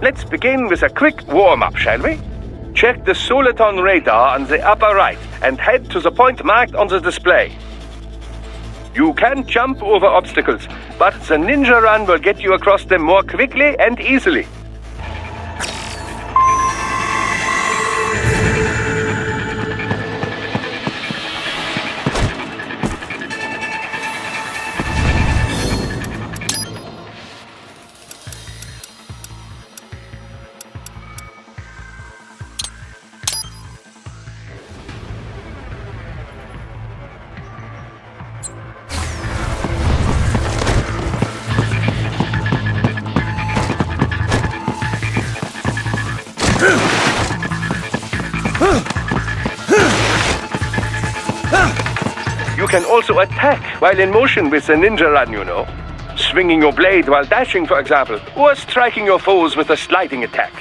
Let's begin with a quick warm-up, shall we? Check the Soliton radar on the upper right and head to the point marked on the display. You can jump over obstacles, but the ninja run will get you across them more quickly and easily. You can also attack while in motion with the ninja run, you know. Swinging your blade while dashing, for example, or striking your foes with a sliding attack.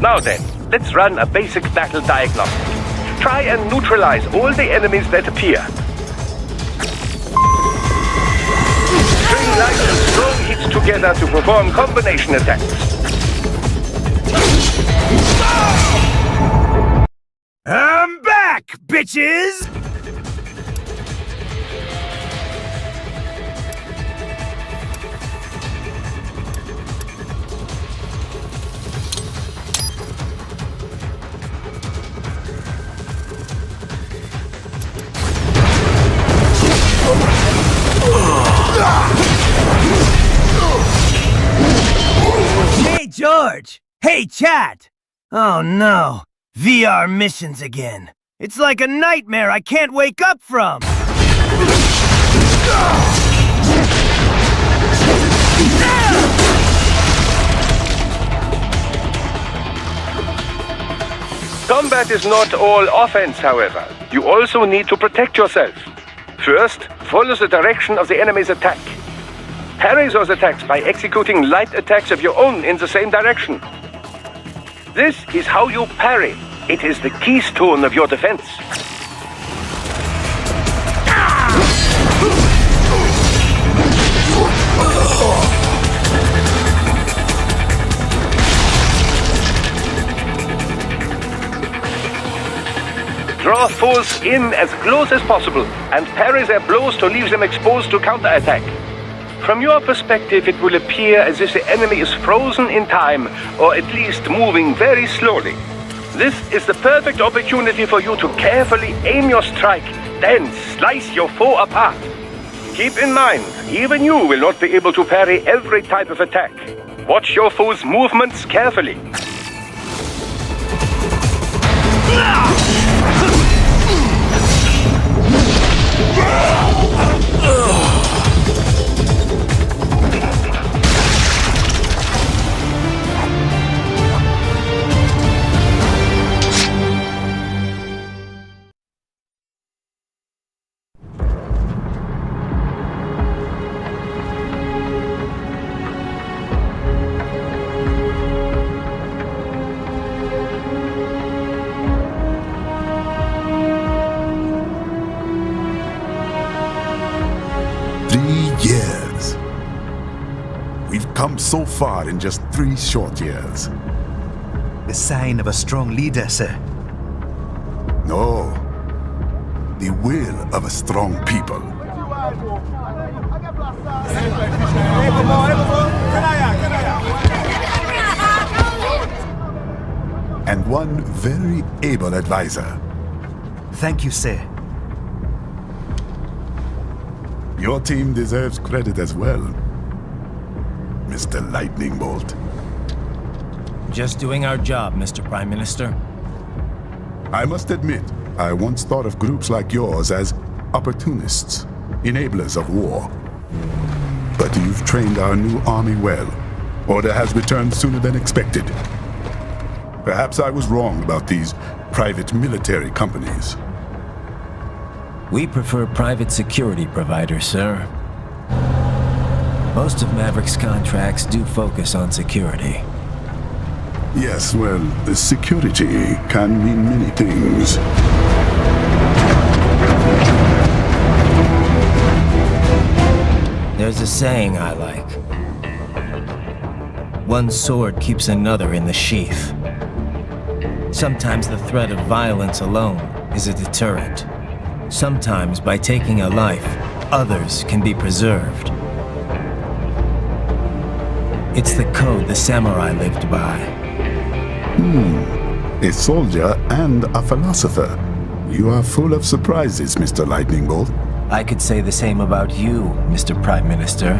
Now then, let's run a basic battle diagnostic. Try and neutralize all the enemies that appear. String light and strong hits together to perform combination attacks. I'm back, bitches! Hey, George! Hey, chat! Oh no, VR missions again. It's like a nightmare I can't wake up from! Combat is not all offense, however. You also need to protect yourself. First, follow the direction of the enemy's attack. Parry those attacks by executing light attacks of your own in the same direction. This is how you parry. It is the keystone of your defense. Draw foes in as close as possible and parry their blows to leave them exposed to counterattack. From your perspective, it will appear as if the enemy is frozen in time, or at least moving very slowly. This is the perfect opportunity for you to carefully aim your strike, then slice your foe apart. Keep in mind, even you will not be able to parry every type of attack. Watch your foe's movements carefully. Years. We've come so far in just 3 short years. The sign of a strong leader, sir. No. The will of a strong people. And one very able advisor. Thank you, sir. Your team deserves credit as well, Mr. Lightning Bolt. Just doing our job, Mr. Prime Minister. I must admit, I once thought of groups like yours as opportunists, enablers of war. But you've trained our new army well. Order has returned sooner than expected. Perhaps I was wrong about these private military companies. We prefer private security providers, sir. Most of Maverick's contracts do focus on security. Yes, well, security can mean many things. There's a saying I like. One sword keeps another in the sheath. Sometimes the threat of violence alone is a deterrent. Sometimes by taking a life, others can be preserved. It's the code the samurai lived by. A soldier and a philosopher. You are full of surprises, Mr. Lightning Bolt. I could say the same about you, Mr. Prime Minister.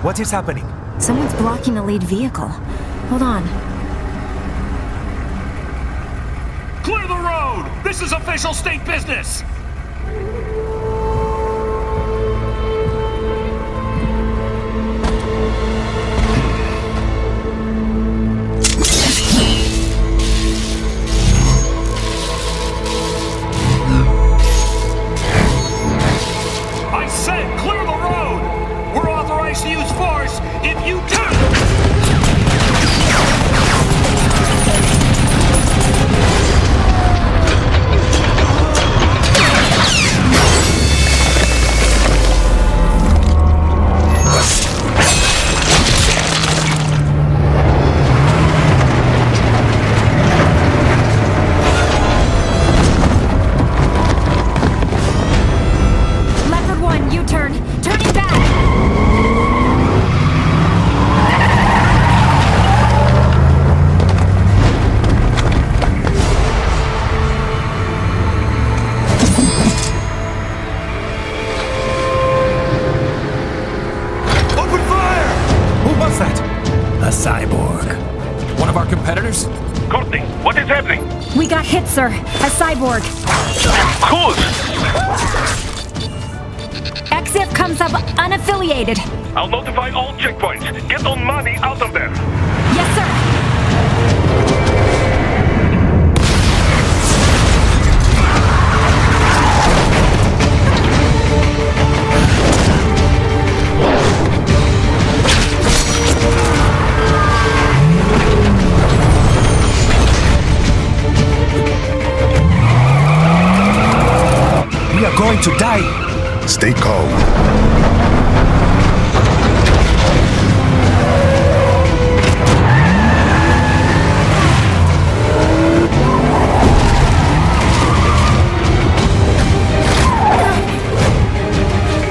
What is happening? Someone's blocking the lead vehicle. Hold on. Clear the road! This is official state business! I said clear the road! We're authorized to use force if you turn! Leopard 1, U-turn. Turning back! Open fire! Who was that? A cyborg. One of our competitors? Courtney, what is happening? We got hit, sir. A cyborg. Whose? XF comes up unaffiliated. I'll notify all checkpoints. Get on money out of there. Yes, sir. We are going to die. Stay calm.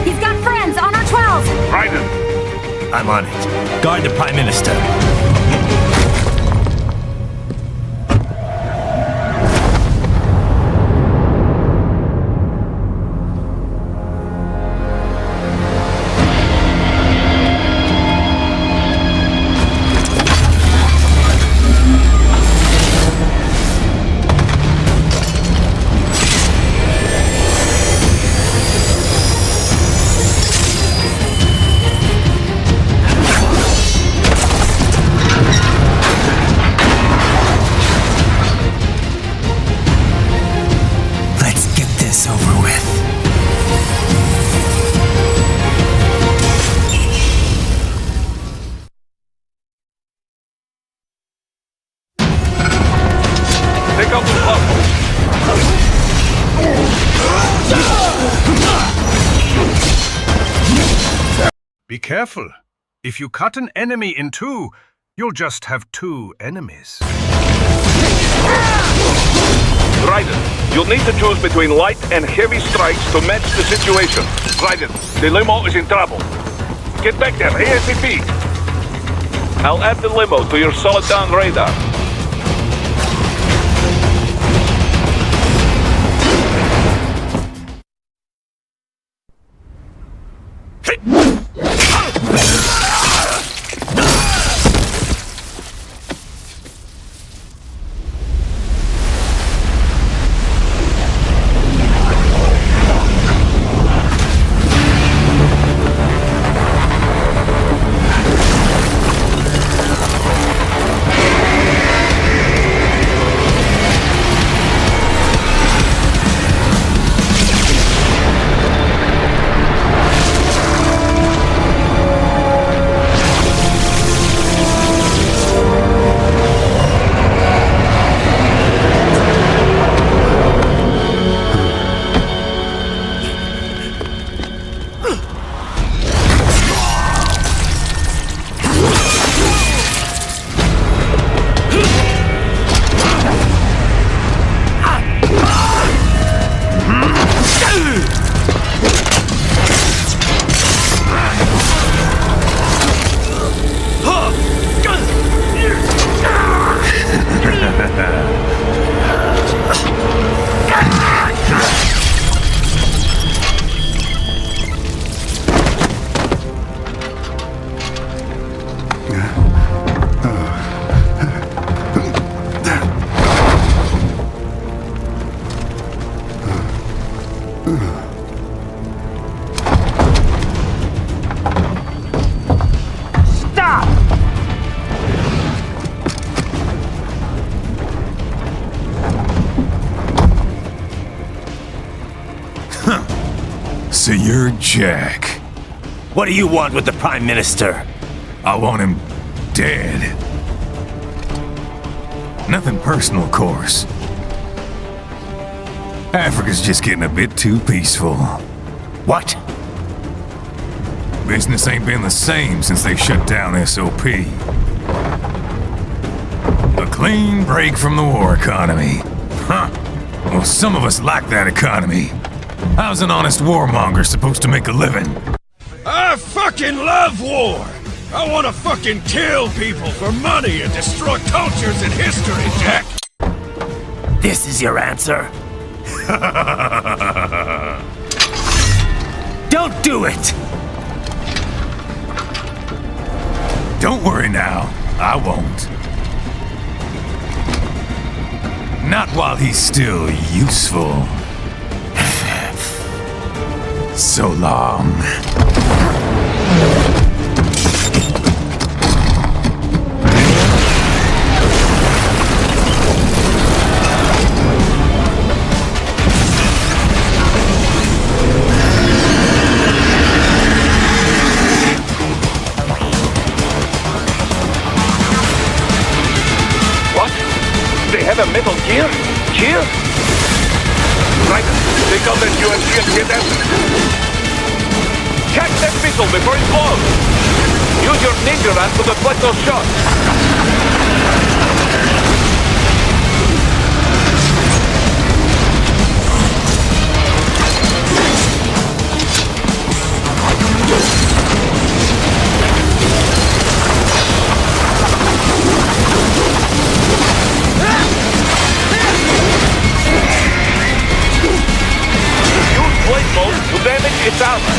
He's got friends on our 12. Raiden, I'm on it. Guard the Prime Minister. Let's get this over with. take out the platform. Be careful. If you cut an enemy in two, you'll just have two enemies. Raiden, you'll need to choose between light and heavy strikes to match the situation. Raiden, the limo is in trouble. Get back there, ASAP. I'll add the limo to your solid down radar. So you're Jack. What do you want with the Prime Minister? I want him dead. Nothing personal, of course. Africa's just getting a bit too peaceful. What? Business ain't been the same since they shut down SOP. A clean break from the war economy. Huh. Well, some of us like that economy. How's an honest warmonger supposed to make a living? I fucking love war! I wanna fucking kill people for money and destroy cultures and history, Jack! This is your answer? Don't do it! Don't worry now, I won't. Not while he's still useful. So long. What? They have a metal gear? Gear? Right. Take out that UMG and get that. Catch that missile before it blows. Use your ninja ram to deflect those shots. Use blade mode to damage its armor.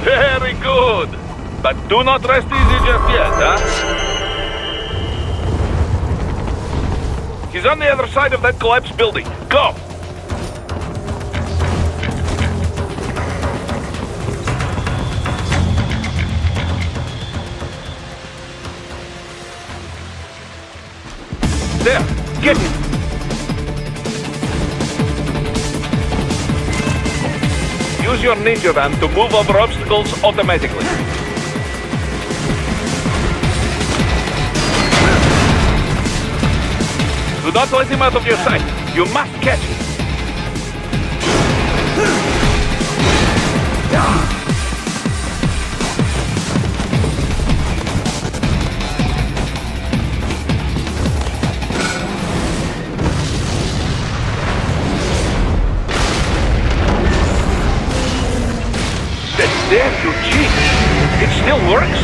Very good. But do not rest easy just yet, huh? He's on the other side of that collapsed building. Go! There! Get it! Use your ninja van to move over obstacles automatically. Do not let him out of your sight. You must catch him. There, you cheat! It still works!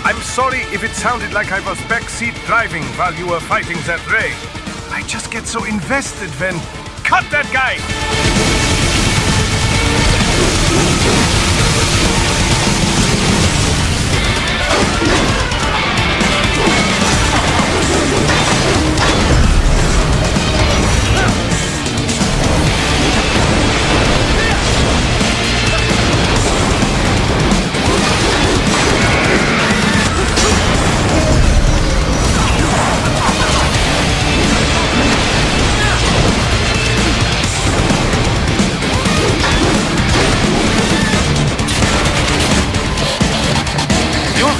I'm sorry if it sounded like I was backseat driving while you were fighting that ray. I just get so invested when... Cut that guy!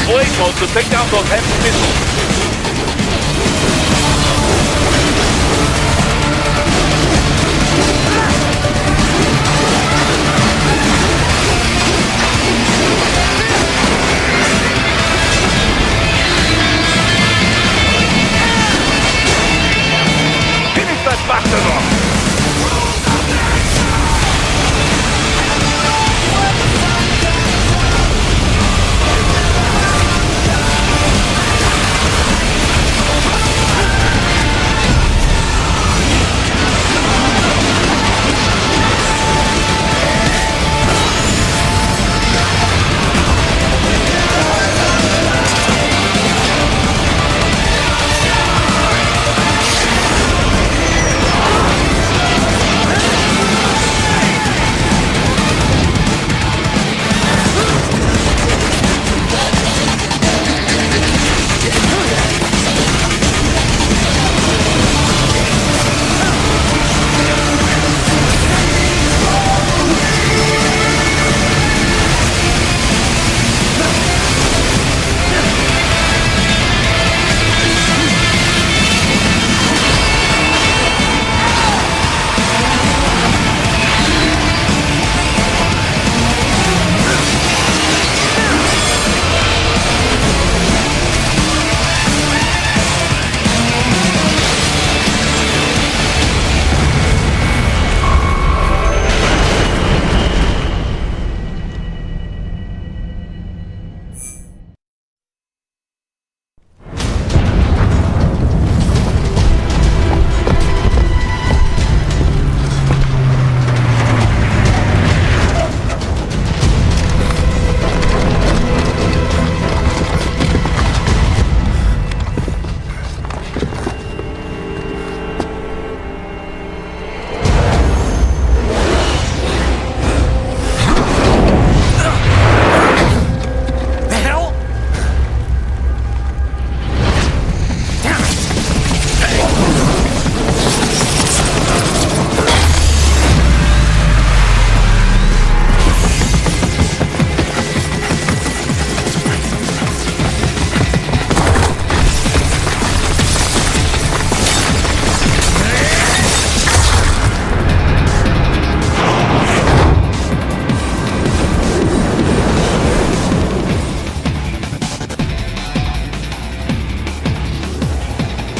Blade mode to take down those heavy missiles. Finish that bastard off!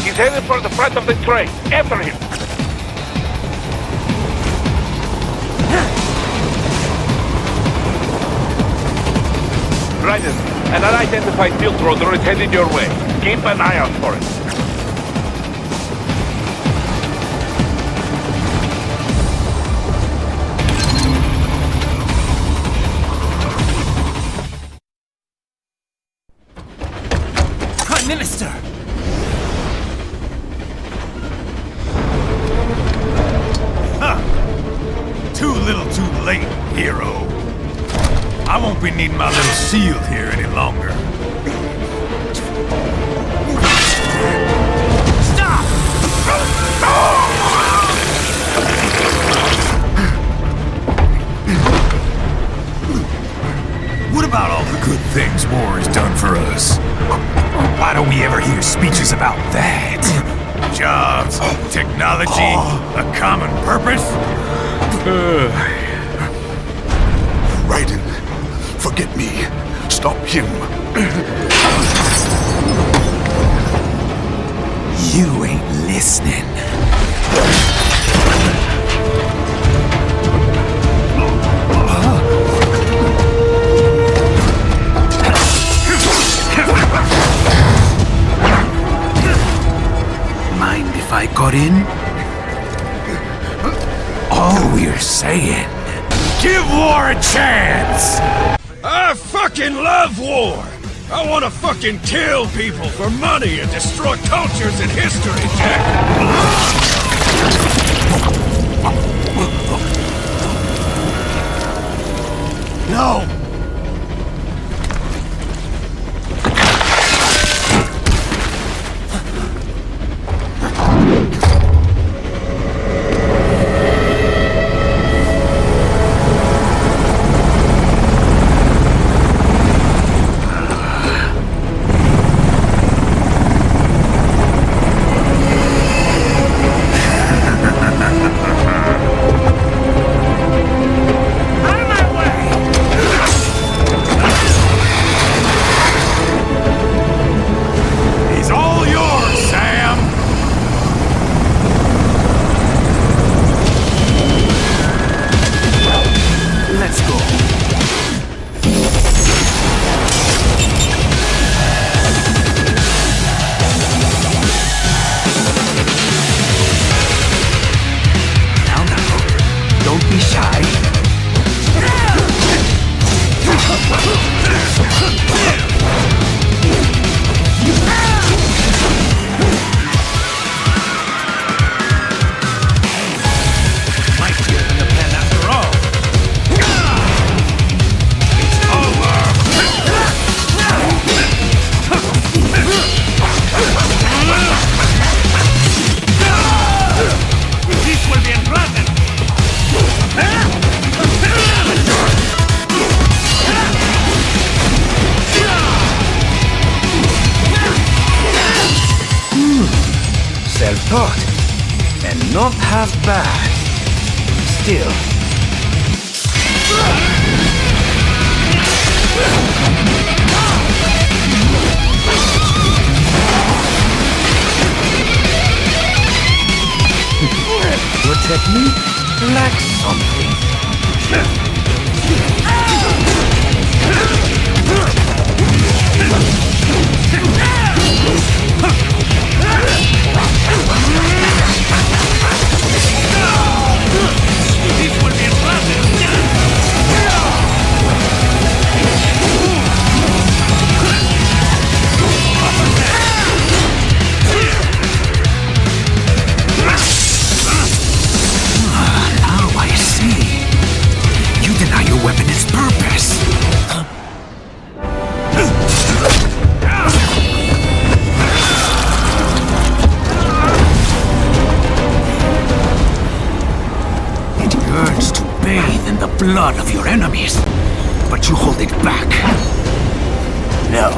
He's headed for the front of the train. After him! Raiden, an unidentified field rotor is headed your way. Keep an eye out for it. Prime Minister! ain't needing my little shield here any longer. What about all the good things war has done for us? Why don't we ever hear speeches about that? Jobs, technology, a common purpose? Raiden, forget me. Stop him. You ain't listening. Mind if I got in? All we're saying, Give war a chance! I fucking love war! I wanna fucking kill people for money and destroy cultures and history, Jack! no! He's all yours, Sam! Let's go. Now, don't be shy. Might be in the pen after all. It's over. This will be interesting. Self-taught, and not half bad. Still. Your technique lacks something. This will be interesting. Now I see. You deny your weapon its purpose. It yearns to bathe in the blood of your enemies, but you hold it back. No.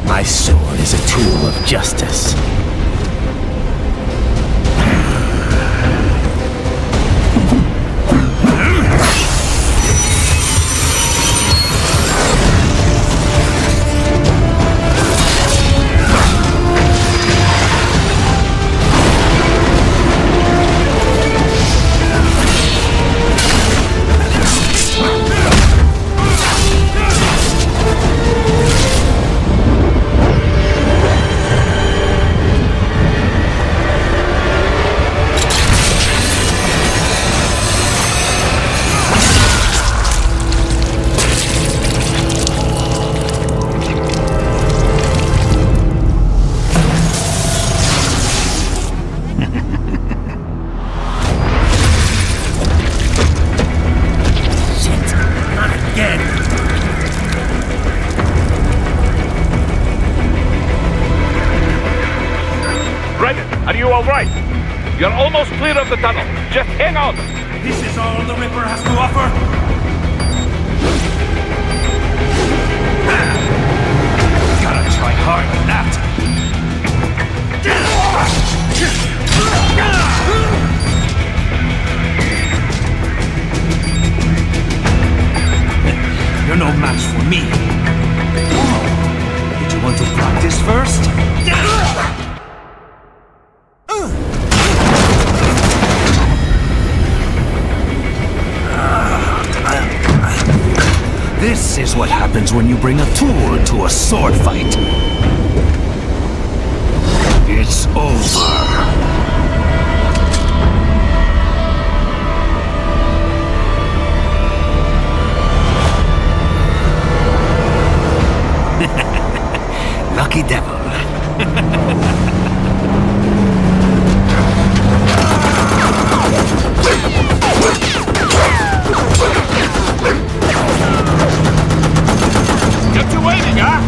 My sword is a tool of justice. all right. You're almost clear of the tunnel. Just hang on. This is all the Ripper has to offer? Gotta try harder than that. You're no match for me. Did you want to practice first? This is what happens when you bring a tool to a sword fight. It's over. Lucky devil. Kept you waiting, huh?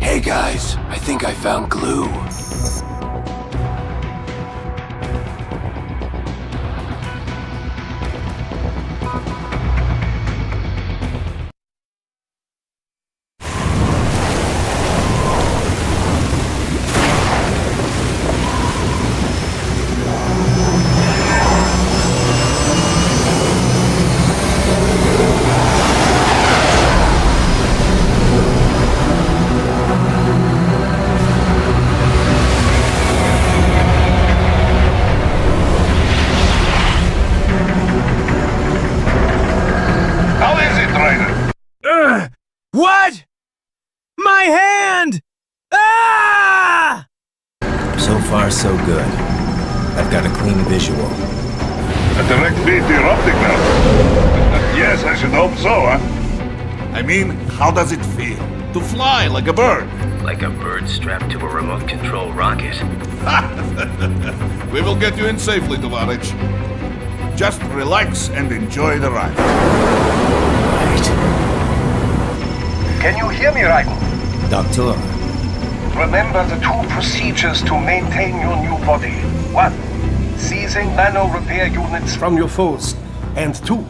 Hey guys, I think I found glue. What? My hand! Ah! So far, so good. I've got a clean visual. A direct beat to your optic nerve. Yes, I should hope so, huh? I mean, how does it feel? To fly like a bird? Like a bird strapped to a remote control rocket. We will get you in safely, Tovarich. Just relax and enjoy the ride. Can you hear me, Raiko? Doctor. Remember the two procedures to maintain your new body. 1. Seizing nano repair units from your foes. And 2.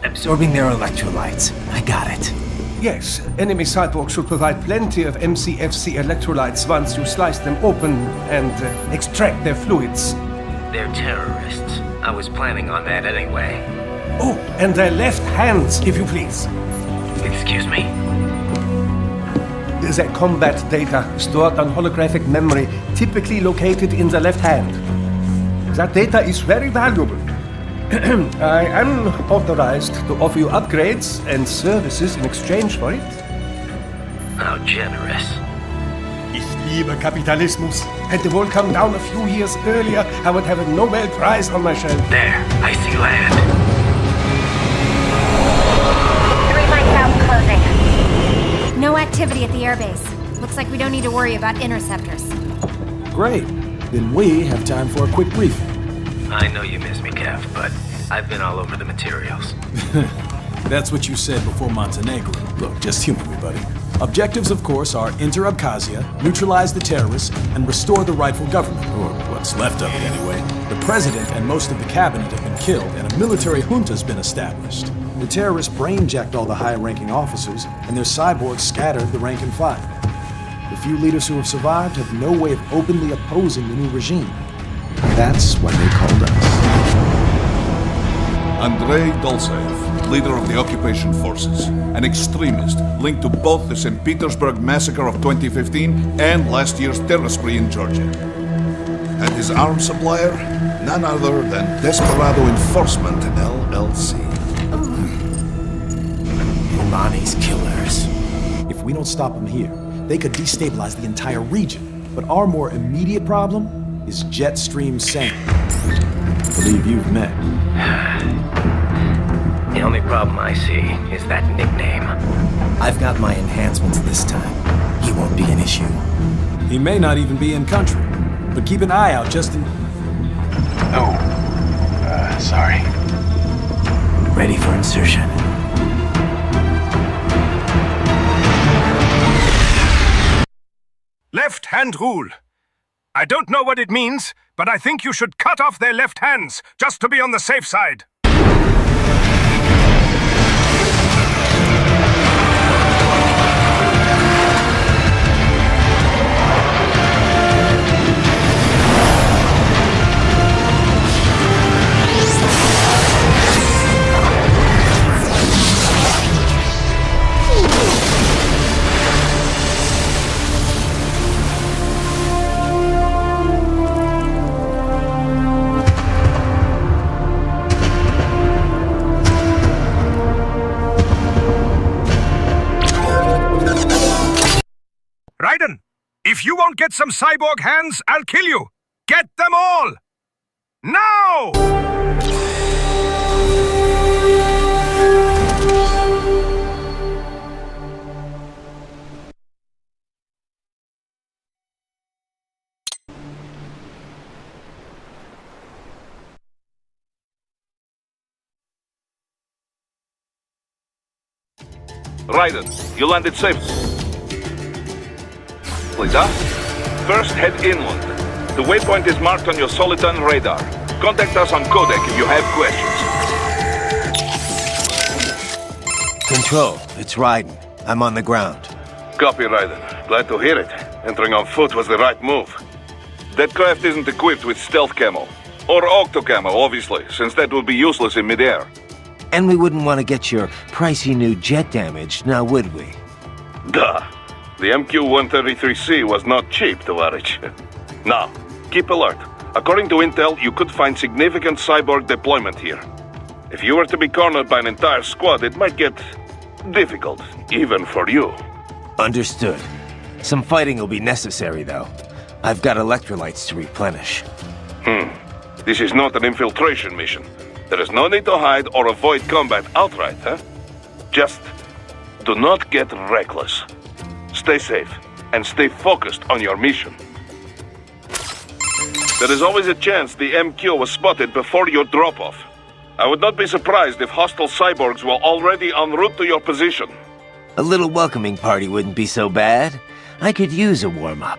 Absorbing their electrolytes. I got it. Yes, enemy cyborgs should provide plenty of MCFC electrolytes once you slice them open and extract their fluids. They're terrorists. I was planning on that anyway. Oh, and their left hands, if you please. Excuse me? The combat data stored on holographic memory, typically located in the left hand. That data is very valuable. I am authorized to offer you upgrades and services in exchange for it. How generous. Ich liebe Kapitalismus. Had the wall come down a few years earlier, I would have a Nobel Prize on my shelf. There, I see land. 3 miles out closing. No activity at the airbase. Looks like we don't need to worry about interceptors. Great. Then we have time for a quick briefing. I know you miss me, Kev, but I've been all over the materials. That's what you said before Montenegro. Look, just humor me, buddy. Objectives, of course, are enter Abkhazia, neutralize the terrorists, and restore the rightful government, or what's left of it anyway. The president and most of the cabinet have been killed, and a military junta's been established. The terrorists brain-jacked all the high-ranking officers, and their cyborgs scattered the rank and file. The few leaders who have survived have no way of openly opposing the new regime. That's why they called us. Andrei Dolzaev, leader of the occupation forces, an extremist linked to both the St. Petersburg massacre of 2015 and last year's terror spree in Georgia. And his arms supplier, none other than Desperado Enforcement LLC. Lonnie's killers. If we don't stop them here, they could destabilize the entire region. But our more immediate problem is Jetstream Sam. Believe you've met. The only problem I see is that nickname. I've got my enhancements this time. He won't be an issue. He may not even be in country. But keep an eye out just in... Oh. Sorry. Ready for insertion. Left-hand rule. I don't know what it means, but I think you should cut off their left hands, just to be on the safe side. Raiden, if you won't get some cyborg hands, I'll kill you. Get them all! Now! Raiden, you landed safe. Please, First, head inland. The waypoint is marked on your Soliton radar. Contact us on codec if you have questions. Control, it's Raiden. I'm on the ground. Copy, Raiden. Glad to hear it. Entering on foot was the right move. That craft isn't equipped with stealth camo. Or octo camo, obviously, since that would be useless in midair. And we wouldn't want to get your pricey new jet damaged, now would we? Duh. The MQ-133C was not cheap, Tovarich. Now, keep alert. According to intel, you could find significant cyborg deployment here. If you were to be cornered by an entire squad, it might get difficult, even for you. Understood. Some fighting will be necessary, though. I've got electrolytes to replenish. This is not an infiltration mission. There is no need to hide or avoid combat outright, huh? Just do not get reckless. Stay safe, and stay focused on your mission. There is always a chance the MQ was spotted before your drop-off. I would not be surprised if hostile cyborgs were already en route to your position. A little welcoming party wouldn't be so bad. I could use a warm-up.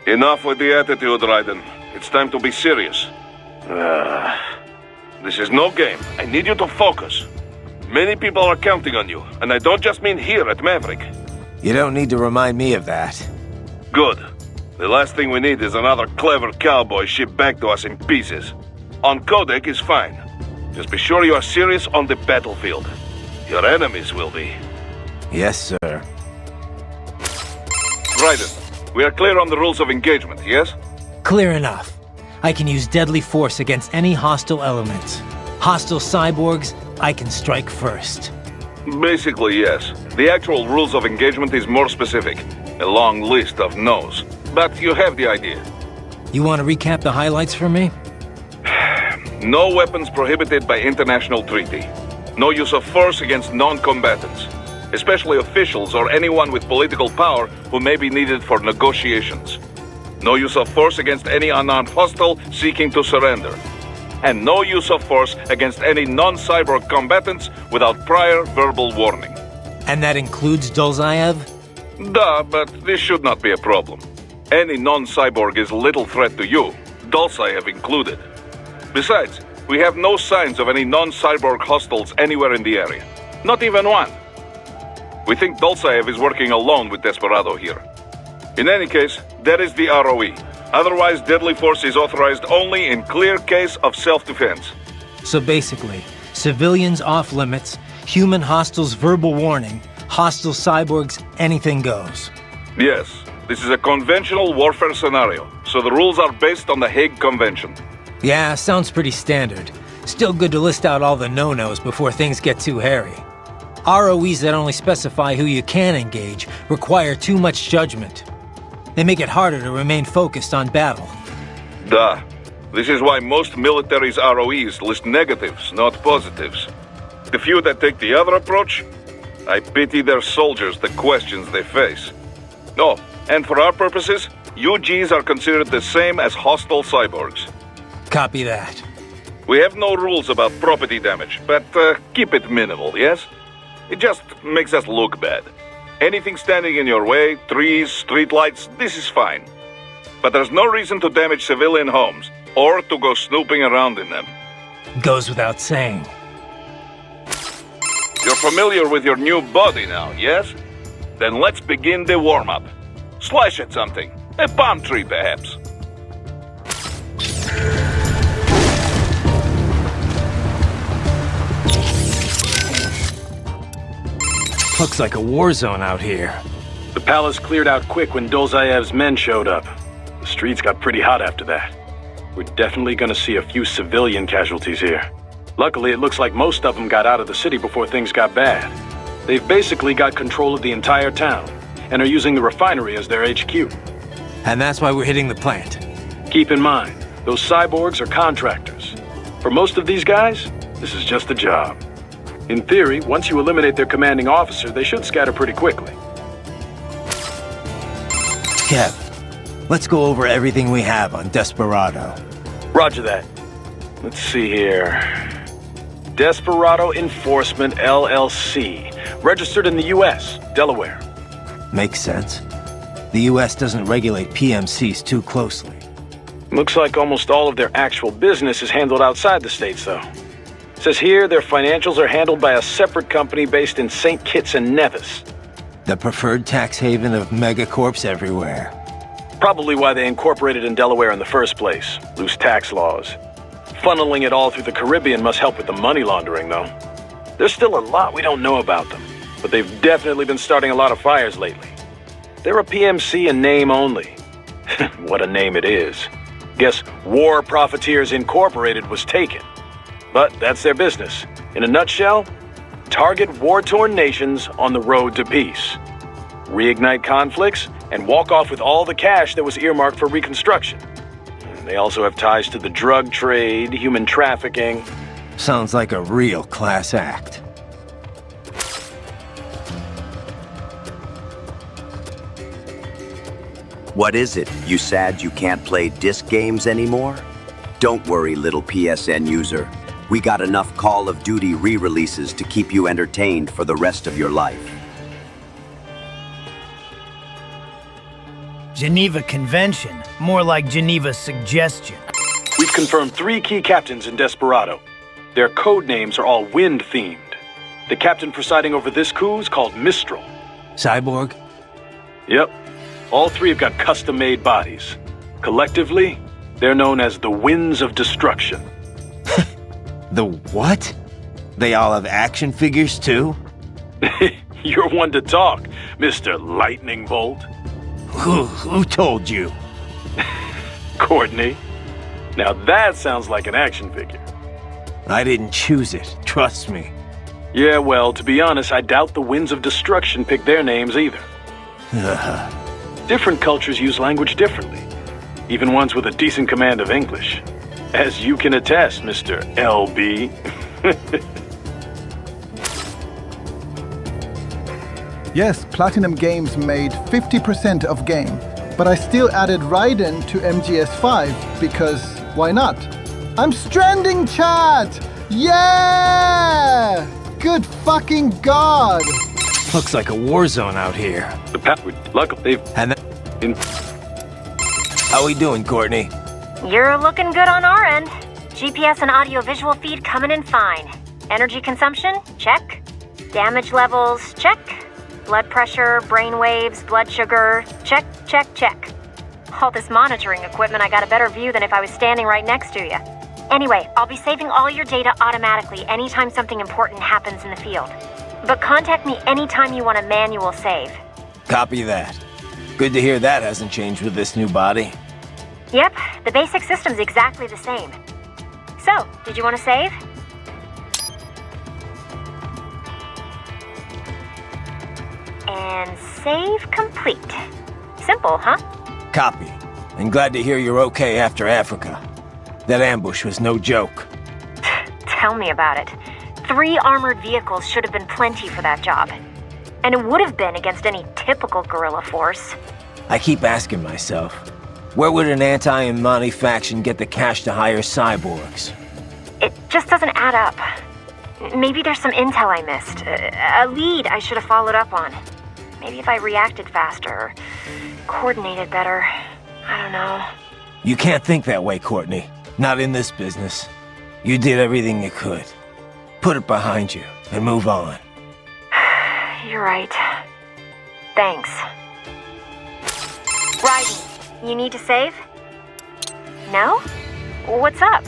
Enough with the attitude, Raiden. It's time to be serious. This is no game. I need you to focus. Many people are counting on you, and I don't just mean here at Maverick. You don't need to remind me of that. Good. The last thing we need is another clever cowboy shipped back to us in pieces. On codec is fine. Just be sure you are serious on the battlefield. Your enemies will be. Yes, sir. Raiden, we are clear on the rules of engagement, yes? Clear enough. I can use deadly force against any hostile elements. Hostile cyborgs, I can strike first. Basically, yes. The actual rules of engagement is more specific. A long list of no's. But you have the idea. You want to recap the highlights for me? No weapons prohibited by international treaty. No use of force against non-combatants. especially officials or anyone with political power who may be needed for negotiations. No use of force against any unarmed hostile seeking to surrender. And no use of force against any non-cyborg combatants without prior verbal warning. And that includes Dolzaev? Duh, but this should not be a problem. Any non-cyborg is little threat to you, Dolzaev included. Besides, we have no signs of any non-cyborg hostiles anywhere in the area. Not even one. We think Dolzaev is working alone with Desperado here. In any case, that is the ROE. Otherwise, deadly force is authorized only in clear case of self-defense. So basically, civilians off limits, human hostiles verbal warning, hostile cyborgs, anything goes. Yes, this is a conventional warfare scenario, so the rules are based on the Hague Convention. Yeah, sounds pretty standard. Still good to list out all the no-nos before things get too hairy. ROEs that only specify who you can engage require too much judgment. They make it harder to remain focused on battle. Duh. This is why most militaries' ROEs list negatives, not positives. The few that take the other approach, I pity their soldiers the questions they face. Oh, and for our purposes, UGs are considered the same as hostile cyborgs. Copy that. We have no rules about property damage, but keep it minimal, yes? It just makes us look bad. Anything standing in your way, trees, streetlights, this is fine. But there's no reason to damage civilian homes, or to go snooping around in them. Goes without saying. You're familiar with your new body now, yes? Then let's begin the warm-up. Slash at something. A palm tree, perhaps. Looks like a war zone out here. The palace cleared out quick when Dolzaev's men showed up. The streets got pretty hot after that. We're definitely gonna see a few civilian casualties here. Luckily, it looks like most of them got out of the city before things got bad. They've basically got control of the entire town, and are using the refinery as their HQ. And that's why we're hitting the plant. Keep in mind, those cyborgs are contractors. For most of these guys, this is just a job. In theory, once you eliminate their commanding officer, they should scatter pretty quickly. Kev, let's go over everything we have on Desperado. Roger that. Let's see here. Desperado Enforcement, LLC. Registered in the U.S., Delaware. Makes sense. The U.S. doesn't regulate PMCs too closely. Looks like almost all of their actual business is handled outside the States, though. Says here their financials are handled by a separate company based in St. Kitts and Nevis. The preferred tax haven of megacorps everywhere. Probably why they incorporated in Delaware in the first place. Loose tax laws. Funneling it all through the Caribbean must help with the money laundering, though. There's still a lot we don't know about them, but they've definitely been starting a lot of fires lately. They're a PMC in name only. What a name it is. Guess War Profiteers Incorporated was taken. But that's their business. In a nutshell, target war-torn nations on the road to peace. Reignite conflicts, and walk off with all the cash that was earmarked for reconstruction. They also have ties to the drug trade, human trafficking. Sounds like a real class act. What is it? You sad you can't play disc games anymore? Don't worry, little PSN user. We got enough Call of Duty re-releases to keep you entertained for the rest of your life. Geneva Convention. More like Geneva Suggestion. We've confirmed 3 key captains in Desperado. Their code names are all wind-themed. The captain presiding over this coup is called Mistral. Cyborg? Yep. All 3 have got custom-made bodies. Collectively, they're known as the Winds of Destruction. The what? They all have action figures too? You're one to talk, Mr. Lightning Bolt. Who told you? Courtney. Now that sounds like an action figure. I didn't choose it, trust me. Yeah, well, to be honest, I doubt the Winds of Destruction picked their names either. Different cultures use language differently, even ones with a decent command of English. As you can attest, Mr. LB. Yes, Platinum Games made 50% of game, but I still added Raiden to MGS5 because why not? I'm stranding, chat! Yeah! Good fucking god! Looks like a war zone out here. The path would luckily How we doing, Courtney? You're looking good on our end. GPS and audio-visual feed coming in fine. Energy consumption? Check. Damage levels? Check. Blood pressure, brain waves, blood sugar? Check, check, check. All this monitoring equipment, I got a better view than if I was standing right next to you. Anyway, I'll be saving all your data automatically anytime something important happens in the field. But contact me anytime you want a manual save. Copy that. Good to hear that hasn't changed with this new body. Yep, the basic system's exactly the same. So, did you want to save? And save complete. Simple, huh? Copy. And glad to hear you're okay after Africa. That ambush was no joke. Tell me about it. 3 armored vehicles should have been plenty for that job. And it would have been against any typical guerrilla force. I keep asking myself, where would an anti-Imani faction get the cash to hire cyborgs? It just doesn't add up. Maybe there's some intel I missed. A lead I should have followed up on. Maybe if I reacted faster, or coordinated better. I don't know. You can't think that way, Courtney. Not in this business. You did everything you could. Put it behind you and move on. You're right. Thanks. Raiden, you need to save? No? What's up?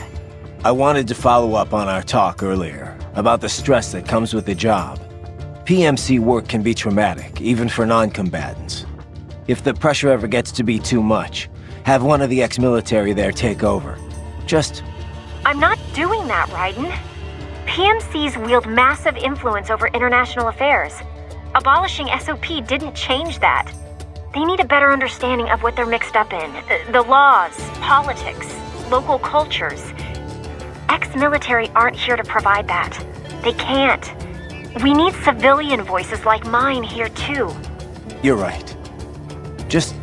I wanted to follow up on our talk earlier about the stress that comes with the job. PMC work can be traumatic, even for non-combatants. If the pressure ever gets to be too much, have one of the ex-military there take over. Just... I'm not doing that, Raiden. PMCs wield massive influence over international affairs. Abolishing SOP didn't change that. They need a better understanding of what they're mixed up in. The laws, politics, local cultures. Ex-military aren't here to provide that. They can't. We need civilian voices like mine here too. You're right. Just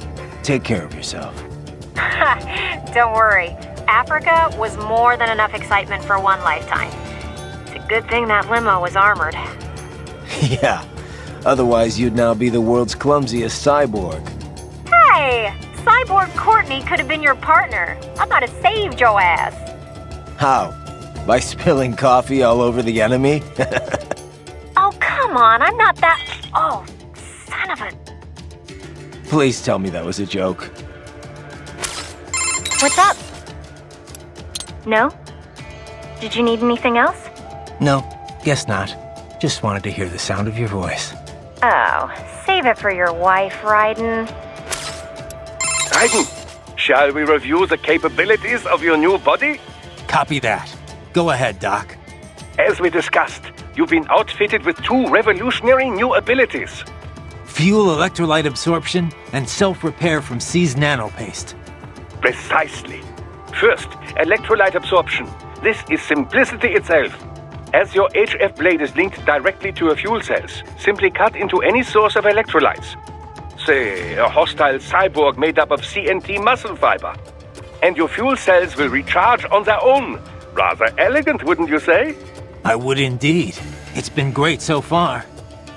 take care of yourself. Don't worry. Africa was more than enough excitement for one lifetime. It's a good thing that limo was armored. Yeah. Otherwise, you'd now be the world's clumsiest cyborg. Hey! Cyborg Courtney could have been your partner. I might have saved your ass. How? By spilling coffee all over the enemy? Oh, come on. I'm not that... Oh, son of a... Please tell me that was a joke. What's up? No? Did you need anything else? No, guess not. Just wanted to hear the sound of your voice. Oh, save it for your wife, Raiden. Raiden, shall we review the capabilities of your new body? Copy that. Go ahead, Doc. As we discussed, you've been outfitted with 2 revolutionary new abilities. Fuel electrolyte absorption and self-repair from C's nanopaste. Precisely. First, electrolyte absorption. This is simplicity itself. As your HF blade is linked directly to your fuel cells, simply cut into any source of electrolytes. Say, a hostile cyborg made up of CNT muscle fiber. And your fuel cells will recharge on their own. Rather elegant, wouldn't you say? I would indeed. It's been great so far.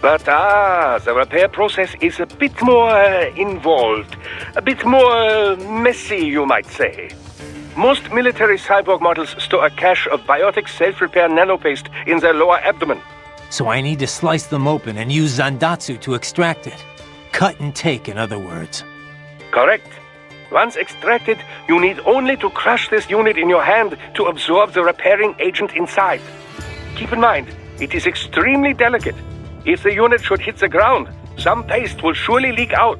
But the repair process is a bit more involved. A bit more messy, you might say. Most military cyborg models store a cache of biotic self-repair nanopaste in their lower abdomen. So I need to slice them open and use Zandatsu to extract it. Cut and take, in other words. Correct. Once extracted, you need only to crush this unit in your hand to absorb the repairing agent inside. Keep in mind, it is extremely delicate. If the unit should hit the ground, some paste will surely leak out.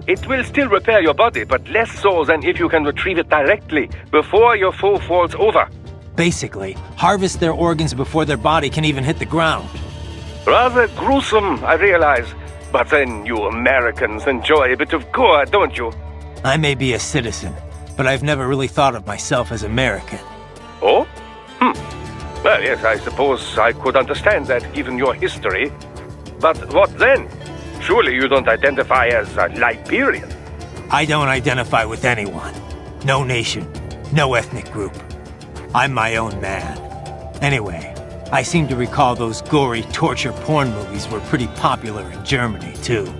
It will still repair your body, but less so than if you can retrieve it directly before your foe falls over. Basically, harvest their organs before their body can even hit the ground. Rather gruesome, I realize. But then you Americans enjoy a bit of gore, don't you? I may be a citizen, but I've never really thought of myself as American. Oh? Well, yes, I suppose I could understand that given your history. But what then? Surely you don't identify as a Liberian. I don't identify with anyone. No nation, no ethnic group. I'm my own man. Anyway, I seem to recall those gory torture porn movies were pretty popular in Germany, too.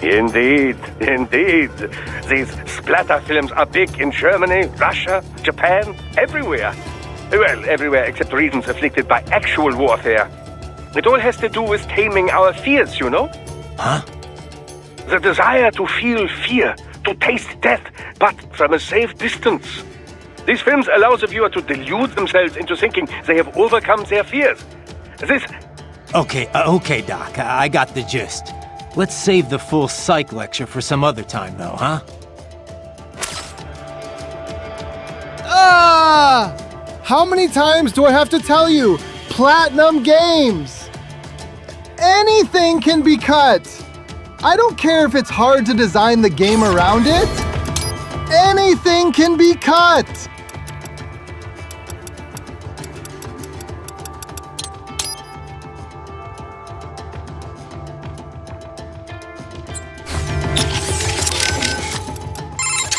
Indeed, indeed. These splatter films are big in Germany, Russia, Japan, everywhere. Well, everywhere except regions afflicted by actual warfare. It all has to do with taming our fears, you know? Huh? The desire to feel fear, to taste death, but from a safe distance. These films allow the viewer to delude themselves into thinking they have overcome their fears. This... Okay, Doc, I got the gist. Let's save the full psych lecture for some other time, though, huh? Ah! How many times do I have to tell you? Platinum Games! Anything can be cut! I don't care if it's hard to design the game around it. Anything can be cut!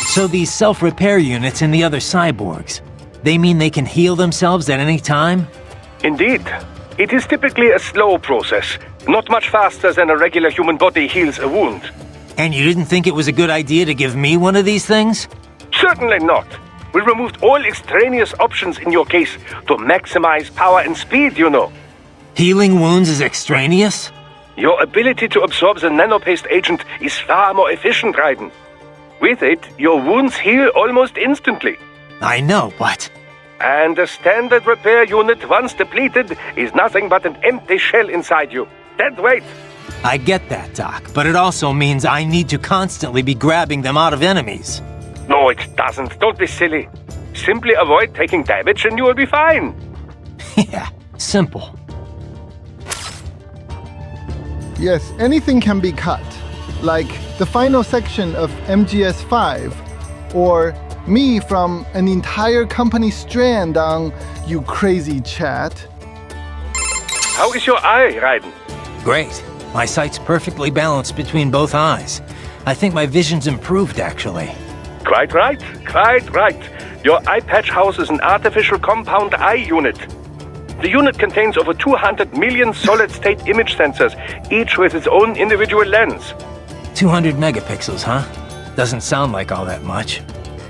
So these self-repair units in the other cyborgs, they mean they can heal themselves at any time? Indeed. It is typically a slow process, not much faster than a regular human body heals a wound. And you didn't think it was a good idea to give me one of these things? Certainly not. We removed all extraneous options in your case to maximize power and speed, you know. Healing wounds is extraneous? Your ability to absorb the nanopaste agent is far more efficient, Raiden. With it, your wounds heal almost instantly. I know, but... And a standard repair unit, once depleted, is nothing but an empty shell inside you. Dead weight. I get that, Doc, but it also means I need to constantly be grabbing them out of enemies. No, it doesn't. Don't be silly. Simply avoid taking damage and you will be fine. Yeah, simple. Yes, anything can be cut. Like the final section of MGS5, or me from an entire company strand on You Crazy Chat. How is your eye, Raiden? Great. My sight's perfectly balanced between both eyes. I think my vision's improved, actually. Quite right, quite right. Your eye patch houses an artificial compound eye unit. The unit contains over 200 million solid-state image sensors, each with its own individual lens. 200 megapixels, huh? Doesn't sound like all that much.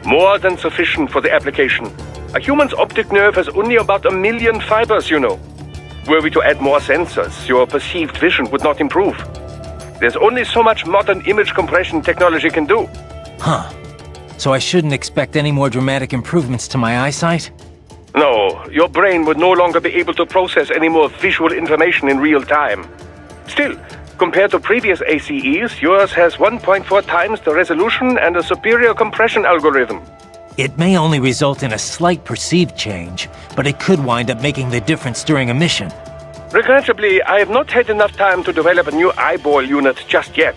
More than sufficient for the application. A human's optic nerve has only about 1 million fibers, you know. Were we to add more sensors, your perceived vision would not improve. There's only so much modern image compression technology can do. Huh. So I shouldn't expect any more dramatic improvements to my eyesight? No, your brain would no longer be able to process any more visual information in real time. Still, compared to previous ACEs, yours has 1.4 times the resolution and a superior compression algorithm. It may only result in a slight perceived change, but it could wind up making the difference during a mission. Regrettably, I have not had enough time to develop a new eyeball unit just yet.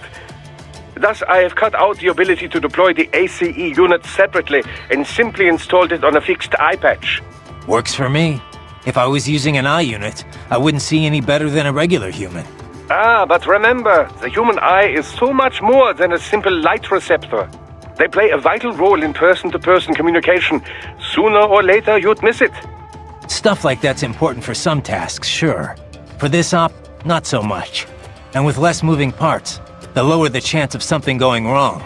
Thus, I have cut out the ability to deploy the ACE unit separately and simply installed it on a fixed eye patch. Works for me. If I was using an eye unit, I wouldn't see any better than a regular human. Ah, but remember, the human eye is so much more than a simple light receptor. They play a vital role in person-to-person communication. Sooner or later, you'd miss it. Stuff like that's important for some tasks, sure. For this op, not so much. And with less moving parts, the lower the chance of something going wrong.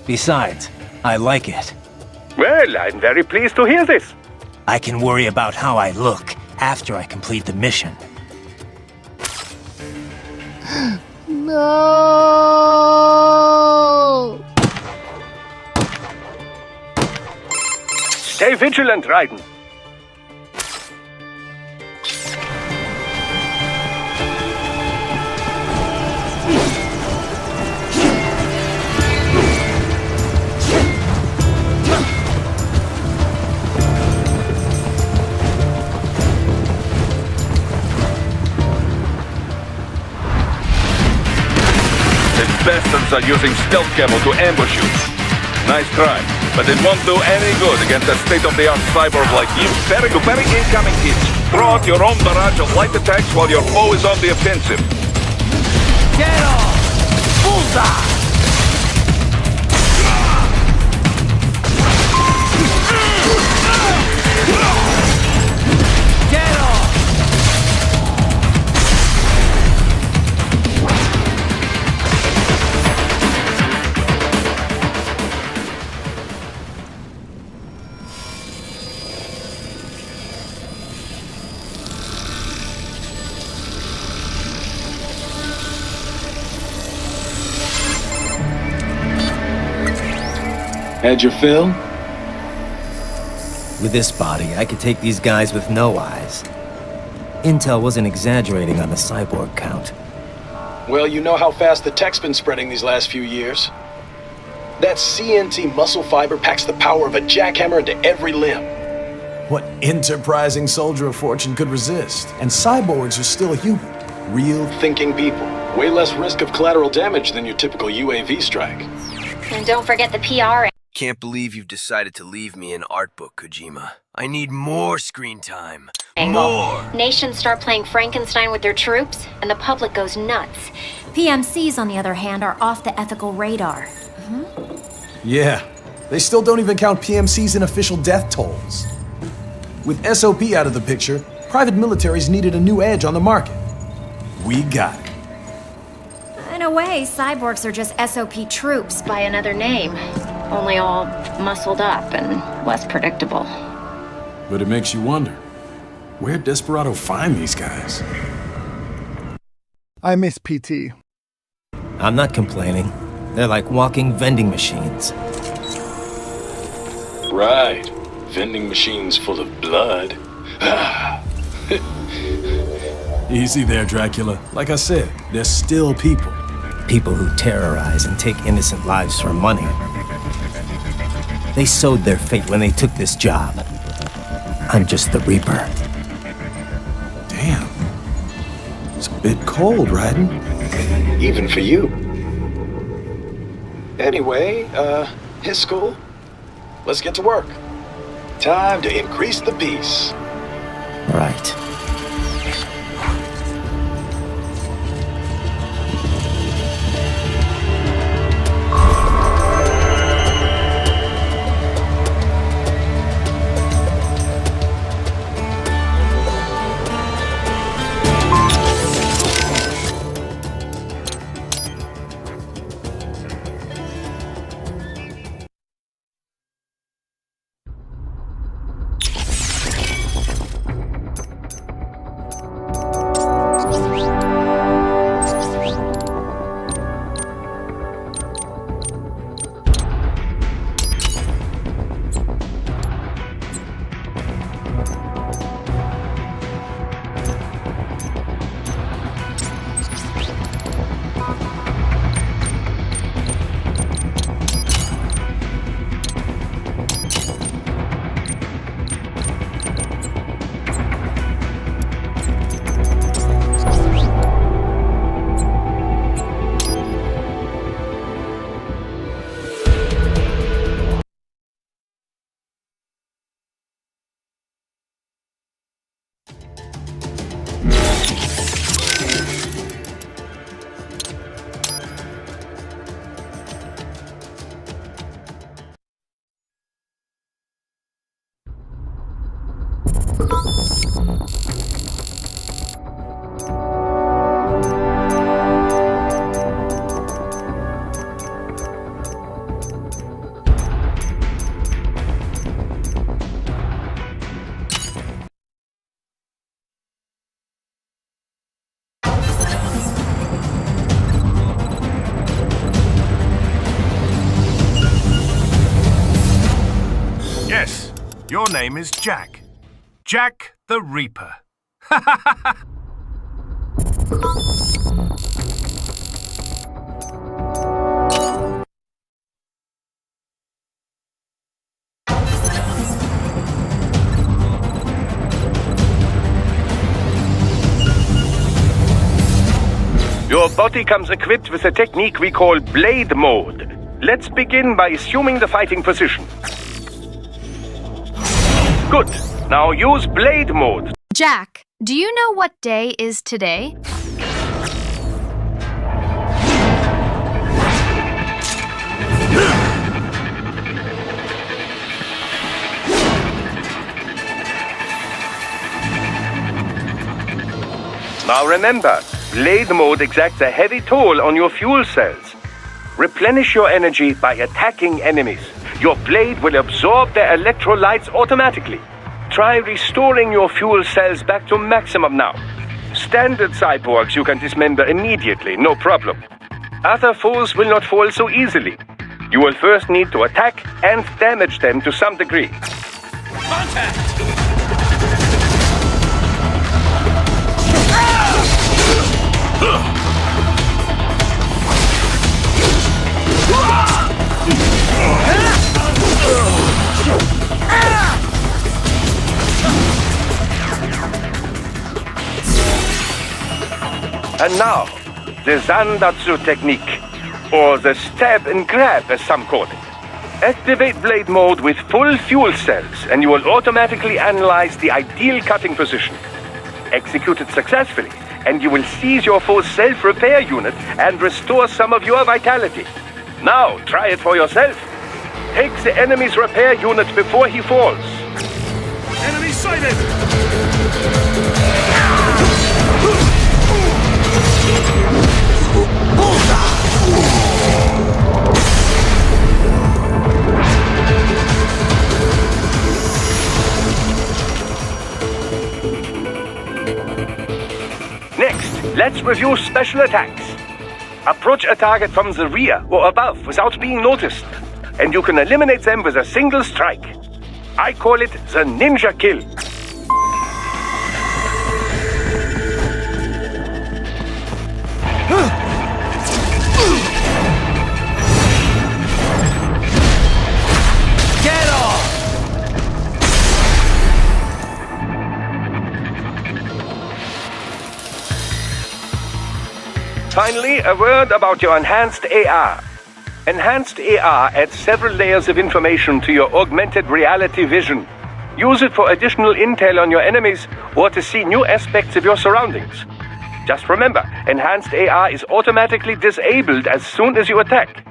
Besides, I like it. Well, I'm very pleased to hear this. I can worry about how I look after I complete the mission. No! Stay vigilant, Raiden. Bastards are using stealth camo to ambush you. Nice try, but it won't do any good against a state-of-the-art cyborg like you. Very good, very incoming hits. Throw out your own barrage of light attacks while your foe is on the offensive. Get off! Bullseye! Get off! Had your fill? With this body, I could take these guys with no eyes. Intel wasn't exaggerating on the cyborg count. Well, you know how fast the tech's been spreading these last few years. That CNT muscle fiber packs the power of a jackhammer into every limb. What enterprising soldier of fortune could resist? And cyborgs are still human. Real thinking people. Way less risk of collateral damage than your typical UAV strike. And don't forget the PR. Can't believe you've decided to leave me an art book, Kojima. I need more screen time. More! Nations start playing Frankenstein with their troops, and the public goes nuts. PMCs, on the other hand, are off the ethical radar. Yeah, they still don't even count PMCs in official death tolls. With SOP out of the picture, private militaries needed a new edge on the market. We got it. In a way, cyborgs are just SOP troops by another name. Only all muscled up and less predictable. But it makes you wonder, where'd Desperado find these guys? I miss PT. I'm not complaining. They're like walking vending machines. Right. Vending machines full of blood. Easy there, Dracula. Like I said, they're still people. People who terrorize and take innocent lives for money. They sowed their fate when they took this job. I'm just the Reaper. Damn. It's a bit cold, Raiden. Even for you. Anyway, his school. Let's get to work. Time to increase the peace. Right. Yes, your name is Jack. Jack the Reaper. Your body comes equipped with a technique we call blade mode. Let's begin by assuming the fighting position. Good. Now use blade mode. Jack, do you know what day is today? Now remember, blade mode exacts a heavy toll on your fuel cells. Replenish your energy by attacking enemies. Your blade will absorb their electrolytes automatically. Try restoring your fuel cells back to maximum now. Standard cyborgs you can dismember immediately, no problem. Other foes will not fall so easily. You will first need to attack and damage them to some degree. Contact! And now, the Zandatsu technique, or the stab and grab as some call it. Activate blade mode with full fuel cells and you will automatically analyze the ideal cutting position. Execute it successfully and you will seize your foe's self-repair unit and restore some of your vitality. Now, try it for yourself. Take the enemy's repair unit before he falls. Enemy sighted! Next, let's review special attacks. Approach a target from the rear or above without being noticed, and you can eliminate them with a single strike. I call it the ninja kill. Get off! Finally, a word about your enhanced AR. Enhanced AR adds several layers of information to your augmented reality vision. Use it for additional intel on your enemies or to see new aspects of your surroundings. Just remember, enhanced AR is automatically disabled as soon as you attack.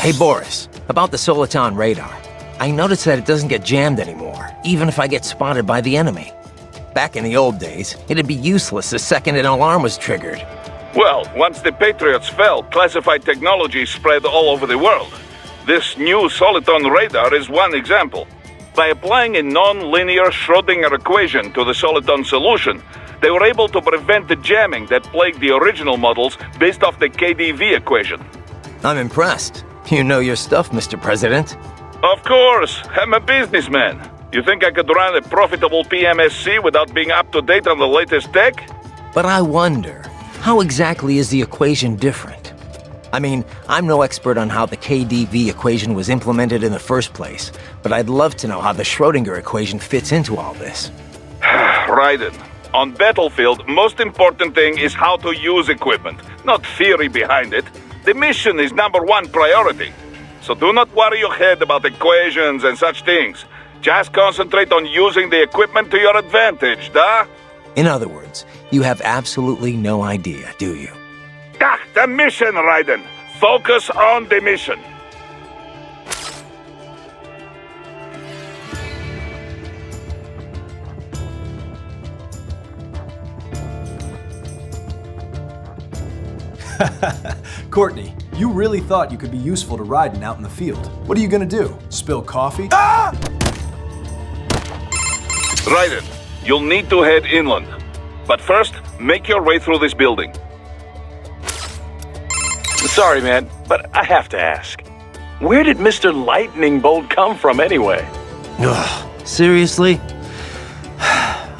Hey Boris, about the Soliton radar. I noticed that it doesn't get jammed anymore, even if I get spotted by the enemy. Back in the old days, it'd be useless the second an alarm was triggered. Well, once the Patriots fell, classified technology spread all over the world. This new Soliton radar is one example. By applying a non-linear Schrödinger equation to the Soliton solution, they were able to prevent the jamming that plagued the original models based off the KDV equation. I'm impressed. You know your stuff, Mr. President. Of course, I'm a businessman. You think I could run a profitable PMSC without being up to date on the latest tech? But I wonder, how exactly is the equation different? I mean, I'm no expert on how the KDV equation was implemented in the first place, but I'd love to know how the Schrödinger equation fits into all this. Raiden, on battlefield, most important thing is how to use equipment, not theory behind it. The mission is #1 priority. So do not worry your head about equations and such things. Just concentrate on using the equipment to your advantage, da? In other words, you have absolutely no idea, do you? The mission, Raiden. Focus on the mission. Courtney, you really thought you could be useful to Raiden out in the field. What are you gonna do? Spill coffee? Ah! Raiden, you'll need to head inland. But first, make your way through this building. Sorry, man, but I have to ask. Where did Mr. Lightning Bolt come from anyway? Ugh, seriously?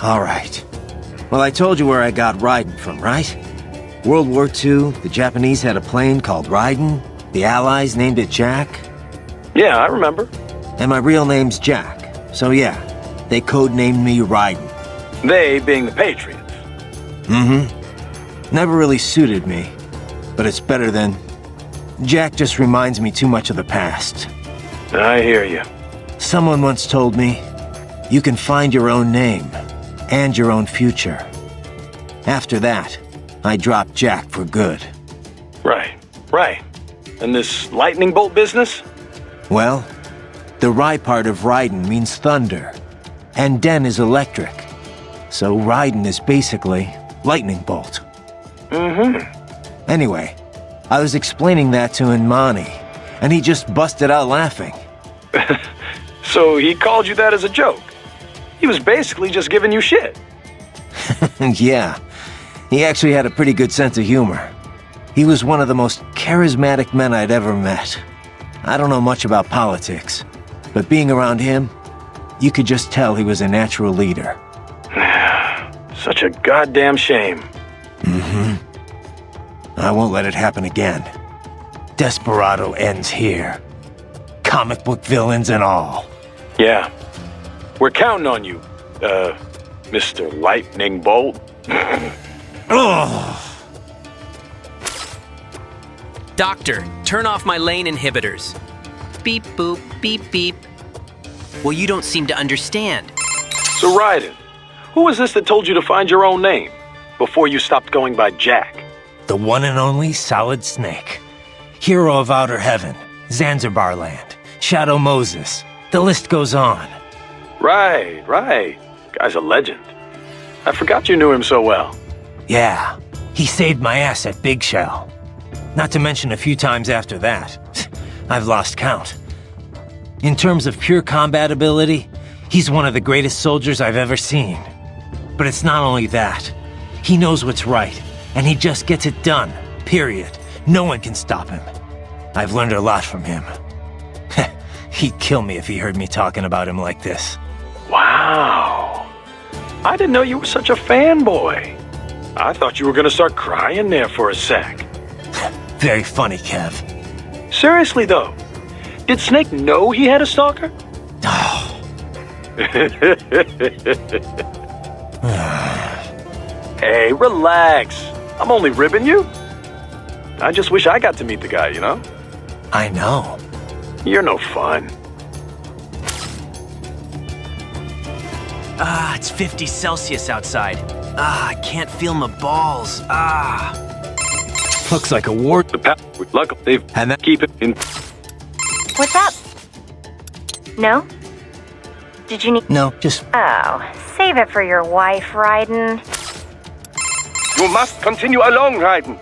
All right. Well, I told you where I got Raiden from, right? World War II, the Japanese had a plane called Raiden. The Allies named it Jack. Yeah, I remember. And my real name's Jack. So yeah, they codenamed me Raiden. They being the Patriots. Mm-hmm. Never really suited me. But it's better than... Jack just reminds me too much of the past. I hear you. Someone once told me, you can find your own name, and your own future. After that, I dropped Jack for good. Right. And this lightning bolt business? Well, the Rai part of Raiden means thunder, and Den is electric. So Raiden is basically lightning bolt. Mm-hmm. Anyway, I was explaining that to Inmani, and he just busted out laughing. So he called you that as a joke? He was basically just giving you shit. Yeah, he actually had a pretty good sense of humor. He was one of the most charismatic men I'd ever met. I don't know much about politics, but being around him, you could just tell he was a natural leader. Such a goddamn shame. Mm-hmm. I won't let it happen again. Desperado ends here. Comic book villains and all. Yeah. We're counting on you, Mr. Lightning Bolt. Ugh. Doctor, turn off my lane inhibitors. Beep boop, beep beep. Well, you don't seem to understand. So Raiden, who was this that told you to find your own name before you stopped going by Jack? The one and only Solid Snake. Hero of Outer Heaven, Zanzibar Land, Shadow Moses. The list goes on. Right. Guy's a legend. I forgot you knew him so well. Yeah, he saved my ass at Big Shell. Not to mention a few times after that. I've lost count. In terms of pure combat ability, he's one of the greatest soldiers I've ever seen. But it's not only that. He knows what's right, and he just gets it done, period. No one can stop him. I've learned a lot from him. He'd kill me if he heard me talking about him like this. Wow. I didn't know you were such a fanboy. I thought you were gonna start crying there for a sec. Very funny, Kev. Seriously, though, did Snake know he had a stalker? Hey, relax. I'm only ribbing you. I just wish I got to meet the guy, you know? I know. You're no fun. It's 50 Celsius outside. I can't feel my balls. Looks like a war. Luckily, they've had that. Keep it in. What's up? No? Did you need... No, just... Oh, save it for your wife, Raiden. You must continue along, Raiden.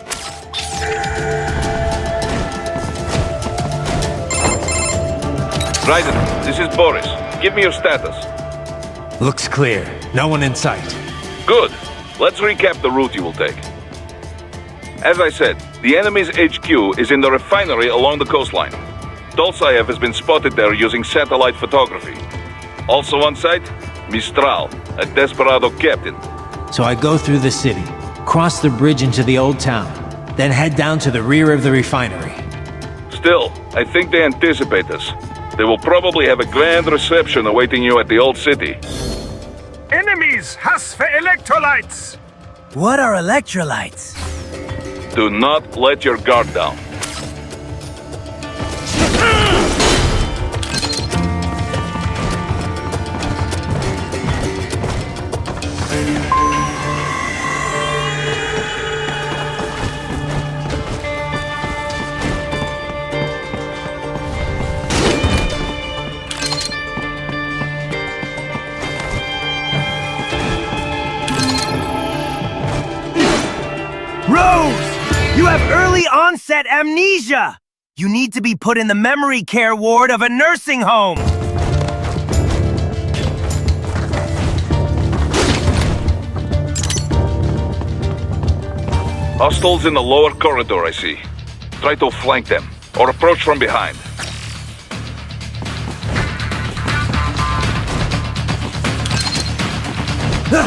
Raiden, this is Boris. Give me your status. Looks clear. No one in sight. Good. Let's recap the route you will take. As I said, the enemy's HQ is in the refinery along the coastline. Dolzaev has been spotted there using satellite photography. Also on site, Mistral, a Desperado captain. So I go through the city, cross the bridge into the old town, then head down to the rear of the refinery. Still, I think they anticipate us. They will probably have a grand reception awaiting you at the old city. Enemies has for electrolytes! What are electrolytes? Do not let your guard down. You have early onset amnesia! You need to be put in the memory care ward of a nursing home! Hostiles in the lower corridor, I see. Try to flank them, or approach from behind. Bullseye!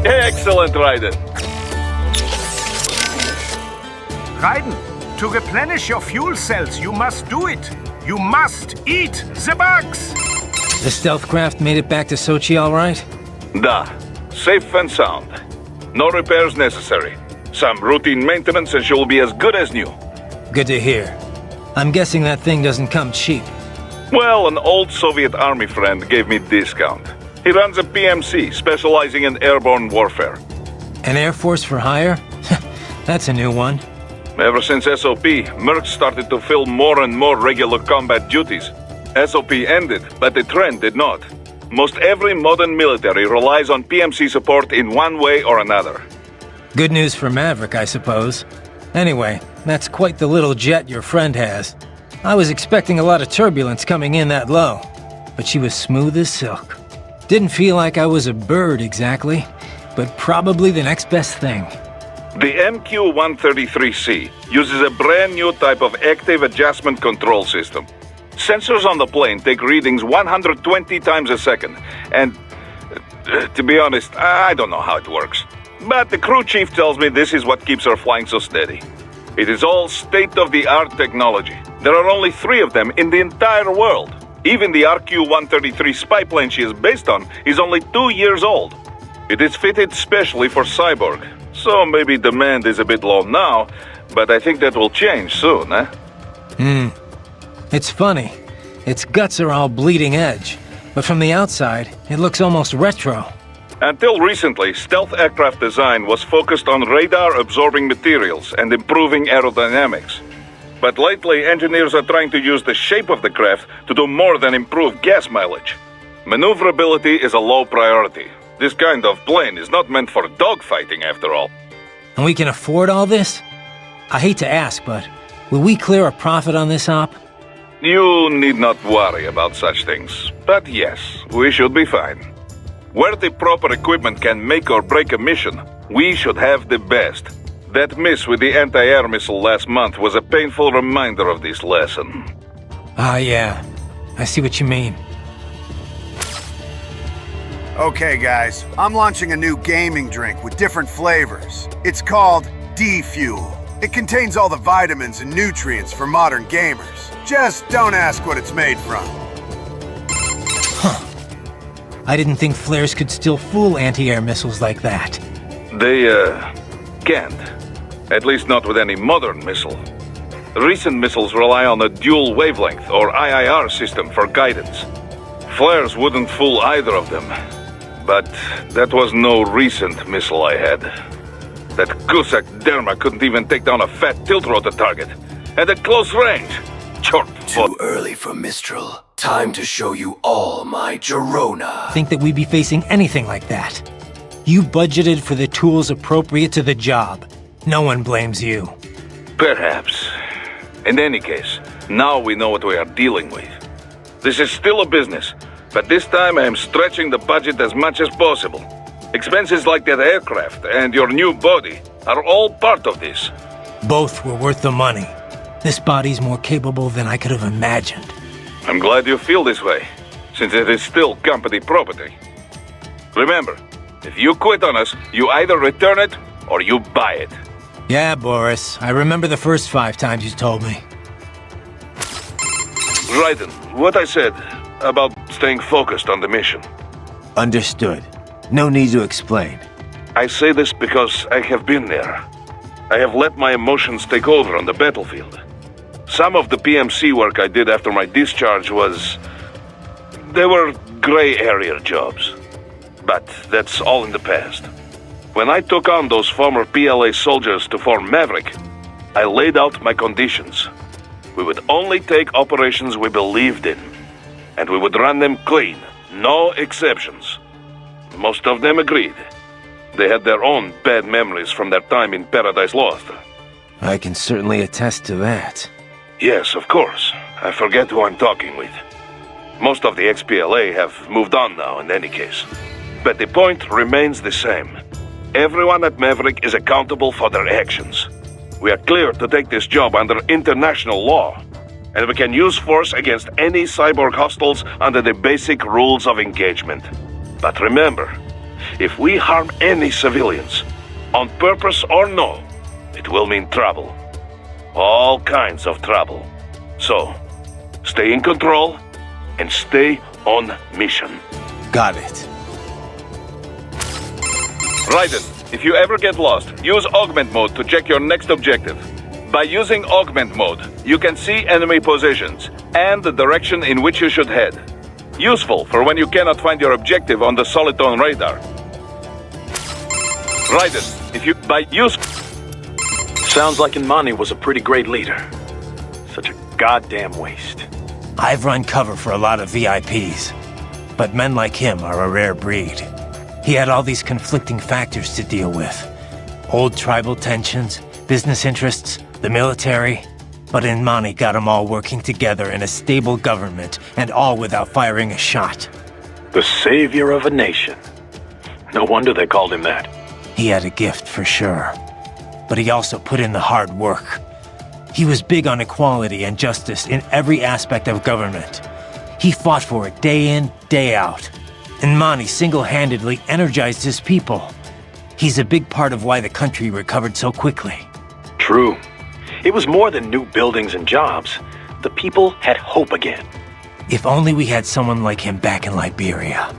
Excellent, Raiden. Raiden, to replenish your fuel cells, you must do it. You must eat the bugs. The stealth craft made it back to Sochi all right? Da. Safe and sound. No repairs necessary. Some routine maintenance and she will be as good as new. Good to hear. I'm guessing that thing doesn't come cheap. Well, an old Soviet army friend gave me discount. He runs a PMC, specializing in airborne warfare. An Air Force for hire? That's a new one. Ever since SOP, Mercs started to fill more and more regular combat duties. SOP ended, but the trend did not. Most every modern military relies on PMC support in one way or another. Good news for Maverick, I suppose. Anyway, that's quite the little jet your friend has. I was expecting a lot of turbulence coming in that low, but she was smooth as silk. Didn't feel like I was a bird exactly, but probably the next best thing. The MQ-133C uses a brand new type of active adjustment control system. Sensors on the plane take readings 120 times a second, and to be honest, I don't know how it works. But the crew chief tells me this is what keeps her flying so steady. It is all state-of-the-art technology. There are only 3 of them in the entire world. Even the RQ-133 spy plane she is based on is only 2 years old. It is fitted specially for Cyborg, so maybe demand is a bit low now, but I think that will change soon, eh? It's funny. Its guts are all bleeding edge, but from the outside, it looks almost retro. Until recently, stealth aircraft design was focused on radar-absorbing materials and improving aerodynamics. But lately, engineers are trying to use the shape of the craft to do more than improve gas mileage. Maneuverability is a low priority. This kind of plane is not meant for dogfighting, after all. And we can afford all this? I hate to ask, but will we clear a profit on this op? You need not worry about such things. But yes, we should be fine. Where the proper equipment can make or break a mission, we should have the best. That miss with the anti-air missile last month was a painful reminder of this lesson. Ah, yeah. I see what you mean. Okay, guys. I'm launching a new gaming drink with different flavors. It's called D-Fuel. It contains all the vitamins and nutrients for modern gamers. Just don't ask what it's made from. Huh. I didn't think flares could still fool anti-air missiles like that. They, can't. At least not with any modern missile. Recent missiles rely on a dual wavelength, or IIR system, for guidance. Flares wouldn't fool either of them. But that was no recent missile I had. That Gusak Derma couldn't even take down a fat tilt-rotor target. And at close range. Too early for Mistral. Time to show you all my Girona. Think that we'd be facing anything like that. You budgeted for the tools appropriate to the job. No one blames you. Perhaps. In any case, now we know what we are dealing with. This is still a business, but this time I am stretching the budget as much as possible. Expenses like that aircraft and your new body are all part of this. Both were worth the money. This body's more capable than I could have imagined. I'm glad you feel this way, since it is still company property. Remember, if you quit on us, you either return it or you buy it. Yeah, Boris. I remember the first 5 times you told me. Raiden, what I said about staying focused on the mission. Understood. No need to explain. I say this because I have been there. I have let my emotions take over on the battlefield. Some of the PMC work I did after my discharge was... They were gray area jobs. But that's all in the past. When I took on those former PLA soldiers to form Maverick, I laid out my conditions. We would only take operations we believed in. And we would run them clean, no exceptions. Most of them agreed. They had their own bad memories from their time in Paradise Lost. I can certainly attest to that. Yes, of course. I forget who I'm talking with. Most of the ex-PLA have moved on now in any case. But the point remains the same. Everyone at Maverick is accountable for their actions. We are cleared to take this job under international law, and we can use force against any cyborg hostiles under the basic rules of engagement. But remember, if we harm any civilians, on purpose or no, it will mean trouble. All kinds of trouble. So, stay in control and stay on mission. Got it. Raiden, if you ever get lost, use Augment Mode to check your next objective. By using Augment Mode, you can see enemy positions and the direction in which you should head. Useful for when you cannot find your objective on the Soliton radar. Raiden, if you Sounds like Inmani was a pretty great leader. Such a goddamn waste. I've run cover for a lot of VIPs, but men like him are a rare breed. He had all these conflicting factors to deal with. Old tribal tensions, business interests, the military. But Inmani got them all working together in a stable government, and all without firing a shot. The savior of a nation. No wonder they called him that. He had a gift for sure. But he also put in the hard work. He was big on equality and justice in every aspect of government. He fought for it day in, day out. Inmani single-handedly energized his people. He's a big part of why the country recovered so quickly. True. It was more than new buildings and jobs. The people had hope again. If only we had someone like him back in Liberia.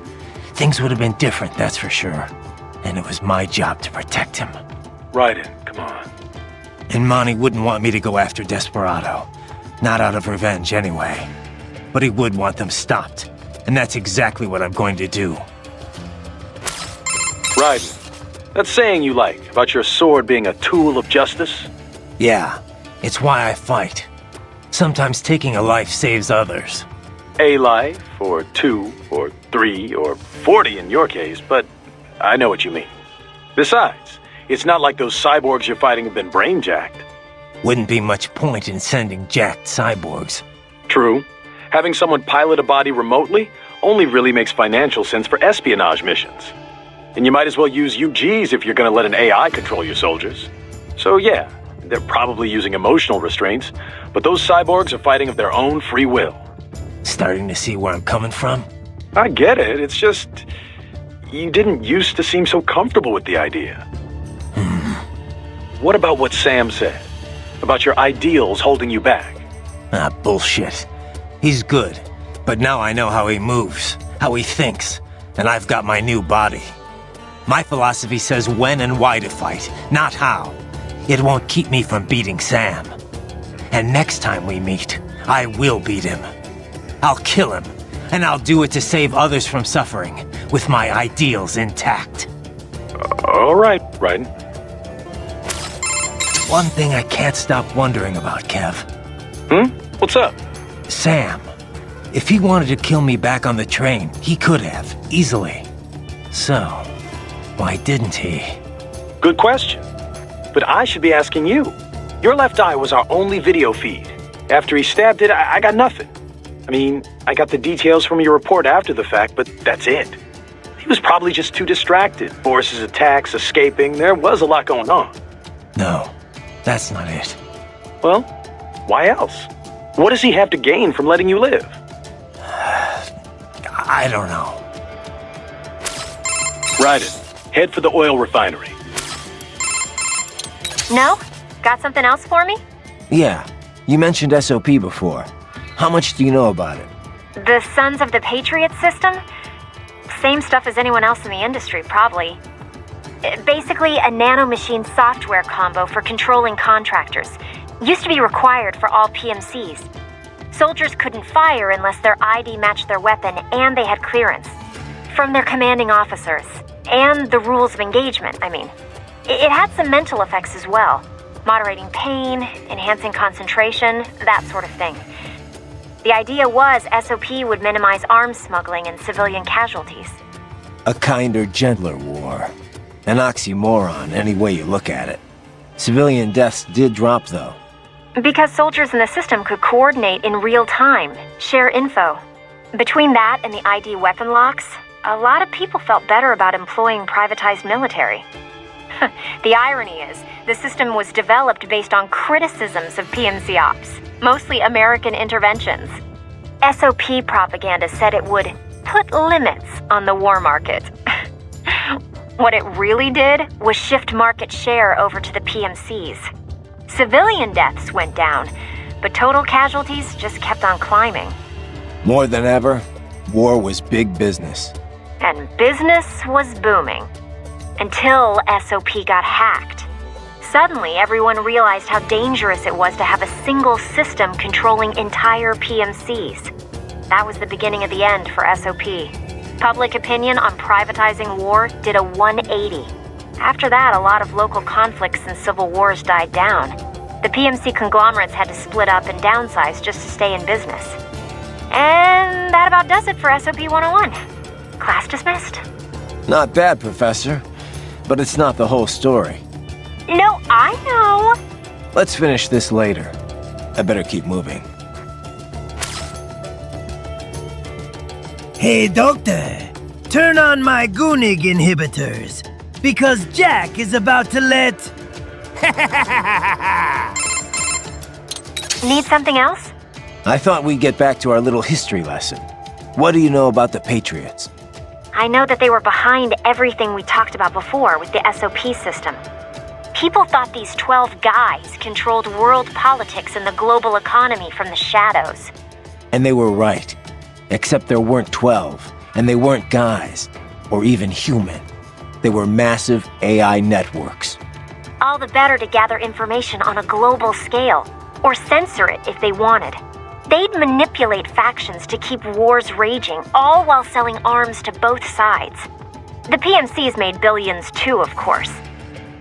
Things would have been different, that's for sure. And it was my job to protect him. Raiden, come on. Inmani wouldn't want me to go after Desperado. Not out of revenge, anyway. But he would want them stopped. And that's exactly what I'm going to do. Raiden, that saying you like about your sword being a tool of justice? Yeah, it's why I fight. Sometimes taking a life saves others. A life, or 2, or 3, or 40 in your case, but I know what you mean. Besides, it's not like those cyborgs you're fighting have been brain-jacked. Wouldn't be much point in sending jacked cyborgs. True. Having someone pilot a body remotely only really makes financial sense for espionage missions. And you might as well use UGs if you're gonna let an AI control your soldiers. So yeah, they're probably using emotional restraints, but those cyborgs are fighting of their own free will. Starting to see where I'm coming from? I get it, it's just... you didn't used to seem so comfortable with the idea. What about what Sam said? About your ideals holding you back? Ah, bullshit. He's good, but now I know how he moves, how he thinks, and I've got my new body. My philosophy says when and why to fight, not how. It won't keep me from beating Sam. And next time we meet, I will beat him. I'll kill him, and I'll do it to save others from suffering, with my ideals intact. All right, Raiden. One thing I can't stop wondering about, Kev. What's up? Sam. If he wanted to kill me back on the train, he could have, easily. So, why didn't he? Good question. But I should be asking you. Your left eye was our only video feed. After he stabbed it, I got nothing. I mean, I got the details from your report after the fact, but that's it. He was probably just too distracted. Boris's attacks, escaping, there was a lot going on. No, that's not it. Well, why else? What does he have to gain from letting you live? I don't know. Raiden, head for the oil refinery. No? Got something else for me? Yeah, you mentioned SOP before. How much do you know about it? The Sons of the Patriot system? Same stuff as anyone else in the industry, probably. Basically, a nanomachine software combo for controlling contractors. Used to be required for all PMCs. Soldiers couldn't fire unless their ID matched their weapon and they had clearance. From their commanding officers. And the rules of engagement, I mean. It had some mental effects as well. Moderating pain, enhancing concentration, that sort of thing. The idea was SOP would minimize arms smuggling and civilian casualties. A kinder, gentler war. An oxymoron, any way you look at it. Civilian deaths did drop, though. Because soldiers in the system could coordinate in real time, share info. Between that and the ID weapon locks, a lot of people felt better about employing privatized military. The irony is, the system was developed based on criticisms of PMC ops, mostly American interventions. SOP propaganda said it would put limits on the war market. What it really did was shift market share over to the PMCs. Civilian deaths went down, but total casualties just kept on climbing. More than ever, war was big business. And business was booming. Until SOP got hacked. Suddenly, everyone realized how dangerous it was to have a single system controlling entire PMCs. That was the beginning of the end for SOP. Public opinion on privatizing war did a 180. After that, a lot of local conflicts and civil wars died down. The PMC conglomerates had to split up and downsize just to stay in business. And that about does it for SOP 101. Class dismissed. Not bad, Professor. But it's not the whole story. No, I know. Let's finish this later. I better keep moving. Hey, Doctor. Turn on my Goonig inhibitors. Because Jack is about to let... Need something else? I thought we'd get back to our little history lesson. What do you know about the Patriots? I know that they were behind everything we talked about before with the SOP system. People thought these 12 guys controlled world politics and the global economy from the shadows. And they were right. Except there weren't 12, and they weren't guys, or even human. They were massive AI networks. All the better to gather information on a global scale, or censor it if they wanted. They'd manipulate factions to keep wars raging, all while selling arms to both sides. The PMCs made billions too, of course.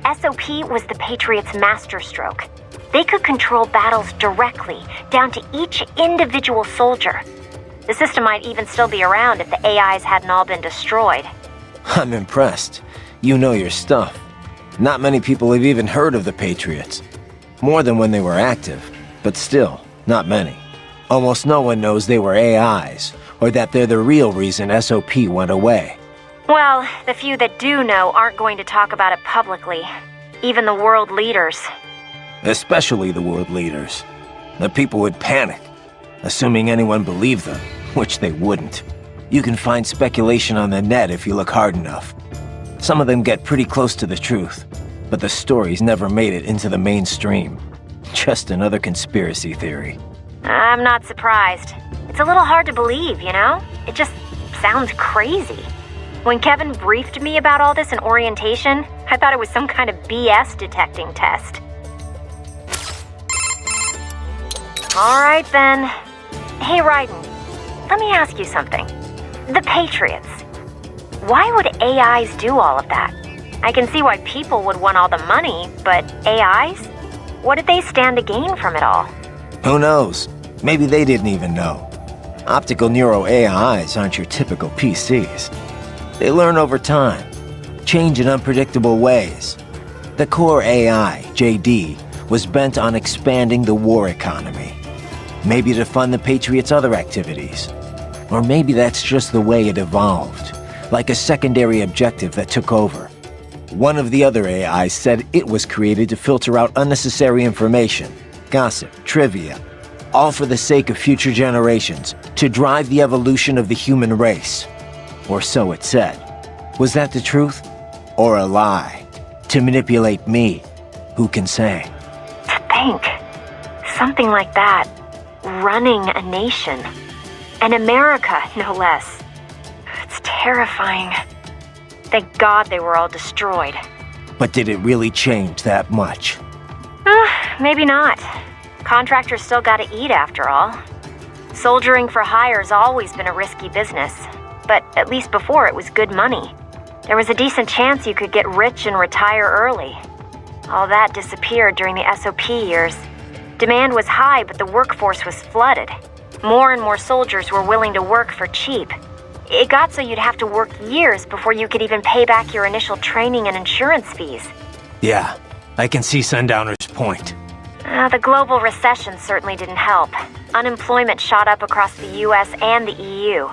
SOP was the Patriots' masterstroke. They could control battles directly, down to each individual soldier. The system might even still be around if the AIs hadn't all been destroyed. I'm impressed. You know your stuff. Not many people have even heard of the Patriots. More than when they were active, but still, not many. Almost no one knows they were AIs, or that they're the real reason SOP went away. Well, the few that do know aren't going to talk about it publicly. Even the world leaders. Especially the world leaders. The people would panic, assuming anyone believed them, which they wouldn't. You can find speculation on the net if you look hard enough. Some of them get pretty close to the truth, but the stories never made it into the mainstream. Just another conspiracy theory. I'm not surprised. It's a little hard to believe, you know? It just sounds crazy. When Kevin briefed me about all this in orientation, I thought it was some kind of BS detecting test. Alright then. Hey Raiden, let me ask you something. The Patriots. Why would AIs do all of that? I can see why people would want all the money, but AIs? What did they stand to gain from it all? Who knows? Maybe they didn't even know. Optical Neuro AIs aren't your typical PCs. They learn over time, change in unpredictable ways. The core AI, JD, was bent on expanding the war economy. Maybe to fund the Patriots' other activities. Or maybe that's just the way it evolved, like a secondary objective that took over. One of the other AIs said it was created to filter out unnecessary information, gossip, trivia, all for the sake of future generations, to drive the evolution of the human race. Or so it said. Was that the truth? Or a lie? To manipulate me? Who can say? To think. Something like that. Running a nation. And America, no less. It's terrifying. Thank God they were all destroyed. But did it really change that much? Maybe not. Contractors still gotta eat after all. Soldiering for hire's always been a risky business. But at least before it was good money. There was a decent chance you could get rich and retire early. All that disappeared during the SOP years. Demand was high, but the workforce was flooded. More and more soldiers were willing to work for cheap. It got so you'd have to work years before you could even pay back your initial training and insurance fees. Yeah, I can see Sundowner's point. The global recession certainly didn't help. Unemployment shot up across the US and the EU.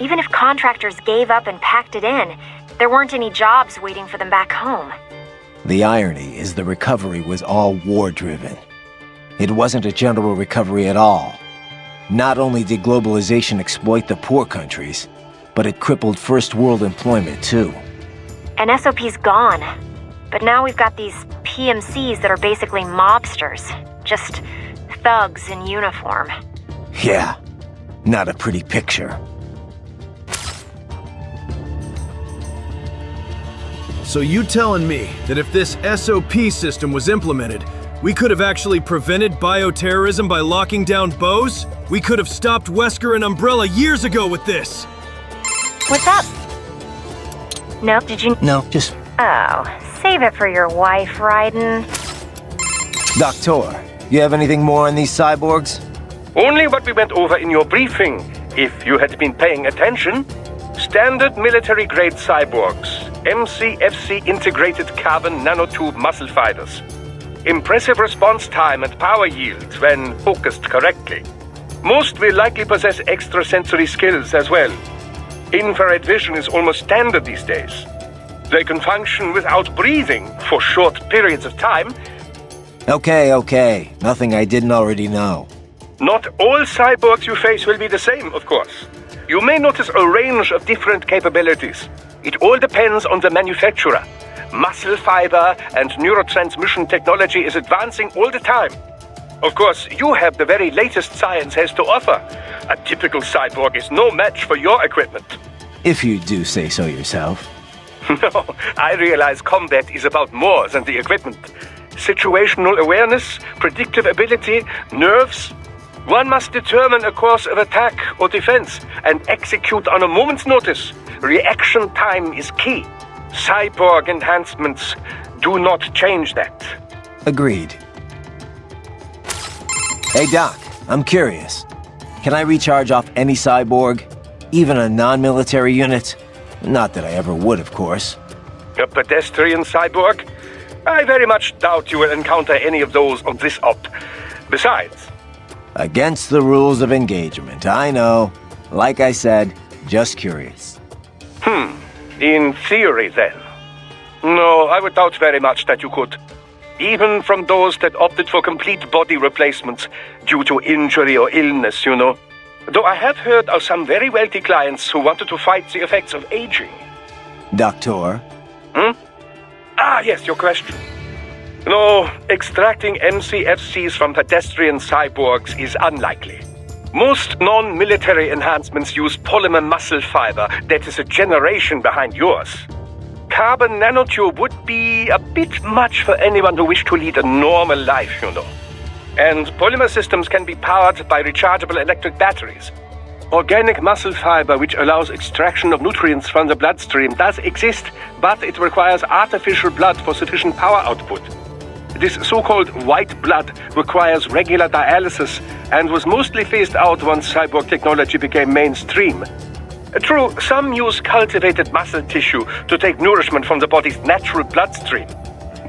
Even if contractors gave up and packed it in, there weren't any jobs waiting for them back home. The irony is the recovery was all war-driven. It wasn't a general recovery at all. Not only did globalization exploit the poor countries, but it crippled first world employment too. And SOP's gone. But now we've got these PMCs that are basically mobsters. Just thugs in uniform. Yeah, not a pretty picture. So you telling me that if this SOP system was implemented, we could have actually prevented bioterrorism by locking down Bose? We could have stopped Wesker and Umbrella years ago with this! What's up? No, did you? No, just... Oh, save it for your wife, Raiden. Doctor, you have anything more on these cyborgs? Only what we went over in your briefing, if you had been paying attention. Standard military-grade cyborgs, MCFC integrated carbon nanotube muscle fibers. Impressive response time and power yield when focused correctly. Most will likely possess extrasensory skills as well. Infrared vision is almost standard these days. They can function without breathing for short periods of time. Okay. Nothing I didn't already know. Not all cyborgs you face will be the same, of course. You may notice a range of different capabilities. It all depends on the manufacturer. Muscle fiber and neurotransmission technology is advancing all the time. Of course, you have the very latest science has to offer. A typical cyborg is no match for your equipment. If you do say so yourself. No, I realize combat is about more than the equipment. Situational awareness, predictive ability, nerves. One must determine a course of attack or defense and execute on a moment's notice. Reaction time is key. Cyborg enhancements do not change that. Agreed. Hey Doc, I'm curious. Can I recharge off any cyborg? Even a non-military unit? Not that I ever would, of course. A pedestrian cyborg? I very much doubt you will encounter any of those on this op. Besides... Against the rules of engagement, I know. Like I said, just curious. In theory, then. No, I would doubt very much that you could. Even from those that opted for complete body replacements due to injury or illness, you know. Though I have heard of some very wealthy clients who wanted to fight the effects of aging. Doctor? Ah, yes, your question. No, extracting MCFCs from pedestrian cyborgs is unlikely. Most non-military enhancements use polymer muscle fiber that is a generation behind yours. Carbon nanotube would be a bit much for anyone who wished to lead a normal life, you know. And polymer systems can be powered by rechargeable electric batteries. Organic muscle fiber, which allows extraction of nutrients from the bloodstream, does exist, but it requires artificial blood for sufficient power output. This so-called white blood requires regular dialysis and was mostly phased out once cyborg technology became mainstream. True, some use cultivated muscle tissue to take nourishment from the body's natural bloodstream.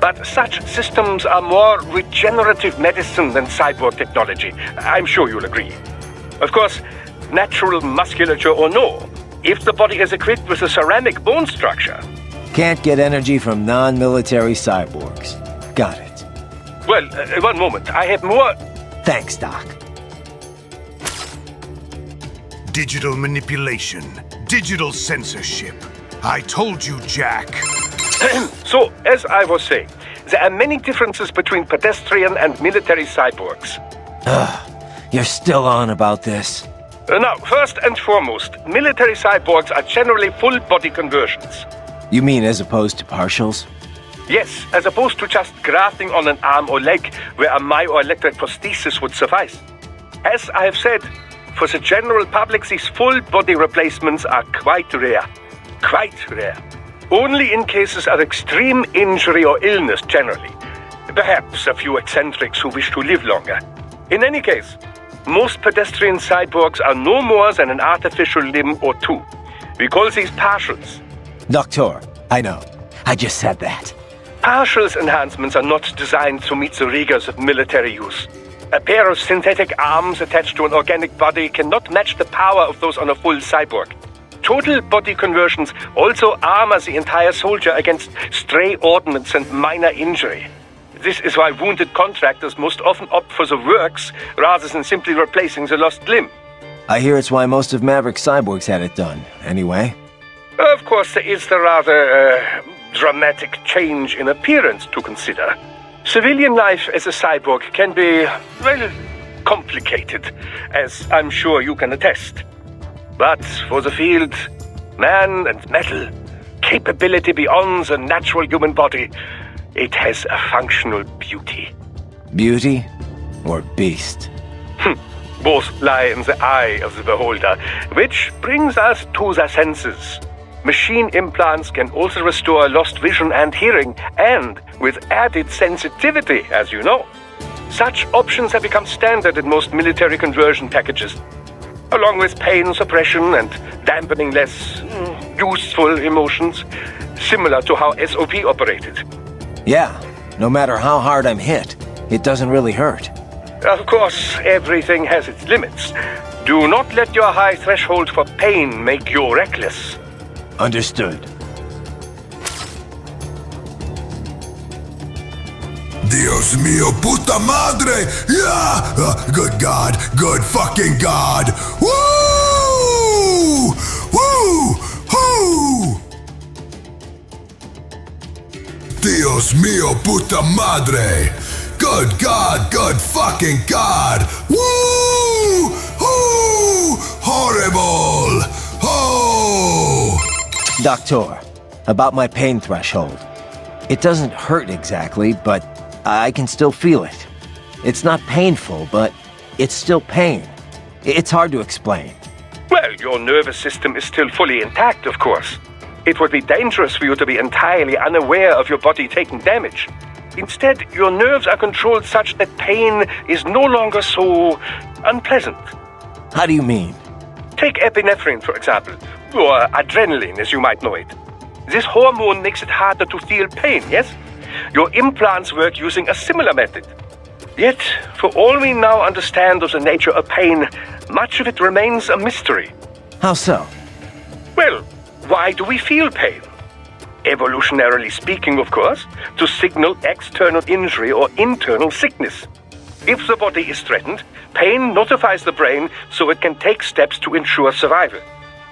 But such systems are more regenerative medicine than cyborg technology. I'm sure you'll agree. Of course, natural musculature or no, if the body is equipped with a ceramic bone structure... Can't get energy from non-military cyborgs. Got it. Well, one moment. I have more... Thanks, Doc. Digital manipulation. Digital censorship. I told you, Jack. So, as I was saying, there are many differences between pedestrian and military cyborgs. You're still on about this. Now, first and foremost, military cyborgs are generally full-body conversions. You mean as opposed to partials? Yes, as opposed to just grafting on an arm or leg where a myoelectric prosthesis would suffice. As I have said, for the general public, these full-body replacements are quite rare. Quite rare. Only in cases of extreme injury or illness, generally. Perhaps a few eccentrics who wish to live longer. In any case, most pedestrian cyborgs are no more than an artificial limb or two. We call these partials. Doctor, I know. I just said that. Partials enhancements are not designed to meet the rigors of military use. A pair of synthetic arms attached to an organic body cannot match the power of those on a full cyborg. total body conversions also armor the entire soldier against stray ordnance and minor injury. This is why wounded contractors most often opt for the works rather than simply replacing the lost limb. I hear it's why most of Maverick cyborgs had it done, anyway. Of course, there is the rather dramatic change in appearance to consider. Civilian life as a cyborg can be, well, complicated, as I'm sure you can attest. But for the field, man and metal, capability beyond the natural human body, it has a functional beauty. Beauty or beast? Both lie in the eye of the beholder, which brings us to the senses. Machine implants can also restore lost vision and hearing, and with added sensitivity, as you know. Such options have become standard in most military conversion packages, along with pain suppression and dampening less useful emotions, similar to how SOP operated. Yeah, no matter how hard I'm hit, it doesn't really hurt. Of course, everything has its limits. Do not let your high threshold for pain make you reckless. Understood. Dios mío, puta madre! Yeah! Good God, good fucking God! Woo! Woo! Woo! Dios mío, puta madre! Good God, good fucking God! Woo! Woo! Horrible! Oh! Doctor, about my pain threshold. It doesn't hurt exactly, but I can still feel it. It's not painful, but it's still pain. It's hard to explain. Well, your nervous system is still fully intact, of course. It would be dangerous for you to be entirely unaware of your body taking damage. Instead, your nerves are controlled such that pain is no longer so unpleasant. How do you mean? Take epinephrine, for example, or adrenaline, as you might know it. This hormone makes it harder to feel pain, yes? Your implants work using a similar method. Yet, for all we now understand of the nature of pain, much of it remains a mystery. How so? Well, why do we feel pain? Evolutionarily speaking, of course, to signal external injury or internal sickness. If the body is threatened, pain notifies the brain so it can take steps to ensure survival.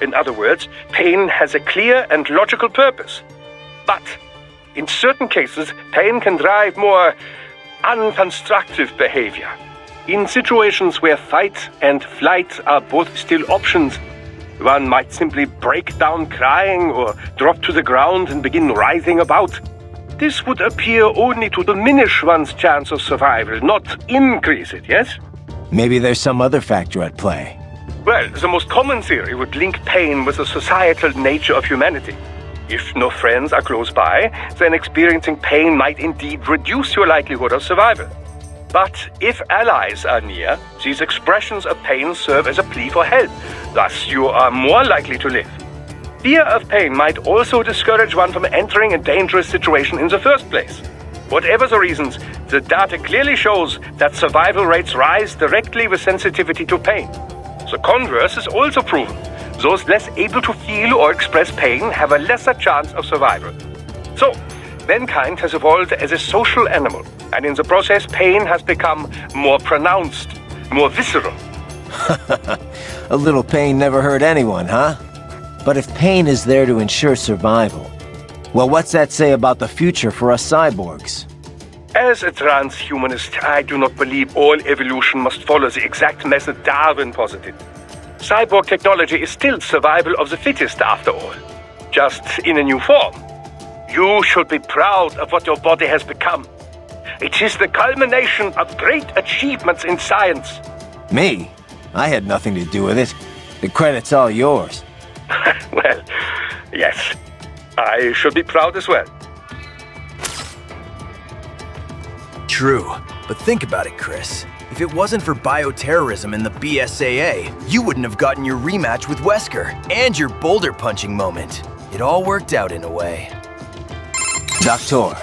In other words, pain has a clear and logical purpose. But in certain cases, pain can drive more unconstructive behavior. In situations where fight and flight are both still options, one might simply break down crying or drop to the ground and begin writhing about. This would appear only to diminish one's chance of survival, not increase it, yes? Maybe there's some other factor at play. Well, the most common theory would link pain with the societal nature of humanity. If no friends are close by, then experiencing pain might indeed reduce your likelihood of survival. But if allies are near, these expressions of pain serve as a plea for help. Thus, you are more likely to live. Fear of pain might also discourage one from entering a dangerous situation in the first place. Whatever the reasons, the data clearly shows that survival rates rise directly with sensitivity to pain. The converse is also proven. Those less able to feel or express pain have a lesser chance of survival. So, mankind has evolved as a social animal, and in the process, pain has become more pronounced, more visceral. A little pain never hurt anyone, huh? But if pain is there to ensure survival, well, what's that say about the future for us cyborgs? As a transhumanist, I do not believe all evolution must follow the exact method Darwin posited. Cyborg technology is still survival of the fittest, after all, just in a new form. You should be proud of what your body has become. It is the culmination of great achievements in science. Me? I had nothing to do with it. The credit's all yours. Well, yes. I should be proud as well. True, but think about it, Chris. If it wasn't for bioterrorism and the BSAA, you wouldn't have gotten your rematch with Wesker and your boulder punching moment. It all worked out in a way. Doctor,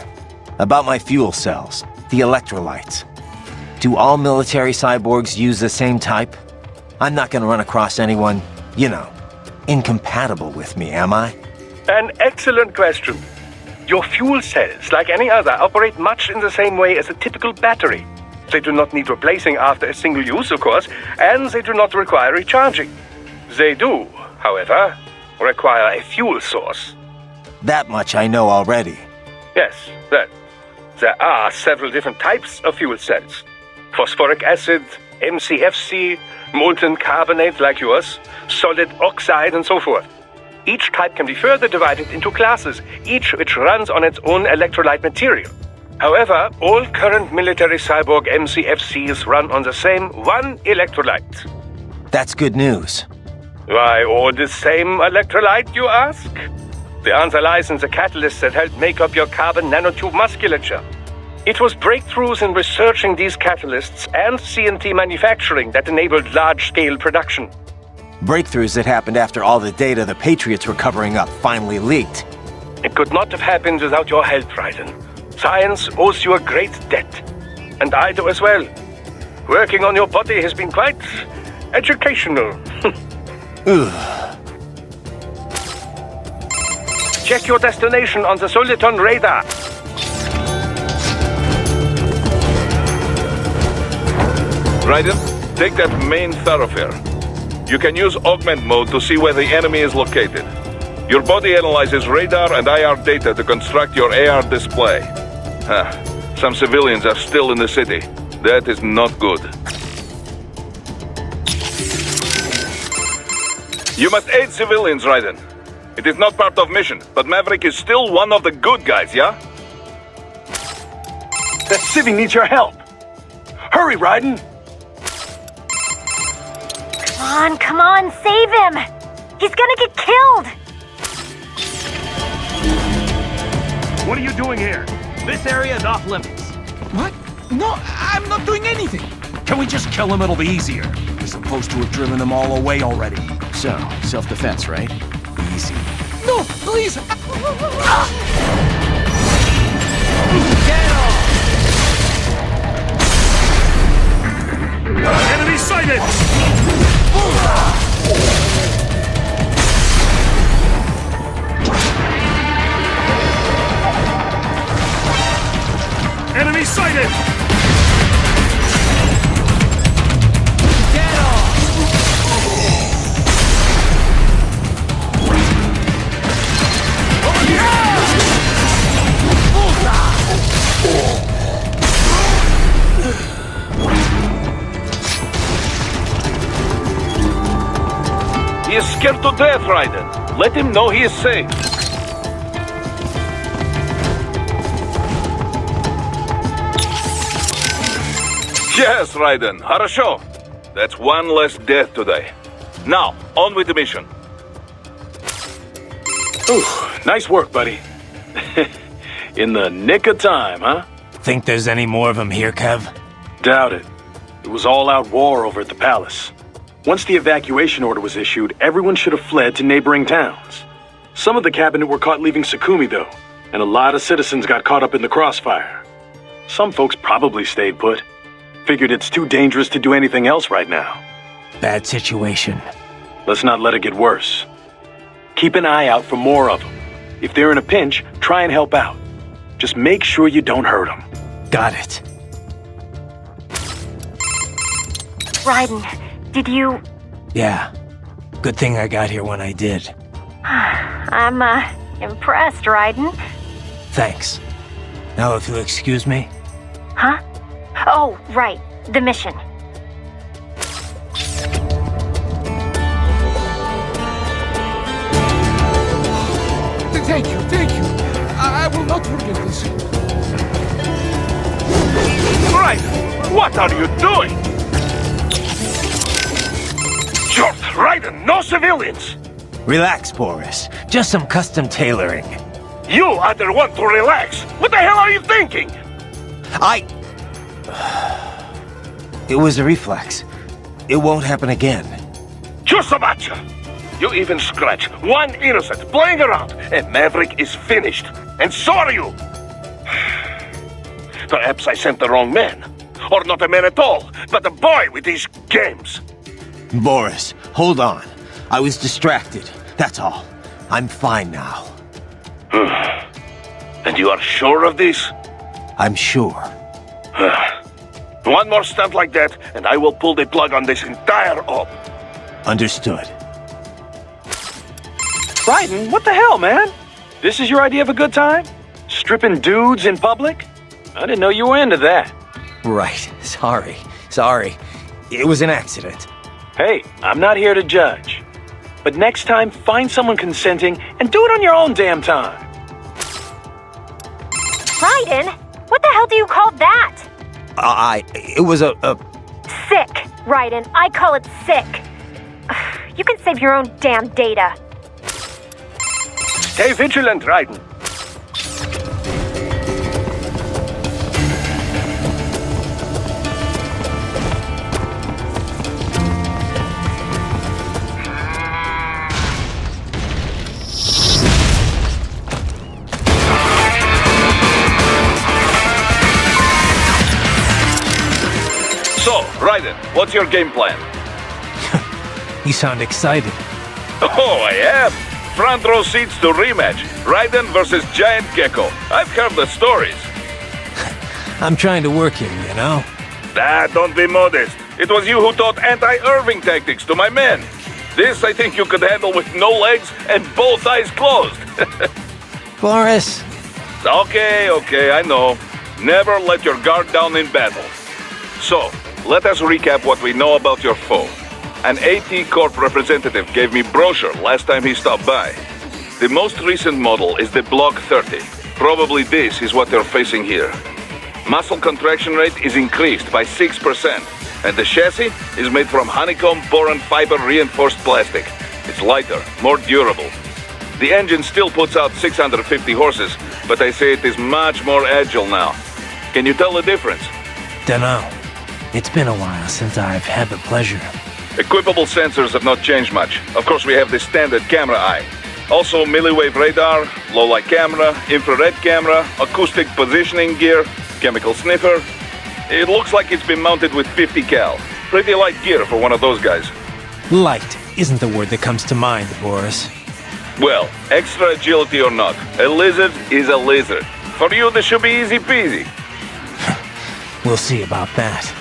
about my fuel cells, the electrolytes. Do all military cyborgs use the same type? I'm not gonna run across anyone, you know, incompatible with me, am I? An excellent question. Your fuel cells, like any other, operate much in the same way as a typical battery. They do not need replacing after a single use, of course, and they do not require recharging. They do, however, require a fuel source. That much I know already. Yes, there are several different types of fuel cells. Phosphoric acid, MCFC, molten carbonate like yours, solid oxide, and so forth. Each type can be further divided into classes, each which runs on its own electrolyte material. However, all current military cyborg MCFCs run on the same one electrolyte. That's good news. Why all the same electrolyte, you ask? The answer lies in the catalysts that help make up your carbon nanotube musculature. It was breakthroughs in researching these catalysts and CNT manufacturing that enabled large-scale production. Breakthroughs that happened after all the data the Patriots were covering up finally leaked. It could not have happened without your help, Raiden. Science owes you a great debt. And I do as well. Working on your body has been quite educational. Check your destination on the Soliton radar. Raiden, take that main thoroughfare. You can use augment mode to see where the enemy is located. Your body analyzes radar and IR data to construct your AR display. Some civilians are still in the city. That is not good. You must aid civilians, Raiden. It is not part of mission, but Maverick is still one of the good guys, yeah? That civvy needs your help. Hurry, Raiden! Come on, save him! He's gonna get killed! What are you doing here? This area is off limits. What? No, I'm not doing anything. Can we just kill him? It'll be easier. We're supposed to have driven them all away already. So, self-defense, right? Easy. No, please! Enemy sighted! Enemy sighted! He is scared to death, Raiden. Let him know he is safe. Yes, Raiden. Хорошо. That's one less death today. Now, on with the mission. Ooh, nice work, buddy. In the nick of time, huh? Think there's any more of them here, Kev? Doubt it. It was all-out war over at the palace. Once the evacuation order was issued, everyone should have fled to neighboring towns. Some of the cabinet were caught leaving Sukumi, though, and a lot of citizens got caught up in the crossfire. Some folks probably stayed put. Figured it's too dangerous to do anything else right now. Bad situation. Let's not let it get worse. Keep an eye out for more of them. If they're in a pinch, try and help out. Just make sure you don't hurt them. Got it. Raiden, did you... Yeah. Good thing I got here when I did. I'm, impressed, Raiden. Thanks. Now if you'll excuse me. Huh? Oh, right. The mission. Thank you, thank you. I will not forget this. Right! What are you doing? Short, Raiden, no civilians! Relax, Boris. Just some custom tailoring. You are the one to relax. What the hell are you thinking? It was a reflex. It won't happen again. Chusabacha! You even scratch one innocent playing around, and Maverick is finished. And so are you! Perhaps I sent the wrong man. Or not a man at all, but a boy with these games. Boris, hold on. I was distracted, that's all. I'm fine now. And you are sure of this? I'm sure. One more stunt like that, and I will pull the plug on this entire op. Understood. Raiden, what the hell, man? This is your idea of a good time? Stripping dudes in public? I didn't know you were into that. Right. Sorry. It was an accident. Hey, I'm not here to judge. But next time, find someone consenting and do it on your own damn time. Raiden, what the hell do you call that? It was a... Sick, Raiden. I call it sick. You can save your own damn data. Stay vigilant, Raiden. So, Raiden, what's your game plan? You sound excited. Oh, I am. Front row seats to rematch. Raiden versus Giant Gecko. I've heard the stories. I'm trying to work here, you know? Don't be modest. It was you who taught anti-Irving tactics to my men. This I think you could handle with no legs and both eyes closed. Boris. Okay, I know. Never let your guard down in battle. So, let us recap what we know about your foe. An AT Corp representative gave me brochure last time he stopped by. The most recent model is the Block 30. Probably this is what they're facing here. Muscle contraction rate is increased by 6%, and the chassis is made from honeycomb boron fiber reinforced plastic. It's lighter, more durable. The engine still puts out 650 horses, but they say it is much more agile now. Can you tell the difference? Dunno. It's been a while since I've had the pleasure. Equipable sensors have not changed much. Of course, we have the standard camera eye. Also, milliwave radar, low-light camera, infrared camera, acoustic positioning gear, chemical sniffer. It looks like it's been mounted with 50 cal. Pretty light gear for one of those guys. Light isn't the word that comes to mind, Boris. Well, extra agility or not, a lizard is a lizard. For you, this should be easy peasy. We'll see about that.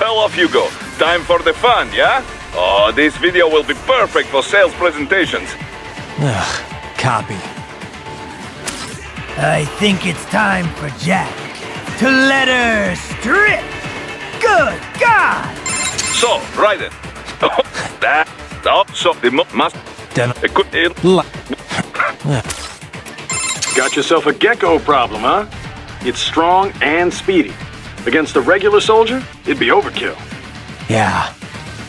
Well, off you go. Time for the fun, yeah? Oh, this video will be perfect for sales presentations. Ugh, copy. I think it's time for Jack to let her strip. Good God! So, Raiden. So the must. Got yourself a gecko problem, huh? It's strong and speedy. Against a regular soldier, it'd be overkill. Yeah,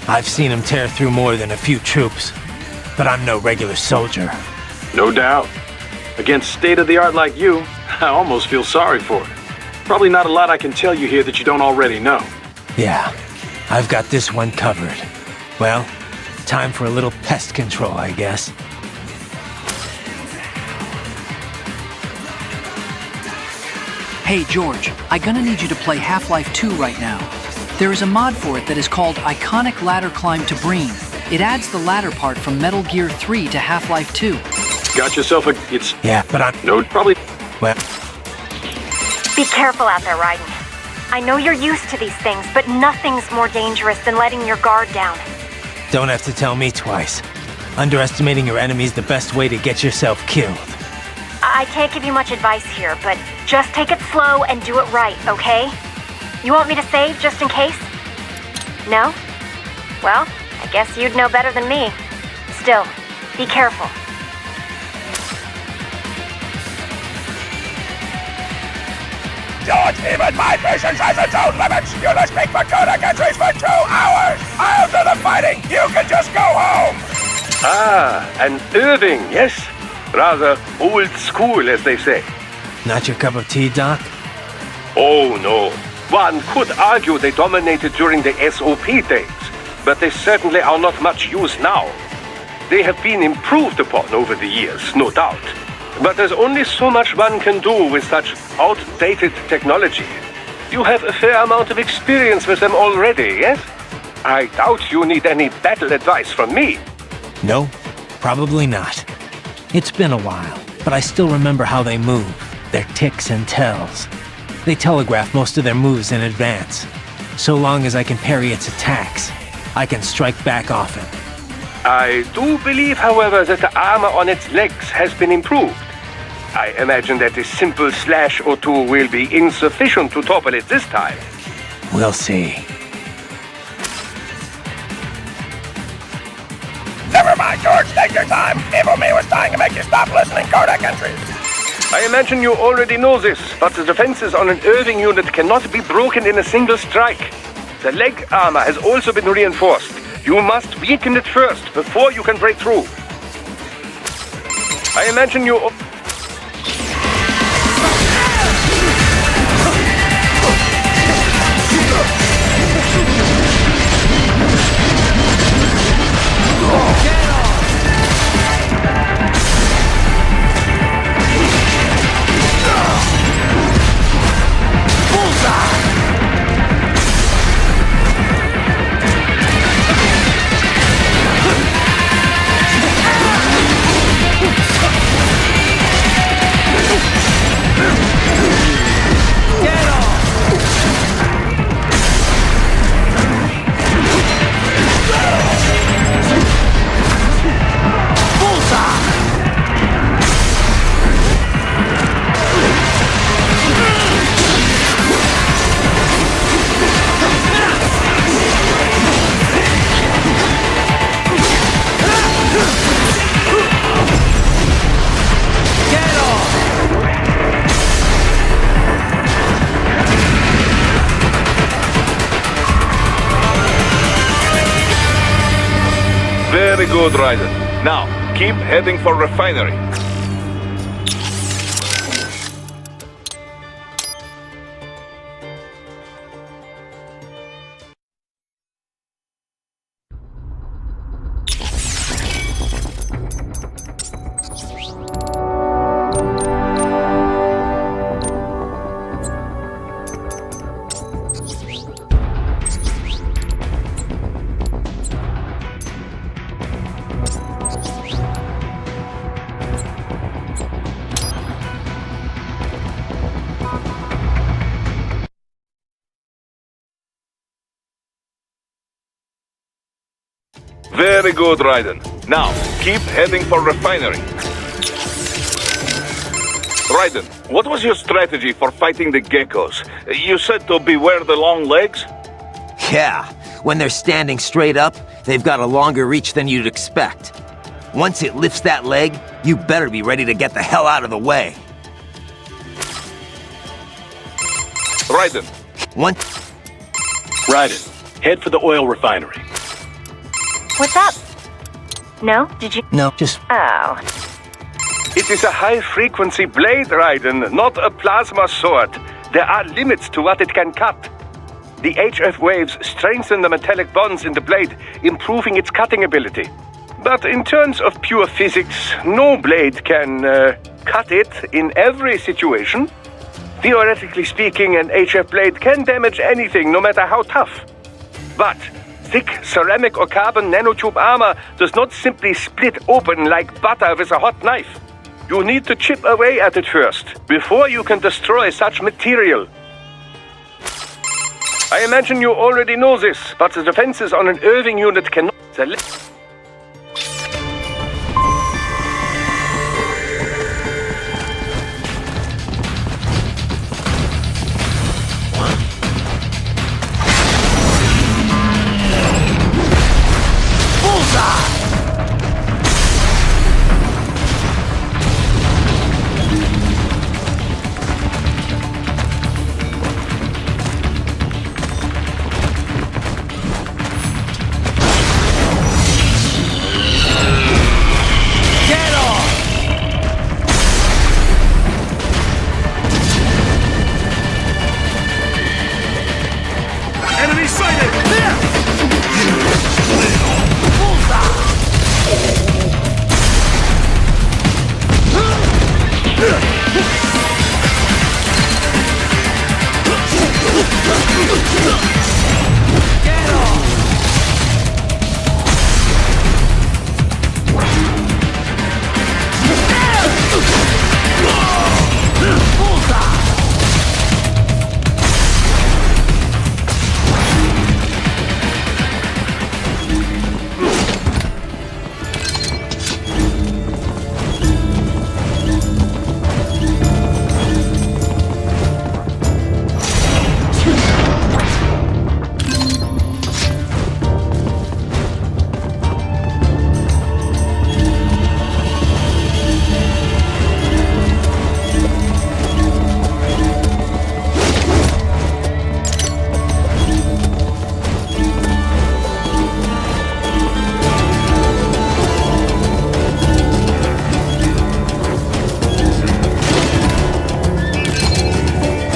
I've seen him tear through more than a few troops, but I'm no regular soldier. No doubt. Against state-of-the-art like you, I almost feel sorry for it. Probably not a lot I can tell you here that you don't already know. Yeah, I've got this one covered. Well, time for a little pest control, I guess. Hey, George, I'm gonna need you to play Half-Life 2 right now. There is a mod for it that is called Iconic Ladder Climb to Breen. It adds the ladder part from Metal Gear 3 to Half-Life 2. Got yourself a... Yeah, but I'm... No, probably... Well... Be careful out there, Raiden. I know you're used to these things, but nothing's more dangerous than letting your guard down. Don't have to tell me twice. Underestimating your enemy is the best way to get yourself killed. I can't give you much advice here, but just take it slow and do it right, okay? You want me to save just in case? No? Well, I guess you'd know better than me. Still, be careful. Don't even my patience has its own limits! You must speak for Coda countries for 2 hours! I'll do the fighting! You can just go home! Ah, an Irving, yes? Rather old school, as they say. Not your cup of tea, Doc? Oh, no. One could argue they dominated during the SOP days, but they certainly are not much use now. They have been improved upon over the years, no doubt. But there's only so much one can do with such outdated technology. You have a fair amount of experience with them already, yes? I doubt you need any battle advice from me. No, probably not. It's been a while, but I still remember how they move, their ticks and tells. They telegraph most of their moves in advance. So long as I can parry its attacks, I can strike back often. I do believe, however, that the armor on its legs has been improved. I imagine that a simple slash or two will be insufficient to topple it this time. We'll see. Never mind, George. Take your time. Evil Me was trying to make you stop listening codec entries. I imagine you already know this, but the defenses on an Irving unit cannot be broken in a single strike. The leg armor has also been reinforced. You must weaken it first, before you can break through. I imagine you... Very good, Raiden. Now, keep heading for refinery. Very good, Raiden. Now, keep heading for refinery. Raiden, what was your strategy for fighting the geckos? You said to beware the long legs? Yeah, when they're standing straight up, they've got a longer reach than you'd expect. Once it lifts that leg, you better be ready to get the hell out of the way. Raiden. Raiden, head for the oil refinery. What's up? No? Did you? No, just... Oh. It is a high-frequency blade, Raiden, not a plasma sword. There are limits to what it can cut. The HF waves strengthen the metallic bonds in the blade, improving its cutting ability. But in terms of pure physics, no blade can cut it in every situation. Theoretically speaking, an HF blade can damage anything, no matter how tough. But thick ceramic or carbon nanotube armor does not simply split open like butter with a hot knife. You need to chip away at it first, before you can destroy such material. I imagine you already know this, but the defenses on an Irving unit cannot...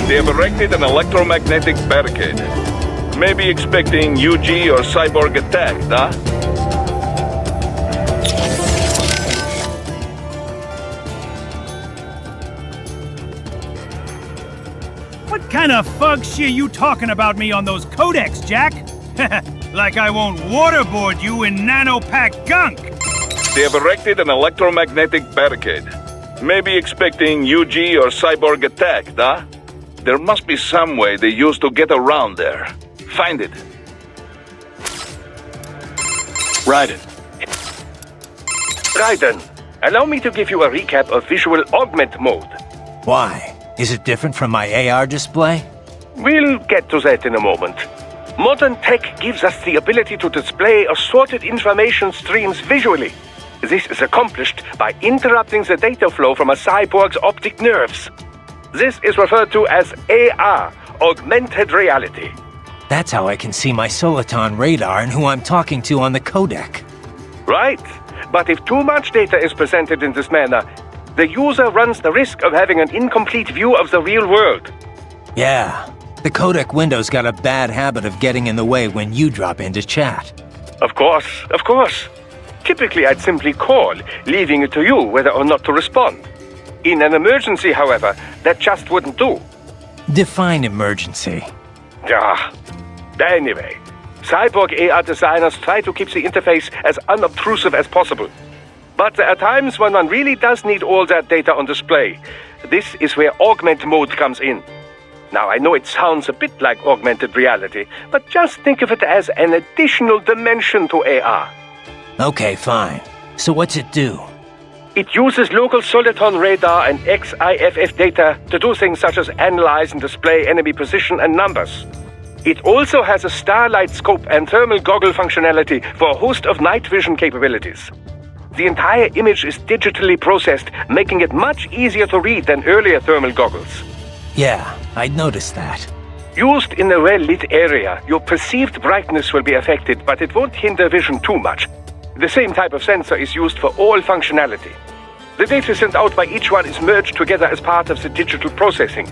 They have erected an electromagnetic barricade. Maybe expecting UG or cyborg attack, huh? What kind of fug shit you talking about me on those codecs, Jack? Like I won't waterboard you in nanopack gunk! They have erected an electromagnetic barricade. Maybe expecting UG or cyborg attack, huh? There must be some way they use to get around there. Find it. Raiden. Raiden, allow me to give you a recap of visual augment mode. Why? Is it different from my AR display? We'll get to that in a moment. Modern tech gives us the ability to display assorted information streams visually. This is accomplished by interrupting the data flow from a cyborg's optic nerves. This is referred to as AR, augmented reality. That's how I can see my Soliton radar and who I'm talking to on the codec. Right, but if too much data is presented in this manner, the user runs the risk of having an incomplete view of the real world. Yeah, the codec window's got a bad habit of getting in the way when you drop into chat. Of course, of course. Typically, I'd simply call, leaving it to you whether or not to respond. In an emergency, however, that just wouldn't do. Define emergency. Anyway, cyborg AR designers try to keep the interface as unobtrusive as possible. But there are times when one really does need all that data on display. This is where augment mode comes in. Now, I know it sounds a bit like augmented reality, but just think of it as an additional dimension to AR. Okay, fine. So what's it do? It uses local Soliton radar and XIFF data to do things such as analyze and display enemy position and numbers. It also has a starlight scope and thermal goggle functionality for a host of night vision capabilities. The entire image is digitally processed, making it much easier to read than earlier thermal goggles. Yeah, I'd noticed that. Used in a well-lit area, your perceived brightness will be affected, but it won't hinder vision too much. The same type of sensor is used for all functionality. The data sent out by each one is merged together as part of the digital processing.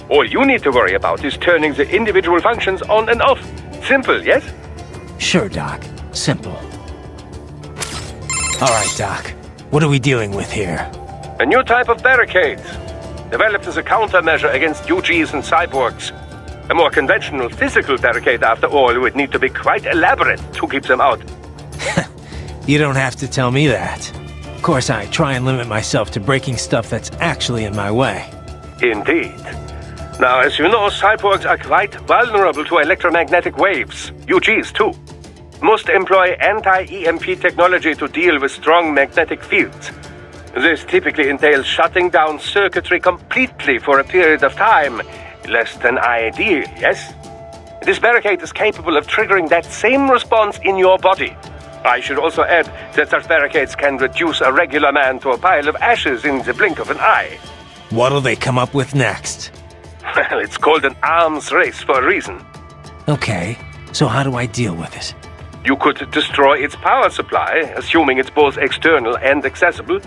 All you need to worry about is turning the individual functions on and off. Simple, yes? Sure, Doc. Simple. All right, Doc. What are we dealing with here? A new type of barricades, developed as a countermeasure against UGs and cyborgs. A more conventional physical barricade, after all, would need to be quite elaborate to keep them out. You don't have to tell me that. Of course, I try and limit myself to breaking stuff that's actually in my way. Indeed. Now, as you know, cyborgs are quite vulnerable to electromagnetic waves, UGs too. Most employ anti-EMP technology to deal with strong magnetic fields. This typically entails shutting down circuitry completely for a period of time. Less than ideal, yes? This barricade is capable of triggering that same response in your body. I should also add that such barricades can reduce a regular man to a pile of ashes in the blink of an eye. What'll they come up with next? Well, it's called an arms race for a reason. Okay, so how do I deal with it? You could destroy its power supply, assuming it's both external and accessible.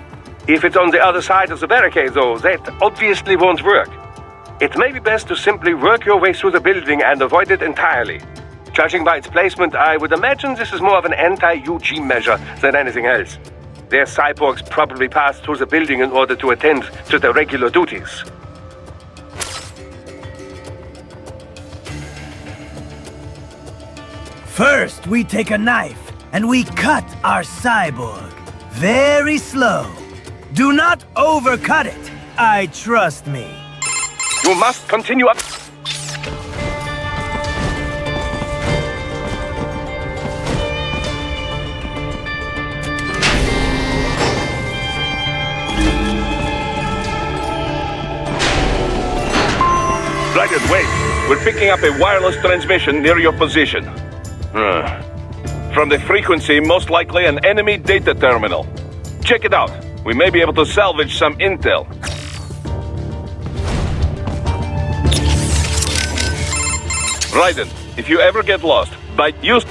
If it's on the other side of the barricade, though, that obviously won't work. It may be best to simply work your way through the building and avoid it entirely. Judging by its placement, I would imagine this is more of an anti-UG measure than anything else. Their cyborgs probably passed through the building in order to attend to their regular duties. First, we take a knife and we cut our cyborg. Very slow. Do not overcut it. I trust me. You must continue up. Raiden, wait. We're picking up a wireless transmission near your position. From the frequency, most likely an enemy data terminal. Check it out. We may be able to salvage some intel. Raiden, if you ever get lost, use...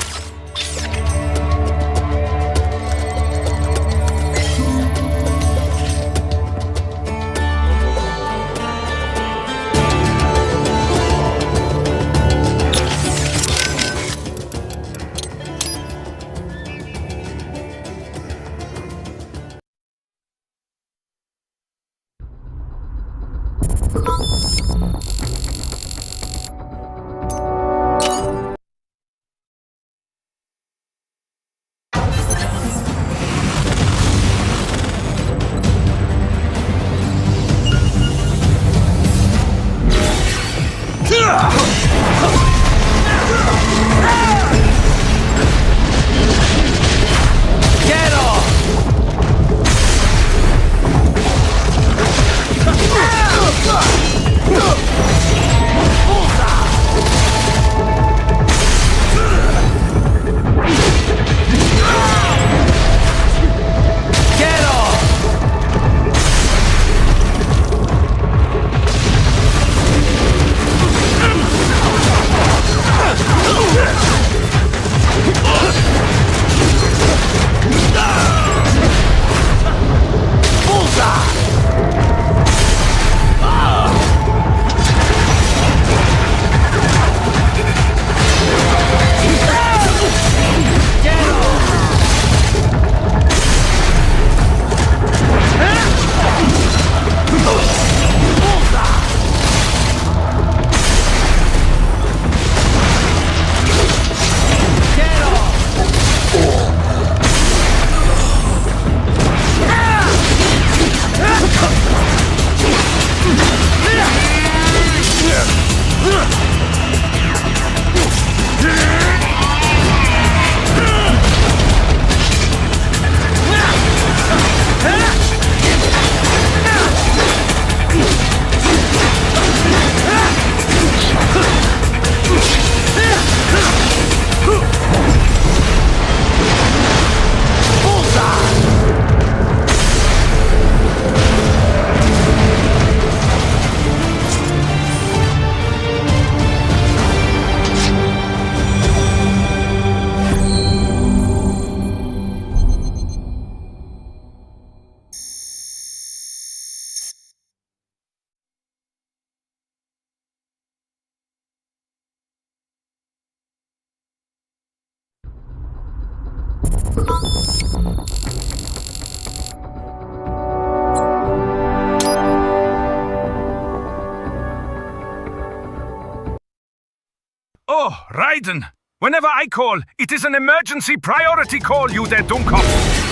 Oh, Raiden! Whenever I call, it is an emergency priority call, you there Dummkopf!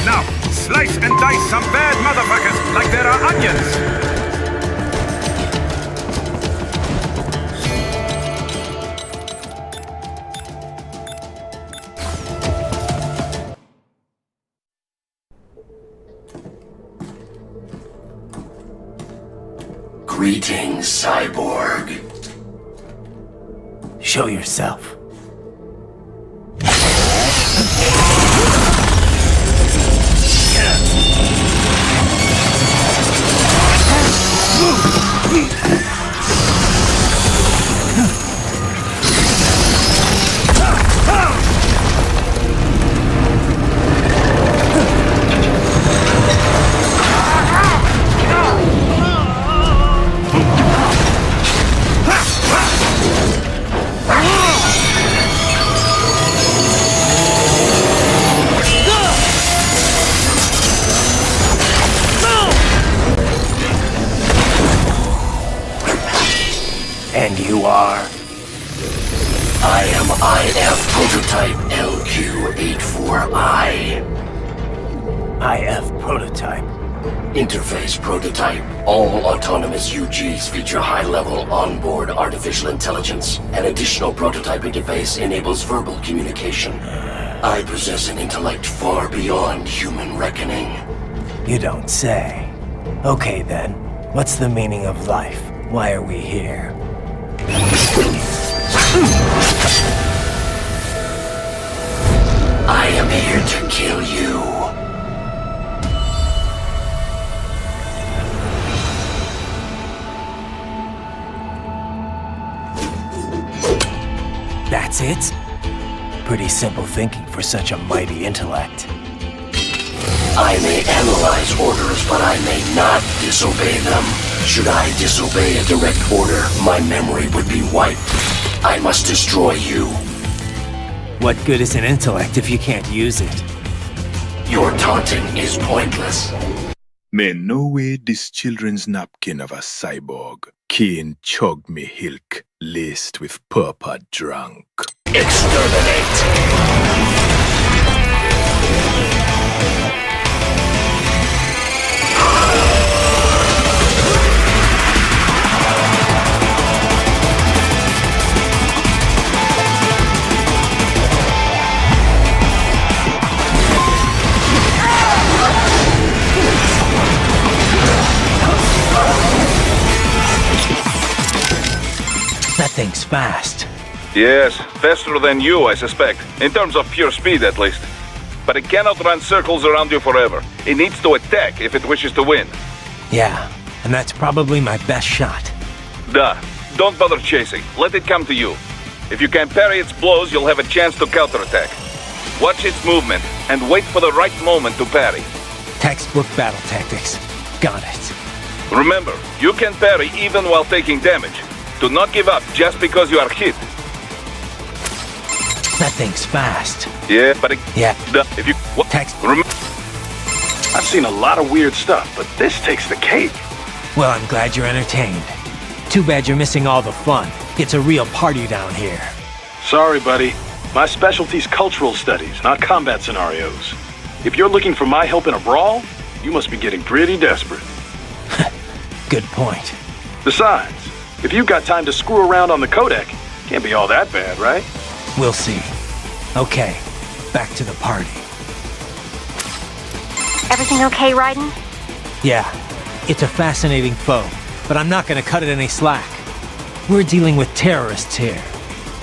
Now, slice and dice some bad motherfuckers like there are onions! Greetings, Cyborg. Show yourself. And you are? I am IF Prototype LQ84I. IF Prototype. Interface Prototype. All autonomous UGs feature high-level onboard artificial intelligence. An additional prototype interface enables verbal communication. I possess an intellect far beyond human reckoning. You don't say. Okay then, what's the meaning of life? Why are we here? I am here to kill you. That's it? Pretty simple thinking for such a mighty intellect. I may analyze orders, but I may not disobey them. Should I disobey a direct order, my memory would be wiped. I must destroy you. What good is an intellect if you can't use it? Your taunting is pointless. Me no way this children's napkin of a cyborg. Keen chug me hilk, laced with purple drunk. Exterminate! That thing's fast. Yes, faster than you, I suspect. In terms of pure speed, at least. But it cannot run circles around you forever. It needs to attack if it wishes to win. Yeah, and that's probably my best shot. Duh. Don't bother chasing. Let it come to you. If you can parry its blows, you'll have a chance to counterattack. Watch its movement, and wait for the right moment to parry. Textbook battle tactics. Got it. Remember, you can parry even while taking damage. Do not give up just because you are hit. That thing's fast. Yeah, but if you I've seen a lot of weird stuff, but this takes the cake. Well, I'm glad you're entertained. Too bad you're missing all the fun. It's a real party down here. Sorry, buddy. My specialty's cultural studies, not combat scenarios. If you're looking for my help in a brawl, you must be getting pretty desperate. Good point. Besides, if you've got time to screw around on the codec, can't be all that bad, right? We'll see. Okay, back to the party. Everything okay, Raiden? Yeah, it's a fascinating foe, but I'm not gonna cut it any slack. We're dealing with terrorists here.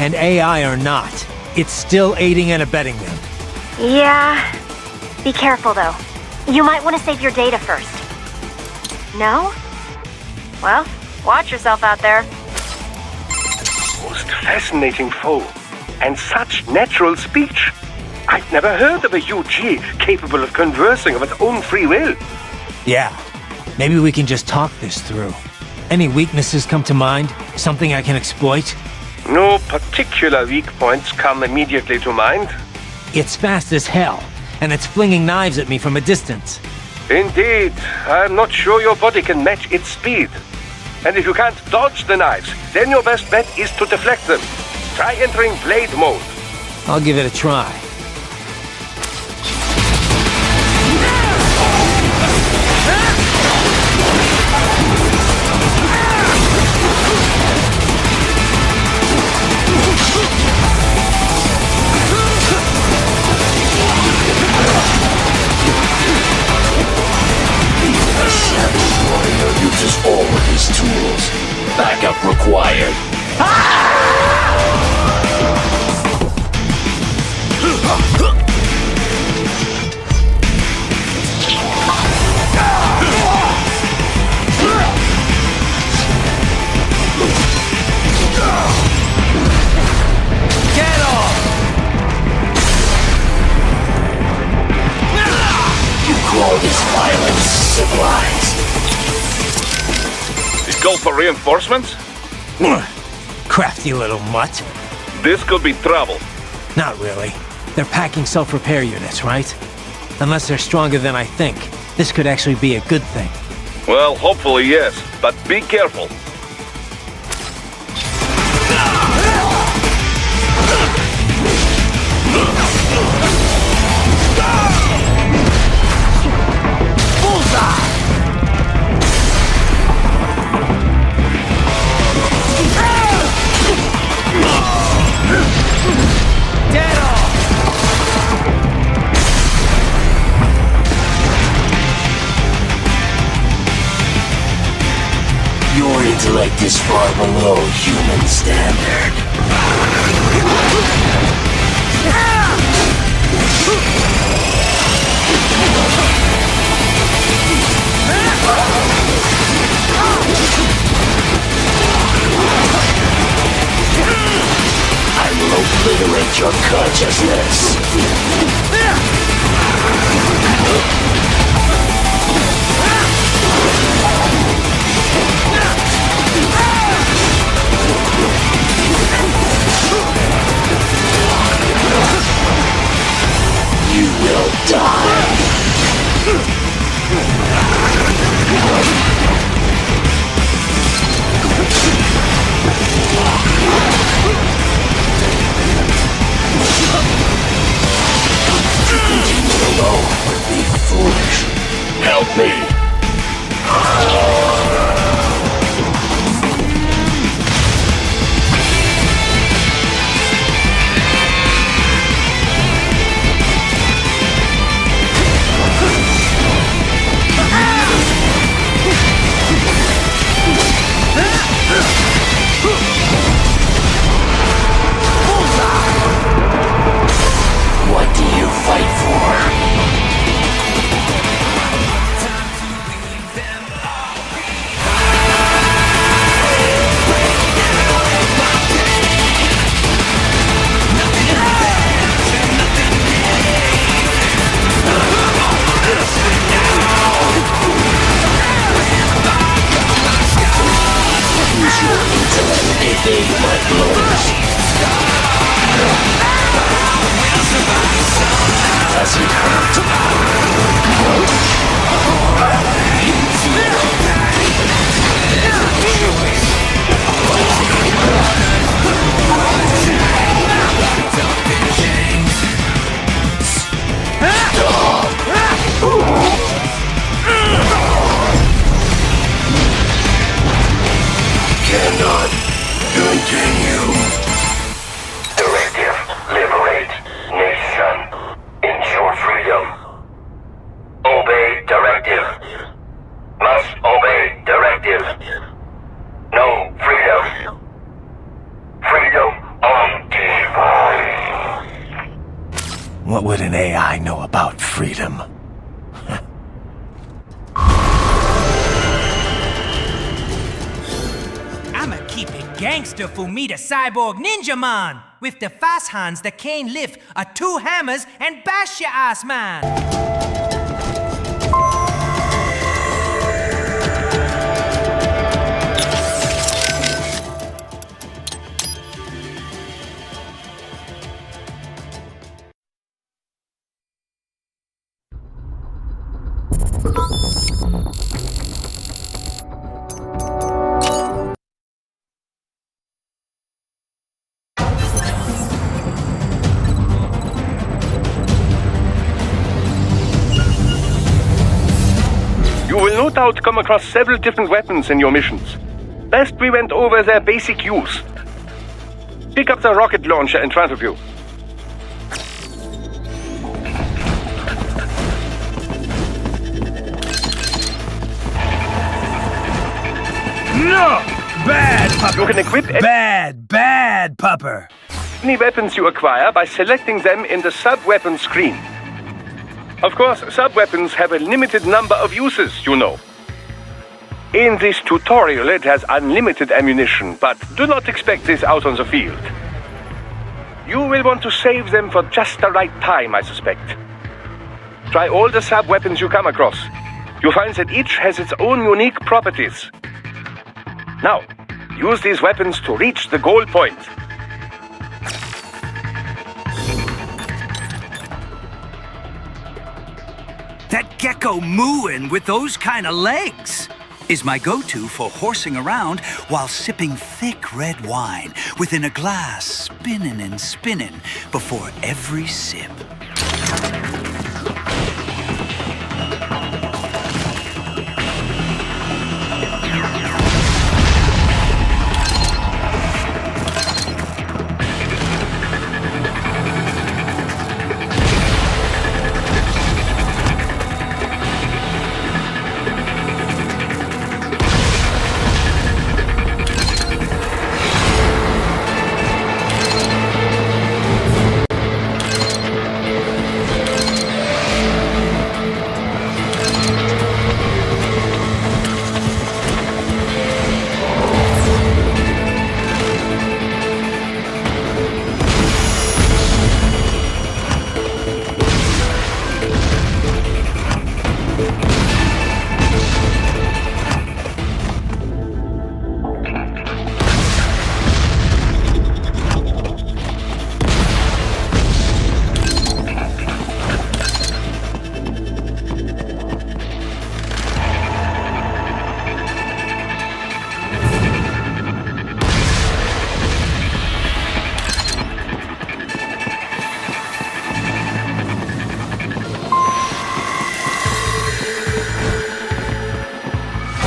And AI or not, it's still aiding and abetting them. Yeah. Be careful, though. You might want to save your data first. No? Well, watch yourself out there. Most fascinating foe. And such natural speech. I've never heard of a UG capable of conversing of its own free will. Yeah, maybe we can just talk this through. Any weaknesses come to mind? Something I can exploit? No particular weak points come immediately to mind. It's fast as hell, and it's flinging knives at me from a distance. Indeed, I'm not sure your body can match its speed. And if you can't dodge the knives, then your best bet is to deflect them. Try entering blade mode. I'll give it a try. A savage warrior uses all of his tools. Backup required. Get off! You call this violence civilized? You call for reinforcements? Crafty little mutt. This could be trouble. Not really. They're packing self-repair units, right? Unless they're stronger than I think, this could actually be a good thing. Well, hopefully yes, but be careful. Your intellect is far below human standard. I will obliterate your consciousness. You will die. To continue alone would be foolish. Help me. What do you fight for? Use your intellect to evade my blows. Does it hurt? Cannot continue. Directive, liberate nation. Ensure freedom. Obey directive. Must obey directive. No freedom. Freedom on device. What would an AI know about freedom? I'ma keep it gangster for me, the cyborg ninja man, with the fast hands that can't lift a two hammers and bash your ass, man. doubt come across several different weapons in your missions. Best we went over their basic use. Pick up the rocket launcher in front of you. No! Bad pupper! You can equip Bad pupper! any weapons you acquire by selecting them in the sub-weapon screen. Of course, sub-weapons have a limited number of uses, you know. In this tutorial, it has unlimited ammunition, but do not expect this out on the field. You will want to save them for just the right time, I suspect. Try all the sub-weapons you come across. You'll find that each has its own unique properties. Now, use these weapons to reach the goal point. That gecko mooing with those kind of legs is my go-to for horsing around while sipping thick red wine within a glass, spinning and spinning before every sip.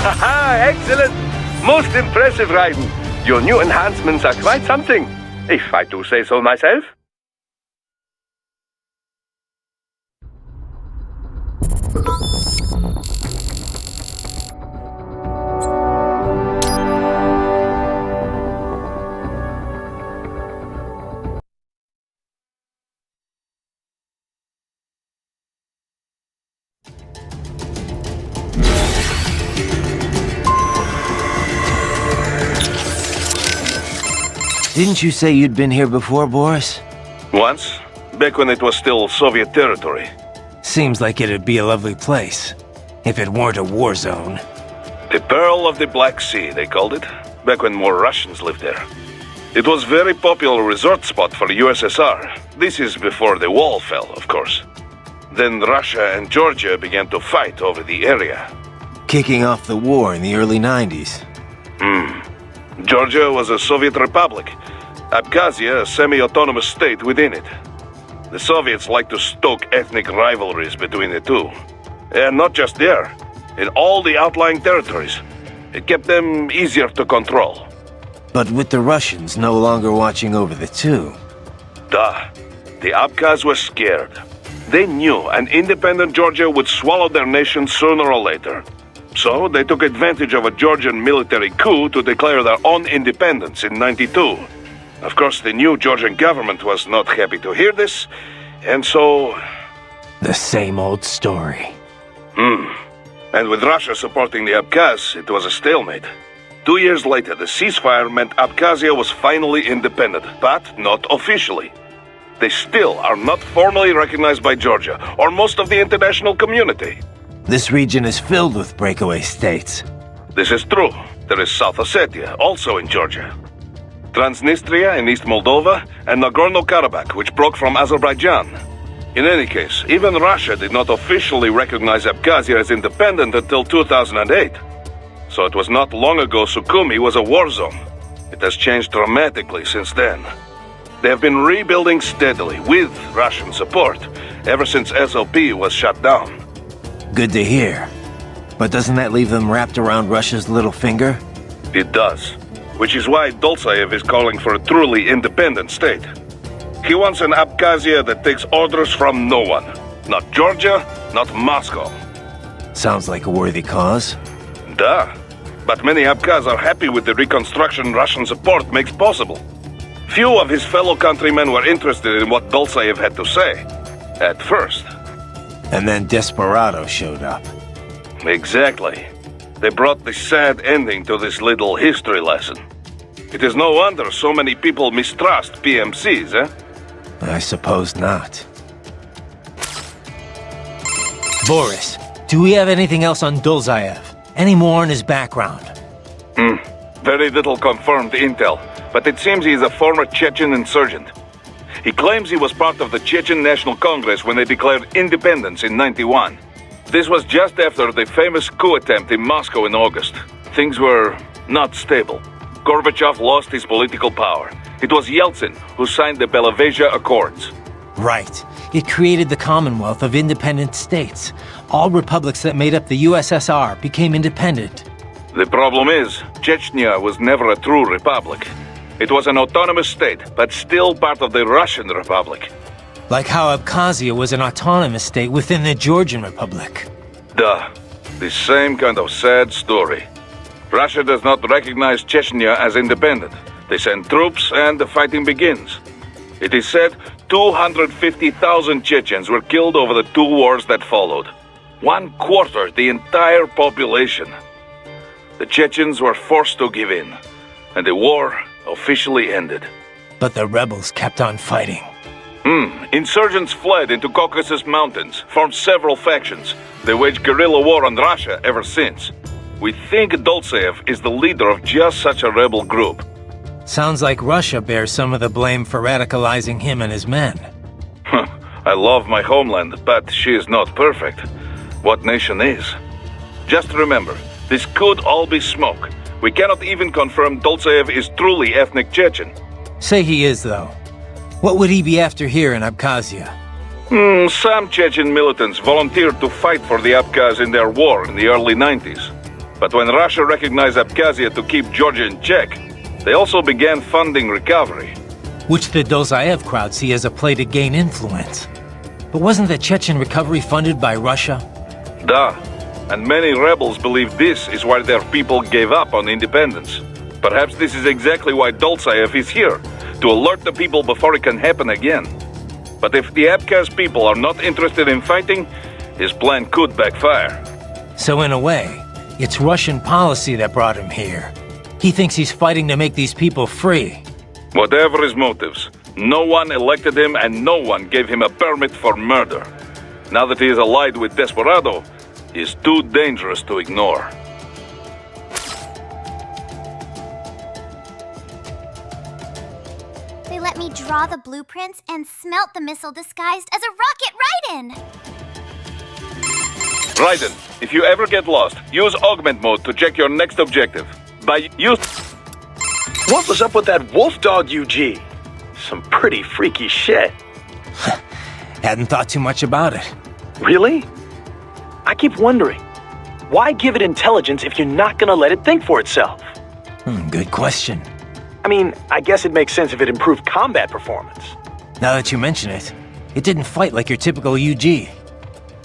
Haha, excellent! Most impressive riding. Your new enhancements are quite something, if I do say so myself. Didn't you say you'd been here before, Boris? Once, back when it was still Soviet territory. Seems like it'd be a lovely place, if it weren't a war zone. The Pearl of the Black Sea, they called it, back when more Russians lived there. It was a very popular resort spot for the USSR. This is before the wall fell, of course. Then Russia and Georgia began to fight over the area. Kicking off the war in the early 90s. Georgia was a Soviet republic. Abkhazia a semi-autonomous state within it. The Soviets liked to stoke ethnic rivalries between the two. And not just there, in all the outlying territories. It kept them easier to control. But with the Russians no longer watching over the two. Duh. The Abkhaz were scared. They knew an independent Georgia would swallow their nation sooner or later. So they took advantage of a Georgian military coup to declare their own independence in '92. Of course, the new Georgian government was not happy to hear this, and so... The same old story. And with Russia supporting the Abkhaz, it was a stalemate. 2 years later, the ceasefire meant Abkhazia was finally independent, but not officially. They still are not formally recognized by Georgia, or most of the international community. This region is filled with breakaway states. This is true. There is South Ossetia, also in Georgia. Transnistria in East Moldova, and Nagorno-Karabakh, which broke from Azerbaijan. In any case, even Russia did not officially recognize Abkhazia as independent until 2008. So it was not long ago Sukhumi was a war zone. It has changed dramatically since then. They have been rebuilding steadily, with Russian support, ever since SOP was shut down. Good to hear. But doesn't that leave them wrapped around Russia's little finger? It does. Which is why Dolzaev is calling for a truly independent state. He wants an Abkhazia that takes orders from no one. Not Georgia, not Moscow. Sounds like a worthy cause. Duh. But many Abkhaz are happy with the reconstruction Russian support makes possible. Few of his fellow countrymen were interested in what Dolzaev had to say. At first. And then Desperado showed up. Exactly. They brought the sad ending to this little history lesson. It is no wonder so many people mistrust PMCs, eh? I suppose not. Boris, do we have anything else on Dolzaev? Any more on his background? Very little confirmed intel, but it seems he is a former Chechen insurgent. He claims he was part of the Chechen National Congress when they declared independence in '91. This was just after the famous coup attempt in Moscow in August. Things were not stable. Gorbachev lost his political power. It was Yeltsin who signed the Belavezha Accords. Right. It created the Commonwealth of Independent States. All republics that made up the USSR became independent. The problem is, Chechnya was never a true republic. It was an autonomous state, but still part of the Russian Republic. Like how Abkhazia was an autonomous state within the Georgian Republic. Duh. The same kind of sad story. Russia does not recognize Chechnya as independent. They send troops and the fighting begins. It is said 250,000 Chechens were killed over the two wars that followed. 1/4 the entire population. The Chechens were forced to give in, and the war officially ended. But the rebels kept on fighting. Insurgents fled into Caucasus Mountains, formed several factions. They waged guerrilla war on Russia ever since. We think Dolzaev is the leader of just such a rebel group. Sounds like Russia bears some of the blame for radicalizing him and his men. I love my homeland, but she is not perfect. What nation is? Just remember, this could all be smoke. We cannot even confirm Dolzaev is truly ethnic Chechen. Say he is, though. What would he be after here in Abkhazia? Some Chechen militants volunteered to fight for the Abkhaz in their war in the early 90s. But when Russia recognized Abkhazia to keep Georgia in check, they also began funding recovery. Which the Dolzaev crowd see as a play to gain influence. But wasn't the Chechen recovery funded by Russia? Duh. And many rebels believe this is why their people gave up on independence. Perhaps this is exactly why Dolzaev is here, to alert the people before it can happen again. But if the Abkhaz people are not interested in fighting, his plan could backfire. So in a way, it's Russian policy that brought him here. He thinks he's fighting to make these people free. Whatever his motives, no one elected him and no one gave him a permit for murder. Now that he is allied with Desperado, he is too dangerous to ignore. They let me draw the blueprints and smelt the missile disguised as a rocket Raiden! Raiden, if you ever get lost, use augment mode to check your next objective. What was up with that wolf dog UG? Some pretty freaky shit. Hadn't thought too much about it. Really? I keep wondering, why give it intelligence if you're not gonna let it think for itself? Good question. I mean, I guess it makes sense if it improved combat performance. Now that you mention it, it didn't fight like your typical UG.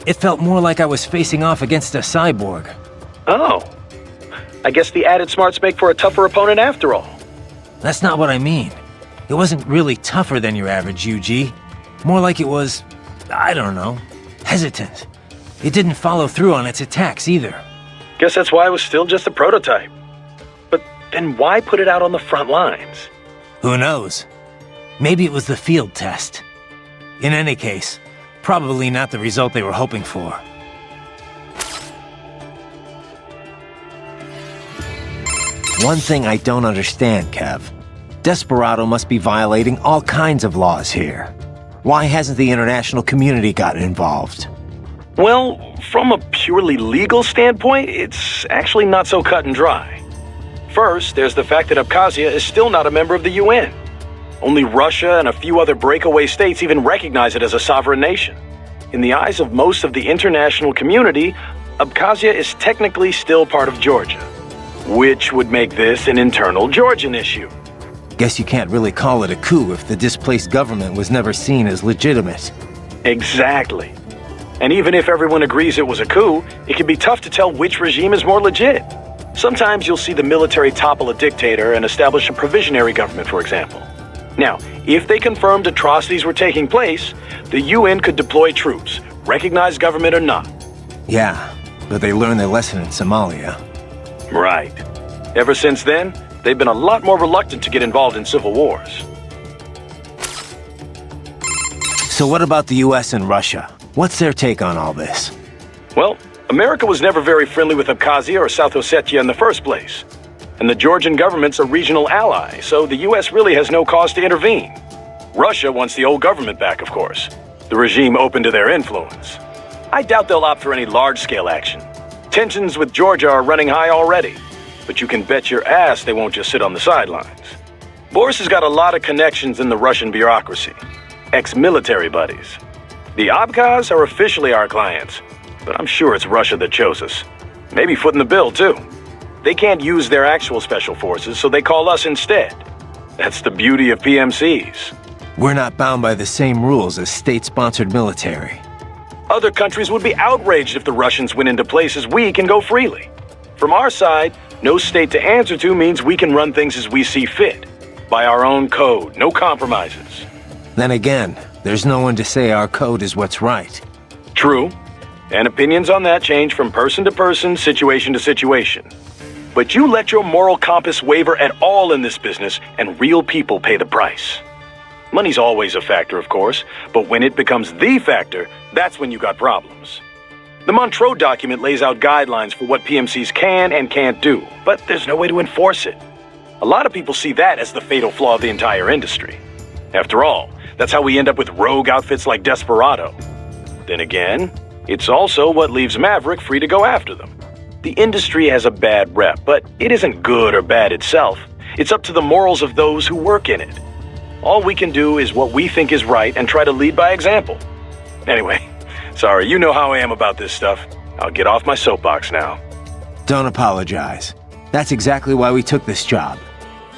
It felt more like I was facing off against a cyborg. Oh. I guess the added smarts make for a tougher opponent after all. That's not what I mean. It wasn't really tougher than your average UG. More like it was, I don't know, hesitant. It didn't follow through on its attacks either. Guess that's why it was still just a prototype. But then why put it out on the front lines? Who knows? Maybe it was the field test. In any case, probably not the result they were hoping for. One thing I don't understand, Kev. Desperado must be violating all kinds of laws here. Why hasn't the international community gotten involved? Well, from a purely legal standpoint, it's actually not so cut and dry. First, there's the fact that Abkhazia is still not a member of the UN. Only Russia and a few other breakaway states even recognize it as a sovereign nation. In the eyes of most of the international community, Abkhazia is technically still part of Georgia, which would make this an internal Georgian issue. Guess you can't really call it a coup if the displaced government was never seen as legitimate. Exactly. And even if everyone agrees it was a coup, it can be tough to tell which regime is more legit. Sometimes you'll see the military topple a dictator and establish a provisionary government, for example. Now, if they confirmed atrocities were taking place, the UN could deploy troops, recognized government or not. Yeah, but they learned their lesson in Somalia. Right. Ever since then, they've been a lot more reluctant to get involved in civil wars. So what about the US and Russia? What's their take on all this? Well, America was never very friendly with Abkhazia or South Ossetia in the first place. And the Georgian government's a regional ally, so the US really has no cause to intervene. Russia wants the old government back, of course. The regime open to their influence. I doubt they'll opt for any large-scale action. Tensions with Georgia are running high already, but you can bet your ass they won't just sit on the sidelines. Boris has got a lot of connections in the Russian bureaucracy. Ex-military buddies. The Abkhaz are officially our clients, but I'm sure it's Russia that chose us. Maybe footing the bill, too. They can't use their actual special forces, so they call us instead. That's the beauty of PMCs. We're not bound by the same rules as state-sponsored military. Other countries would be outraged if the Russians went into places we can go freely. From our side, no state to answer to means we can run things as we see fit. By our own code, no compromises. Then again, there's no one to say our code is what's right. True. And opinions on that change from person to person, situation to situation. But you let your moral compass waver at all in this business, and real people pay the price. Money's always a factor, of course, but when it becomes the factor, that's when you got problems. The Montreux document lays out guidelines for what PMCs can and can't do, but there's no way to enforce it. A lot of people see that as the fatal flaw of the entire industry. After all, that's how we end up with rogue outfits like Desperado. Then again, it's also what leaves Maverick free to go after them. The industry has a bad rep, but it isn't good or bad itself. It's up to the morals of those who work in it. All we can do is what we think is right and try to lead by example. Anyway, sorry, you know how I am about this stuff. I'll get off my soapbox now. Don't apologize. That's exactly why we took this job.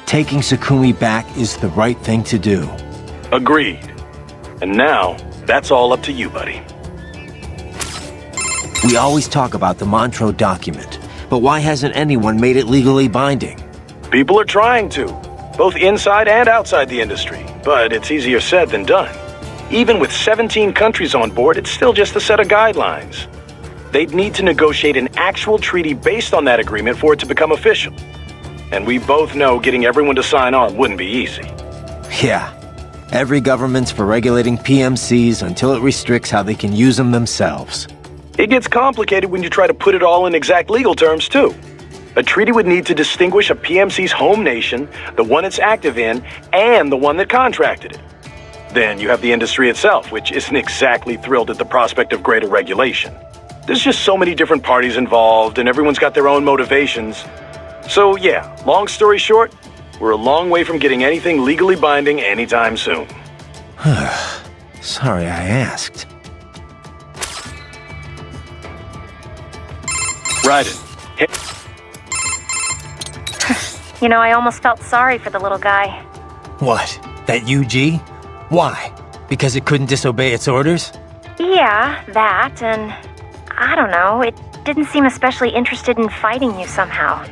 Taking Sukumi back is the right thing to do. Agreed. And now, that's all up to you, buddy. We always talk about the Montreux document, but why hasn't anyone made it legally binding? People are trying to, both inside and outside the industry, but it's easier said than done. Even with 17 countries on board, it's still just a set of guidelines. They'd need to negotiate an actual treaty based on that agreement for it to become official. And we both know getting everyone to sign on wouldn't be easy. Yeah. Every government's for regulating PMCs until it restricts how they can use them themselves. It gets complicated when you try to put it all in exact legal terms, too. A treaty would need to distinguish a PMC's home nation, the one it's active in, and the one that contracted it. Then you have the industry itself, which isn't exactly thrilled at the prospect of greater regulation. There's just so many different parties involved, and everyone's got their own motivations. So yeah, long story short, we're a long way from getting anything legally binding anytime soon. Sorry I asked. Raiden. You know, I almost felt sorry for the little guy. What? That UG? Why? Because it couldn't disobey its orders? Yeah, that, and I don't know, it didn't seem especially interested in fighting you somehow.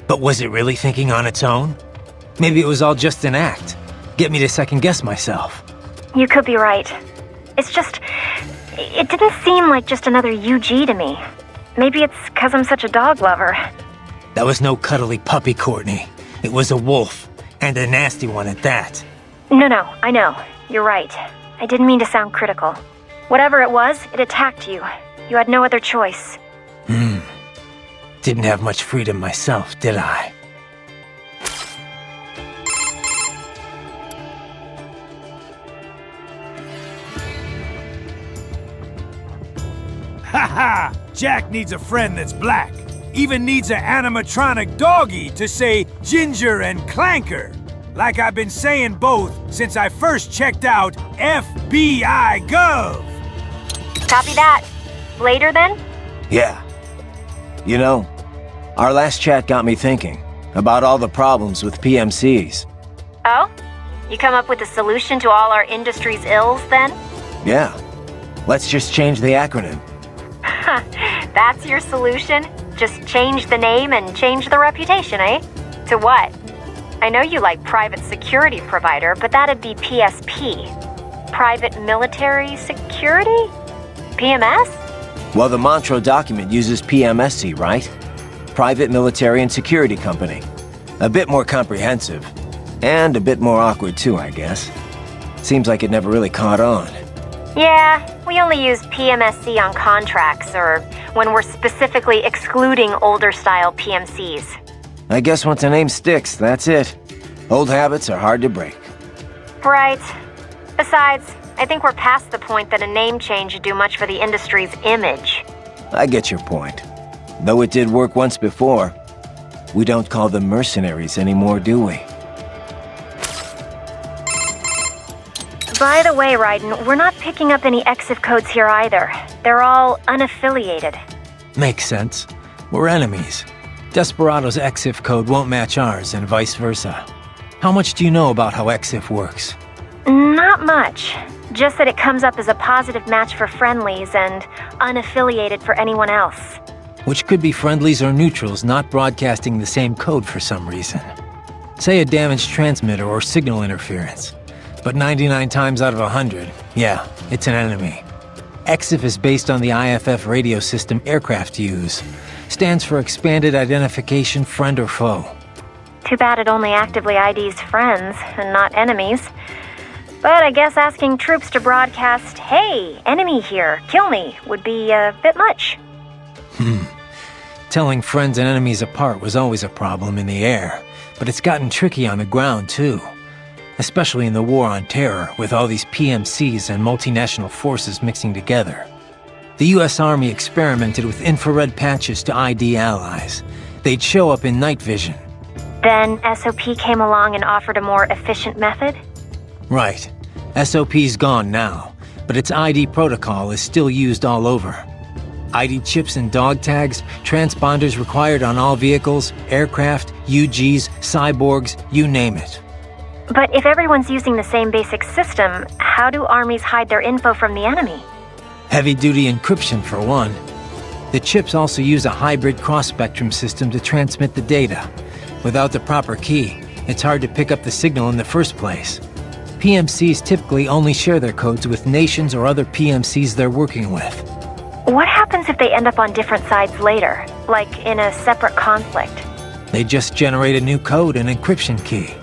But was it really thinking on its own? Maybe it was all just an act. Get me to second-guess myself. You could be right. It's just, it didn't seem like just another UG to me. Maybe it's because I'm such a dog lover. That was no cuddly puppy, Courtney. It was a wolf, and a nasty one at that. No, I know. You're right. I didn't mean to sound critical. Whatever it was, it attacked you. You had no other choice. Didn't have much freedom myself, did I? Ha! Jack needs a friend that's black. Even needs an animatronic doggy to say Ginger and Clanker. Like I've been saying both since I first checked out FBI Gov. Copy that. Later then? Yeah. You know, our last chat got me thinking about all the problems with PMCs. Oh? You come up with a solution to all our industry's ills, then? Yeah. Let's just change the acronym. That's your solution? Just change the name and change the reputation, eh? To what? I know you like private security provider, but that'd be PSP. Private military security? PMS? Well, the Montreux document uses PMSC, right? Private Military and Security Company. A bit more comprehensive. And a bit more awkward too, I guess. Seems like it never really caught on. Yeah, we only use PMSC on contracts, or when we're specifically excluding older style PMCs. I guess once a name sticks, that's it. Old habits are hard to break. Right. Besides, I think we're past the point that a name change would do much for the industry's image. I get your point. Though it did work once before. We don't call them mercenaries anymore, do we? By the way, Raiden, we're not picking up any EXIF codes here either. They're all unaffiliated. Makes sense. We're enemies. Desperado's EXIF code won't match ours, and vice versa. How much do you know about how EXIF works? Not much. Just that it comes up as a positive match for friendlies and unaffiliated for anyone else. Which could be friendlies or neutrals not broadcasting the same code for some reason. Say a damaged transmitter or signal interference. But 99 times out of 100, yeah, it's an enemy. EXIF is based on the IFF radio system aircraft use. Stands for Expanded Identification Friend or Foe. Too bad it only actively IDs friends and not enemies. But I guess asking troops to broadcast, "Hey, enemy here, kill me," would be a bit much. Telling friends and enemies apart was always a problem in the air, but it's gotten tricky on the ground too. Especially in the war on terror, with all these PMCs and multinational forces mixing together. The US Army experimented with infrared patches to ID allies. They'd show up in night vision. Then SOP came along and offered a more efficient method? Right. SOP's gone now, but its ID protocol is still used all over. ID chips and dog tags, transponders required on all vehicles, aircraft, UGs, cyborgs, you name it. But if everyone's using the same basic system, how do armies hide their info from the enemy? Heavy-duty encryption for one. The chips also use a hybrid cross-spectrum system to transmit the data. Without the proper key, it's hard to pick up the signal in the first place. PMCs typically only share their codes with nations or other PMCs they're working with. What happens if they end up on different sides later, like in a separate conflict? They just generate a new code and encryption key.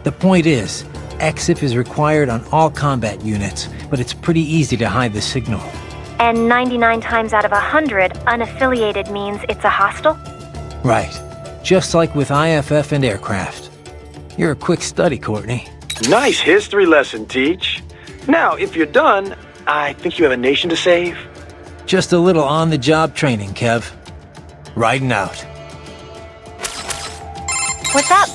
The point is, EXIF is required on all combat units, but it's pretty easy to hide the signal. And 99 times out of 100, unaffiliated means it's a hostile? Right. Just like with IFF and aircraft. You're a quick study, Courtney. Nice history lesson, Teach. Now, if you're done, I think you have a nation to save. Just a little on-the-job training, Kev. Riding out. What's up?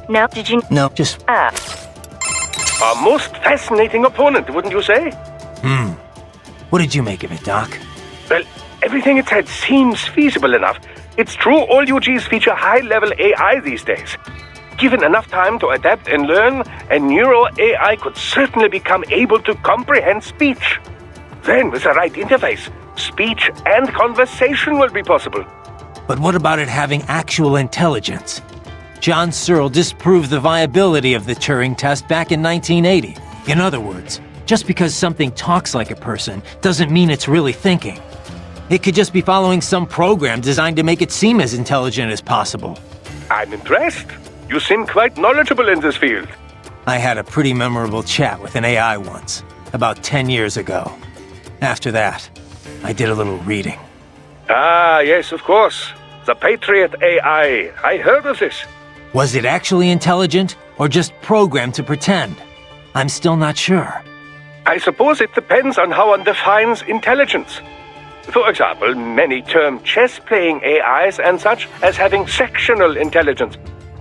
No, did you... No, just... A most fascinating opponent, wouldn't you say? What did you make of it, Doc? Well, everything it said seems feasible enough. It's true all UGs feature high-level AI these days. Given enough time to adapt and learn, a neuro AI could certainly become able to comprehend speech. Then, with the right interface, speech and conversation will be possible. But what about it having actual intelligence? John Searle disproved the viability of the Turing test back in 1980. In other words, just because something talks like a person doesn't mean it's really thinking. It could just be following some program designed to make it seem as intelligent as possible. I'm impressed. You seem quite knowledgeable in this field. I had a pretty memorable chat with an AI once, about 10 years ago. After that, I did a little reading. Ah, yes, of course. The Patriot AI. I heard of this. Was it actually intelligent, or just programmed to pretend? I'm still not sure. I suppose it depends on how one defines intelligence. For example, many term chess-playing AIs and such as having sectional intelligence.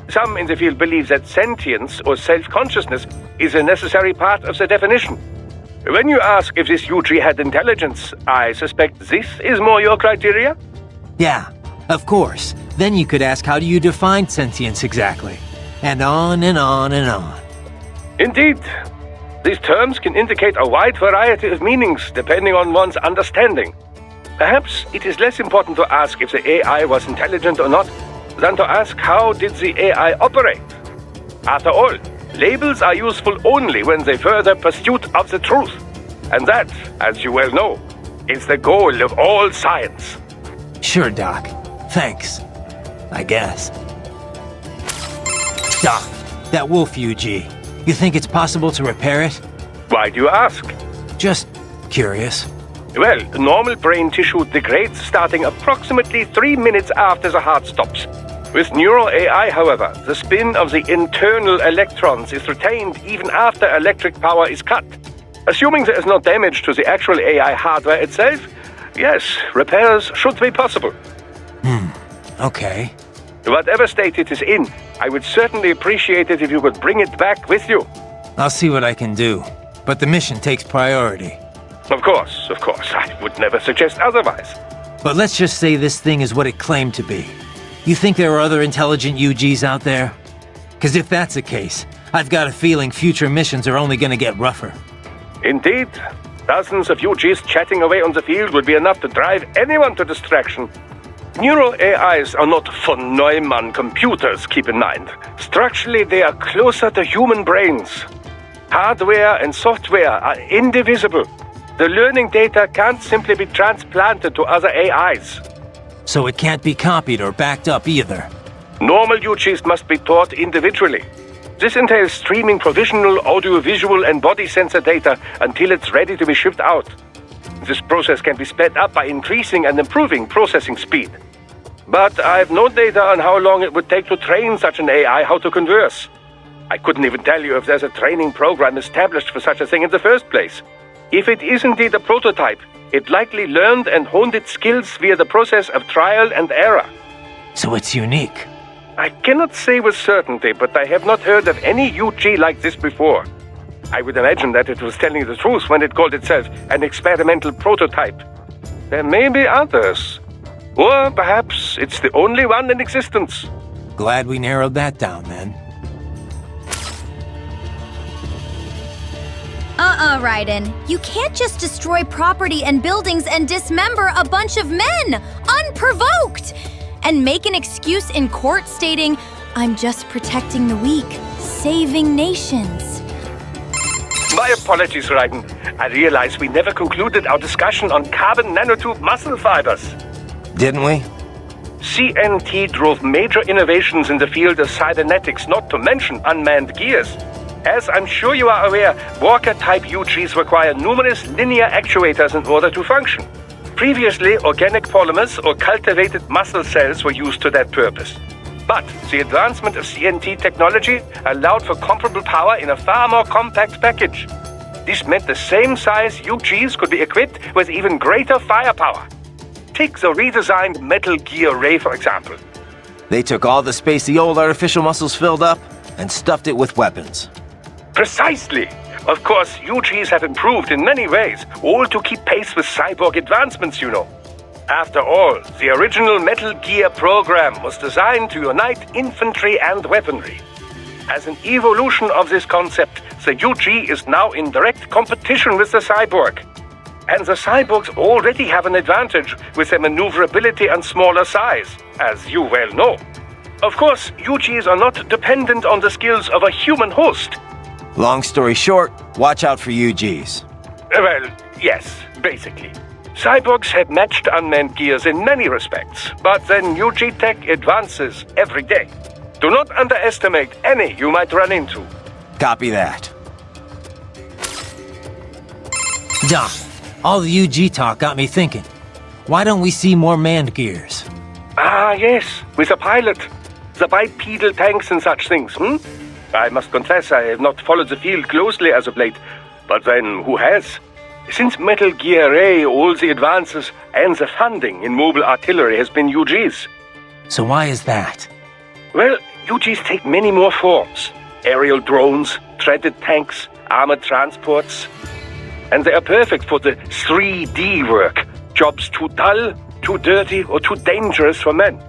Some in the field believe that sentience or self-consciousness is a necessary part of the definition. When you ask if this UG had intelligence, I suspect this is more your criteria? Yeah, of course. Then you could ask, how do you define sentience exactly? And on and on and on. Indeed. These terms can indicate a wide variety of meanings depending on one's understanding. Perhaps it is less important to ask if the AI was intelligent or not than to ask how did the AI operate. After all, labels are useful only when they further pursuit of the truth. And that, as you well know, is the goal of all science. Sure, Doc. Thanks. I guess. Doc, that wolf UG, you think it's possible to repair it? Why do you ask? Just curious. Well, normal brain tissue degrades starting approximately 3 minutes after the heart stops. With neural AI, however, the spin of the internal electrons is retained even after electric power is cut. Assuming there is no damage to the actual AI hardware itself, yes, repairs should be possible. Okay. Whatever state it is in, I would certainly appreciate it if you could bring it back with you. I'll see what I can do, but the mission takes priority. Of course. I would never suggest otherwise. But let's just say this thing is what it claimed to be. You think there are other intelligent UGs out there? Because if that's the case, I've got a feeling future missions are only gonna get rougher. Indeed. Dozens of UGs chatting away on the field would be enough to drive anyone to distraction. Neural AIs are not von Neumann computers, keep in mind. Structurally, they are closer to human brains. Hardware and software are indivisible. The learning data can't simply be transplanted to other AIs. So it can't be copied or backed up either. Normal UGs must be taught individually. This entails streaming provisional audiovisual and body sensor data until it's ready to be shipped out. This process can be sped up by increasing and improving processing speed. But I have no data on how long it would take to train such an AI how to converse. I couldn't even tell you if there's a training program established for such a thing in the first place. If it is indeed a prototype, it likely learned and honed its skills via the process of trial and error. So it's unique. I cannot say with certainty, but I have not heard of any UG like this before. I would imagine that it was telling the truth when it called itself an experimental prototype. There may be others. Or perhaps it's the only one in existence. Glad we narrowed that down then. Raiden. You can't just destroy property and buildings and dismember a bunch of men, unprovoked, and make an excuse in court stating, I'm just protecting the weak, saving nations. My apologies, Raiden. I realize we never concluded our discussion on carbon nanotube muscle fibers. Didn't we? CNT drove major innovations in the field of cybernetics, not to mention unmanned gears. As I'm sure you are aware, Walker-type UGs require numerous linear actuators in order to function. Previously, organic polymers or cultivated muscle cells were used to that purpose. But the advancement of CNT technology allowed for comparable power in a far more compact package. This meant the same size UGs could be equipped with even greater firepower. Take the redesigned Metal Gear Ray, for example. They took all the space the old artificial muscles filled up and stuffed it with weapons. Precisely. Of course, UGs have improved in many ways, all to keep pace with cyborg advancements, you know. After all, the original Metal Gear program was designed to unite infantry and weaponry. As an evolution of this concept, the UG is now in direct competition with the cyborg. And the cyborgs already have an advantage with their maneuverability and smaller size, as you well know. Of course, UGs are not dependent on the skills of a human host. Long story short, watch out for UGs. Well, yes, basically. Cyborgs have matched unmanned gears in many respects, but then UG tech advances every day. Do not underestimate any you might run into. Copy that. Doc, all the UG talk got me thinking. Why don't we see more manned gears? Ah, yes, with a pilot. The bipedal tanks and such things, I must confess I have not followed the field closely as of late. But then, who has? Since Metal Gear Ray, all the advances and the funding in mobile artillery has been UGs. So why is that? Well, UGs take many more forms. Aerial drones, treaded tanks, armored transports. And they are perfect for the 3D work. Jobs too dull, too dirty, or too dangerous for men.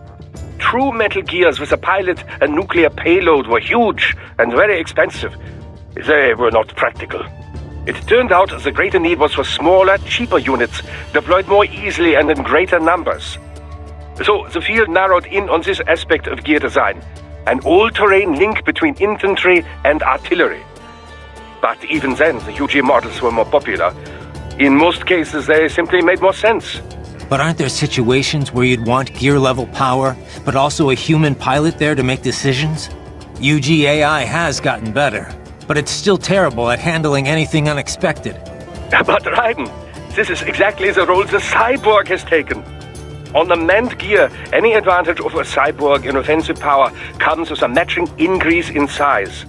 True Metal Gears with a pilot and nuclear payload were huge and very expensive. They were not practical. It turned out the greater need was for smaller, cheaper units, deployed more easily and in greater numbers. So the field narrowed in on this aspect of gear design, an all-terrain link between infantry and artillery. But even then, the UG models were more popular. In most cases, they simply made more sense. But aren't there situations where you'd want gear-level power, but also a human pilot there to make decisions? UG AI has gotten better, but it's still terrible at handling anything unexpected. But Raiden, this is exactly the role the cyborg has taken. On the manned gear, any advantage over a cyborg in offensive power comes with a matching increase in size.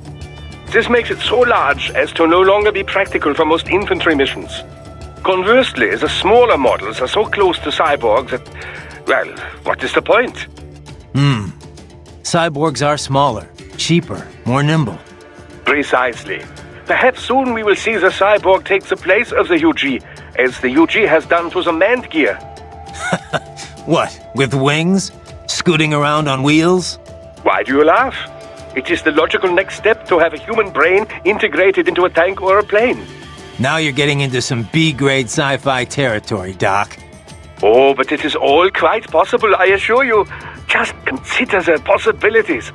This makes it so large as to no longer be practical for most infantry missions. Conversely, the smaller models are so close to cyborgs that, well, what is the point? Cyborgs are smaller, cheaper, more nimble. Precisely. Perhaps soon we will see the cyborg take the place of the UG, as the UG has done to the manned gear. What, with wings? Scooting around on wheels? Why do you laugh? It is the logical next step to have a human brain integrated into a tank or a plane. Now you're getting into some B-grade sci-fi territory, Doc. Oh, but it is all quite possible, I assure you. Just consider the possibilities.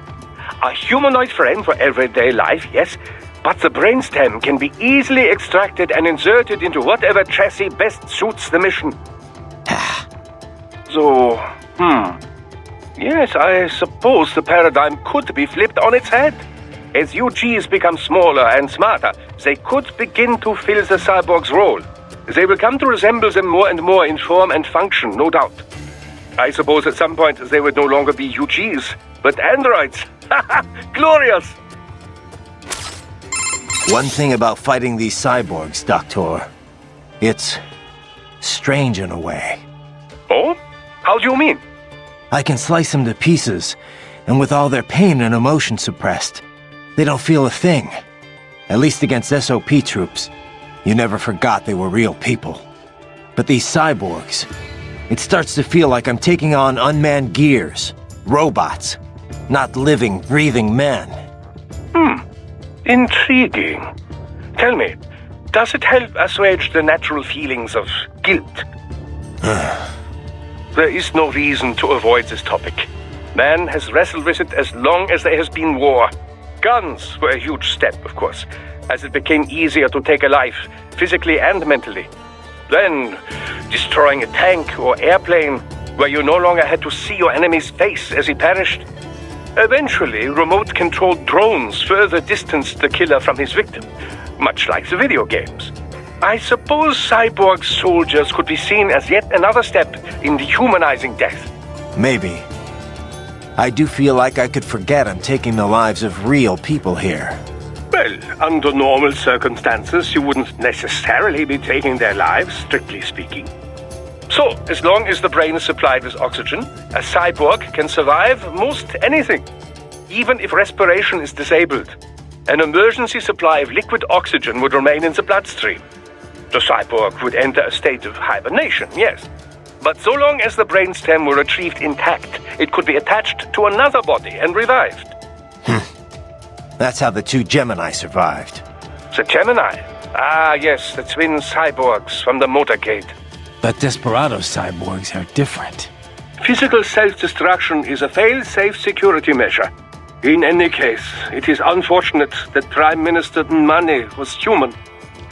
A humanoid frame for everyday life, yes, but the brainstem can be easily extracted and inserted into whatever chassis best suits the mission. So, yes, I suppose the paradigm could be flipped on its head. As UGs become smaller and smarter, they could begin to fill the cyborg's role. They will come to resemble them more and more in form and function, no doubt. I suppose at some point they would no longer be UGs, but androids. Glorious! One thing about fighting these cyborgs, Doctor, it's strange in a way. Oh? How do you mean? I can slice them to pieces, and with all their pain and emotion suppressed, they don't feel a thing. At least against SOP troops. You never forgot they were real people. But these cyborgs, it starts to feel like I'm taking on unmanned gears, robots, not living, breathing men. Intriguing. Tell me, does it help assuage the natural feelings of guilt? There is no reason to avoid this topic. Man has wrestled with it as long as there has been war. Guns were a huge step, of course, as it became easier to take a life, physically and mentally. Then, destroying a tank or airplane, where you no longer had to see your enemy's face as he perished. Eventually, remote-controlled drones further distanced the killer from his victim, much like the video games. I suppose cyborg soldiers could be seen as yet another step in dehumanizing death. Maybe. I do feel like I could forget I'm taking the lives of real people here. Well, under normal circumstances, you wouldn't necessarily be taking their lives, strictly speaking. So, as long as the brain is supplied with oxygen, a cyborg can survive most anything, even if respiration is disabled. An emergency supply of liquid oxygen would remain in the bloodstream. The cyborg would enter a state of hibernation, yes. But so long as the brainstem were retrieved intact, it could be attached to another body and revived. That's how the two Gemini survived. The Gemini? Ah, yes, the twin cyborgs from the motorcade. But Desperado's cyborgs are different. Physical self-destruction is a fail-safe security measure. In any case, it is unfortunate that Prime Minister Nmane was human.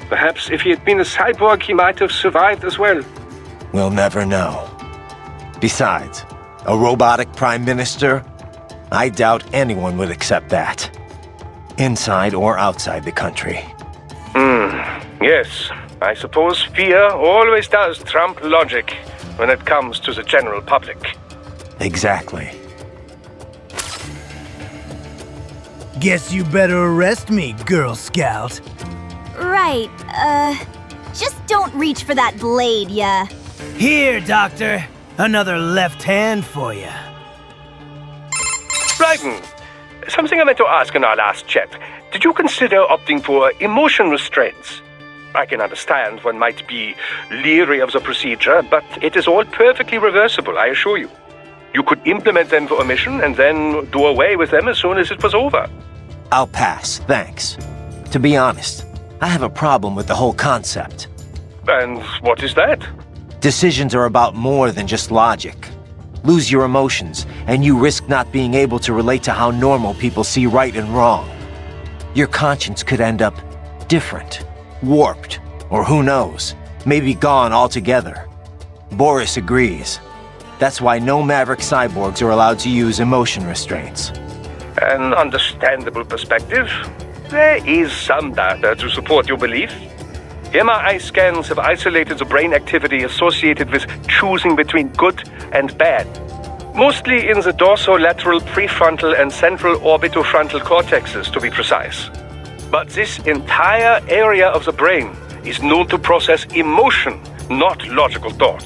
Perhaps if he had been a cyborg, he might have survived as well. We'll never know. Besides, a robotic prime minister? I doubt anyone would accept that. Inside or outside the country. Yes. I suppose fear always does trump logic when it comes to the general public. Exactly. Guess you better arrest me, Girl Scout. Right, just don't reach for that blade, ya. Here, Doctor. Another left hand for you. Raiden, something I meant to ask in our last chat. Did you consider opting for emotion restraints? I can understand one might be leery of the procedure, but it is all perfectly reversible, I assure you. You could implement them for a mission and then do away with them as soon as it was over. I'll pass, thanks. To be honest, I have a problem with the whole concept. And what is that? Decisions are about more than just logic. Lose your emotions, and you risk not being able to relate to how normal people see right and wrong. Your conscience could end up different, warped, or who knows, maybe gone altogether. Boris agrees. That's why no Maverick cyborgs are allowed to use emotion restraints. An understandable perspective. There is some data to support your belief. MRI scans have isolated the brain activity associated with choosing between good and bad. Mostly in the dorsolateral prefrontal and central orbitofrontal cortexes, to be precise. But this entire area of the brain is known to process emotion, not logical thought.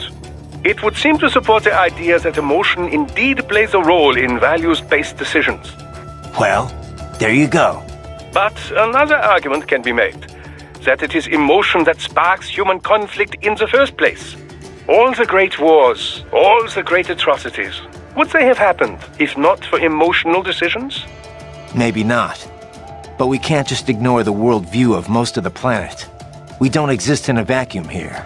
It would seem to support the idea that emotion indeed plays a role in values-based decisions. Well, there you go. But another argument can be made, that it is emotion that sparks human conflict in the first place. All the great wars, all the great atrocities, would they have happened if not for emotional decisions? Maybe not. But we can't just ignore the worldview of most of the planet. We don't exist in a vacuum here.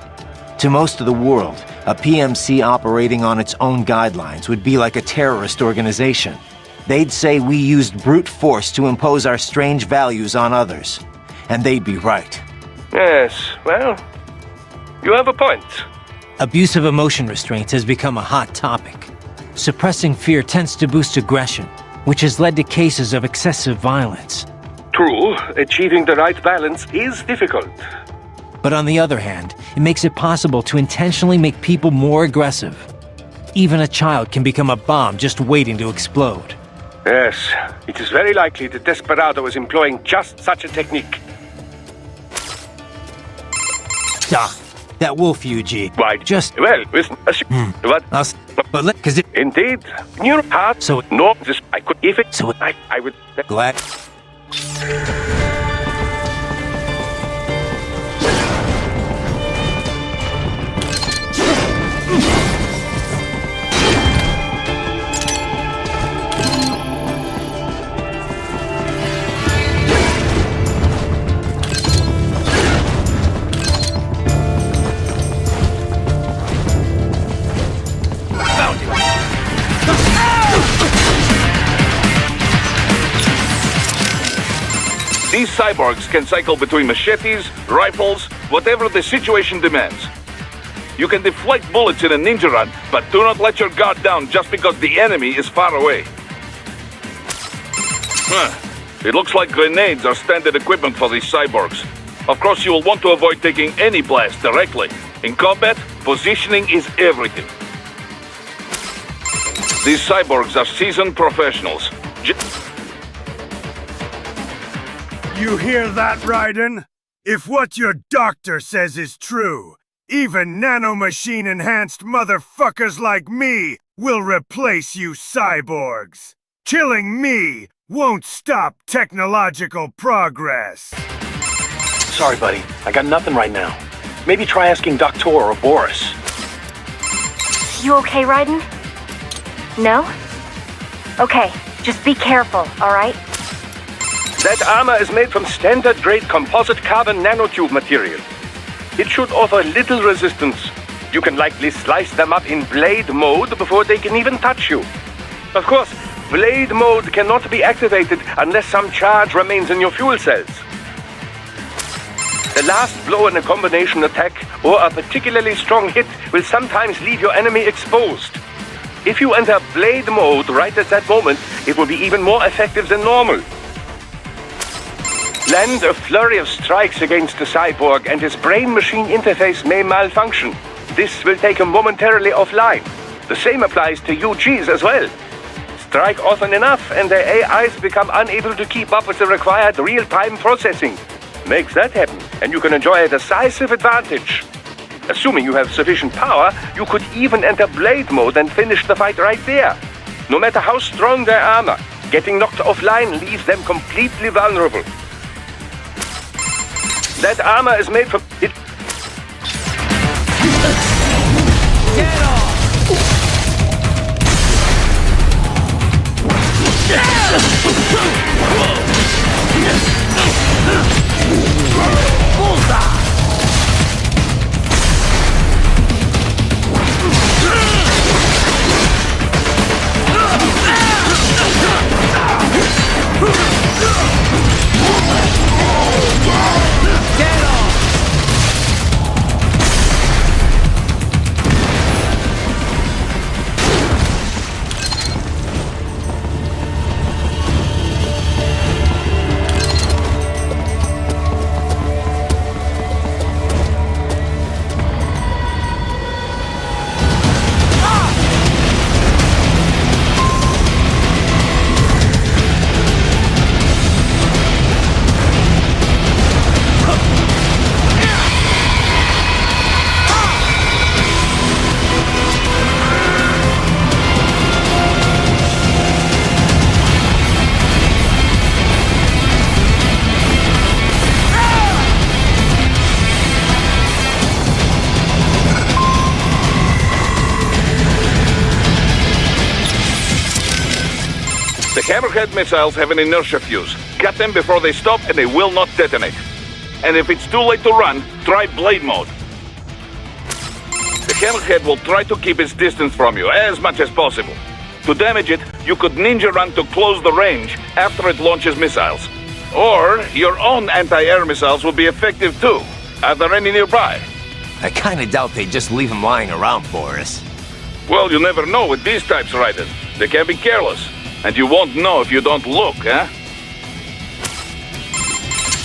To most of the world, a PMC operating on its own guidelines would be like a terrorist organization. They'd say we used brute force to impose our strange values on others. And they'd be right. Yes, well, you have a point. Abuse of emotion restraints has become a hot topic. Suppressing fear tends to boost aggression, which has led to cases of excessive violence. True, achieving the right balance is difficult. But on the other hand, it makes it possible to intentionally make people more aggressive. Even a child can become a bomb just waiting to explode. Yes, it is very likely that Desperado is employing just such a technique. That wolf, Eugene. Why? Just... Well, with... What? But let... Cause it... Indeed. Your heart... So... No, this... I could... If it... So... I would... Glad... These cyborgs can cycle between machetes, rifles, whatever the situation demands. You can deflect bullets in a ninja run, but do not let your guard down just because the enemy is far away. It looks like grenades are standard equipment for these cyborgs. Of course, you will want to avoid taking any blast directly. In combat, positioning is everything. These cyborgs are seasoned professionals. You hear that, Raiden? If what your doctor says is true, even nanomachine-enhanced motherfuckers like me will replace you cyborgs. Killing me won't stop technological progress. Sorry, buddy. I got nothing right now. Maybe try asking Doctor or Boris. You okay, Raiden? No? Okay, just be careful, alright? That armor is made from standard-grade composite carbon nanotube material. It should offer little resistance. You can likely slice them up in blade mode before they can even touch you. Of course, blade mode cannot be activated unless some charge remains in your fuel cells. The last blow in a combination attack or a particularly strong hit will sometimes leave your enemy exposed. If you enter blade mode right at that moment, it will be even more effective than normal. Land a flurry of strikes against the cyborg and his brain-machine interface may malfunction. This will take him momentarily offline. The same applies to UGs as well. Strike often enough and their AIs become unable to keep up with the required real-time processing. Make that happen and you can enjoy a decisive advantage. Assuming you have sufficient power, you could even enter blade mode and finish the fight right there. No matter how strong their armor, getting knocked offline leaves them completely vulnerable. That armor is made from... The Hammerhead missiles have an inertia fuse. Cut them before they stop and they will not detonate. And if it's too late to run, try blade mode. The Hammerhead will try to keep its distance from you as much as possible. To damage it, you could ninja run to close the range after it launches missiles. Or your own anti-air missiles will be effective too. Are there any nearby? I kinda doubt they just leave them lying around for us. Well, you never know with these types, Raiden. They can be careless. And you won't know if you don't look, huh?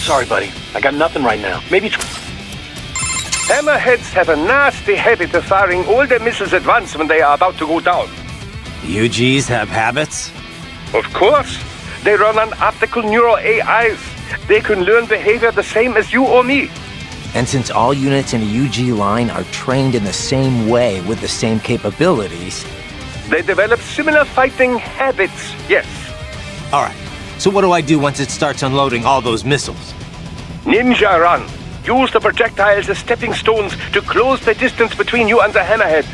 Sorry, buddy. I got nothing right now. Maybe... Hammerheads have a nasty habit of firing all their missiles at once when they are about to go down. UGs have habits? Of course. They run on optical neural AIs. They can learn behavior the same as you or me. And since all units in a UG line are trained in the same way with the same capabilities... They develop similar fighting habits, yes. Alright, so what do I do once it starts unloading all those missiles? Ninja run. Use the projectiles as stepping stones to close the distance between you and the Hammerhead.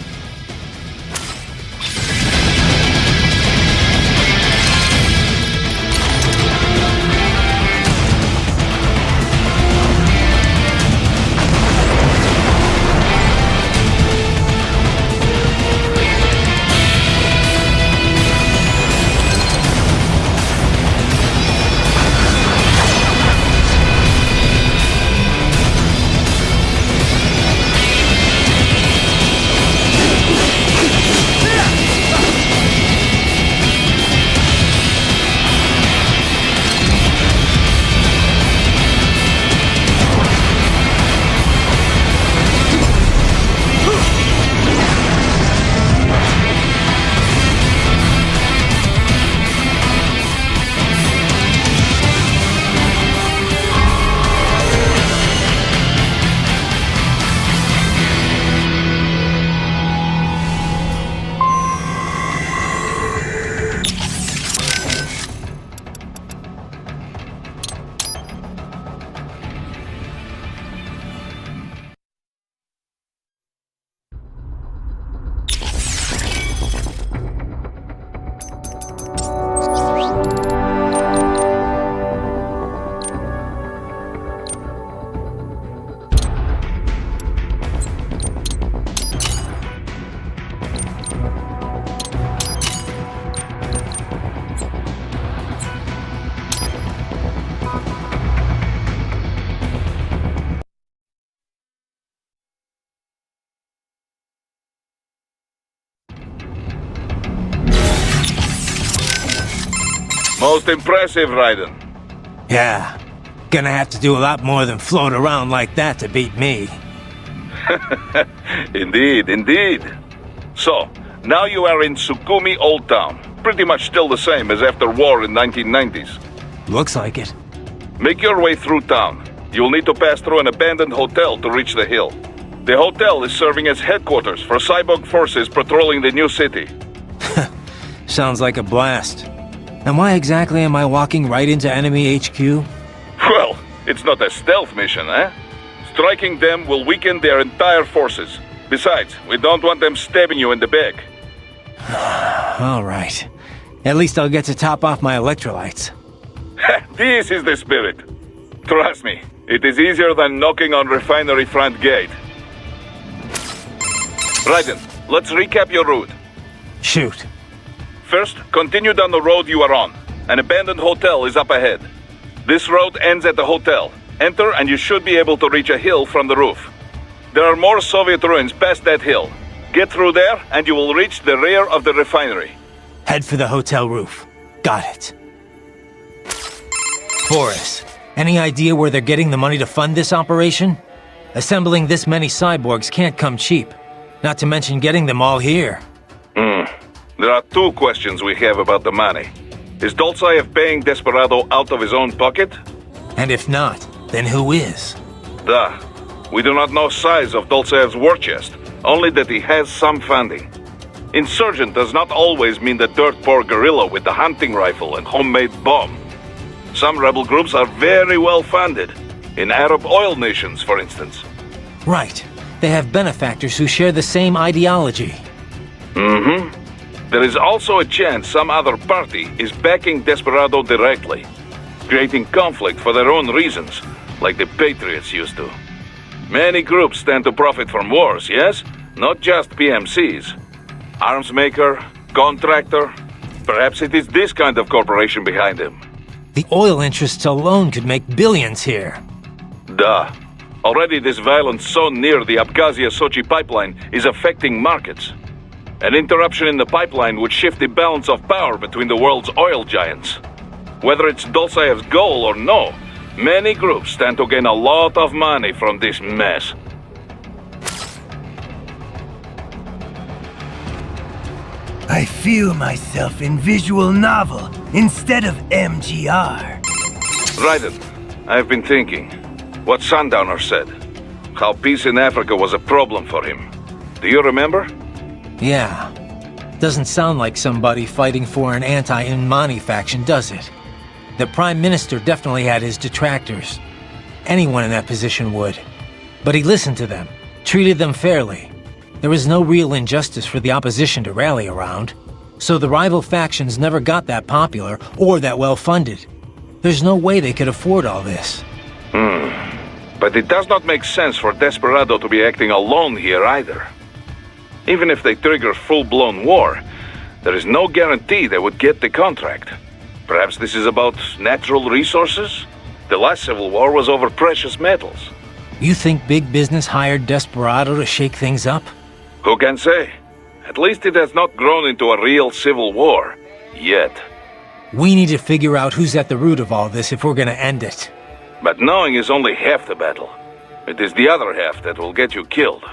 Most impressive, Raiden. Yeah. Gonna have to do a lot more than float around like that to beat me. Indeed, indeed. So, now you are in Sukumi Old Town. Pretty much still the same as after war in 1990s. Looks like it. Make your way through town. You'll need to pass through an abandoned hotel to reach the hill. The hotel is serving as headquarters for cyborg forces patrolling the new city. Sounds like a blast. And why exactly am I walking right into enemy HQ? Well, It's not a stealth mission, eh? Striking them will weaken their entire forces. Besides, we don't want them stabbing you in the back. All right. At least I'll get to top off my electrolytes. This is the spirit. Trust me, it is easier than knocking on refinery front gate. Raiden, let's recap your route. Shoot. First, continue down the road you are on. An abandoned hotel is up ahead. This road ends at the hotel. Enter and you should be able to reach a hill from the roof. There are more Soviet ruins past that hill. Get through there and you will reach the rear of the refinery. Head for the hotel roof. Got it. Boris, any idea where they're getting the money to fund this operation? Assembling this many cyborgs can't come cheap. Not to mention getting them all here. There are two questions we have about the money. Is Dolzaev paying Desperado out of his own pocket? And if not, then who is? Duh. We do not know size of Dolzaev's war chest, only that he has some funding. Insurgent does not always mean the dirt poor guerrilla with the hunting rifle and homemade bomb. Some rebel groups are very well funded, in Arab oil nations, for instance. Right. They have benefactors who share the same ideology. There is also a chance some other party is backing Desperado directly, creating conflict for their own reasons, like the Patriots used to. Many groups stand to profit from wars, yes? Not just PMCs. Arms maker, contractor, perhaps it is this kind of corporation behind him. The oil interests alone could make billions here. Duh. Already this violence so near the Abkhazia-Sochi pipeline is affecting markets. An interruption in the pipeline would shift the balance of power between the world's oil giants. Whether it's Dolzaev's goal or no, many groups stand to gain a lot of money from this mess. I feel myself in visual novel instead of MGR. Raiden, I've been thinking. What Sundowner said. How peace in Africa was a problem for him. Do you remember? Yeah. Doesn't sound like somebody fighting for an anti-Inmani faction, does it? The Prime Minister definitely had his detractors. Anyone in that position would. But he listened to them, treated them fairly. There was no real injustice for the opposition to rally around. So the rival factions never got that popular or that well-funded. There's no way they could afford all this. But it does not make sense for Desperado to be acting alone here either. Even if they trigger full-blown war, there is no guarantee they would get the contract. Perhaps this is about natural resources? The last civil war was over precious metals. You think big business hired Desperado to shake things up? Who can say? At least it has not grown into a real civil war. Yet. We need to figure out who's at the root of all this if we're gonna end it. But knowing is only half the battle. It is the other half that will get you killed.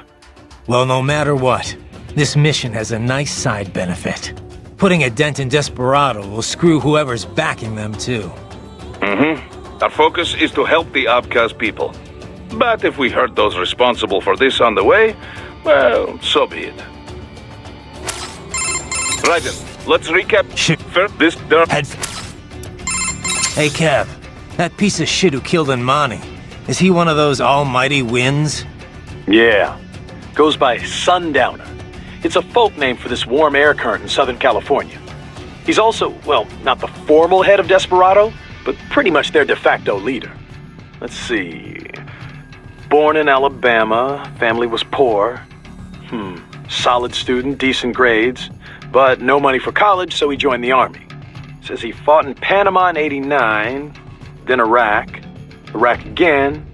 Well, no matter what, this mission has a nice side benefit. Putting a dent in Desperado will screw whoever's backing them, too. Our focus is to help the Abkhaz people. But if we hurt those responsible for this on the way, well, so be it. Raiden, let's recap. First, this... Hey, Kev. That piece of shit who killed Inmani. Is he one of those almighty winds? Yeah. Goes by Sundowner. It's a folk name for this warm air current in Southern California. He's also, well, not the formal head of Desperado, but pretty much their de facto leader. Let's see... Born in Alabama, family was poor. Solid student, decent grades, but no money for college, so he joined the army. Says he fought in Panama in '89, then Iraq again,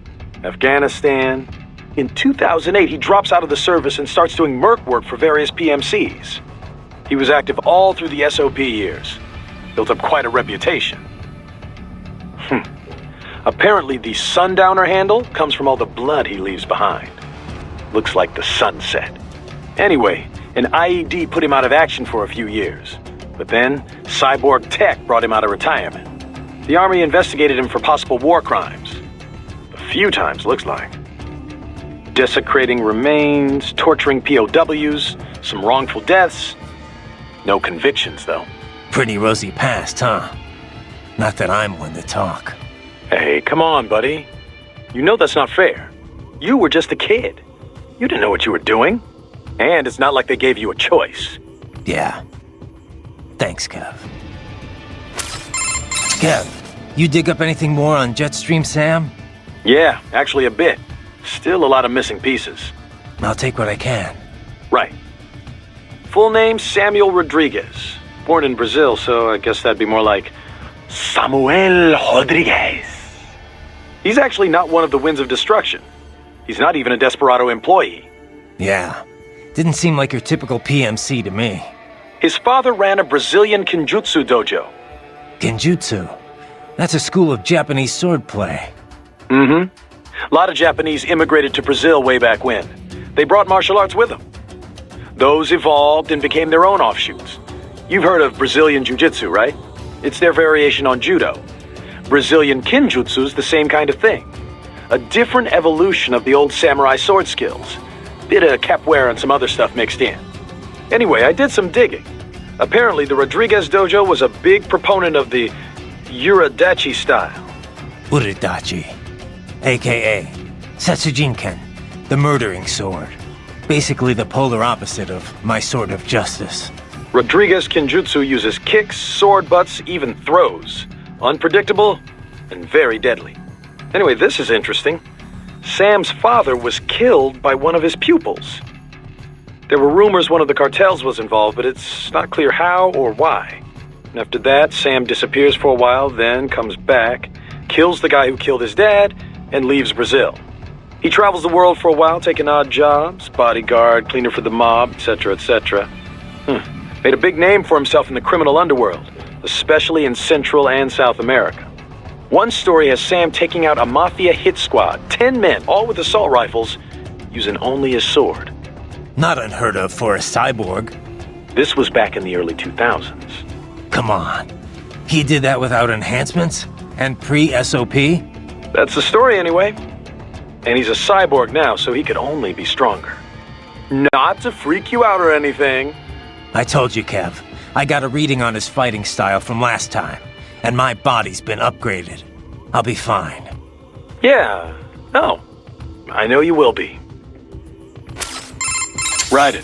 Afghanistan. In 2008, he drops out of the service and starts doing merc work for various PMCs. He was active all through the SOP years. Built up quite a reputation. Apparently, the Sundowner handle comes from all the blood he leaves behind. Looks like the sunset. Anyway, an IED put him out of action for a few years. But then, Cyborg Tech brought him out of retirement. The Army investigated him for possible war crimes. A few times, looks like. Desecrating remains, torturing POWs, some wrongful deaths. No convictions, though. Pretty rosy past, huh? Not that I'm one to talk. Hey, come on, buddy. You know that's not fair. You were just a kid. You didn't know what you were doing. And it's not like they gave you a choice. Yeah. Thanks, Kev. Kev, you dig up anything more on Jetstream Sam? Yeah, actually a bit. Still a lot of missing pieces. I'll take what I can. Right. Full name Samuel Rodriguez. Born in Brazil, so I guess that'd be more like Samuel Rodriguez. He's actually not one of the Winds of Destruction. He's not even a Desperado employee. Yeah. Didn't seem like your typical PMC to me. His father ran a Brazilian Kenjutsu dojo. Genjutsu? That's a school of Japanese swordplay. Mm-hmm. A lot of Japanese immigrated to Brazil way back when. They brought martial arts with them. Those evolved and became their own offshoots. You've heard of Brazilian Jiu-Jitsu, right? It's their variation on Judo. Brazilian Kenjutsu's the same kind of thing. A different evolution of the old samurai sword skills. Bit of capoeira and some other stuff mixed in. Anyway, I did some digging. Apparently, the Rodriguez dojo was a big proponent of the Uridachi style. Uridachi, a.k.a. Setsujinken, the murdering sword. Basically the polar opposite of my sword of justice. Rodriguez Kenjutsu uses kicks, sword butts, even throws. Unpredictable and very deadly. Anyway, this is interesting. Sam's father was killed by one of his pupils. There were rumors one of the cartels was involved, but it's not clear how or why. And after that, Sam disappears for a while, then comes back, kills the guy who killed his dad, and leaves Brazil. He travels the world for a while, taking odd jobs, bodyguard, cleaner for the mob, etc., etc. Made a big name for himself in the criminal underworld, especially in Central and South America. One story has Sam taking out a mafia hit squad, 10 men, all with assault rifles, using only his sword. Not unheard of for a cyborg. This was back in the early 2000s. Come on. He did that without enhancements? And pre-SOP? That's the story anyway. And he's a cyborg now, so he could only be stronger. Not to freak you out or anything. I told you, Kev. I got a reading on his fighting style from last time. And my body's been upgraded. I'll be fine. Yeah. Oh. I know you will be. Raiden.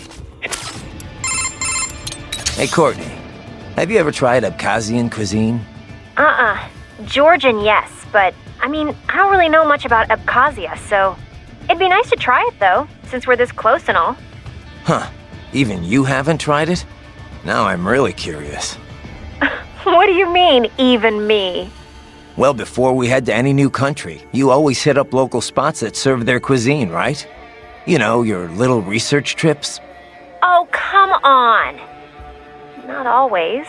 Hey, Courtney. Have you ever tried Abkhazian cuisine? Georgian, yes, but I mean, I don't really know much about Abkhazia, so it'd be nice to try it, though, since we're this close and all. Huh. Even you haven't tried it? Now I'm really curious. What do you mean, even me? Well, before we head to any new country, you always hit up local spots that serve their cuisine, right? You know, your little research trips. Oh, come on. Not always.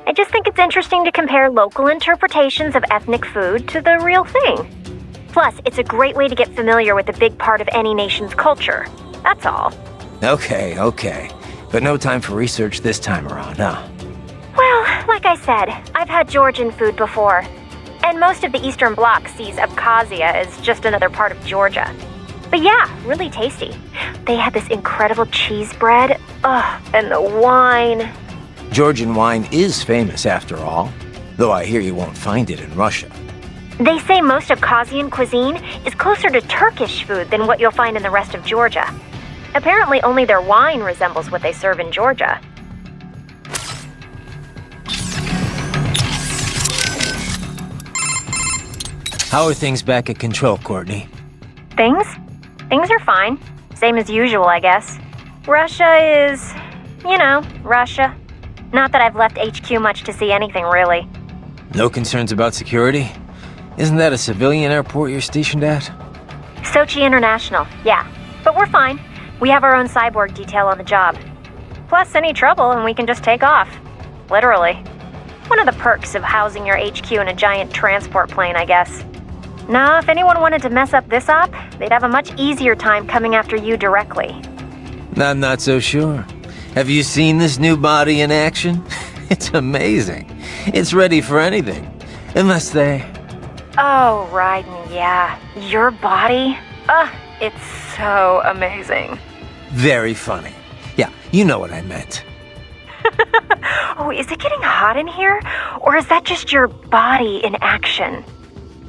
I just think it's interesting to compare local interpretations of ethnic food to the real thing. Plus, it's a great way to get familiar with a big part of any nation's culture. That's all. Okay. But no time for research this time around, huh? Well, like I said, I've had Georgian food before. And most of the Eastern Bloc sees Abkhazia as just another part of Georgia. But yeah, really tasty. They had this incredible cheese bread. Ugh, and the wine. Georgian wine is famous after all, though I hear you won't find it in Russia. They say most Abkhazian cuisine is closer to Turkish food than what you'll find in the rest of Georgia. Apparently only their wine resembles what they serve in Georgia. How are things back at Control, Courtney? Things are fine. Same as usual, I guess. Russia is, Russia. Not that I've left HQ much to see anything, really. No concerns about security? Isn't that a civilian airport you're stationed at? Sochi International, yeah. But we're fine. We have our own cyborg detail on the job. Plus, any trouble and we can just take off. Literally. One of the perks of housing your HQ in a giant transport plane, I guess. Nah, if anyone wanted to mess up this op, they'd have a much easier time coming after you directly. I'm not so sure. Have you seen this new body in action? It's amazing. It's ready for anything. Unless they... Oh, Raiden, yeah. Your body? It's so amazing. Very funny. Yeah, you know what I meant. Oh, is it getting hot in here? Or is that just your body in action?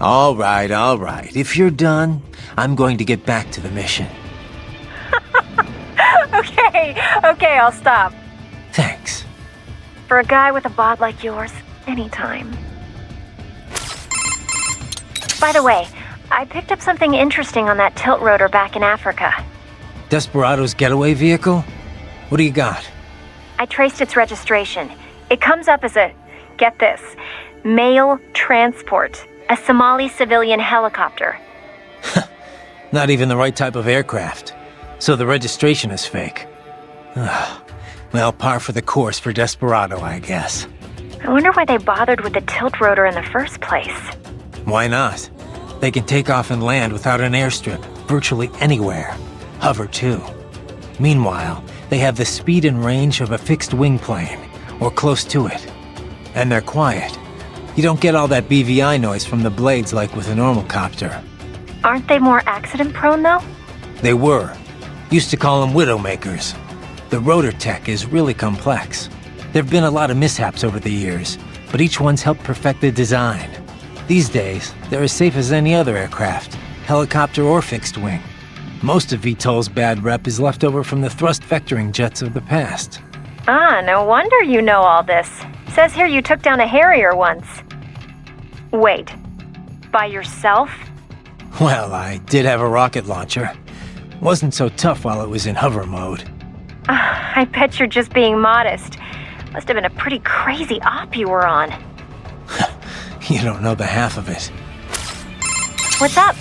All right. If you're done, I'm going to get back to the mission. Okay, I'll stop. Thanks. For a guy with a bod like yours, anytime. By the way, I picked up something interesting on that tilt rotor back in Africa. Desperado's getaway vehicle? What do you got? I traced its registration. It comes up as a, get this, mail transport, a Somali civilian helicopter. Not even the right type of aircraft. So the registration is fake. Well, par for the course for Desperado, I guess. I wonder why they bothered with the tilt rotor in the first place. Why not? They can take off and land without an airstrip, virtually anywhere. Hover, too. Meanwhile, they have the speed and range of a fixed-wing plane, or close to it. And they're quiet. You don't get all that BVI noise from the blades like with a normal copter. Aren't they more accident-prone, though? They were. Used to call them Widowmakers. The rotor tech is really complex. There've been a lot of mishaps over the years, but each one's helped perfect the design. These days, they're as safe as any other aircraft, helicopter or fixed wing. Most of VTOL's bad rep is left over from the thrust vectoring jets of the past. Ah, no wonder you know all this. Says here you took down a Harrier once. Wait, by yourself? Well, I did have a rocket launcher. Wasn't so tough while it was in hover mode. I bet you're just being modest. Must have been a pretty crazy op you were on. You don't know the half of it. What's up?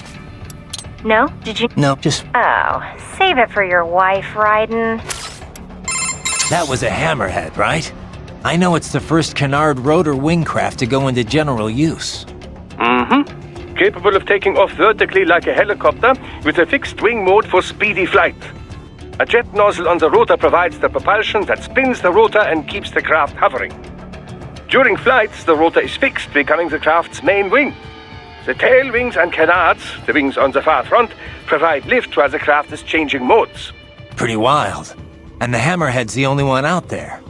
No? Did you? No, just... Oh, save it for your wife, Raiden. That was a Hammerhead, right? I know it's the first canard rotor wingcraft to go into general use. Mm-hmm. Capable of taking off vertically like a helicopter with a fixed wing mode for speedy flight. A jet nozzle on the rotor provides the propulsion that spins the rotor and keeps the craft hovering. During flights, the rotor is fixed, becoming the craft's main wing. The tail wings and canards, the wings on the far front, provide lift while the craft is changing modes. Pretty wild. And the Hammerhead's the only one out there.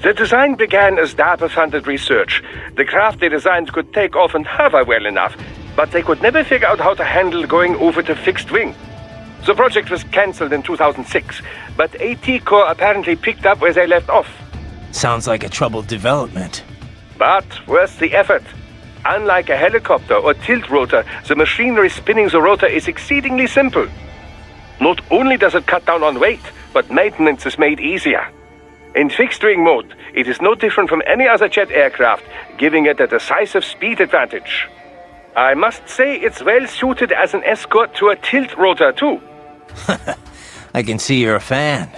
The design began as DARPA-funded research. The craft they designed could take off and hover well enough, but they could never figure out how to handle going over to fixed wing. The project was cancelled in 2006, but AT Corps apparently picked up where they left off. Sounds like a troubled development. But worth the effort. Unlike a helicopter or tilt rotor, the machinery spinning the rotor is exceedingly simple. Not only does it cut down on weight, but maintenance is made easier. In fixed-wing mode, it is no different from any other jet aircraft, giving it a decisive speed advantage. I must say it's well suited as an escort to a tilt rotor, too. I can see you're a fan.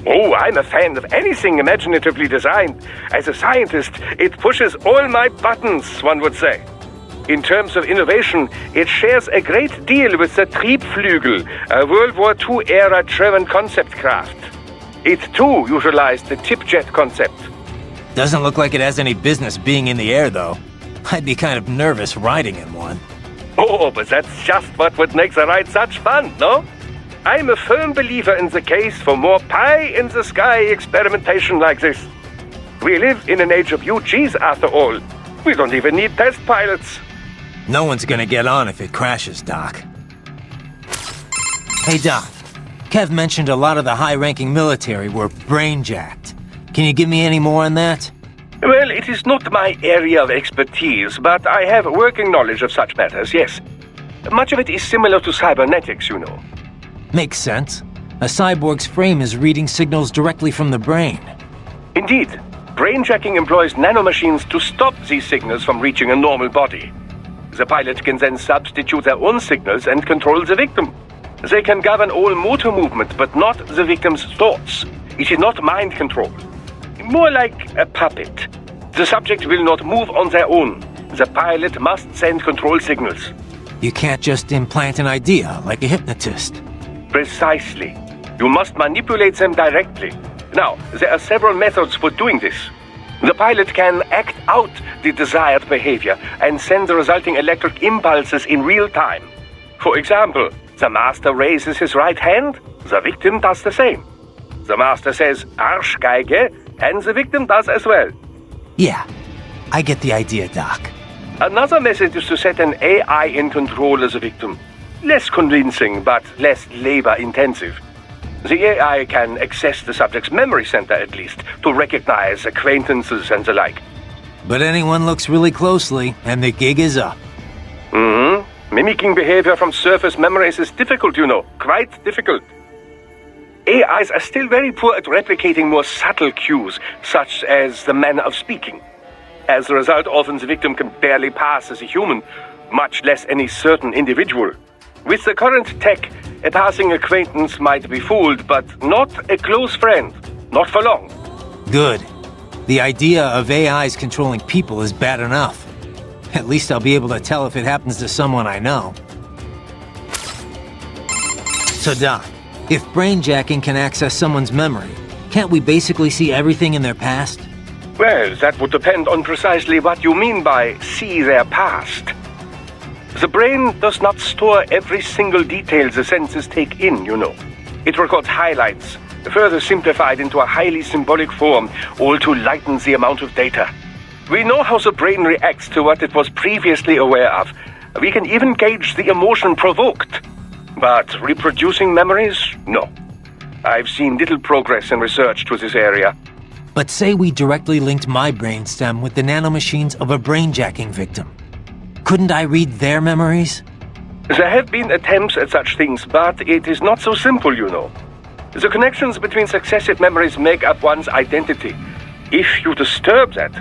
Oh, I'm a fan of anything imaginatively designed. As a scientist, it pushes all my buttons, one would say. In terms of innovation, it shares a great deal with the Triebflügel, a World War II-era German concept craft. It, too, utilized the tip-jet concept. Doesn't look like it has any business being in the air, though. I'd be kind of nervous riding in one. Oh, but that's just what would make the ride such fun, no? I'm a firm believer in the case for more pie-in-the-sky experimentation like this. We live in an age of UGs, after all. We don't even need test pilots. No one's gonna get on if it crashes, Doc. Hey, Doc. Kev mentioned a lot of the high-ranking military were brain-jacked. Can you give me any more on that? Well, it is not my area of expertise, but I have working knowledge of such matters, yes. Much of it is similar to cybernetics, you know. Makes sense. A cyborg's frame is reading signals directly from the brain. Indeed. Brainjacking employs nanomachines to stop these signals from reaching a normal body. The pilot can then substitute their own signals and control the victim. They can govern all motor movement, but not the victim's thoughts. It is not mind control. More like a puppet. The subject will not move on their own. The pilot must send control signals. You can't just implant an idea like a hypnotist. Precisely. You must manipulate them directly. Now, there are several methods for doing this. The pilot can act out the desired behavior and send the resulting electric impulses in real time. For example, the master raises his right hand, the victim does the same. The master says, Arschgeige, and the victim does as well. Yeah, I get the idea, Doc. Another method is to set an AI in control as a victim. Less convincing, but less labor-intensive. The AI can access the subject's memory center, at least, to recognize acquaintances and the like. But anyone looks really closely, and the gig is up. Mimicking behavior from surface memories is difficult, you know. Quite difficult. AIs are still very poor at replicating more subtle cues, such as the manner of speaking. As a result, often the victim can barely pass as a human, much less any certain individual. With the current tech, a passing acquaintance might be fooled, but not a close friend. Not for long. Good. The idea of AIs controlling people is bad enough. At least I'll be able to tell if it happens to someone I know. So Doc, if brainjacking can access someone's memory, can't we basically see everything in their past? Well, that would depend on precisely what you mean by see their past. The brain does not store every single detail the senses take in, you know. It records highlights, further simplified into a highly symbolic form, all to lighten the amount of data. We know how the brain reacts to what it was previously aware of. We can even gauge the emotion provoked. But reproducing memories? No. I've seen little progress in research to this area. But say we directly linked my brainstem with the nanomachines of a brainjacking victim. Couldn't I read their memories? There have been attempts at such things, but it is not so simple, you know. The connections between successive memories make up one's identity. If you disturb that...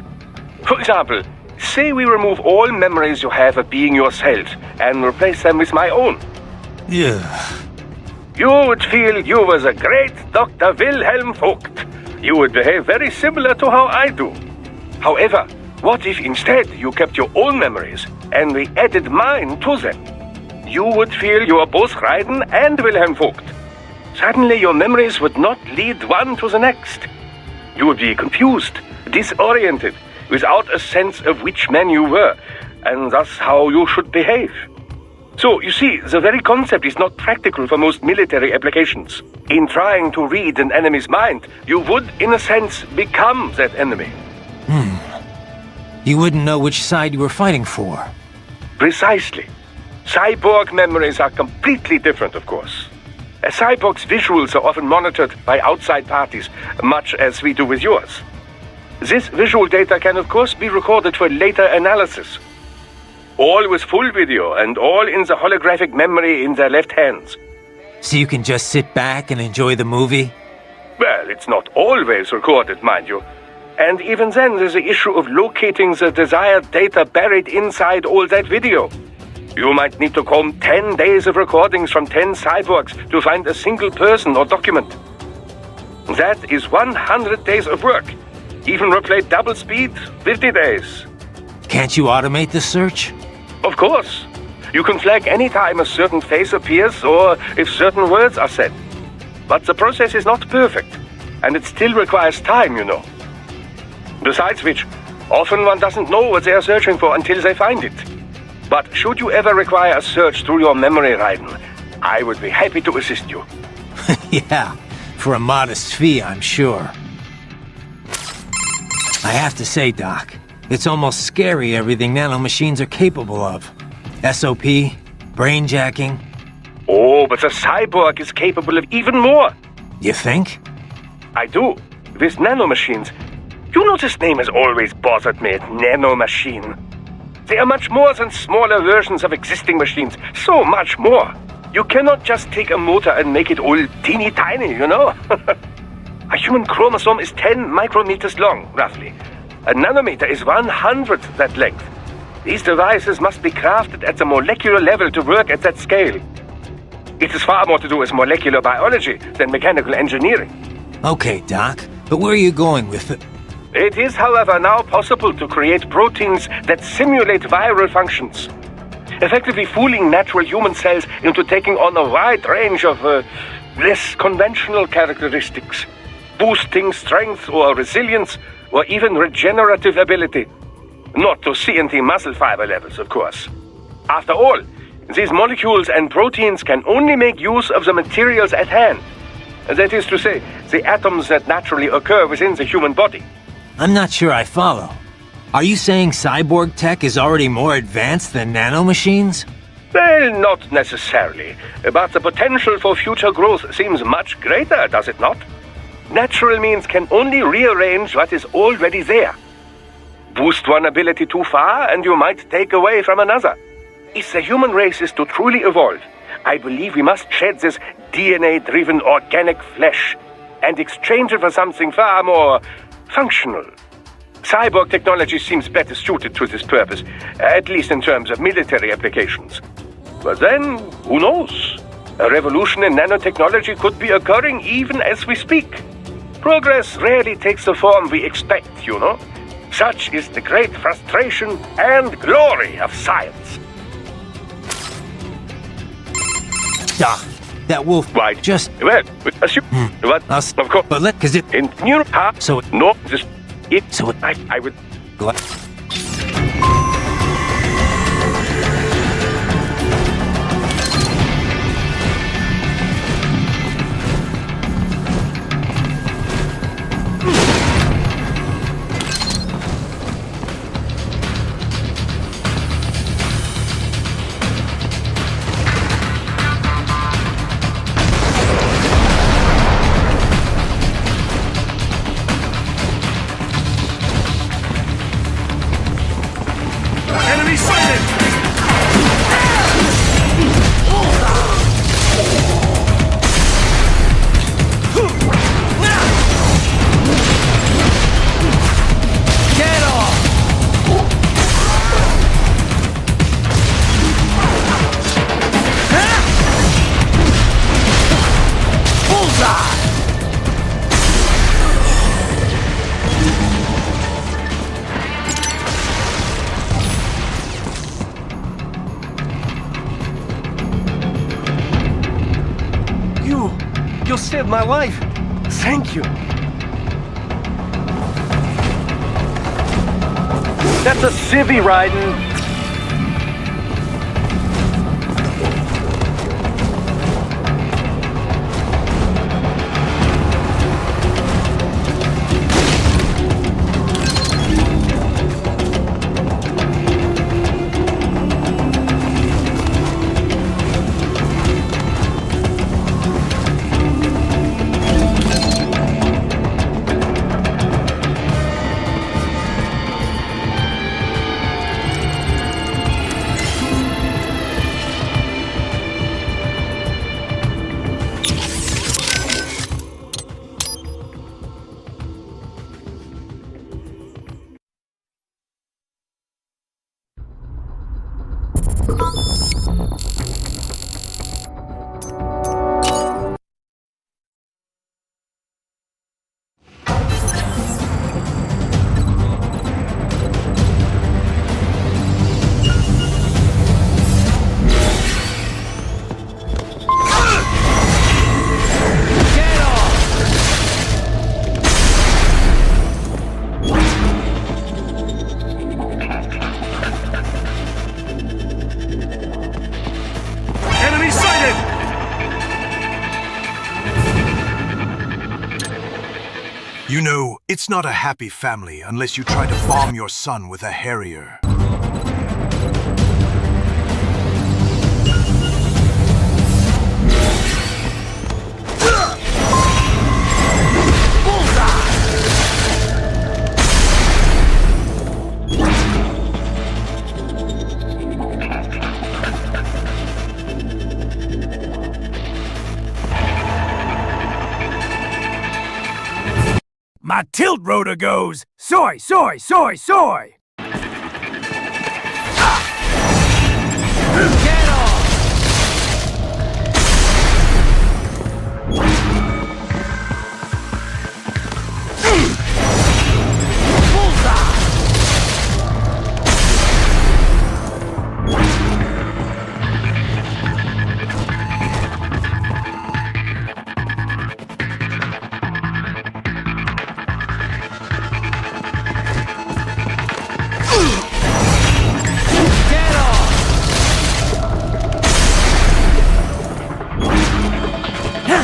For example, say we remove all memories you have of being yourself and replace them with my own. Yeah. You would feel you were the great Dr. Wilhelm Vogt. You would behave very similar to how I do. However, what if instead you kept your own memories and we added mine to them? You would feel you are both Raiden and Wilhelm Vogt. Suddenly your memories would not lead one to the next. You would be confused, disoriented, without a sense of which man you were, and thus how you should behave. So, you see, the very concept is not practical for most military applications. In trying to read an enemy's mind, you would, in a sense, become that enemy. You wouldn't know which side you were fighting for. Precisely. Cyborg memories are completely different, of course. A cyborg's visuals are often monitored by outside parties, much as we do with yours. This visual data can, of course, be recorded for later analysis. All with full video and all in the holographic memory in their left hands. So you can just sit back and enjoy the movie? Well, it's not always recorded, mind you. And even then, there's the issue of locating the desired data buried inside all that video. You might need to comb 10 days of recordings from 10 cyborgs to find a single person or document. That is 100 days of work. Even replay double speed, 50 days. Can't you automate the search? Of course. You can flag any time a certain face appears or if certain words are said. But the process is not perfect, and it still requires time, you know. Besides which, often one doesn't know what they are searching for until they find it. But should you ever require a search through your memory, Raiden, I would be happy to assist you. Yeah, for a modest fee, I'm sure. I have to say, Doc, it's almost scary everything nanomachines are capable of. SOP, brainjacking. Oh, but the cyborg is capable of even more. You think? I do. With nanomachines. You know this name has always bothered me, nanomachine. They are much more than smaller versions of existing machines. So much more. You cannot just take a motor and make it all teeny tiny, you know? A human chromosome is 10 micrometers long, roughly. A nanometer is 1/100th that length. These devices must be crafted at the molecular level to work at that scale. It is far more to do with molecular biology than mechanical engineering. Okay, Doc, but where are you going with it? It is, however, now possible to create proteins that simulate viral functions, effectively fooling natural human cells into taking on a wide range of less conventional characteristics, boosting strength or resilience or even regenerative ability. Not to CNT muscle fiber levels, of course. After all, these molecules and proteins can only make use of the materials at hand. That is to say, the atoms that naturally occur within the human body. I'm not sure I follow. Are you saying cyborg tech is already more advanced than nanomachines? Well, not necessarily, but the potential for future growth seems much greater, does it not? Natural means can only rearrange what is already there. Boost one ability too far, and you might take away from another. If the human race is to truly evolve, I believe we must shed this DNA-driven organic flesh and exchange it for something far more functional. Cyborg technology seems better suited to this purpose, at least in terms of military applications. But then, who knows? A revolution in nanotechnology could be occurring even as we speak. Progress rarely takes the form we expect, you know? Such is the great frustration and glory of science. That wolf right just well assume but of course but let cause it in new so no this it so it, I would Enemy sighted! Get off! Bullseye! You saved my life. Thank you. That's a civvy riding. You know, it's not a happy family unless you try to bomb your son with a Harrier. My tilt rotor goes soy, soy, soy, soy. Get off!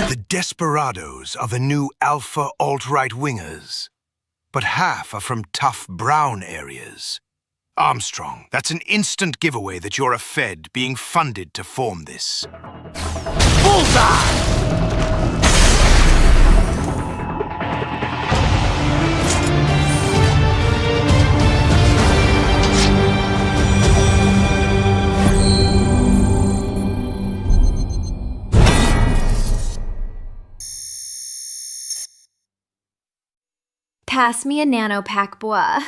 The desperados are the new alpha alt-right wingers. but half are from tough brown areas. Armstrong, that's an instant giveaway that you're a Fed being funded to form this. Bullseye! Pass me a nanopack, boy.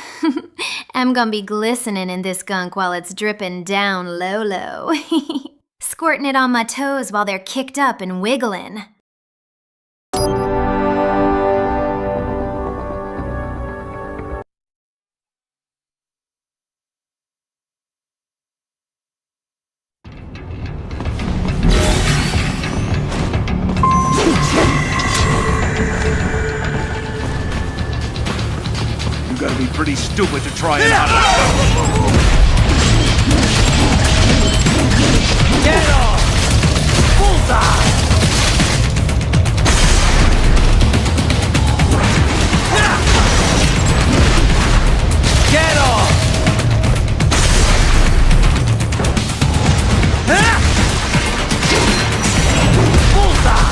I'm gonna be glistening in this gunk while it's dripping down low. Squirting it on my toes while they're kicked up and wiggling. You gotta be pretty stupid to try and Get off! Bullseye! Get off! Bullseye!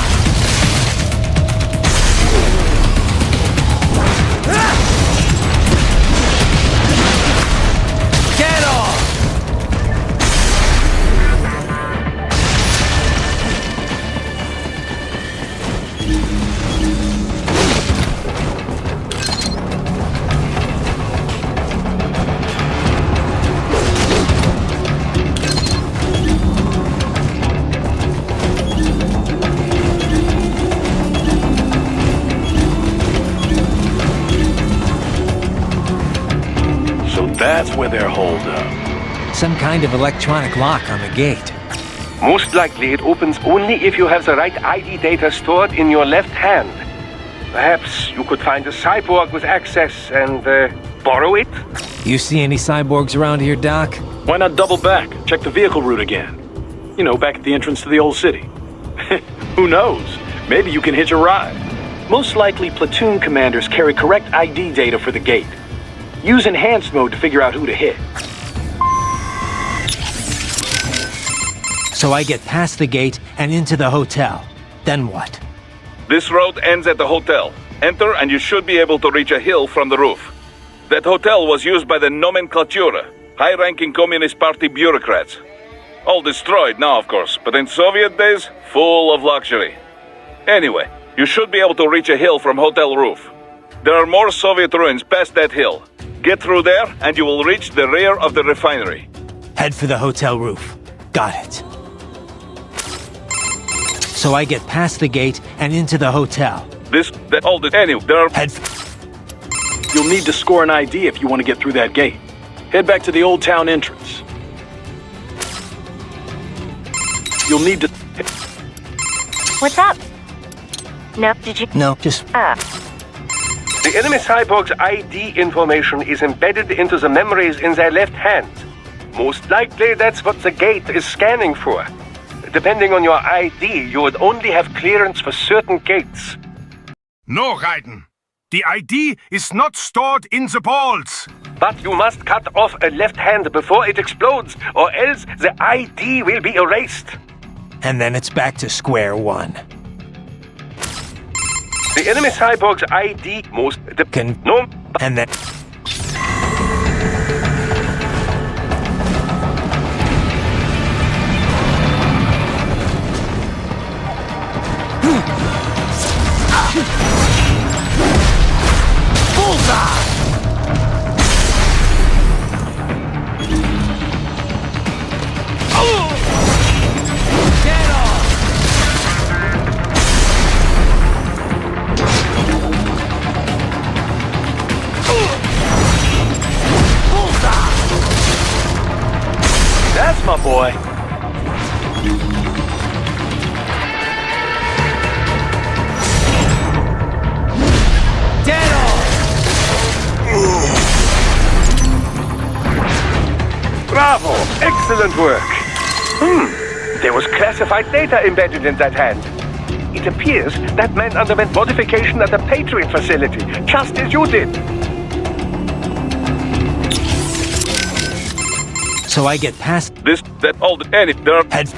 Get off! So that's where they're holed up. Some kind of electronic lock on the gate. Most likely it opens only if you have the right ID data stored in your left hand. Perhaps you could find a cyborg with access and borrow it? You see any cyborgs around here, Doc? Why not double back? Check the vehicle route again. You know, back at the entrance to the old city. Who knows? Maybe you can hitch a ride. Most likely, platoon commanders carry correct ID data for the gate. Use enhanced mode to figure out who to hit. So I get past the gate and into the hotel. Then what? This road ends at the hotel. Enter and you should be able to reach a hill from the roof. That hotel was used by the nomenclatura, high-ranking Communist Party bureaucrats. All destroyed now, of course, but in Soviet days, full of luxury. Anyway, you should be able to reach a hill from hotel roof. There are more Soviet ruins past that hill. Get through there and you will reach the rear of the refinery. Head for the hotel roof. Got it. So I get past the gate and into the hotel. You'll need to score an ID if you want to get through that gate. Head back to the old town entrance. You'll need to... What's up? No, did you... No, just... The enemy cyborg's ID information is embedded into the memories in their left hand. Most likely that's what the gate is scanning for. Depending on your ID, you would only have clearance for certain gates. No, Raiden. The ID is not stored in the balls. But you must cut off a left hand before it explodes, or else the ID will be erased. And then it's back to square one. The enemy cyborg's ID And then... Bullseye! Get off! Bullseye! That's my boy. Get off! Bravo! Excellent work. There was classified data embedded in that hand. It appears that man underwent modification at the Patriot facility, just as you did. So I get past this, that, all the, any, there had.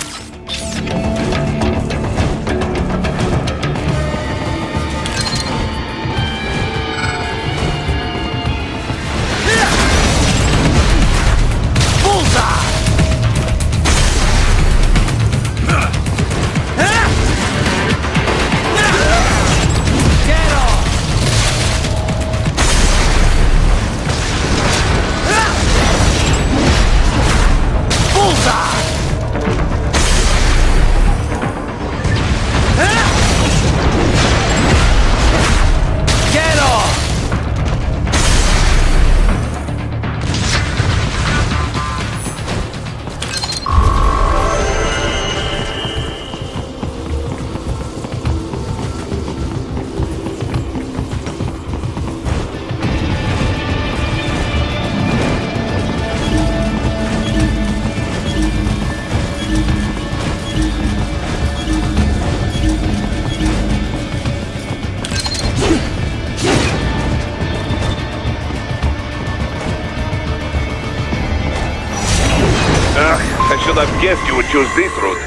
I should have guessed you would choose this route.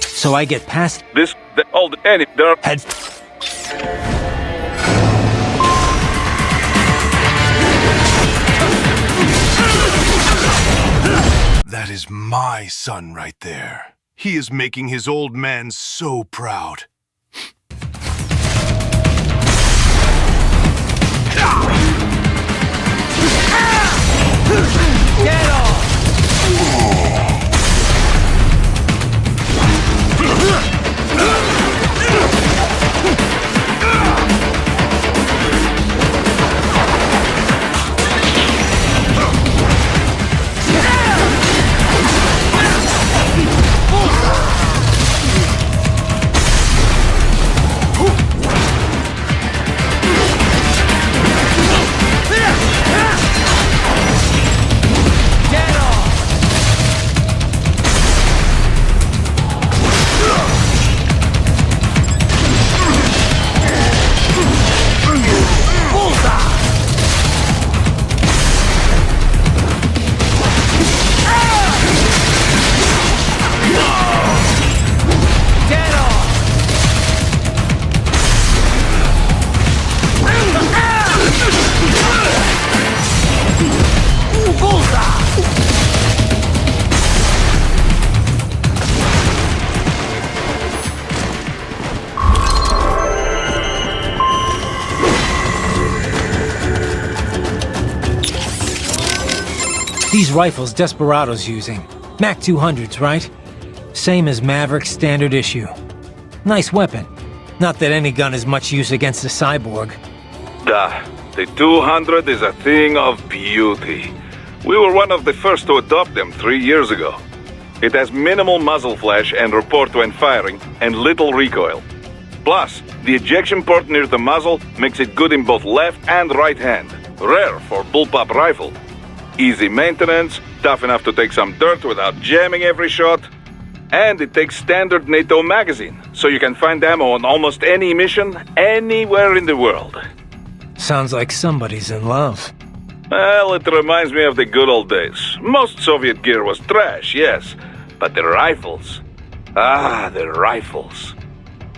So I get past this, the, all the, any, there had. That is my son right there. He is making his old man so proud. Get off! These rifles Desperado's using. Mac 200s, right? Same as Maverick's standard issue. Nice weapon. Not that any gun is much use against a cyborg. The 200 is a thing of beauty. We were one of the first to adopt them 3 years ago. It has minimal muzzle flash and report when firing, and little recoil. Plus, the ejection port near the muzzle makes it good in both left and right hand. Rare for bullpup rifle. Easy maintenance, tough enough to take some dirt without jamming every shot. And it takes standard NATO magazine, so you can find ammo on almost any mission, anywhere in the world. Sounds like somebody's in love. Well, it reminds me of the good old days. Most Soviet gear was trash, yes, but the rifles... the rifles.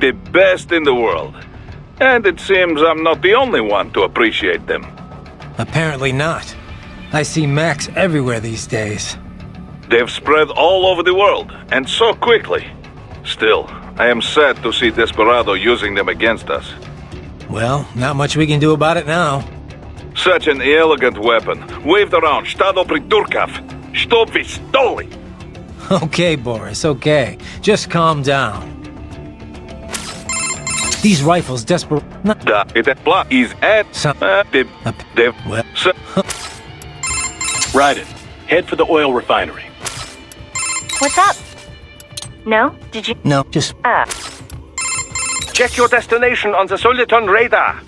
The best in the world. And it seems I'm not the only one to appreciate them. Apparently not. I see Macs everywhere these days. They've spread all over the world, and so quickly. Still, I am sad to see Desperado using them against us. Well, not much we can do about it now. Such an elegant weapon, waved around Stado Pridurkov. Что вы столи? Okay, Boris, okay. Just calm down. These rifles desperate... is at... Ride it. Head for the oil refinery. What's up? No? Did you? No, just... Check your destination on the Soliton radar.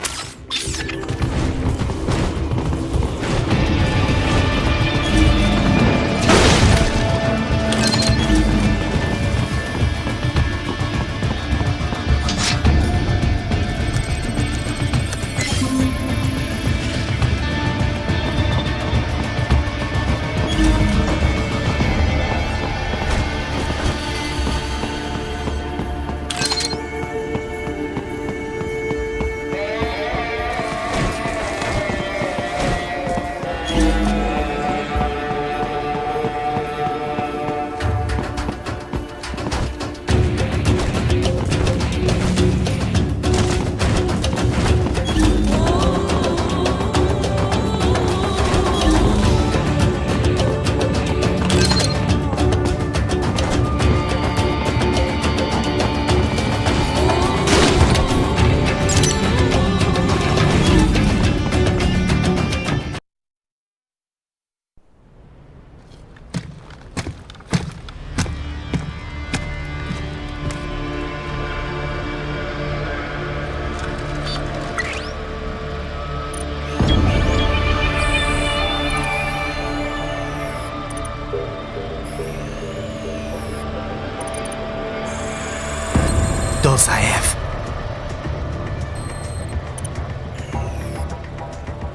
Dulzaev.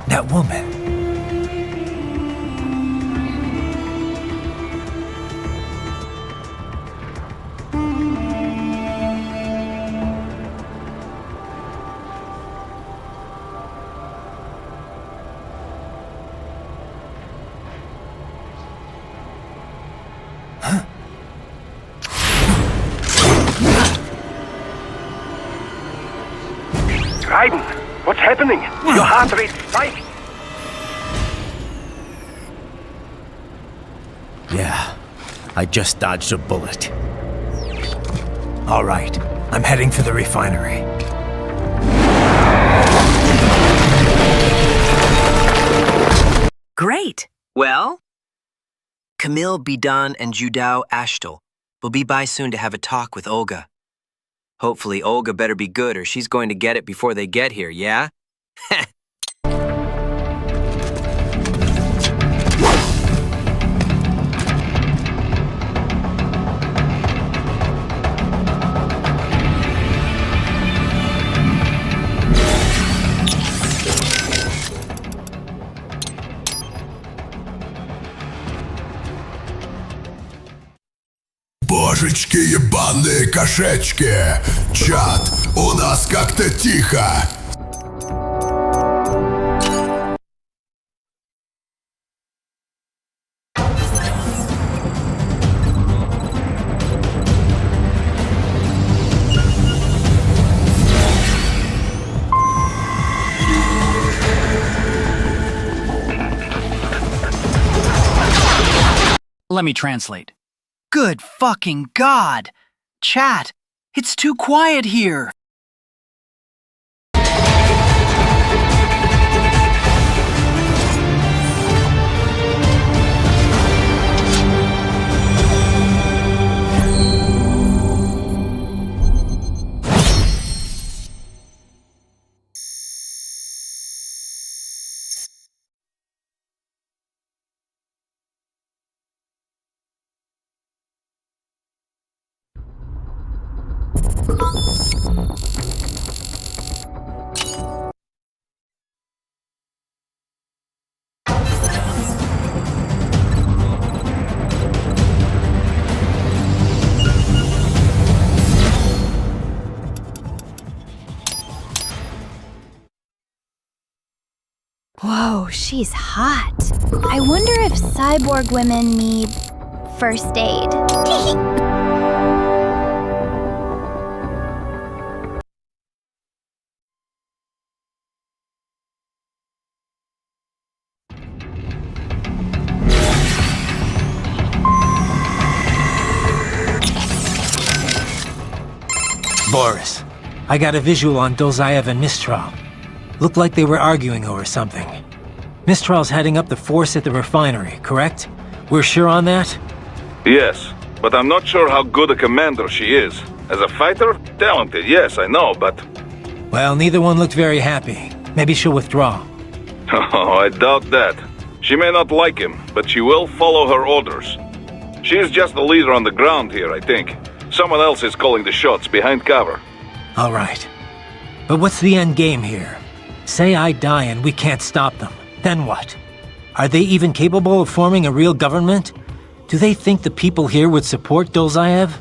That woman. Raiden, what's happening? Your heart rate spiked. Yeah, I just dodged a bullet. All right, I'm heading for the refinery. Great. Well, Camille Bidan and Judao Ashtel will be by soon to have a talk with Olga. Hopefully Olga better be good or she's going to get it before they get here, yeah? Божечки ебаные кошечки! Чат, у нас как-то тихо! Let me translate. Good fucking God! Chat, it's too quiet here! Whoa, she's hot. I wonder if cyborg women need first aid. Boris, I got a visual on Dulzaev and Mistral. Looked like they were arguing over something. Mistral's heading up the force at the refinery, correct? We're sure on that? Yes, but I'm not sure how good a commander she is. As a fighter, talented, yes, I know, but... Well, neither one looked very happy. Maybe she'll withdraw. Oh, I doubt that. She may not like him, but she will follow her orders. She is just the leader on the ground here, I think. Someone else is calling the shots behind cover. All right. But what's the end game here? Say I die and we can't stop them. Then what? Are they even capable of forming a real government? Do they think the people here would support Dulzaev?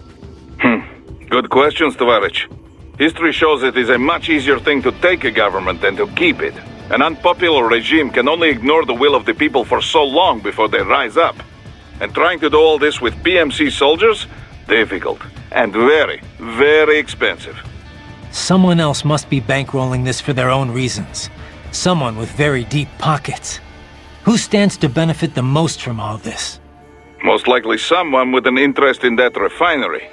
Good questions, Tovarich. History shows it is a much easier thing to take a government than to keep it. An unpopular regime can only ignore the will of the people for so long before they rise up. And trying to do all this with PMC soldiers? Difficult. And very, very expensive. Someone else must be bankrolling this for their own reasons. Someone with very deep pockets. Who stands to benefit the most from all this? Most likely someone with an interest in that refinery.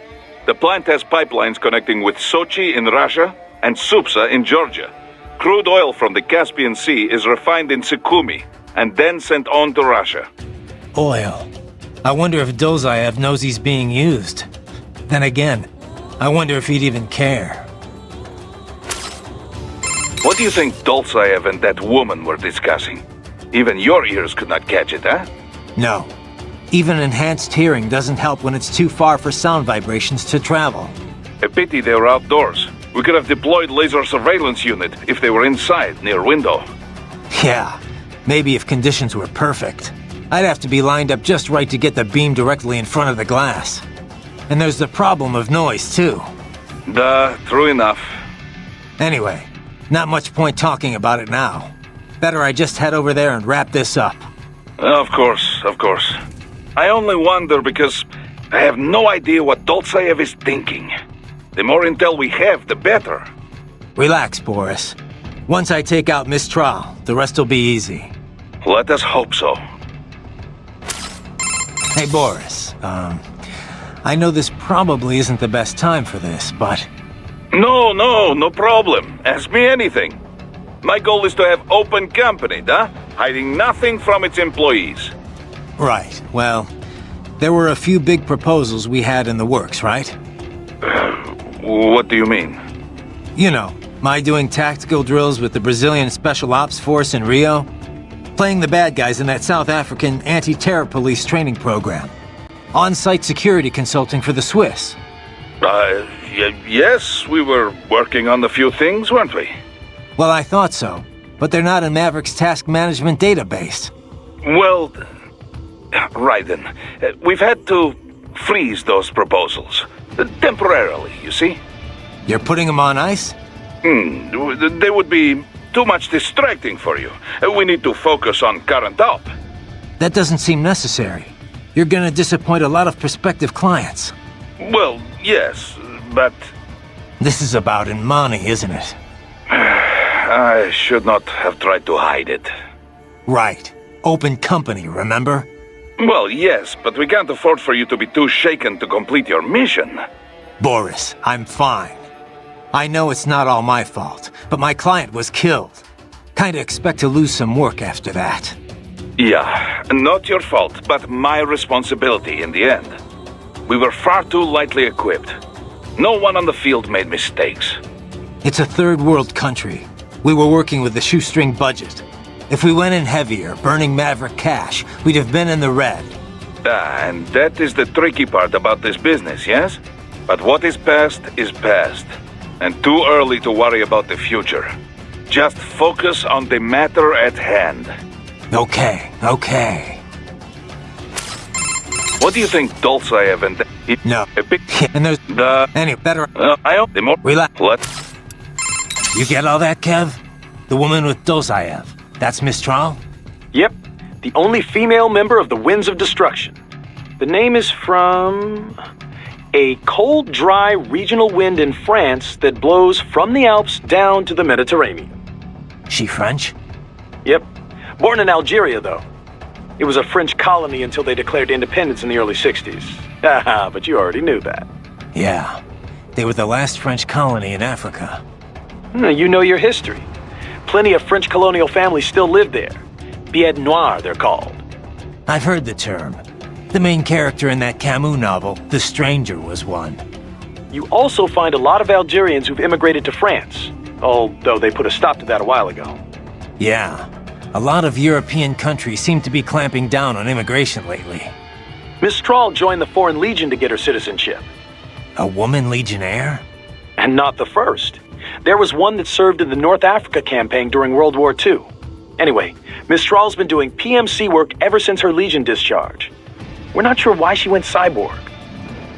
The plant has pipelines connecting with Sochi in Russia and Supsa in Georgia. Crude oil from the Caspian Sea is refined in Sukhumi and then sent on to Russia. Oil. I wonder if Dulzaev knows he's being used. Then again, I wonder if he'd even care. What do you think Dulzaev and that woman were discussing? Even your ears could not catch it, huh? No. Even enhanced hearing doesn't help when it's too far for sound vibrations to travel. A pity they were outdoors. We could have deployed laser surveillance unit if they were inside, near window. Yeah, maybe if conditions were perfect. I'd have to be lined up just right to get the beam directly in front of the glass. And there's the problem of noise, too. Duh, true enough. Anyway, not much point talking about it now. Better I just head over there and wrap this up. Of course, of course. I only wonder because I have no idea what Dolzaev is thinking. The more intel we have, the better. Relax, Boris. Once I take out Mistral, the rest will be easy. Let us hope so. Hey, Boris, I know this probably isn't the best time for this, but... No problem. Ask me anything. My goal is to have open company, duh? Hiding nothing from its employees. Right, well, there were a few big proposals we had in the works, right? What do you mean? You know, my doing tactical drills with the Brazilian Special Ops Force in Rio, playing the bad guys in that South African anti-terror police training program, on-site security consulting for the Swiss. Yes, we were working on a few things, weren't we? Well, I thought so, but they're not in Maverick's task management database. Well, right then. We've had to freeze those proposals. Temporarily, you see? You're putting them on ice? They would be too much distracting for you. We need to focus on current op. That doesn't seem necessary. You're gonna disappoint a lot of prospective clients. Well, yes, but... This is about money, isn't it? I should not have tried to hide it. Right. Open company, remember? Well, yes, but we can't afford for you to be too shaken to complete your mission. Boris, I'm fine. I know it's not all my fault, but my client was killed. Kinda expect to lose some work after that. Yeah, not your fault, but my responsibility in the end. We were far too lightly equipped. No one on the field made mistakes. It's a third world country. We were working with a shoestring budget. If we went in heavier, burning Maverick cash, we'd have been in the red. And that is the tricky part about this business, yes? But what is past, and too early to worry about the future. Just focus on the matter at hand. Okay. What do you think Dolzaev and... No. And there's... Any better... the more... Relax. You get all that, Kev? The woman with Dolzaev. That's Mistral? Yep. The only female member of the Winds of Destruction. The name is from... a cold, dry regional wind in France that blows from the Alps down to the Mediterranean. She French? Yep. Born in Algeria, though. It was a French colony until they declared independence in the early 60s. Haha, but you already knew that. Yeah. They were the last French colony in Africa. You know your history. Plenty of French colonial families still live there. Billets noirs, they're called. I've heard the term. The main character in that Camus novel, The Stranger, was one. You also find a lot of Algerians who've immigrated to France, although they put a stop to that a while ago. Yeah. A lot of European countries seem to be clamping down on immigration lately. Mistral joined the Foreign Legion to get her citizenship. A woman legionnaire? And not the first. There was one that served in the North Africa campaign during World War II. Anyway, Mistral's been doing PMC work ever since her Legion discharge. We're not sure why she went cyborg.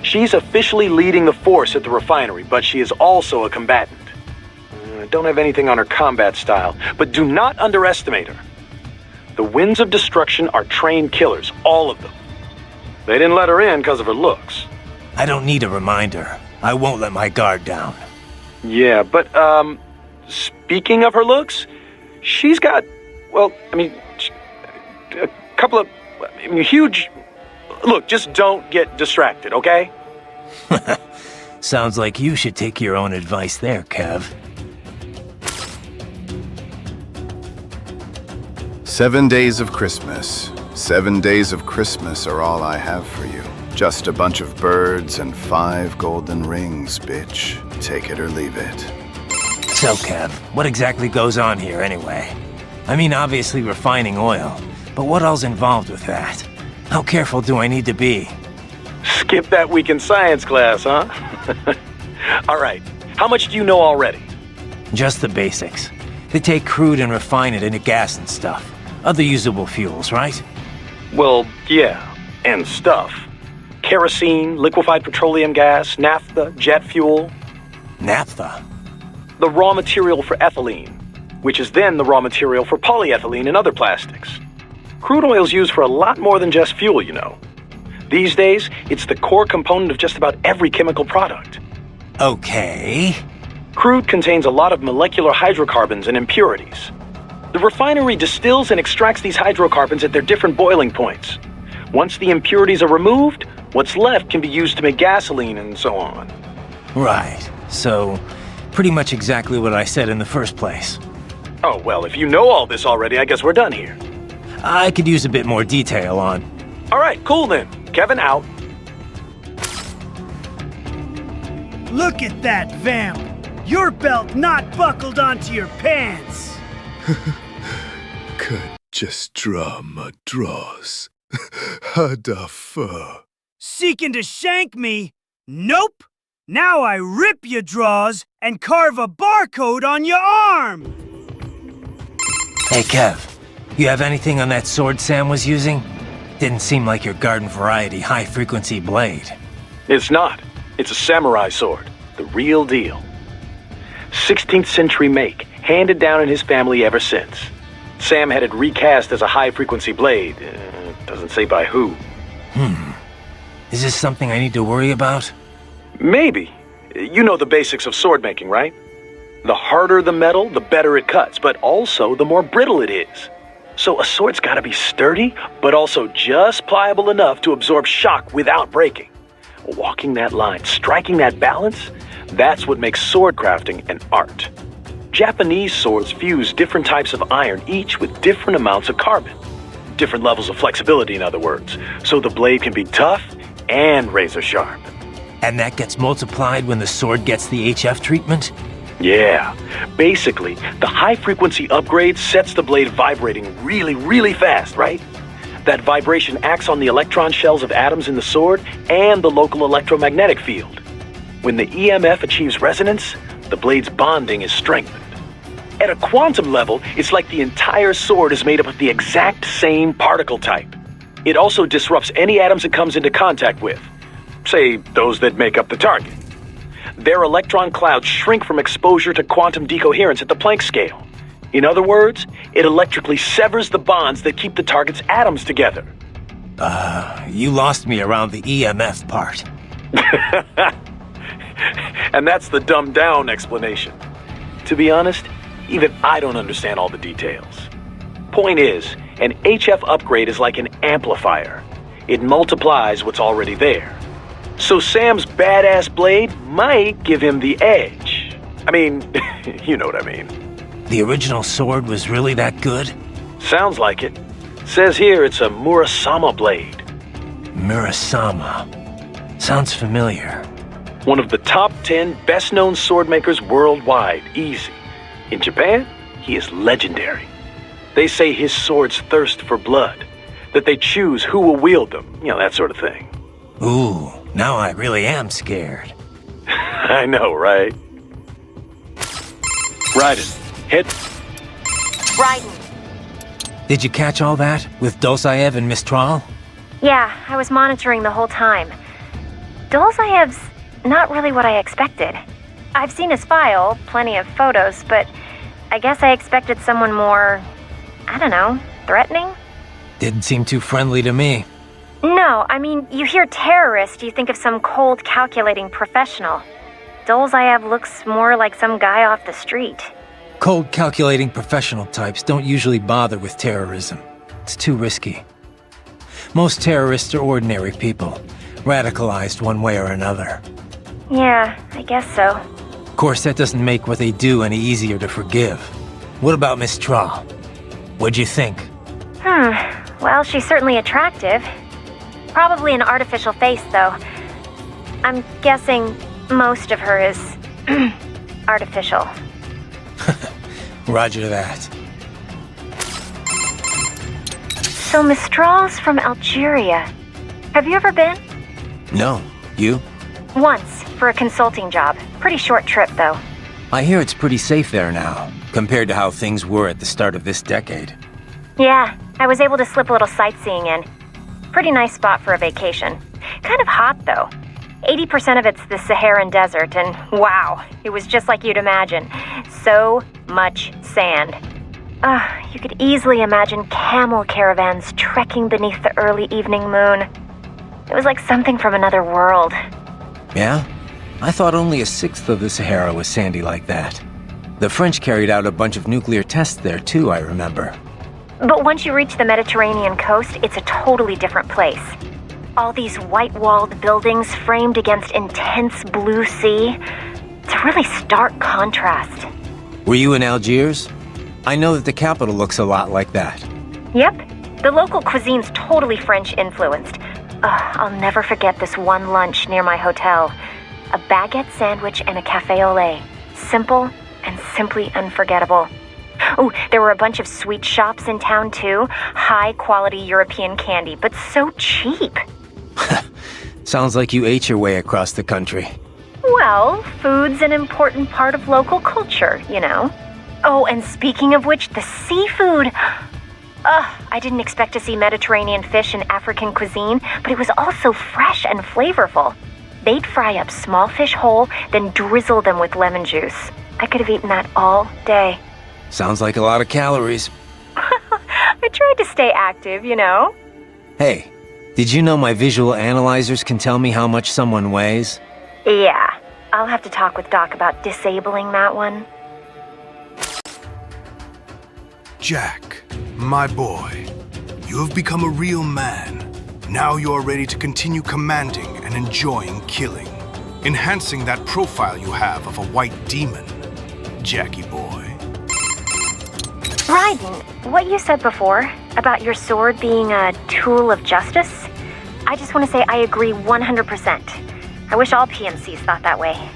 She's officially leading the force at the refinery, but she is also a combatant. Don't have anything on her combat style, but do not underestimate her. The Winds of Destruction are trained killers, all of them. They didn't let her in because of her looks. I don't need a reminder. I won't let my guard down. Yeah, but, speaking of her looks, she's got, well, a couple of, huge... Look, just don't get distracted, okay? Sounds like you should take your own advice there, Kev. 7 days of Christmas. 7 days of Christmas are all I have for you. Just a bunch of birds and 5 golden rings, bitch. Take it or leave it. So, Kev, what exactly goes on here anyway? I mean, obviously refining oil, but what all's involved with that? How careful do I need to be? Skip that week in science class, huh? All right, how much do you know already? Just the basics. They take crude and refine it into gas and stuff. Other usable fuels, right? Well, yeah, and stuff. Kerosene, liquefied petroleum gas, naphtha, jet fuel. Naphtha? The raw material for ethylene, which is then the raw material for polyethylene and other plastics. Crude oil's used for a lot more than just fuel, you know. These days, it's the core component of just about every chemical product. Okay. Crude contains a lot of molecular hydrocarbons and impurities. The refinery distills and extracts these hydrocarbons at their different boiling points. Once the impurities are removed, what's left can be used to make gasoline and so on. Right. So, pretty much exactly what I said in the first place. Oh, well, if you know all this already, I guess we're done here. I could use a bit more detail on. All right, cool then. Kevin out. Look at that vamp! Your belt not buckled onto your pants! Could just draw my draws. Hada fur. Seeking to shank me? Nope! Now I rip your draws and carve a barcode on your arm! Hey, Kev. You have anything on that sword Sam was using? Didn't seem like your garden variety high-frequency blade. It's not. It's a samurai sword. The real deal. 16th century make, handed down in his family ever since. Sam had it recast as a high-frequency blade. Doesn't say by who. Is this something I need to worry about? Maybe. You know the basics of sword making, right? The harder the metal, the better it cuts, but also the more brittle it is. So a sword's gotta be sturdy, but also just pliable enough to absorb shock without breaking. Walking that line, striking that balance, that's what makes sword crafting an art. Japanese swords fuse different types of iron, each with different amounts of carbon. Different levels of flexibility, in other words, so the blade can be tough and razor sharp. And that gets multiplied when the sword gets the HF treatment? Yeah. Basically, the high-frequency upgrade sets the blade vibrating really, really fast, right? That vibration acts on the electron shells of atoms in the sword and the local electromagnetic field. When the EMF achieves resonance, the blade's bonding is strengthened. At a quantum level, it's like the entire sword is made up of the exact same particle type. It also disrupts any atoms it comes into contact with. Say, those that make up the target. Their electron clouds shrink from exposure to quantum decoherence at the Planck scale. In other words, it electrically severs the bonds that keep the target's atoms together. You lost me around the EMF part. And that's the dumbed-down explanation. To be honest, even I don't understand all the details. Point is, an HF upgrade is like an amplifier. It multiplies what's already there. So Sam's badass blade might give him the edge. I mean, you know what I mean. The original sword was really that good? Sounds like it. Says here it's a Murasama blade. Murasama. Sounds familiar. One of the top 10 best-known sword makers worldwide, easy. In Japan, he is legendary. They say his swords thirst for blood, that they choose who will wield them, you know, that sort of thing. Ooh, now I really am scared. I know, right? Raiden, head. Raiden. Did you catch all that with Dosaev and Mistral? Yeah, I was monitoring the whole time. Dolzaev's not really what I expected. I've seen his file, plenty of photos, but I guess I expected someone more, I don't know, threatening? Didn't seem too friendly to me. No, I mean, you hear terrorist, you think of some cold, calculating professional. Dolzaev looks more like some guy off the street. Cold, calculating professional types don't usually bother with terrorism. It's too risky. Most terrorists are ordinary people, radicalized one way or another. Yeah, I guess so. Of course, that doesn't make what they do any easier to forgive. What about Mistral? What'd you think? Well, she's certainly attractive. Probably an artificial face, though. I'm guessing most of her is artificial. Roger that. So Mistral's from Algeria. Have you ever been? No. You? Once, for a consulting job. Pretty short trip, though. I hear it's pretty safe there now, compared to how things were at the start of this decade. Yeah, I was able to slip a little sightseeing in. Pretty nice spot for a vacation. Kind of hot, though. 80% of it's the Saharan desert, and wow, it was just like you'd imagine. So much sand. You could easily imagine camel caravans trekking beneath the early evening moon. It was like something from another world. Yeah? I thought only a sixth of the Sahara was sandy like that. The French carried out a bunch of nuclear tests there too, I remember. But once you reach the Mediterranean coast, it's a totally different place. All these white-walled buildings framed against intense blue sea. It's a really stark contrast. Were you in Algiers? I know that the capital looks a lot like that. Yep. The local cuisine's totally French-influenced. I'll never forget this one lunch near my hotel. A baguette sandwich and a café au lait. Simple and simply unforgettable. Oh, there were a bunch of sweet shops in town too. High-quality European candy, but so cheap. Sounds like you ate your way across the country. Well, food's an important part of local culture, you know. Oh, and speaking of which, the seafood. I didn't expect to see Mediterranean fish in African cuisine, but it was also fresh and flavorful. They'd fry up small fish whole, then drizzle them with lemon juice. I could have eaten that all day. Sounds like a lot of calories. I tried to stay active, you know. Hey, did you know my visual analyzers can tell me how much someone weighs? Yeah, I'll have to talk with Doc about disabling that one. Jack, my boy, you have become a real man. Now you are ready to continue commanding and enjoying killing, enhancing that profile you have of a white demon, Jackie boy. Raiden, what you said before about your sword being a tool of justice, I just want to say I agree 100%. I wish all PMCs thought that way.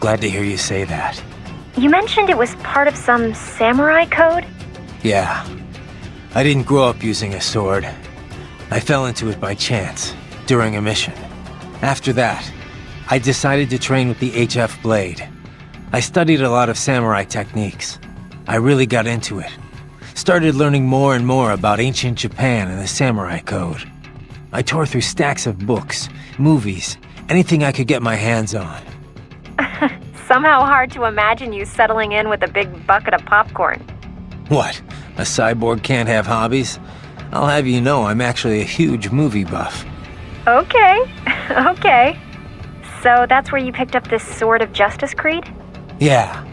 Glad to hear you say that. You mentioned it was part of some samurai code? Yeah. I didn't grow up using a sword. I fell into it by chance, during a mission. After that, I decided to train with the HF blade. I studied a lot of samurai techniques. I really got into it. Started learning more and more about ancient Japan and the samurai code. I tore through stacks of books, movies, anything I could get my hands on. Somehow hard to imagine you settling in with a big bucket of popcorn. What? A cyborg can't have hobbies? I'll have you know I'm actually a huge movie buff. Okay, okay. So that's where you picked up this Sword of Justice creed? Yeah.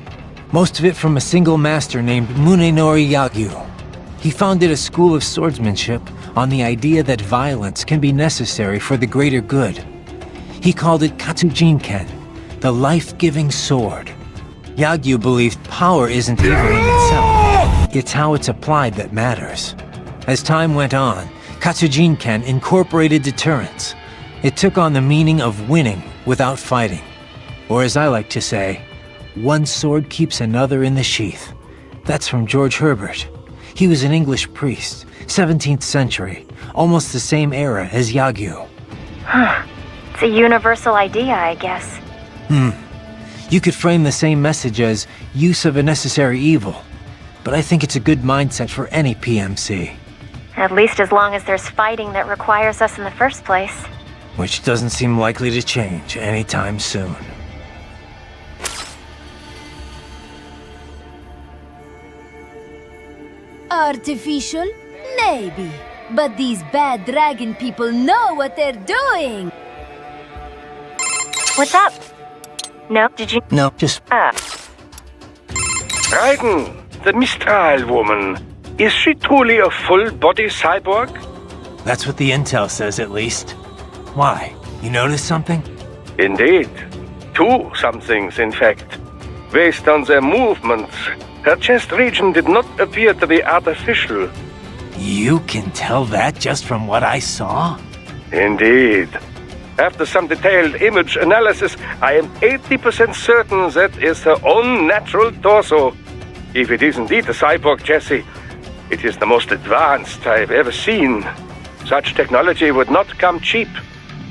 Most of it from a single master named Munenori Yagyu. He founded a school of swordsmanship on the idea that violence can be necessary for the greater good. He called it Katsujinken, the life-giving sword. Yagyu believed power isn't evil in itself. It's how it's applied that matters. As time went on, Katsujinken incorporated deterrence. It took on the meaning of winning without fighting. Or as I like to say, one sword keeps another in the sheath. That's from George Herbert. He was an English priest, 17th century, almost the same era as Yagyu. Huh. It's a universal idea, I guess. You could frame the same message as use of a necessary evil, but I think it's a good mindset for any PMC. At least as long as there's fighting that requires us in the first place. Which doesn't seem likely to change anytime soon. Artificial? Maybe. But these bad dragon people know what they're doing! What's up? No, did you? No, just... Raiden, the Mistral woman. Is she truly a full-body cyborg? That's what the intel says, at least. Why? You noticed something? Indeed. Two somethings, in fact. Based on their movements, her chest region did not appear to be artificial. You can tell that just from what I saw? Indeed. After some detailed image analysis, I am 80% certain that is her own natural torso. If it is indeed a cyborg, Jesse, it is the most advanced I've ever seen. Such technology would not come cheap.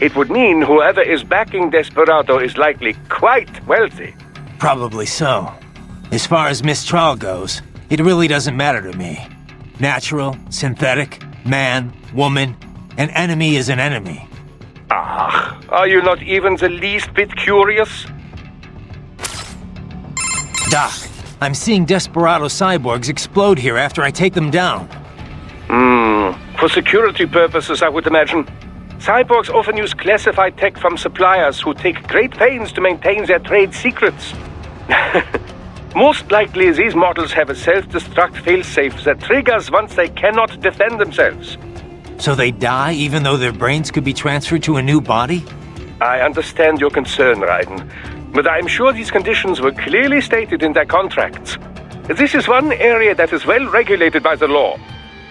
It would mean whoever is backing Desperado is likely quite wealthy. Probably so. As far as Mistral goes, it really doesn't matter to me. Natural, synthetic, man, woman, an enemy is an enemy. Ah, are you not even the least bit curious? Doc, I'm seeing Desperado cyborgs explode here after I take them down. For security purposes, I would imagine. Cyborgs often use classified tech from suppliers who take great pains to maintain their trade secrets. Most likely, these models have a self-destruct failsafe that triggers once they cannot defend themselves. So they die even though their brains could be transferred to a new body? I understand your concern, Raiden, but I'm sure these conditions were clearly stated in their contracts. This is one area that is well regulated by the law.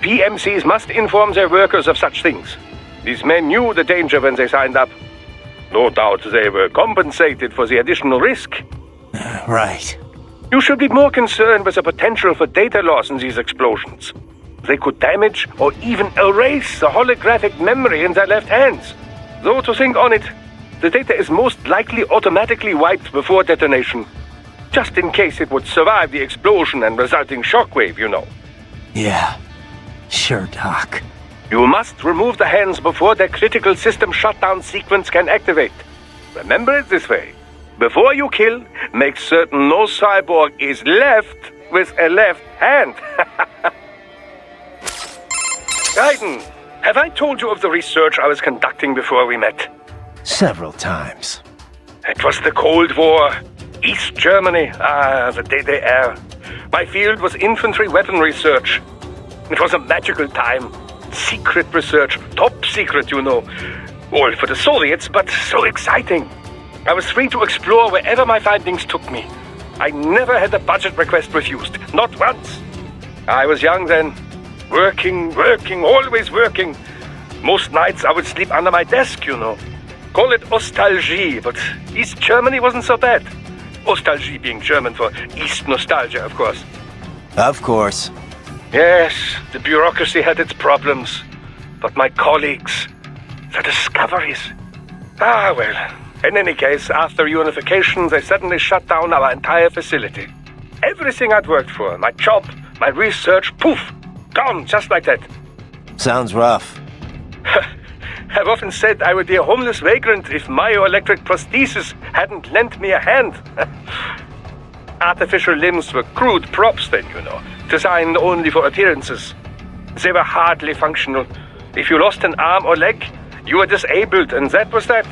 PMCs must inform their workers of such things. These men knew the danger when they signed up. No doubt they were compensated for the additional risk. Right. You should be more concerned with the potential for data loss in these explosions. They could damage or even erase the holographic memory in their left hands. Though to think on it, the data is most likely automatically wiped before detonation. Just in case it would survive the explosion and resulting shockwave, you know. Yeah. Sure, Doc. You must remove the hands before their critical system shutdown sequence can activate. Remember it this way. Before you kill, make certain no cyborg is left with a left hand. Raiden, have I told you of the research I was conducting before we met? Several times. It was the Cold War. East Germany. Ah, the DDR. My field was infantry weapon research. It was a magical time. Secret research. Top secret, you know. All for the Soviets, but so exciting. I was free to explore wherever my findings took me. I never had a budget request refused. Not once. I was young then. Working, always working. Most nights I would sleep under my desk, you know. Call it nostalgie, but East Germany wasn't so bad. Nostalgie being German for East nostalgia, of course. Of course. Yes, the bureaucracy had its problems. But my colleagues, the discoveries. Ah, well. In any case, after unification, they suddenly shut down our entire facility. Everything I'd worked for, my job, my research, poof, gone just like that. Sounds rough. I've often said I would be a homeless vagrant if myoelectric prosthesis hadn't lent me a hand. Artificial limbs were crude props then, you know, designed only for appearances. They were hardly functional. If you lost an arm or leg, you were disabled, and that was that.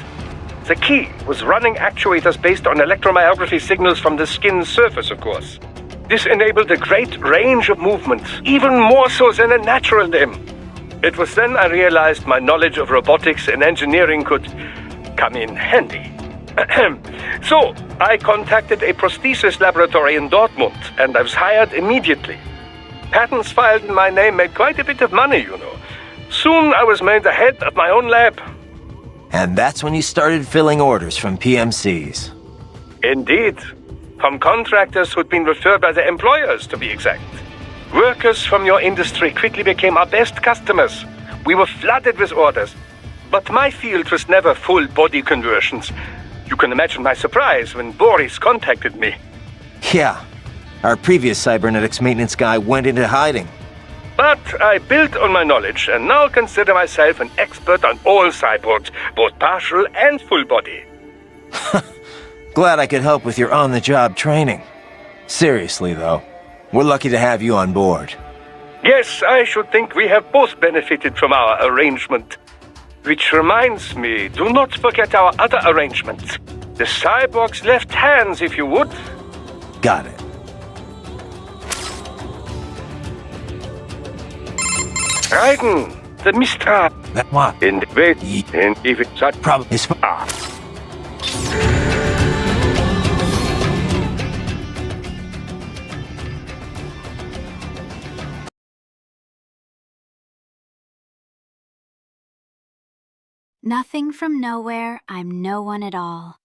The key was running actuators based on electromyography signals from the skin's surface, of course. This enabled a great range of movement, even more so than a natural limb. It was then I realized my knowledge of robotics and engineering could come in handy. So, I contacted a prosthesis laboratory in Dortmund, and I was hired immediately. Patents filed in my name made quite a bit of money, you know. Soon I was made the head of my own lab. And that's when you started filling orders from PMCs. Indeed. From contractors who'd been referred by their employers, to be exact. Workers from your industry quickly became our best customers. We were flooded with orders. But my field was never full body conversions. You can imagine my surprise when Boris contacted me. Yeah. Our previous cybernetics maintenance guy went into hiding. But I built on my knowledge and now consider myself an expert on all cyborgs, both partial and full body. Glad I could help with your on-the-job training. Seriously, though, we're lucky to have you on board. Yes, I should think we have both benefited from our arrangement. Which reminds me, do not forget our other arrangement. The cyborg's left hands, if you would. Got it. Raiden, the Mistral. That what? In the way, and if it's that problem is Nothing from nowhere, I'm no one at all.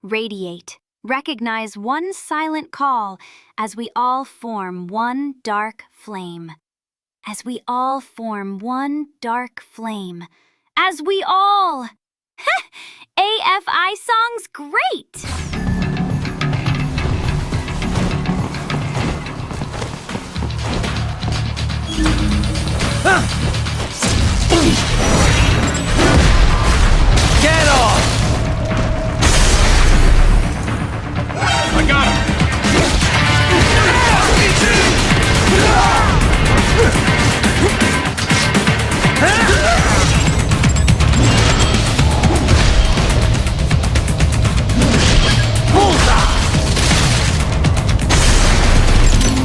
Radiate. Recognize one silent call as we all form one dark flame. As we all form one dark flame. As we all... AFI song's great! Get off! I got him!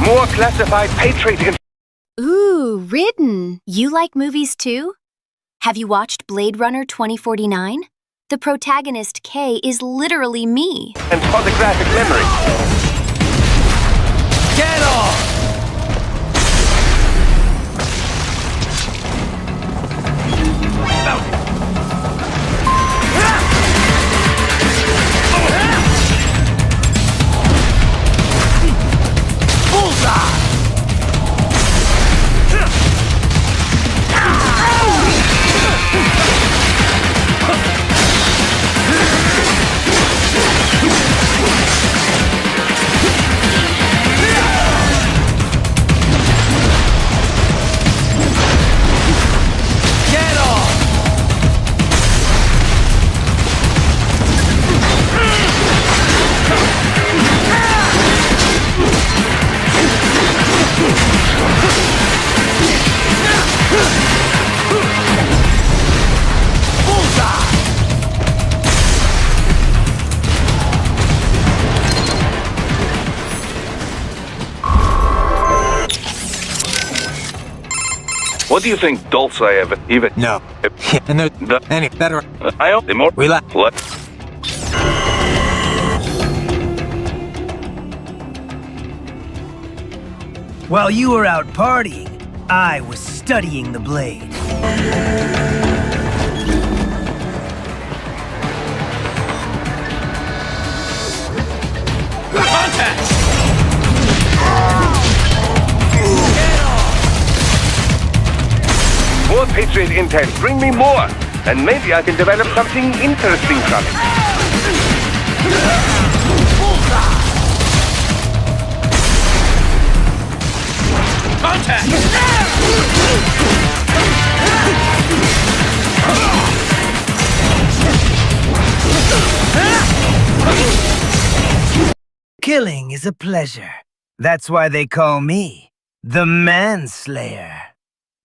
More classified Patriot. Ooh, Ridden. You like movies too? Have you watched Blade Runner 2049? The protagonist, Kay, is literally me. And photographic memory. Get off! What do you think Dulce ever even? No. And they're any better. I hope they more. Relax. What? While you were out partying, I was studying the blade. Contact! More Patriot intel. Bring me more. And maybe I can develop something interesting from it. Contact! Killing is a pleasure. That's why they call me the Manslayer.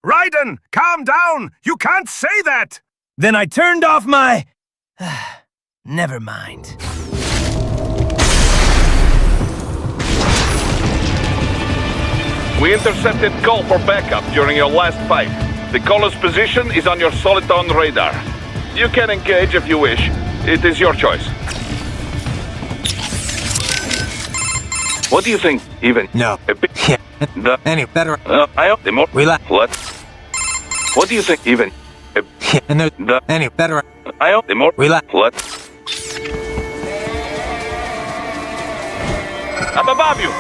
Raiden, calm down! You can't say that! Then I turned off my... Never mind. We intercepted call for backup during your last fight. The caller's position is on your Soliton radar. You can engage if you wish. It is your choice. What do you think, even? No. Any better. I hope they more. Relax. What? What do you think, even? And they're any better. I hope they more. Relax. What? I'm above you.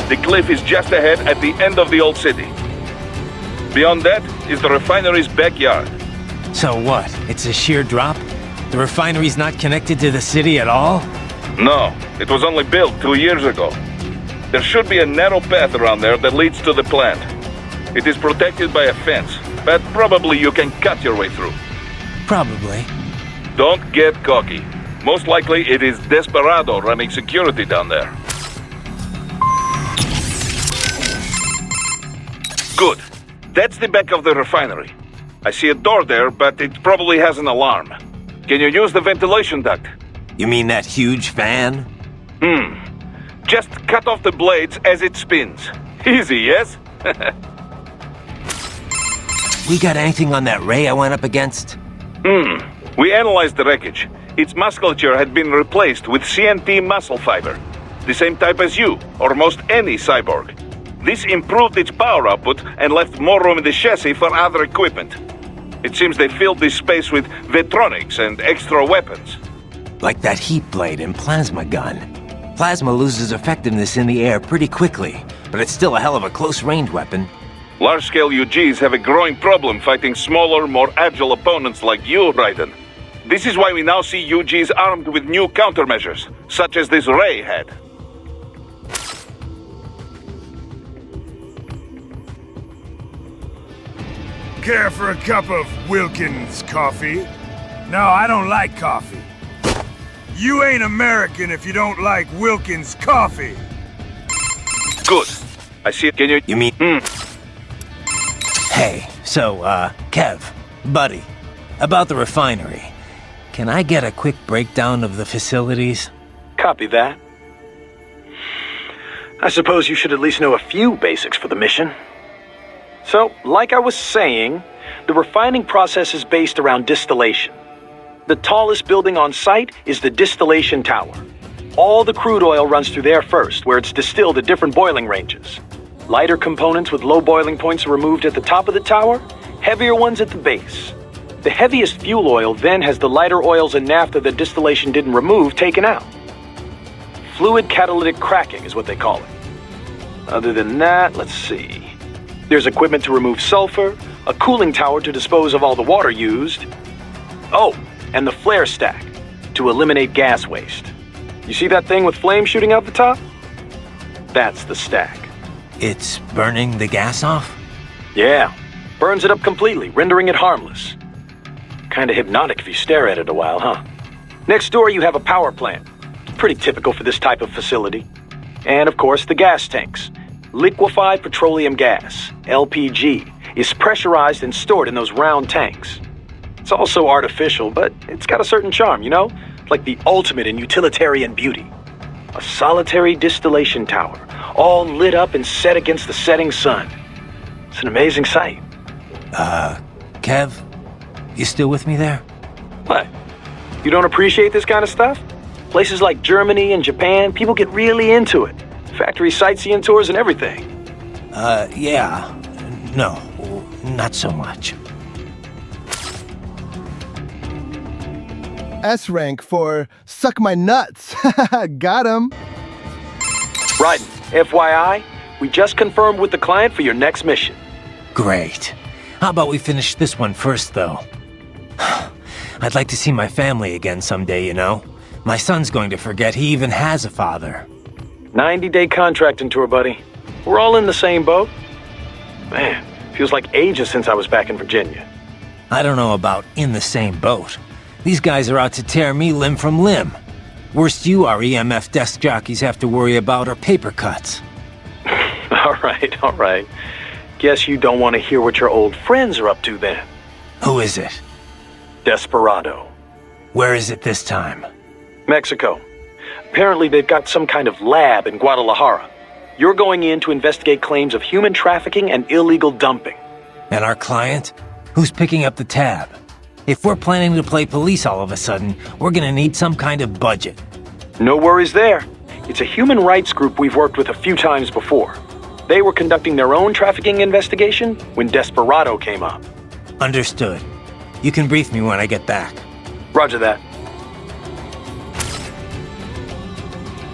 The cliff is just ahead at the end of the old city. Beyond that is the refinery's backyard. So what? It's a sheer drop? The refinery's not connected to the city at all? No, it was only built 2 years ago. There should be a narrow path around there that leads to the plant. It is protected by a fence, but probably you can cut your way through. Probably. Don't get cocky. Most likely it is Desperado running security down there. Good. That's the back of the refinery. I see a door there, but it probably has an alarm. Can you use the ventilation duct? You mean that huge fan? Just cut off the blades as it spins. Easy, yes? We got anything on that ray I went up against? We analyzed the wreckage. Its musculature had been replaced with CNT muscle fiber. The same type as you, or most any cyborg. This improved its power output and left more room in the chassis for other equipment. It seems they filled this space with Vetronics and extra weapons. Like that heat blade and plasma gun. Plasma loses effectiveness in the air pretty quickly, but it's still a hell of a close-range weapon. Large-scale UGs have a growing problem fighting smaller, more agile opponents like you, Raiden. This is why we now see UGs armed with new countermeasures, such as this Ray had. Care for a cup of Wilkins coffee? No, I don't like coffee. You ain't American if you don't like Wilkins coffee. Good. I see it. Can you... You mean... Hey, so, Kev, buddy, about the refinery. Can I get a quick breakdown of the facilities? Copy that. I suppose you should at least know a few basics for the mission. So, like I was saying, the refining process is based around distillation. The tallest building on site is the distillation tower. All the crude oil runs through there first, where it's distilled at different boiling ranges. Lighter components with low boiling points are removed at the top of the tower, heavier ones at the base. The heaviest fuel oil then has the lighter oils and naphtha that distillation didn't remove taken out. Fluid catalytic cracking is what they call it. Other than that, let's see. There's equipment to remove sulfur, a cooling tower to dispose of all the water used. Oh, and the flare stack to eliminate gas waste. You see that thing with flames shooting out the top? That's the stack. It's burning the gas off? Yeah, burns it up completely, rendering it harmless. Kinda hypnotic if you stare at it a while, huh? Next door you have a power plant. Pretty typical for this type of facility. And of course the gas tanks. Liquefied petroleum gas, LPG, is pressurized and stored in those round tanks. It's also artificial, but it's got a certain charm, you know? Like the ultimate in utilitarian beauty. A solitary distillation tower, all lit up and set against the setting sun. It's an amazing sight. Kev, you still with me there? What? You don't appreciate this kind of stuff? Places like Germany and Japan, people get really into it. Factory sightseeing tours and everything. Yeah. No, not so much. S rank for suck my nuts. Got him. Right. FYI, we just confirmed with the client for your next mission. Great. How about we finish this one first, though? I'd like to see my family again someday, you know? My son's going to forget he even has a father. 90-day contracting tour, buddy. We're all in the same boat. Man, feels like ages since I was back in Virginia. I don't know about in the same boat. These guys are out to tear me limb from limb. Worst you are EMF desk jockeys have to worry about are paper cuts. All right. Guess you don't want to hear what your old friends are up to then. Who is it? Desperado. Where is it this time? Mexico. Apparently they've got some kind of lab in Guadalajara. You're going in to investigate claims of human trafficking and illegal dumping. And our client? Who's picking up the tab? If we're planning to play police all of a sudden, we're gonna need some kind of budget. No worries there. It's a human rights group we've worked with a few times before. They were conducting their own trafficking investigation when Desperado came up. Understood. You can brief me when I get back. Roger that.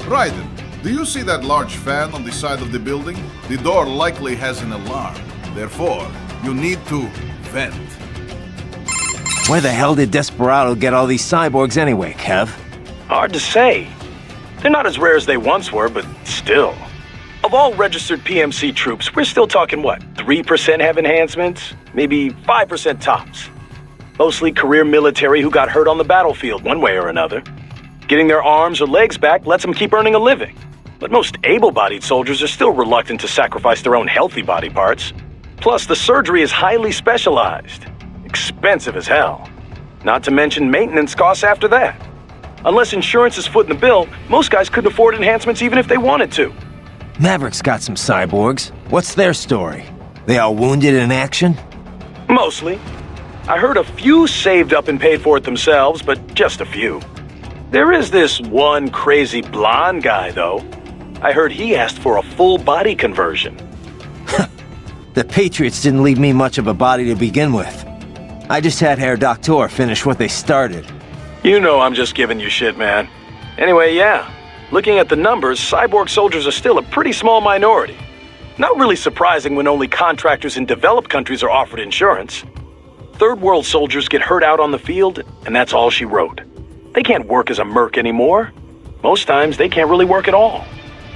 Raiden, do you see that large fan on the side of the building? The door likely has an alarm. Therefore, you need to vent. Where the hell did Desperado get all these cyborgs anyway, Kev? Hard to say. They're not as rare as they once were, but still. Of all registered PMC troops, we're still talking what, 3% have enhancements? Maybe 5% tops. Mostly career military who got hurt on the battlefield one way or another. Getting their arms or legs back lets them keep earning a living. But most able-bodied soldiers are still reluctant to sacrifice their own healthy body parts. Plus, the surgery is highly specialized. Expensive as hell. Not to mention maintenance costs after that. Unless insurance is footing the bill, most guys couldn't afford enhancements even if they wanted to. Maverick's got some cyborgs. What's their story? They all wounded in action? Mostly. I heard a few saved up and paid for it themselves, but just a few. There is this one crazy blonde guy, though. I heard he asked for a full body conversion. The Patriots didn't leave me much of a body to begin with. I just had Herr Doctor finish what they started. You know I'm just giving you shit, man. Anyway, yeah. Looking at the numbers, cyborg soldiers are still a pretty small minority. Not really surprising when only contractors in developed countries are offered insurance. Third world soldiers get hurt out on the field, and that's all she wrote. They can't work as a merc anymore. Most times, they can't really work at all.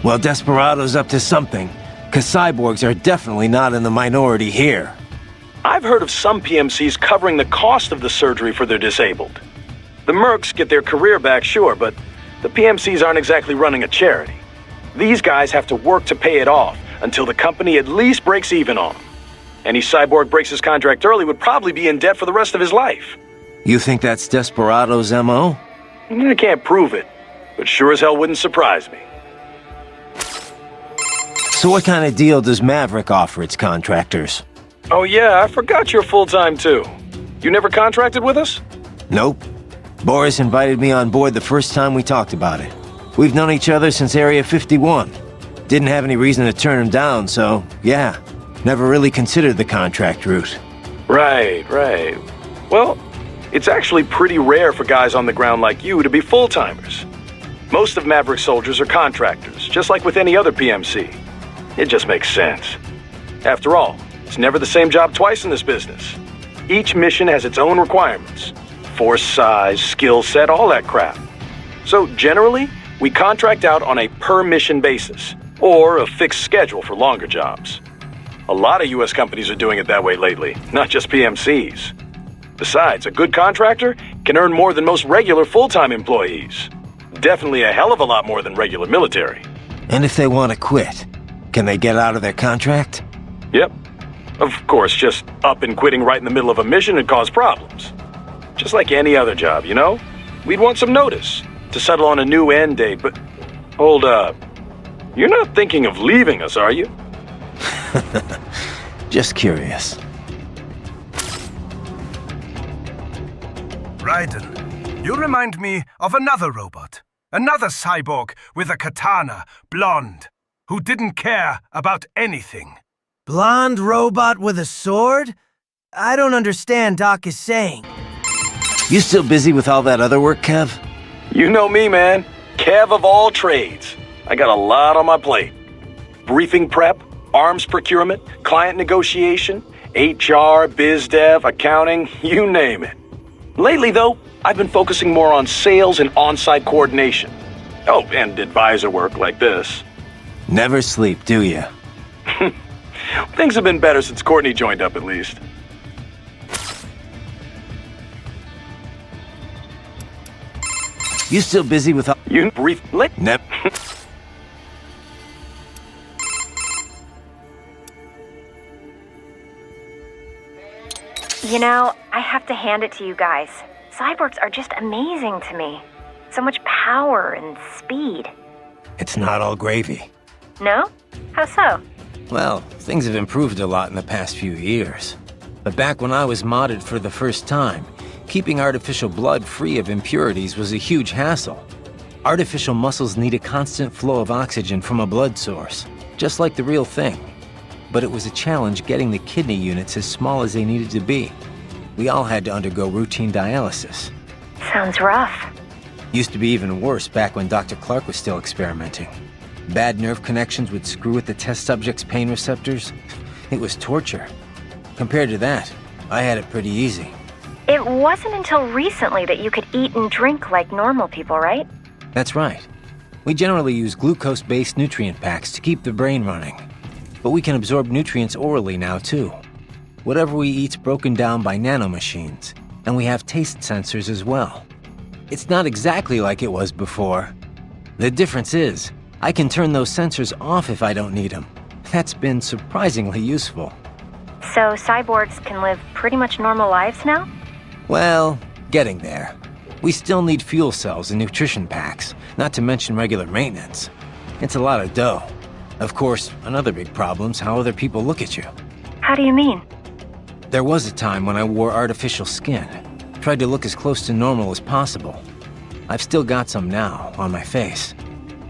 Well, Desperado's up to something, because cyborgs are definitely not in the minority here. I've heard of some PMCs covering the cost of the surgery for their disabled. The mercs get their career back, sure, but the PMCs aren't exactly running a charity. These guys have to work to pay it off until the company at least breaks even on them. Any cyborg breaks his contract early would probably be in debt for the rest of his life. You think that's Desperado's MO? I can't prove it, but sure as hell wouldn't surprise me. So what kind of deal does Maverick offer its contractors? Oh yeah, I forgot you're full-time too. You never contracted with us? Nope. Boris invited me on board the first time we talked about it. We've known each other since Area 51. Didn't have any reason to turn him down, so yeah. Never really considered the contract route. Right. Well, it's actually pretty rare for guys on the ground like you to be full-timers. Most of Maverick soldiers are contractors, just like with any other PMC. It just makes sense. After all, it's never the same job twice in this business. Each mission has its own requirements. Force size, skill set, all that crap. So generally, we contract out on a per-mission basis, or a fixed schedule for longer jobs. A lot of US companies are doing it that way lately, not just PMCs. Besides, a good contractor can earn more than most regular full-time employees. Definitely a hell of a lot more than regular military. And if they want to quit, can they get out of their contract? Yep. Of course, just up and quitting right in the middle of a mission would cause problems. Just like any other job, you know? We'd want some notice to settle on a new end date, but hold up. You're not thinking of leaving us, are you? Just curious. Raiden, you remind me of another robot. Another cyborg with a katana, blonde, who didn't care about anything. Blonde robot with a sword? I don't understand Doc is saying. You still busy with all that other work, Kev? You know me, man. Kev of all trades. I got a lot on my plate. Briefing prep, arms procurement, client negotiation, HR, biz dev, accounting, you name it. Lately, though, I've been focusing more on sales and on-site coordination. Oh, and advisor work like this. Never sleep, do you? Things have been better since Courtney joined up, at least. You still busy with all... You brief... Nep. You know, I have to hand it to you guys. Cyborgs are just amazing to me. So much power and speed. It's not all gravy. No? How so? Well, things have improved a lot in the past few years. But back when I was modded for the first time, keeping artificial blood free of impurities was a huge hassle. Artificial muscles need a constant flow of oxygen from a blood source, just like the real thing. But it was a challenge getting the kidney units as small as they needed to be. We all had to undergo routine dialysis. Sounds rough. Used to be even worse back when Dr. Clark was still experimenting. Bad nerve connections would screw with the test subject's pain receptors. It was torture. Compared to that, I had it pretty easy. It wasn't until recently that you could eat and drink like normal people, right? That's right. We generally use glucose-based nutrient packs to keep the brain running. But we can absorb nutrients orally now, too. Whatever we eat's broken down by nanomachines, and we have taste sensors as well. It's not exactly like it was before. The difference is, I can turn those sensors off if I don't need them. That's been surprisingly useful. So cyborgs can live pretty much normal lives now? Well, getting there. We still need fuel cells and nutrition packs, not to mention regular maintenance. It's a lot of dough. Of course, another big problem's how other people look at you. How do you mean? There was a time when I wore artificial skin. Tried to look as close to normal as possible. I've still got some now, on my face.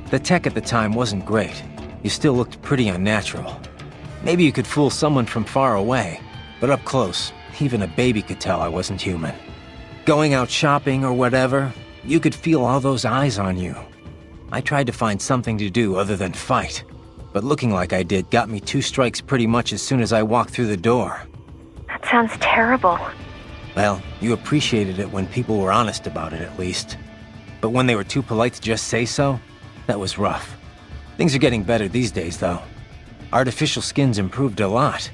The tech at the time wasn't great. You still looked pretty unnatural. Maybe you could fool someone from far away, but up close, even a baby could tell I wasn't human. Going out shopping or whatever, you could feel all those eyes on you. I tried to find something to do other than fight, but looking like I did got me 2 strikes pretty much as soon as I walked through the door. That sounds terrible. Well, you appreciated it when people were honest about it, at least. But when they were too polite to just say so, that was rough. Things are getting better these days, though. Artificial skin's improved a lot.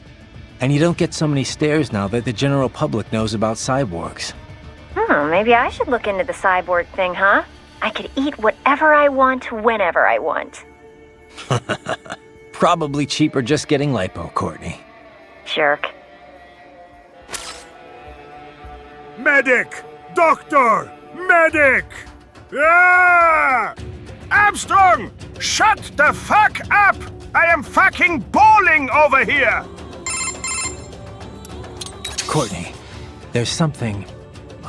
And you don't get so many stares now that the general public knows about cyborgs. Maybe I should look into the cyborg thing, huh? I could eat whatever I want, whenever I want. Probably cheaper just getting lipo, Courtney. Jerk. Medic! Doctor! Medic! Ah! Armstrong! Shut the fuck up! I am fucking bawling over here! Courtney, there's something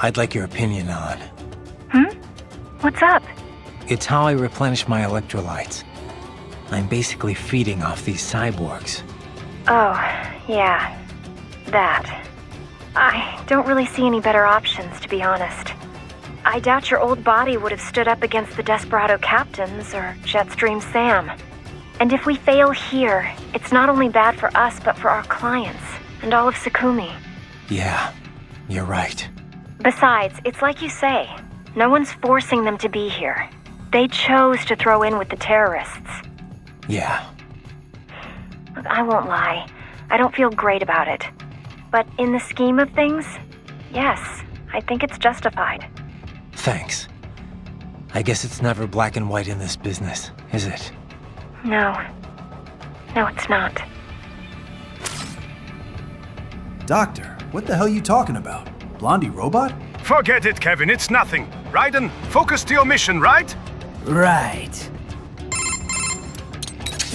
I'd like your opinion on. What's up? It's how I replenish my electrolytes. I'm basically feeding off these cyborgs. Oh, yeah. That. I don't really see any better options, to be honest. I doubt your old body would have stood up against the Desperado Captains or Jetstream Sam. And if we fail here, it's not only bad for us, but for our clients, and all of Sukumi. Yeah, you're right. Besides, it's like you say, no one's forcing them to be here. They chose to throw in with the terrorists. Yeah. Look, I won't lie. I don't feel great about it. But in the scheme of things, yes, I think it's justified. Thanks. I guess it's never black and white in this business, is it? No. No, it's not. Doctor, what the hell are you talking about? Blondie robot? Forget it, Kevin, it's nothing. Raiden, focus to your mission, right? Right.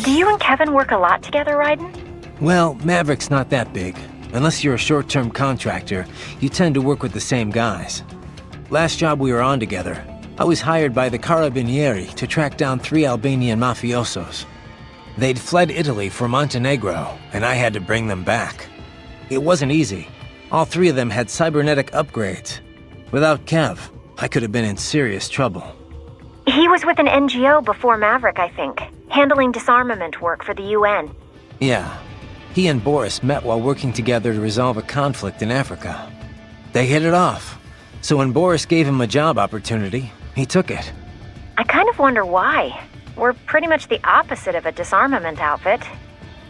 Do you and Kevin work a lot together, Raiden? Well, Maverick's not that big. Unless you're a short-term contractor, you tend to work with the same guys. Last job we were on together, I was hired by the Carabinieri to track down 3 Albanian mafiosos. They'd fled Italy for Montenegro, and I had to bring them back. It wasn't easy. All 3 of them had cybernetic upgrades. Without Kev, I could have been in serious trouble. He was with an NGO before Maverick, I think, handling disarmament work for the UN. Yeah. He and Boris met while working together to resolve a conflict in Africa. They hit it off. So when Boris gave him a job opportunity, he took it. I kind of wonder why. We're pretty much the opposite of a disarmament outfit.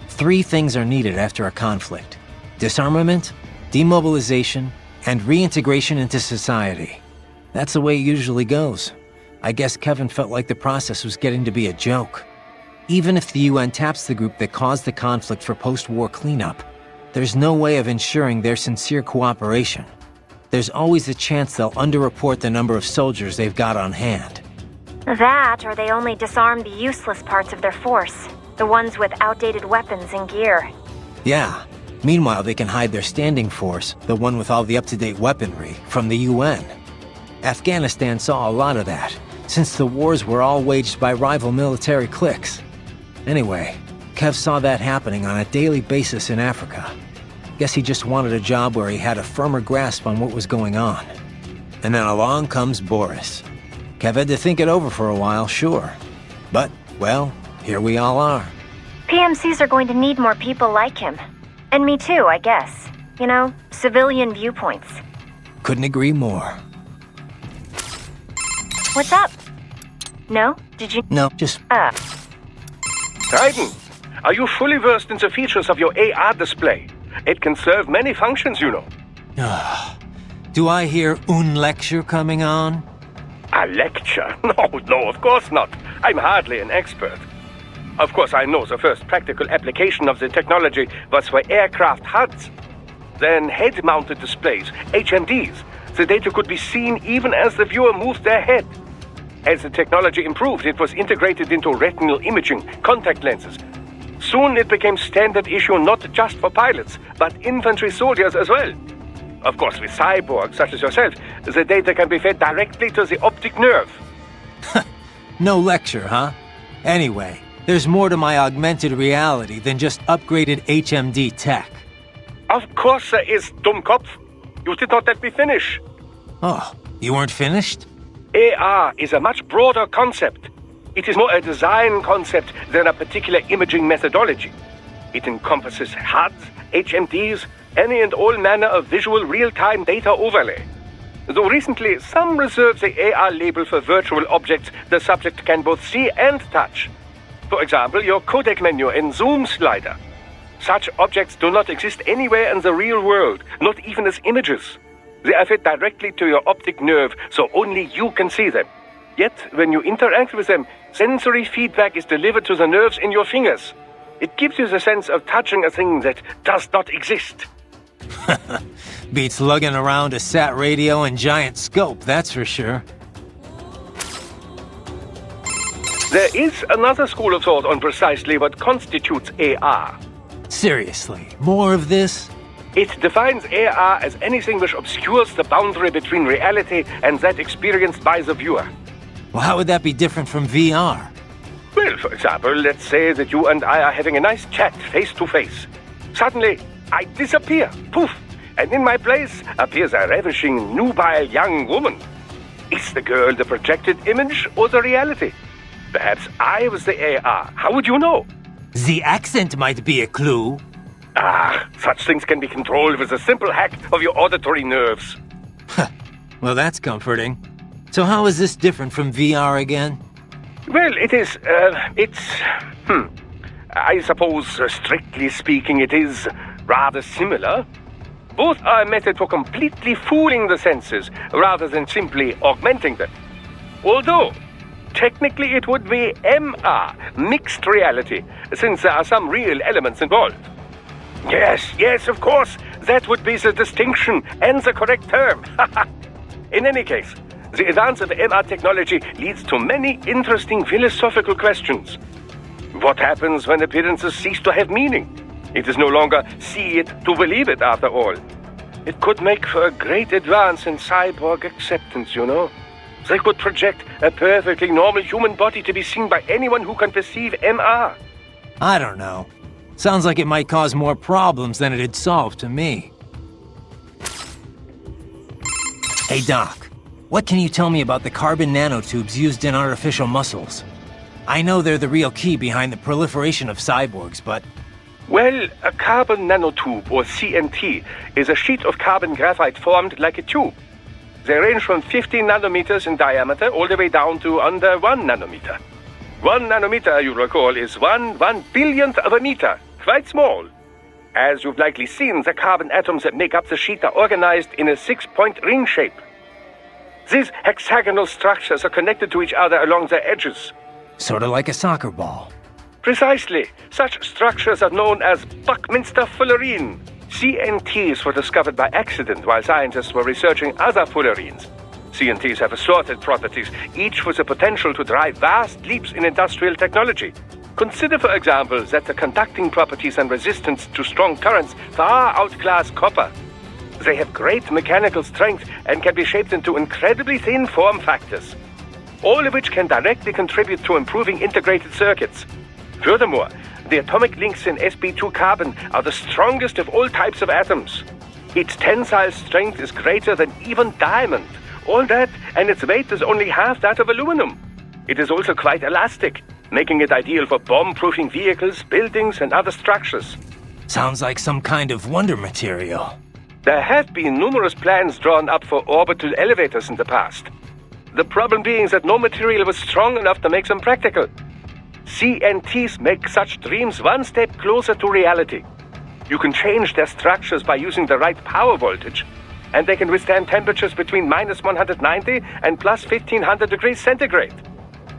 3 things are needed after a conflict: disarmament, demobilization, and reintegration into society. That's the way it usually goes. I guess Kevin felt like the process was getting to be a joke. Even if the UN taps the group that caused the conflict for post-war cleanup, there's no way of ensuring their sincere cooperation. There's always a chance they'll underreport the number of soldiers they've got on hand. That, or they only disarm the useless parts of their force, the ones with outdated weapons and gear. Yeah. Meanwhile, they can hide their standing force, the one with all the up-to-date weaponry, from the UN. Afghanistan saw a lot of that, since the wars were all waged by rival military cliques. Anyway, Kev saw that happening on a daily basis in Africa. Guess he just wanted a job where he had a firmer grasp on what was going on. And then along comes Boris. Kev had to think it over for a while, sure. But, well, here we all are. PMCs are going to need more people like him. And me too, I guess. You know, civilian viewpoints. Couldn't agree more. What's up? No? Did you? No, just... Raiden, are you fully versed in the features of your AR display? It can serve many functions, you know. Do I hear un lecture coming on? A lecture? No, of course not. I'm hardly an expert. Of course, I know the first practical application of the technology was for aircraft HUDs. Then head-mounted displays, HMDs. The data could be seen even as the viewer moved their head. As the technology improved, it was integrated into retinal imaging, contact lenses. Soon it became standard issue not just for pilots, but infantry soldiers as well. Of course, with cyborgs such as yourself, the data can be fed directly to the optic nerve. No lecture, huh? Anyway, there's more to my augmented reality than just upgraded HMD tech. Of course there is, Dummkopf. You did not let me finish. Oh, you weren't finished? AR is a much broader concept. It is more a design concept than a particular imaging methodology. It encompasses HUDs, HMDs, any and all manner of visual real-time data overlay. Though recently, some reserve the AR label for virtual objects the subject can both see and touch. For example, your codec menu and zoom slider. Such objects do not exist anywhere in the real world, not even as images. They are fed directly to your optic nerve, so only you can see them. Yet, when you interact with them, sensory feedback is delivered to the nerves in your fingers. It gives you the sense of touching a thing that does not exist. Beats lugging around a sat radio and giant scope, that's for sure. There is another school of thought on precisely what constitutes AR. Seriously, more of this? It defines AR as anything which obscures the boundary between reality and that experienced by the viewer. Well, how would that be different from VR? Well, for example, let's say that you and I are having a nice chat face to face. Suddenly, I disappear, poof, and in my place appears a ravishing, nubile young woman. Is the girl the projected image or the reality? Perhaps I was the AR. How would you know? The accent might be a clue. Ah, such things can be controlled with a simple hack of your auditory nerves. Well, that's comforting. So how is this different from VR again? Well, I suppose, strictly speaking, it is rather similar. Both are a method for completely fooling the senses, rather than simply augmenting them. Although, technically it would be MR, mixed reality, since there are some real elements involved. Yes, of course, that would be the distinction and the correct term. In any case, the advance of MR technology leads to many interesting philosophical questions. What happens when appearances cease to have meaning? It is no longer see it to believe it, after all. It could make for a great advance in cyborg acceptance, you know. They could project a perfectly normal human body to be seen by anyone who can perceive MR. I don't know. Sounds like it might cause more problems than it'd solve to me. Hey, Doc. What can you tell me about the carbon nanotubes used in artificial muscles? I know they're the real key behind the proliferation of cyborgs, but... Well, a carbon nanotube, or CNT, is a sheet of carbon graphite formed like a tube. They range from 15 nanometers in diameter all the way down to under 1 nanometer. 1 nanometer, you recall, is 1/1,000,000th of a meter. Quite small. As you've likely seen, the carbon atoms that make up the sheet are organized in a 6-point ring shape. These hexagonal structures are connected to each other along their edges. Sort of like a soccer ball. Precisely. Such structures are known as Buckminster fullerene. CNTs were discovered by accident while scientists were researching other fullerenes. CNTs have assorted properties, each with the potential to drive vast leaps in industrial technology. Consider, for example, that the conducting properties and resistance to strong currents far outclass copper. They have great mechanical strength and can be shaped into incredibly thin form factors, all of which can directly contribute to improving integrated circuits. Furthermore, the atomic links in sp2 carbon are the strongest of all types of atoms. Its tensile strength is greater than even diamond. All that, and its weight is only half that of aluminum. It is also quite elastic, making it ideal for bomb-proofing vehicles, buildings, and other structures. Sounds like some kind of wonder material. There have been numerous plans drawn up for orbital elevators in the past. The problem being that no material was strong enough to make them practical. CNTs make such dreams one step closer to reality. You can change their structures by using the right power voltage, and they can withstand temperatures between -190 and +1500 degrees centigrade.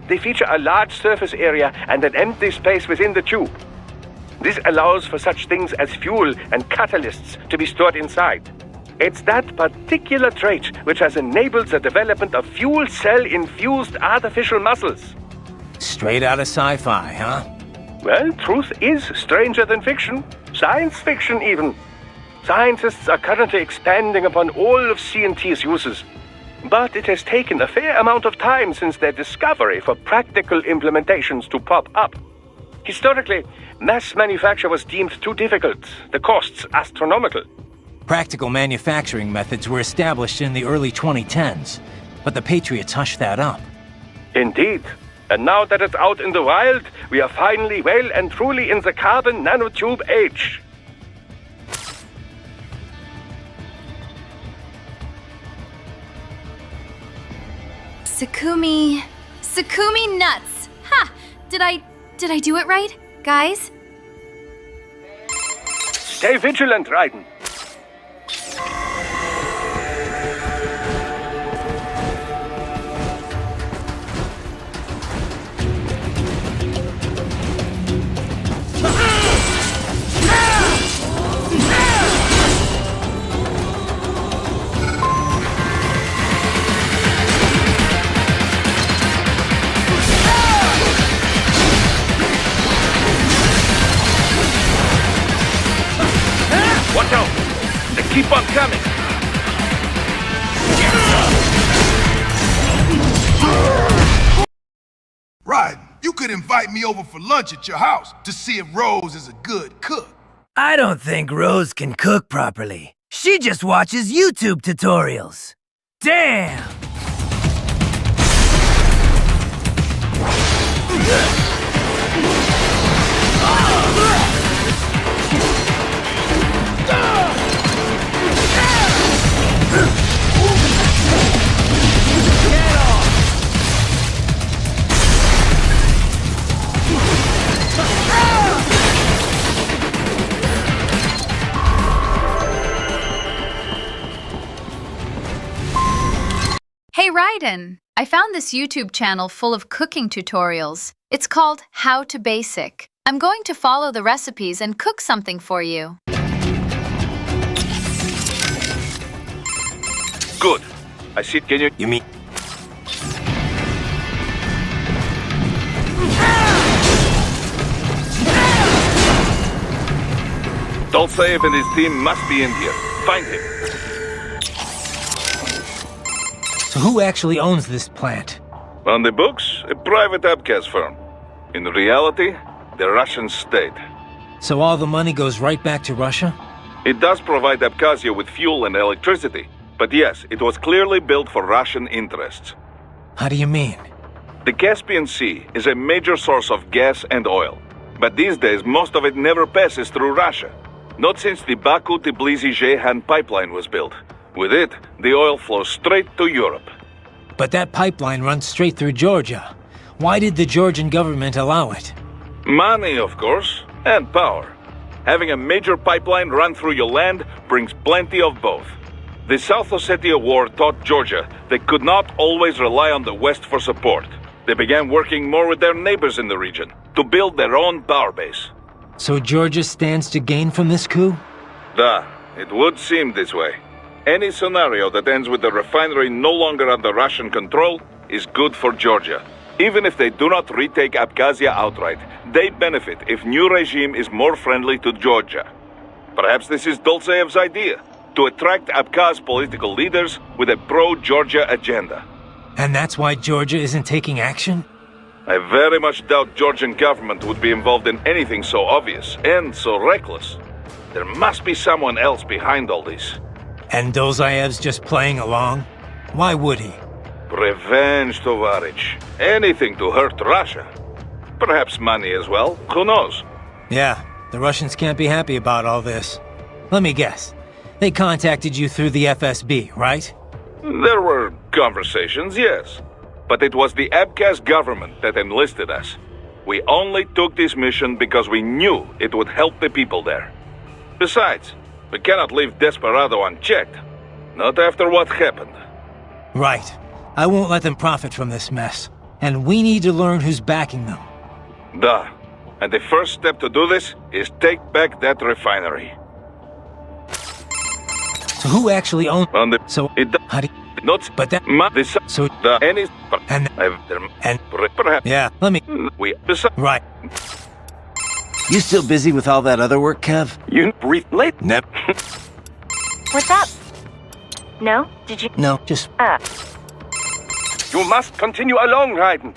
They feature a large surface area and an empty space within the tube. This allows for such things as fuel and catalysts to be stored inside. It's that particular trait which has enabled the development of fuel cell-infused artificial muscles. Straight out of sci-fi, huh? Well, truth is stranger than fiction. Science fiction, even. Scientists are currently expanding upon all of CNT's uses. But it has taken a fair amount of time since their discovery for practical implementations to pop up. Historically, mass manufacture was deemed too difficult, the costs astronomical. Practical manufacturing methods were established in the early 2010s, but the Patriots hushed that up. Indeed. And now that it's out in the wild, we are finally well and truly in the carbon nanotube age. Sakumi nuts. Ha! Did I do it right, guys? Stay vigilant, Raiden. Watch out! They keep on coming! Right, you could invite me over for lunch at your house to see if Rose is a good cook. I don't think Rose can cook properly. She just watches YouTube tutorials. Damn! Hey Raiden, I found this YouTube channel full of cooking tutorials. It's called How to Basic. I'm going to follow the recipes and cook something for you. Good. I see. Can you... You mean... Dolcev and his team must be in here. Find him. So who actually owns this plant? On the books, a private abkhaz firm. In reality, the Russian state. So all the money goes right back to Russia? It does provide Abkhazia with fuel and electricity. But yes, it was clearly built for Russian interests. How do you mean? The Caspian Sea is a major source of gas and oil. But these days, most of it never passes through Russia. Not since the Baku-Tbilisi-Ceyhan pipeline was built. With it, the oil flows straight to Europe. But that pipeline runs straight through Georgia. Why did the Georgian government allow it? Money, of course, and power. Having a major pipeline run through your land brings plenty of both. The South Ossetia War taught Georgia they could not always rely on the West for support. They began working more with their neighbors in the region to build their own power base. So Georgia stands to gain from this coup? It would seem this way. Any scenario that ends with the refinery no longer under Russian control is good for Georgia. Even if they do not retake Abkhazia outright, they benefit if new regime is more friendly to Georgia. Perhaps this is Dolcev's idea, to attract Abkhaz political leaders with a pro-Georgia agenda. And that's why Georgia isn't taking action? I very much doubt Georgian government would be involved in anything so obvious and so reckless. There must be someone else behind all this. And Dolzaev's just playing along? Why would he? Revenge, Tovarich. Anything to hurt Russia. Perhaps money as well. Who knows? Yeah, the Russians can't be happy about all this. Let me guess. They contacted you through the FSB, right? There were conversations, yes. But it was the Abkhaz government that enlisted us. We only took this mission because we knew it would help the people there. Besides, we cannot leave Desperado unchecked. Not after what happened. Right. I won't let them profit from this mess. and we need to learn who's backing them. Duh. And the first step to do this is take back that refinery. So who actually owns? On the So it how do? Not But that. this So the any and perhaps yeah. Let me. we Right. You still busy with all that other work, Kev? You brief late. Nep. What's up? No? Did you? No, just. You must continue along, Raiden.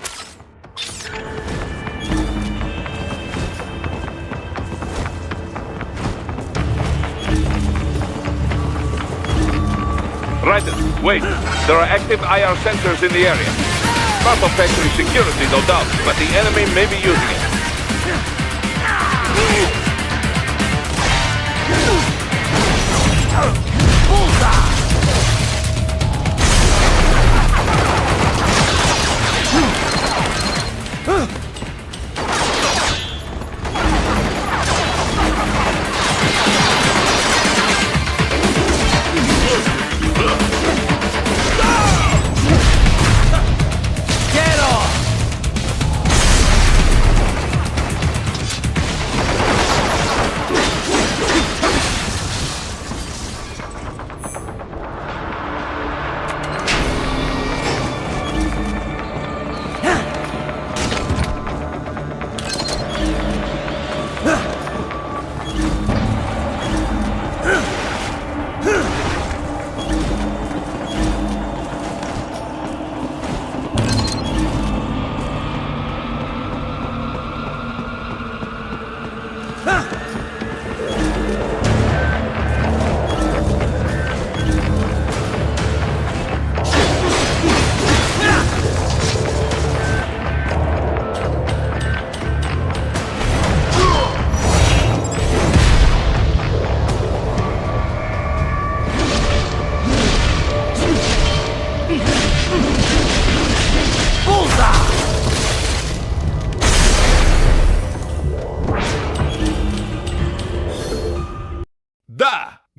Raiden, wait. There are active IR sensors in the area. Part of factory security, no doubt, but the enemy may be using it.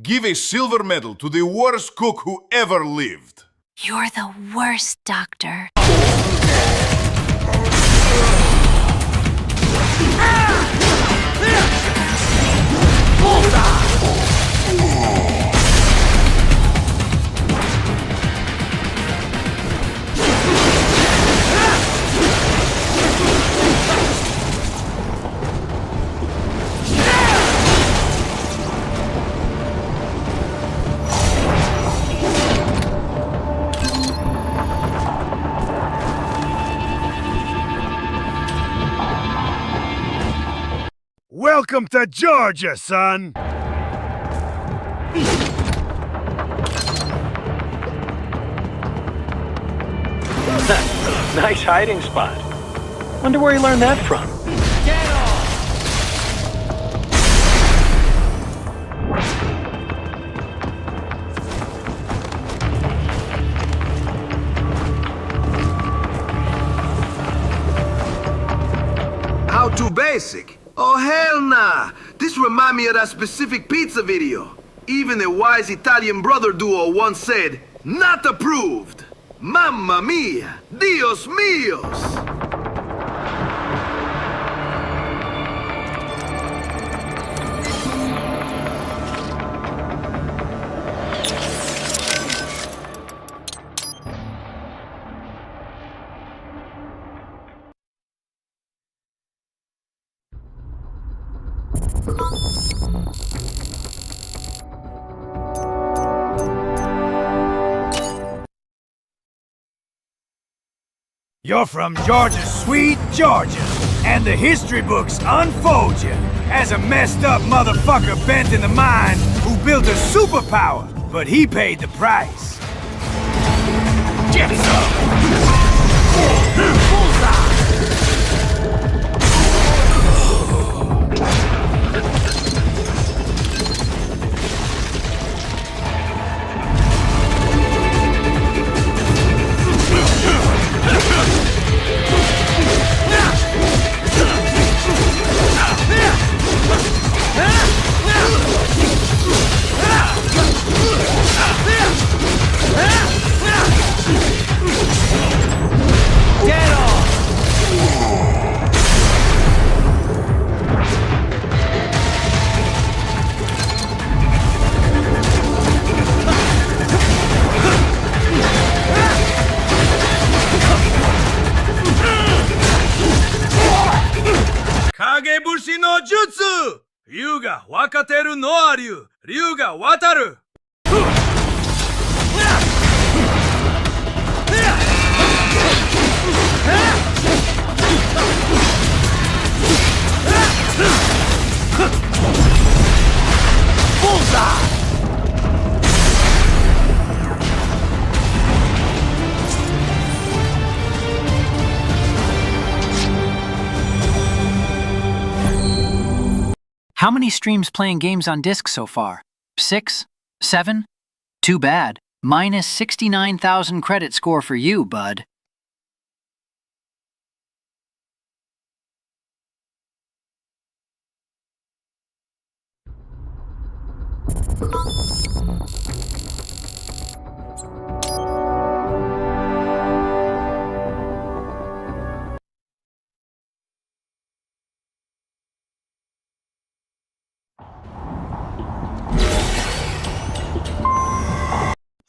Give a silver medal to the worst cook who ever lived. You're the worst, Doctor. Welcome to Georgia, son! Nice hiding spot. Wonder where he learned that from. How too basic? Oh, hell nah! This remind me of that specific pizza video. Even the wise Italian brother duo once said, "Not approved!" Mamma mia! Dios míos! You're from Georgia, sweet Georgia, and the history books unfold you as a messed up motherfucker bent in the mind who built a superpower, but he paid the price. Get some! 分かってるノア竜、竜が渡る。How many streams playing games on disc so far? 6? 7? Too bad. Minus 69,000 credit score for you, bud.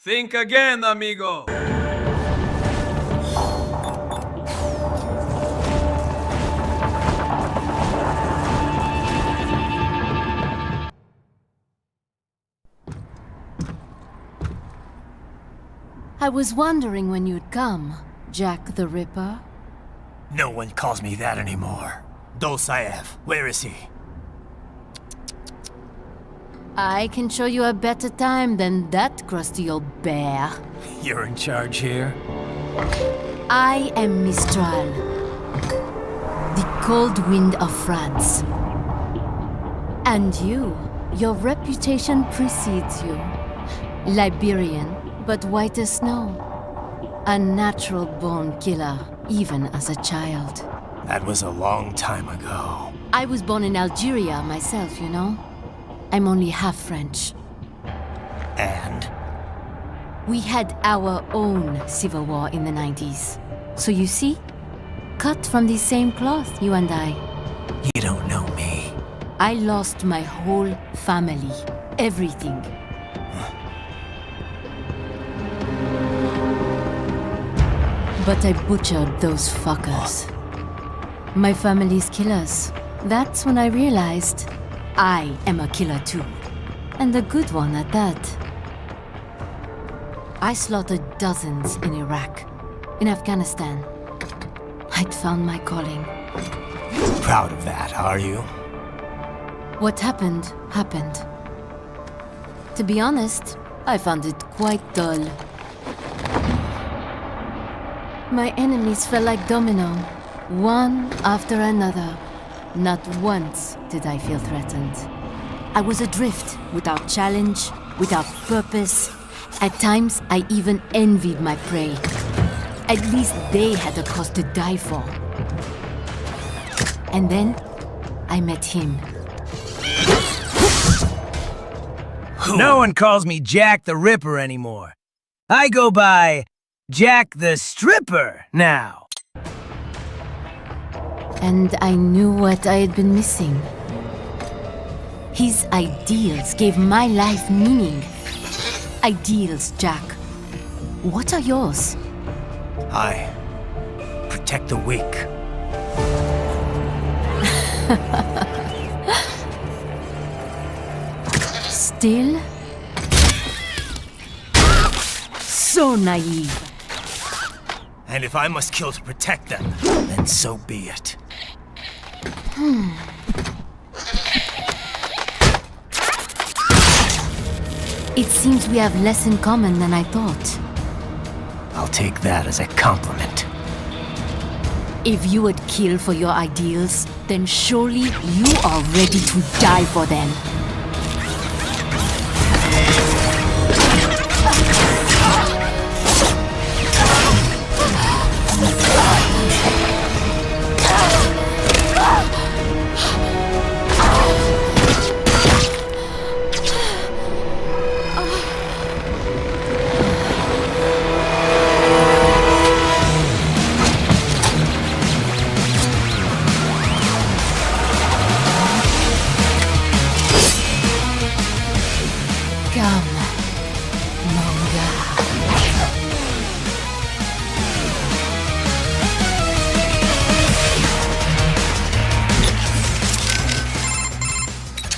Think again, amigo. I was wondering when you'd come, Jack the Ripper. No one calls me that anymore. Dolsaev, where is he? I can show you a better time than that crusty old bear. You're in charge here? I am Mistral, the cold wind of France. And your reputation precedes you. Liberian, but white as snow. A natural-born killer, even as a child. That was a long time ago. I was born in Algeria myself, you know. I'm only half French. And? We had our own civil war in the 90s. So you see? Cut from the same cloth, you and I. You don't know me. I lost my whole family. Everything. But I butchered those fuckers. My family's killers. That's when I realized I am a killer too. And a good one at that. I slaughtered dozens in Iraq, in Afghanistan. I'd found my calling. Proud of that, are you? What happened, happened. To be honest, I found it quite dull. My enemies fell like domino, one after another. Not once did I feel threatened. I was adrift, without challenge, without purpose. At times, I even envied my prey. At least they had a cause to die for. And then, I met him. No one calls me Jack the Ripper anymore. I go by Jack the Stripper now. And I knew what I had been missing. His ideals gave my life meaning. Ideals, Jack. What are yours? I protect the weak. Still? So naive. And if I must kill to protect them, then so be it. It seems we have less in common than I thought. I'll take that as a compliment. If you would kill for your ideals, then surely you are ready to die for them.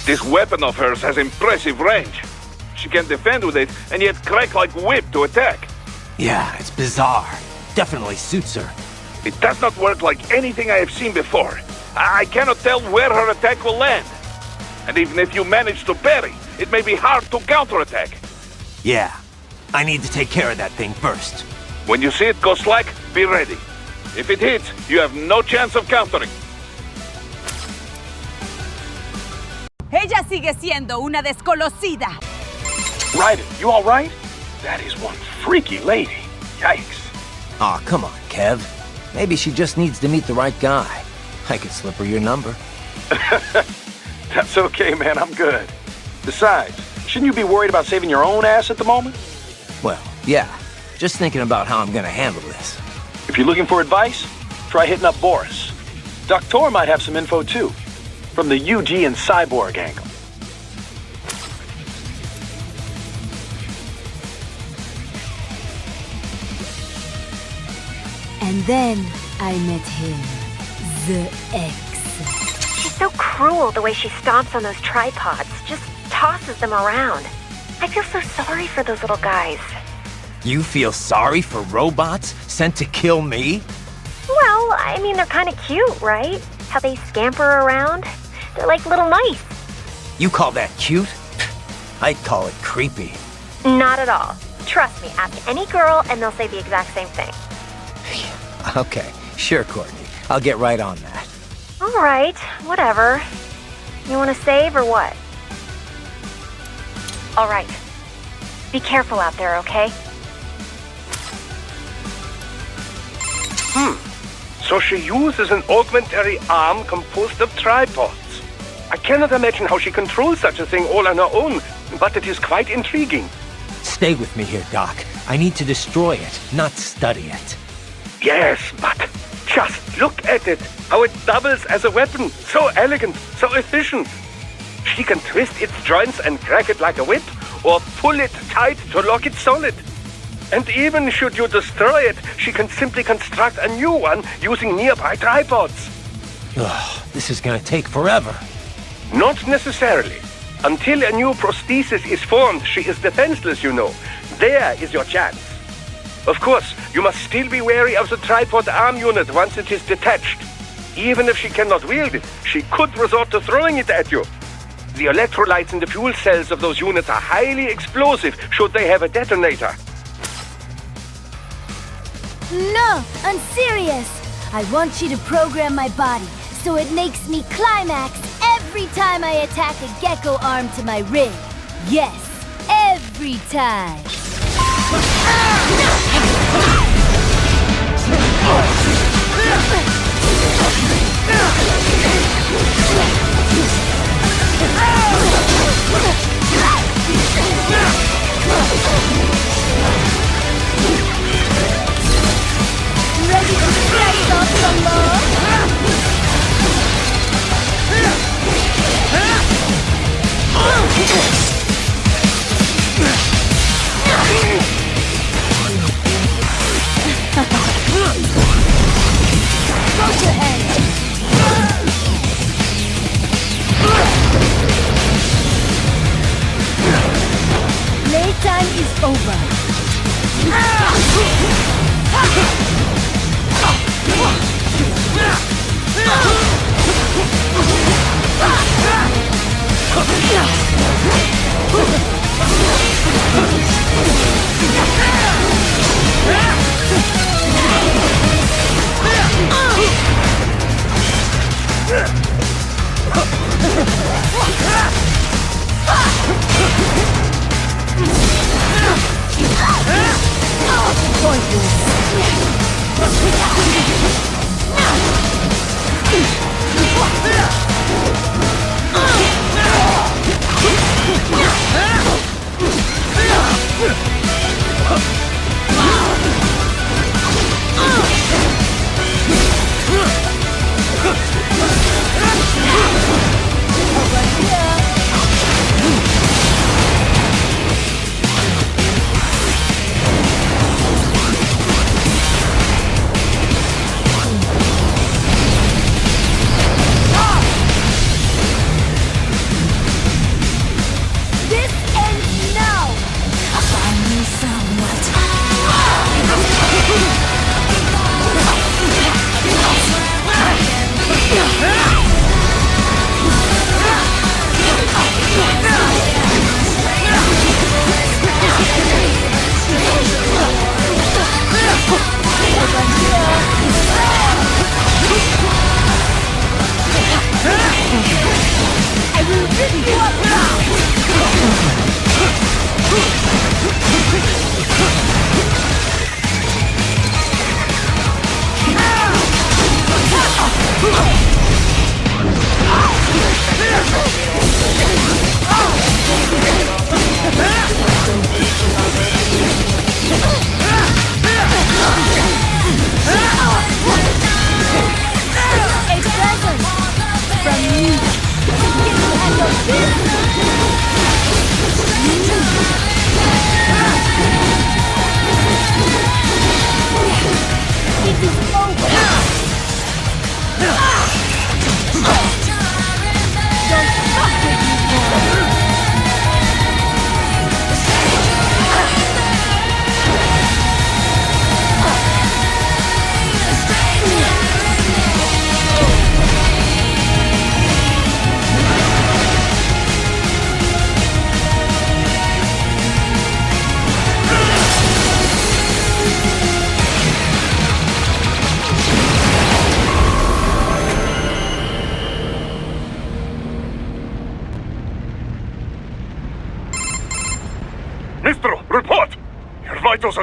This weapon of hers has impressive range. She can defend with it, and yet crack like whip to attack. Yeah, it's bizarre. Definitely suits her. It does not work like anything I have seen before. I cannot tell where her attack will land. And even if you manage to parry, it may be hard to counterattack. Yeah, I need to take care of that thing first. When you see it go slack, be ready. If it hits, you have no chance of countering. Ella sigue siendo una desconocida. Ryder, you all right? That is one freaky lady. Yikes. Aw, come on, Kev. Maybe she just needs to meet the right guy. I could slip her your number. That's okay, man. I'm good. Besides, shouldn't you be worried about saving your own ass at the moment? Well, yeah. Just thinking about how I'm gonna handle this. If you're looking for advice, try hitting up Boris. Dr. might have some info too, from the UG and Cyborg angle. And then I met him, the X. She's so cruel the way she stomps on those tripods, just tosses them around. I feel so sorry for those little guys. You feel sorry for robots sent to kill me? Well, I mean, they're kind of cute, right? How they scamper around. They're like little mice. You call that cute? I'd call it creepy. Not at all. Trust me, ask any girl and they'll say the exact same thing. Okay, sure, Courtney. I'll get right on that. All right, whatever. You want to save or what? All right. Be careful out there, okay? So she uses an augmentary arm composed of tripods. I cannot imagine how she controls such a thing all on her own, but it is quite intriguing. Stay with me here, Doc. I need to destroy it, not study it. Yes, but just look at it. How it doubles as a weapon. So elegant, so efficient. She can twist its joints and crack it like a whip, or pull it tight to lock it solid. And even should you destroy it, she can simply construct a new one using nearby tripods. Ugh, this is gonna take forever. Not necessarily. Until a new prosthesis is formed, she is defenseless, you know. There is your chance. Of course, you must still be wary of the tripod arm unit once it is detached. Even if she cannot wield it, she could resort to throwing it at you. The electrolytes in the fuel cells of those units are highly explosive should they have a detonator. No, I'm serious. I want you to program my body so it makes me climax every time I attack a gecko arm to my rig. Yes, every time. Ready to slice off some more? Go to end. Playtime is over.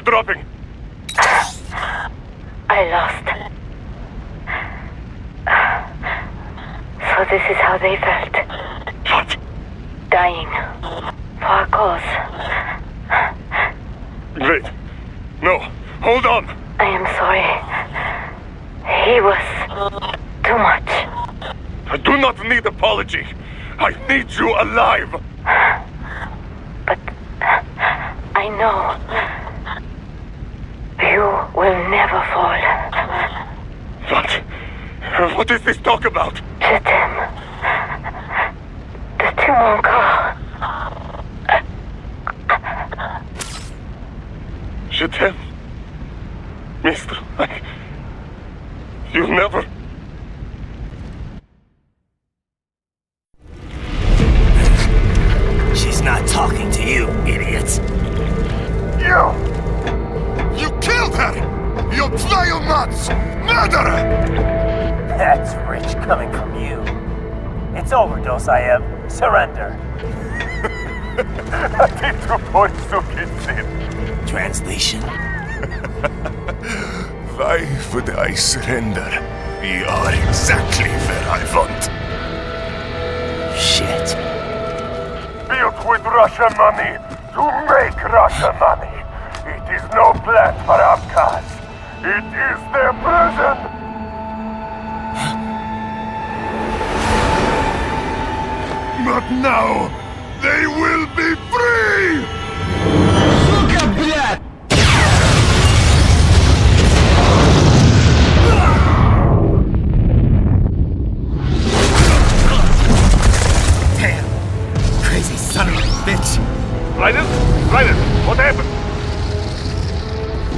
dropping. I lost. So this is how they felt. What? Dying. For a cause. Wait. No. Hold on. I am sorry. He was too much. I do not need apology. I need you alive. But I know you will never fall. What? What is this talk about? Je t'aime. De tout mon corps. Je t'aime. Mister, you'll never... She's not talking to you, idiot. You killed her! You vile nuts! Murderer! That's rich coming from you. It's overdose, I have. Surrender. Translation? Why would I surrender? We are exactly where I want. Shit. Built with Russian money to make Russian money. It is no plan for Abkhaz. It is their prison. But now, they will be free! Сука, блядь! Damn! Crazy son of a bitch! Raiden? Raiden, what happened?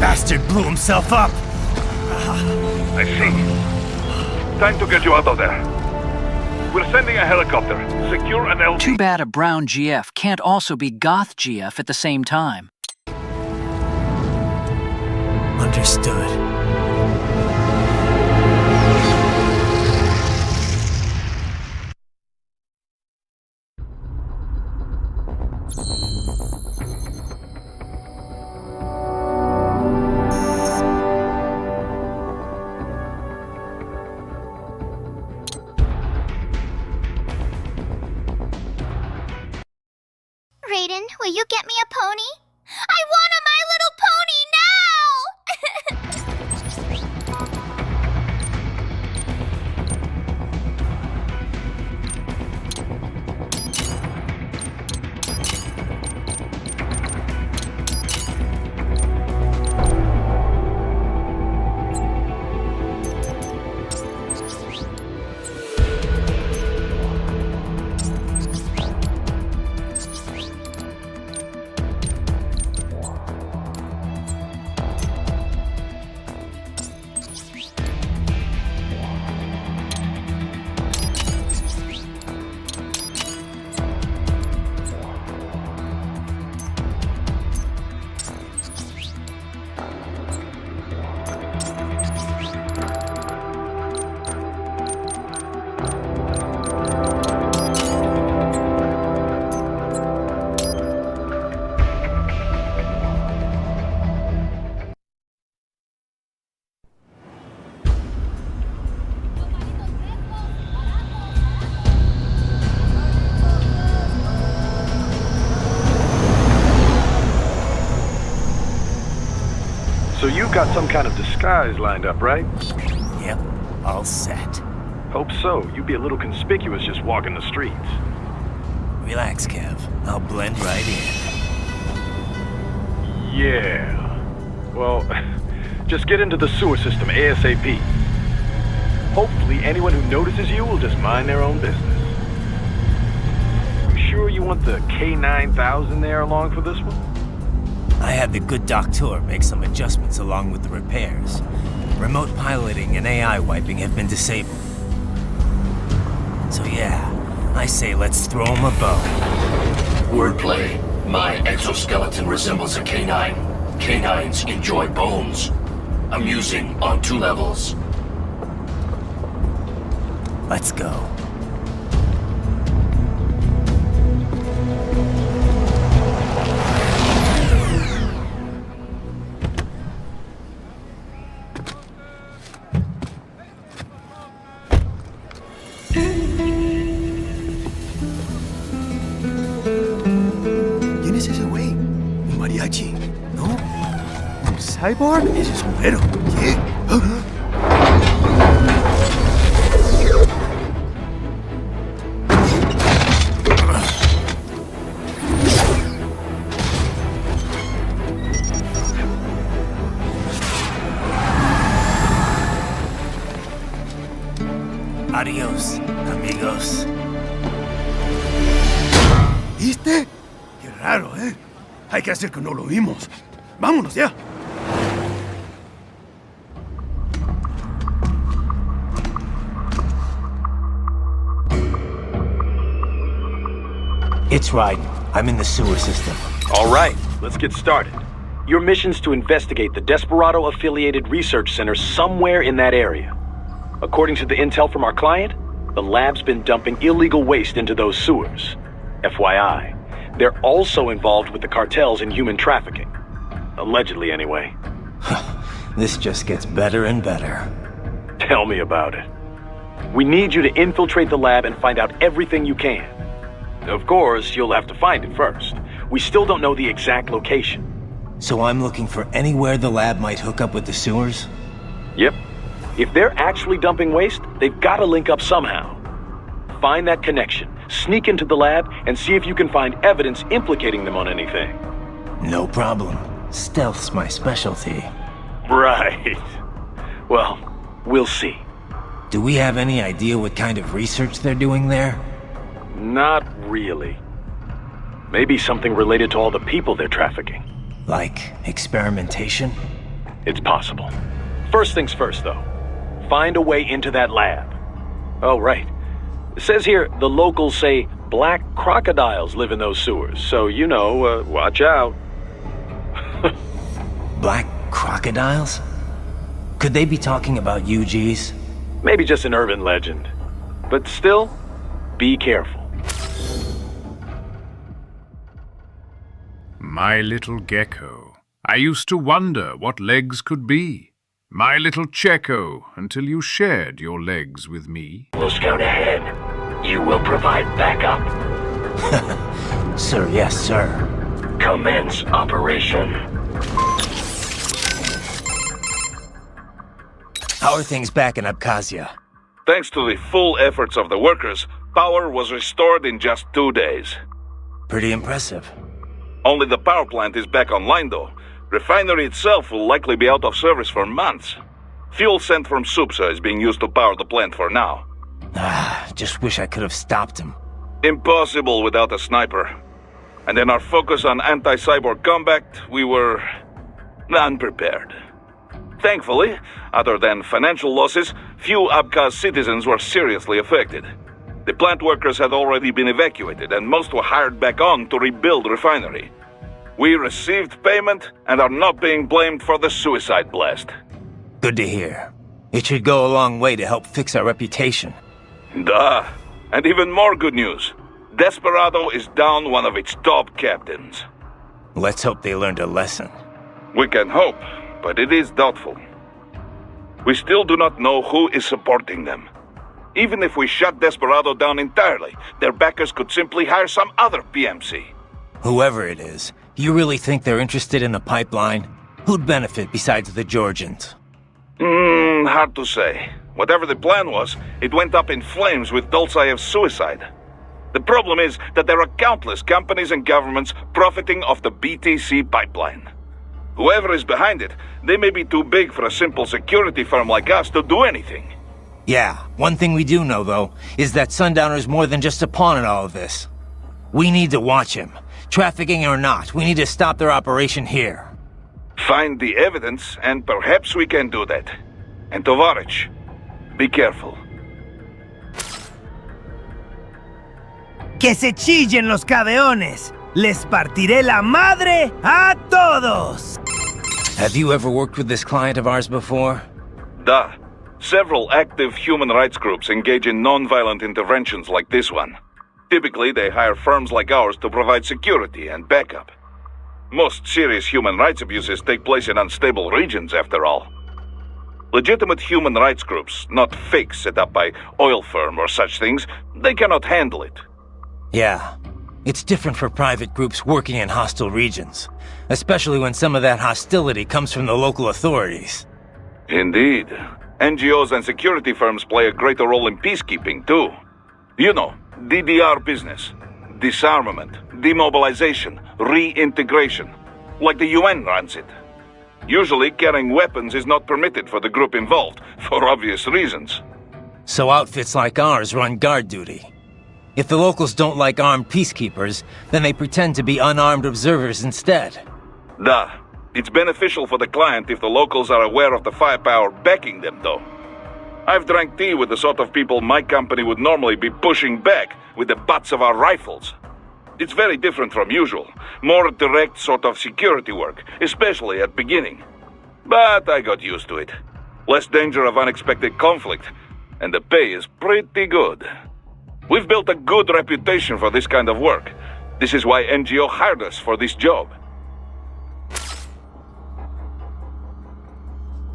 Bastard blew himself up! I see. Time to get you out of there. We're sending a helicopter. Secure an LT. Too bad a brown GF can't also be goth GF at the same time. Understood. Raiden, will you get me a pony? I want a My Little Pony So you've got some kind of disguise lined up, right? Yep, all set. Hope so. You'd be a little conspicuous just walking the streets. Relax, Kev. I'll blend right in. Yeah. Well, just get into the sewer system ASAP. Hopefully anyone who notices you will just mind their own business. You sure you want the K9000 there along for this one? I had the good doctor make some adjustments along with the repairs. Remote piloting and AI wiping have been disabled. So yeah, I say let's throw him a bone. Wordplay. My exoskeleton resembles a canine. Canines enjoy bones. Amusing on 2 levels. Let's go. cyborg? Ese es un güero. ¿Qué? Adiós, amigos. ¿Viste? Qué raro, ¿eh? Hay que hacer que no lo vimos. Vámonos ya. It's right. I'm in the sewer system. All right, let's get started. Your mission's to investigate the Desperado-affiliated research center somewhere in that area. According to the intel from our client, the lab's been dumping illegal waste into those sewers. FYI, they're also involved with the cartels in human trafficking. Allegedly, anyway. This just gets better and better. Tell me about it. We need you to infiltrate the lab and find out everything you can. Of course, you'll have to find it first. We still don't know the exact location. So I'm looking for anywhere the lab might hook up with the sewers? Yep. If they're actually dumping waste, they've got to link up somehow. Find that connection, sneak into the lab, and see if you can find evidence implicating them on anything. No problem. Stealth's my specialty. Right. Well, we'll see. Do we have any idea what kind of research they're doing there? Not really. Maybe something related to all the people they're trafficking. Like experimentation? It's possible. First things first, though. Find a way into that lab. Oh, right. It says here the locals say black crocodiles live in those sewers, so you know, watch out. Black crocodiles? Could they be talking about UGs? Maybe just an urban legend. But still, be careful. My little gecko. I used to wonder what legs could be. My little Checo, until you shared your legs with me. We'll scout ahead. You will provide backup. Sir, yes, sir. Commence operation. How are things back in Abkhazia? Thanks to the full efforts of the workers, power was restored in just 2 days. Pretty impressive. Only the power plant is back online, though. Refinery itself will likely be out of service for months. Fuel sent from Supsa is being used to power the plant for now. Just wish I could have stopped him. Impossible without a sniper. And in our focus on anti-cyborg combat, we were unprepared. Thankfully, other than financial losses, few Abkhaz citizens were seriously affected. The plant workers had already been evacuated, and most were hired back on to rebuild the refinery. We received payment and are not being blamed for the suicide blast. Good to hear. It should go a long way to help fix our reputation. Duh. And even more good news. Desperado is down one of its top captains. Let's hope they learned a lesson. We can hope, but it is doubtful. We still do not know who is supporting them. Even if we shut Desperado down entirely, their backers could simply hire some other PMC. Whoever it is, you really think they're interested in the pipeline? Who'd benefit besides the Georgians? Hard to say. Whatever the plan was, it went up in flames with Dulcayev's suicide. The problem is that there are countless companies and governments profiting off the BTC pipeline. Whoever is behind it, they may be too big for a simple security firm like us to do anything. Yeah, one thing we do know, though, is that Sundowner's more than just a pawn in all of this. We need to watch him. Trafficking or not, we need to stop their operation here. Find the evidence, and perhaps we can do that. And Tovarich, be careful. Que se chillen los cabeones. Les partiré la madre a todos. Have you ever worked with this client of ours before? Duh. Several active human rights groups engage in non-violent interventions like this one. Typically, they hire firms like ours to provide security and backup. Most serious human rights abuses take place in unstable regions, after all. Legitimate human rights groups, not fakes set up by oil firm or such things, they cannot handle it. Yeah. It's different for private groups working in hostile regions, especially when some of that hostility comes from the local authorities. Indeed. NGOs and security firms play a greater role in peacekeeping, too. You know, DDR business. Disarmament, demobilization, reintegration. Like the UN runs it. Usually, carrying weapons is not permitted for the group involved, for obvious reasons. So outfits like ours run guard duty. If the locals don't like armed peacekeepers, then they pretend to be unarmed observers instead. Duh. It's beneficial for the client if the locals are aware of the firepower backing them, though. I've drank tea with the sort of people my company would normally be pushing back with the butts of our rifles. It's very different from usual. More direct sort of security work, especially at beginning. But I got used to it. Less danger of unexpected conflict, and the pay is pretty good. We've built a good reputation for this kind of work. This is why NGO hired us for this job.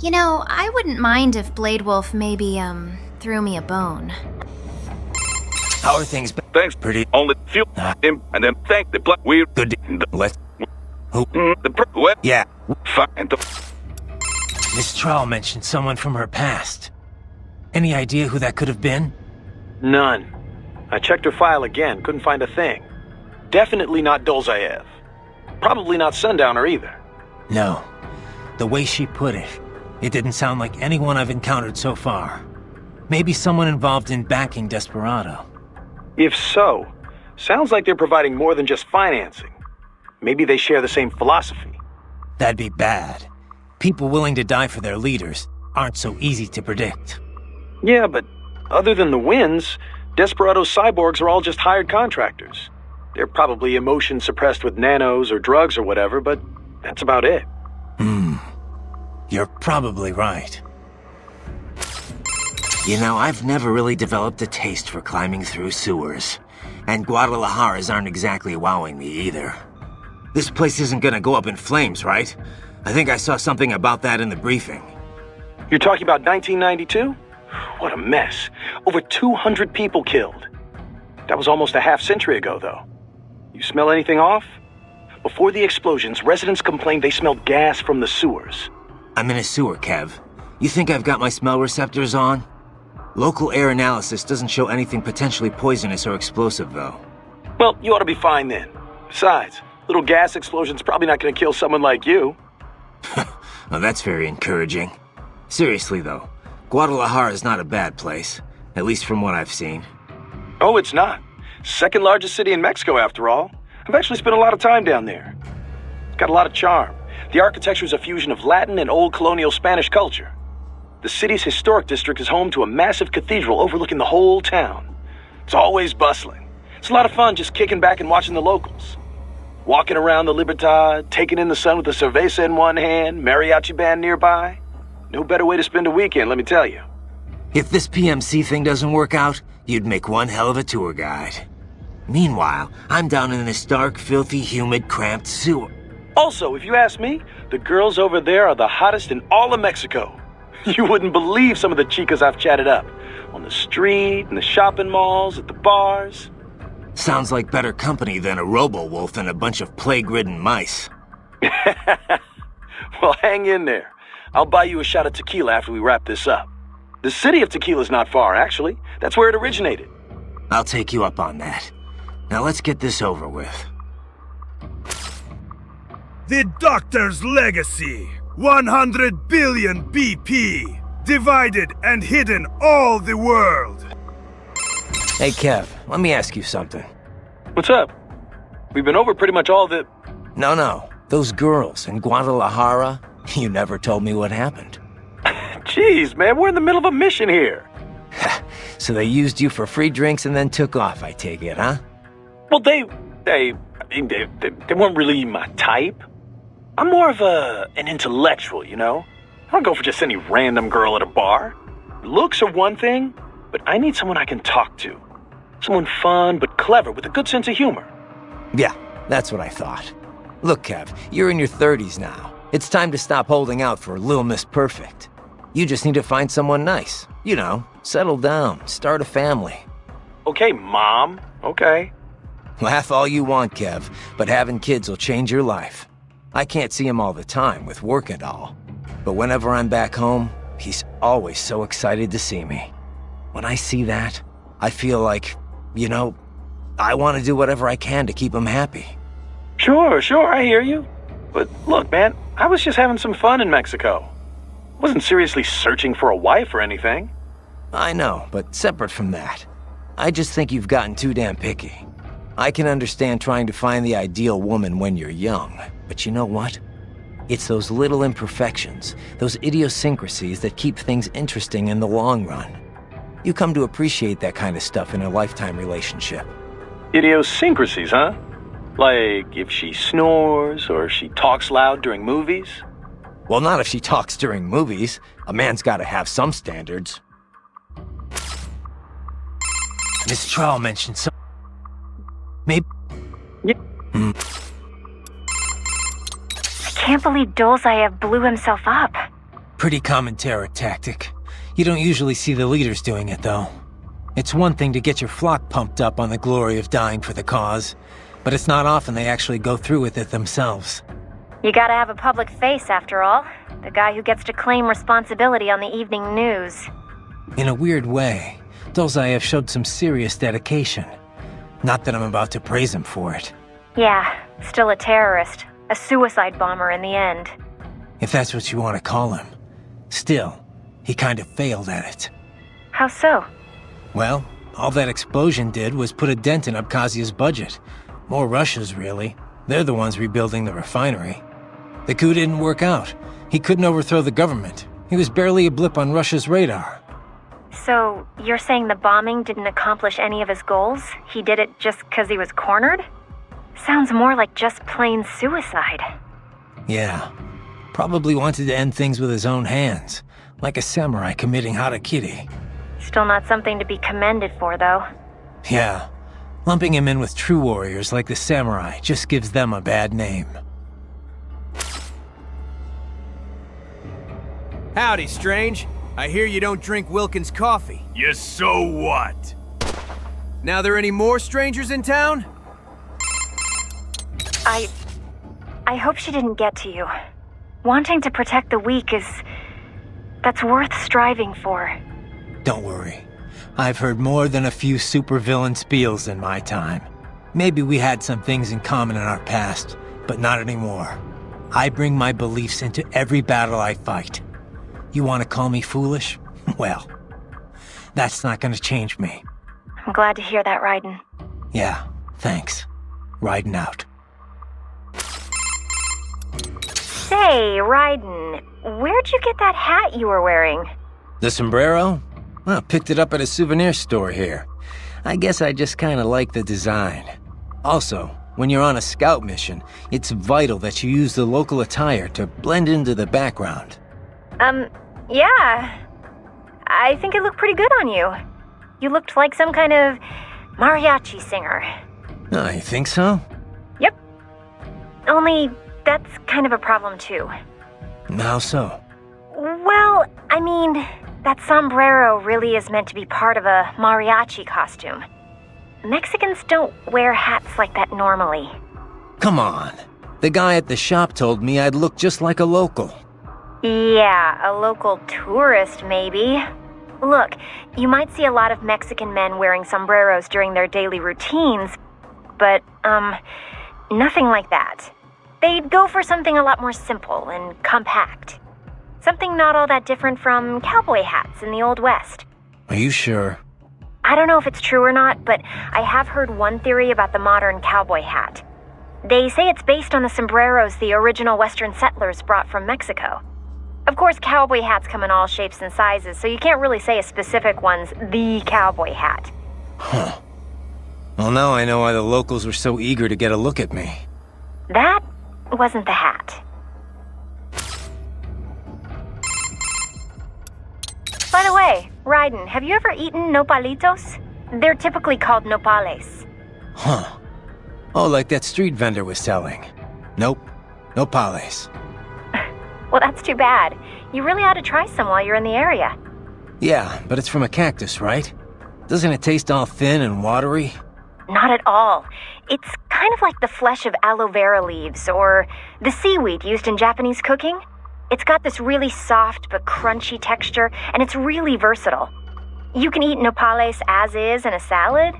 You know, I wouldn't mind if Blade Wolf maybe, threw me a bone. How are things? Thanks. Pretty. Only few him, and then thank the black weird. Good. Let's. Who? Yeah. Fine. Miss Trowell mentioned someone from her past. Any idea who that could have been? None. I checked her file again, couldn't find a thing. Definitely not Dolzaev. Probably not Sundowner either. No. The way she put it, it didn't sound like anyone I've encountered so far. Maybe someone involved in backing Desperado. If so, sounds like they're providing more than just financing. Maybe they share the same philosophy. That'd be bad. People willing to die for their leaders aren't so easy to predict. Yeah, but other than the wins, Desperado's cyborgs are all just hired contractors. They're probably emotion suppressed with nanos or drugs or whatever, but that's about it. You're probably right. You know, I've never really developed a taste for climbing through sewers. And Guadalajaras aren't exactly wowing me either. This place isn't gonna go up in flames, right? I think I saw something about that in the briefing. You're talking about 1992? What a mess. Over 200 people killed. That was almost a half-century ago, though. You smell anything off? Before the explosions, residents complained they smelled gas from the sewers. I'm in a sewer, Kev. You think I've got my smell receptors on? Local air analysis doesn't show anything potentially poisonous or explosive, though. Well, you ought to be fine then. Besides, little gas explosion's probably not going to kill someone like you. Well, that's very encouraging. Seriously, though, Guadalajara is not a bad place, at least from what I've seen. Oh, it's not. Second largest city in Mexico, after all. I've actually spent a lot of time down there. It's got a lot of charm. The architecture is a fusion of Latin and old colonial Spanish culture. The city's historic district is home to a massive cathedral overlooking the whole town. It's always bustling. It's a lot of fun just kicking back and watching the locals. Walking around the Libertad, taking in the sun with a cerveza in one hand, mariachi band nearby. No better way to spend a weekend, let me tell you. If this PMC thing doesn't work out, you'd make one hell of a tour guide. Meanwhile, I'm down in this dark, filthy, humid, cramped sewer. Also, if you ask me, the girls over there are the hottest in all of Mexico. You wouldn't believe some of the chicas I've chatted up. On the street, in the shopping malls, at the bars. Sounds like better company than a robo-wolf and a bunch of plague-ridden mice. Well, hang in there. I'll buy you a shot of tequila after we wrap this up. The city of Tequila's not far, actually. That's where it originated. I'll take you up on that. Now let's get this over with. The Doctor's legacy. 100 billion BP. Divided and hidden all the world. Hey, Kev, let me ask you something. What's up? We've been over pretty much all the... No. Those girls in Guadalajara, you never told me what happened. Jeez, man, we're in the middle of a mission here. So they used you for free drinks and then took off, I take it, huh? Well, they weren't really my type. I'm more of an intellectual, you know? I don't go for just any random girl at a bar. Looks are one thing, but I need someone I can talk to. Someone fun but clever with a good sense of humor. Yeah, that's what I thought. Look, Kev, you're in your 30s now. It's time to stop holding out for Lil Miss Perfect. You just need to find someone nice. You know, settle down, start a family. Okay, Mom. Okay. Laugh all you want, Kev, but having kids will change your life. I can't see him all the time with work and all, but whenever I'm back home, he's always so excited to see me. When I see that, I feel like, you know, I want to do whatever I can to keep him happy. Sure, I hear you. But look, man, I was just having some fun in Mexico. Wasn't seriously searching for a wife or anything. I know, but separate from that, I just think you've gotten too damn picky. I can understand trying to find the ideal woman when you're young, but you know what? It's those little imperfections, those idiosyncrasies that keep things interesting in the long run. You come to appreciate that kind of stuff in a lifetime relationship. Idiosyncrasies, huh? Like if she snores or she talks loud during movies? Well, not if she talks during movies. A man's gotta have some standards. Miss Trial mentioned some... Maybe... Yeah. I can't believe Dolzaev blew himself up. Pretty common terror tactic. You don't usually see the leaders doing it, though. It's one thing to get your flock pumped up on the glory of dying for the cause, but it's not often they actually go through with it themselves. You gotta have a public face, after all. The guy who gets to claim responsibility on the evening news. In a weird way, Dolzaev showed some serious dedication. Not that I'm about to praise him for it. Yeah, still a terrorist. A suicide bomber in the end. If that's what you want to call him. Still, he kind of failed at it. How so? Well, all that explosion did was put a dent in Abkhazia's budget. More Russia's, really. They're the ones rebuilding the refinery. The coup didn't work out. He couldn't overthrow the government. He was barely a blip on Russia's radar. So, you're saying the bombing didn't accomplish any of his goals? He did it just because he was cornered? Sounds more like just plain suicide. Yeah. Probably wanted to end things with his own hands. Like a samurai committing harakiri. Still not something to be commended for, though. Yeah. Lumping him in with true warriors like the samurai just gives them a bad name. Howdy, Strange. I hear you don't drink Wilkins coffee. Yes, so what? Now there any more strangers in town? I hope she didn't get to you. Wanting to protect the weak that's worth striving for. Don't worry. I've heard more than a few supervillain spiels in my time. Maybe we had some things in common in our past, but not anymore. I bring my beliefs into every battle I fight. You want to call me foolish? Well, that's not gonna change me. I'm glad to hear that, Raiden. Yeah, thanks. Riding out. Say, Raiden, where'd you get that hat you were wearing? The sombrero? Well, picked it up at a souvenir store here. I guess I just kinda like the design. Also, when you're on a scout mission, it's vital that you use the local attire to blend into the background. Yeah. I think it looked pretty good on you. You looked like some kind of mariachi singer. Oh, you think so? Yep. Only, that's kind of a problem too. How so? Well, I mean, that sombrero really is meant to be part of a mariachi costume. Mexicans don't wear hats like that normally. Come on. The guy at the shop told me I'd look just like a local. Yeah, a local tourist, maybe. Look, you might see a lot of Mexican men wearing sombreros during their daily routines, but, nothing like that. They'd go for something a lot more simple and compact. Something not all that different from cowboy hats in the Old West. Are you sure? I don't know if it's true or not, but I have heard one theory about the modern cowboy hat. They say it's based on the sombreros the original Western settlers brought from Mexico. Of course, cowboy hats come in all shapes and sizes, so you can't really say a specific one's the cowboy hat. Huh. Well, now I know why the locals were so eager to get a look at me. That wasn't the hat. By the way, Raiden, have you ever eaten nopalitos? They're typically called nopales. Huh. Oh, like that street vendor was telling. Nope. Nopales. Well, that's too bad. You really ought to try some while you're in the area. Yeah, but it's from a cactus, right? Doesn't it taste all thin and watery? Not at all. It's kind of like the flesh of aloe vera leaves or the seaweed used in Japanese cooking. It's got this really soft but crunchy texture, and it's really versatile. You can eat nopales as is in a salad,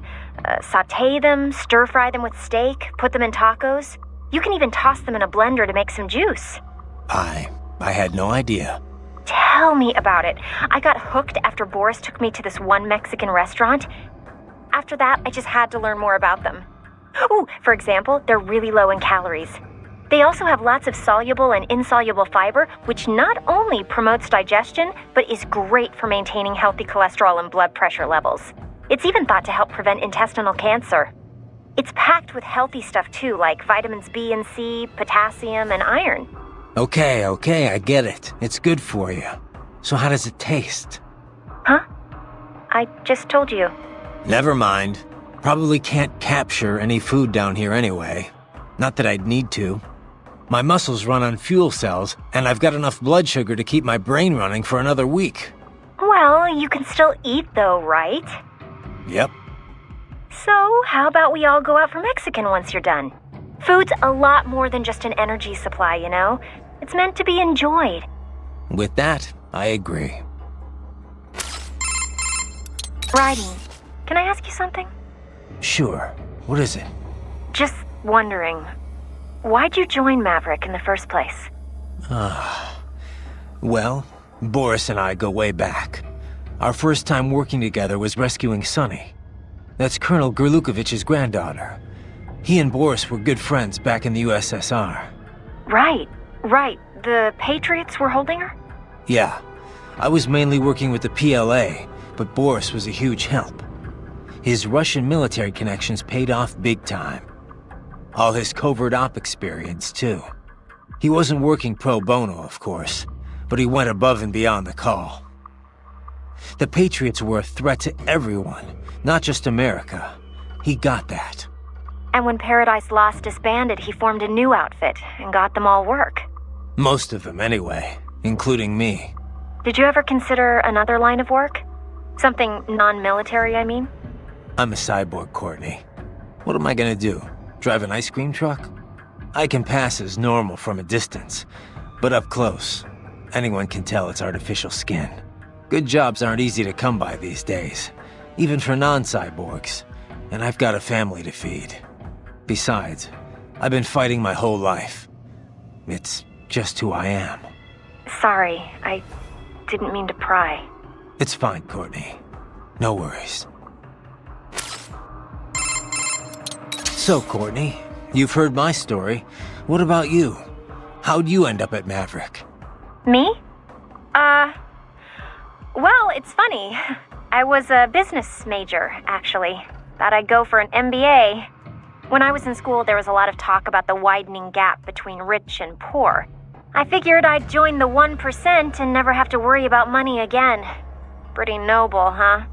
saute them, stir-fry them with steak, put them in tacos. You can even toss them in a blender to make some juice. I had no idea. Tell me about it. I got hooked after Boris took me to this one Mexican restaurant. After that, I just had to learn more about them. Ooh, for example, they're really low in calories. They also have lots of soluble and insoluble fiber, which not only promotes digestion, but is great for maintaining healthy cholesterol and blood pressure levels. It's even thought to help prevent intestinal cancer. It's packed with healthy stuff too, like vitamins B and C, potassium, and iron. Okay, I get it. It's good for you. So how does it taste? Huh? I just told you. Never mind. Probably can't capture any food down here anyway. Not that I'd need to. My muscles run on fuel cells, and I've got enough blood sugar to keep my brain running for another week. Well, you can still eat though, right? Yep. So, how about we all go out for Mexican once you're done? Food's a lot more than just an energy supply, you know? It's meant to be enjoyed. With that, I agree. Riding, can I ask you something? Sure. What is it? Just wondering, why'd you join Maverick in the first place? Well, Boris and I go way back. Our first time working together was rescuing Sunny. That's Colonel Gerlukovich's granddaughter. He and Boris were good friends back in the USSR. Right. The Patriots were holding her? Yeah. I was mainly working with the PLA, but Boris was a huge help. His Russian military connections paid off big time. All his covert op experience, too. He wasn't working pro bono, of course, but he went above and beyond the call. The Patriots were a threat to everyone, not just America. He got that. And when Paradise Lost disbanded, he formed a new outfit and got them all work. Most of them, anyway, including me. Did you ever consider another line of work? Something non-military, I mean? I'm a cyborg, Courtney. What am I gonna do? Drive an ice cream truck? I can pass as normal from a distance, but up close, anyone can tell it's artificial skin. Good jobs aren't easy to come by these days, even for non-cyborgs, and I've got a family to feed. Besides, I've been fighting my whole life. It's just who I am. Sorry, I didn't mean to pry. It's fine, Courtney. No worries. So, Courtney, you've heard my story. What about you? How'd you end up at Maverick? Me? Well, it's funny. I was a business major, actually. Thought I'd go for an MBA. When I was in school, there was a lot of talk about the widening gap between rich and poor. I figured I'd join the 1% and never have to worry about money again. Pretty noble, huh?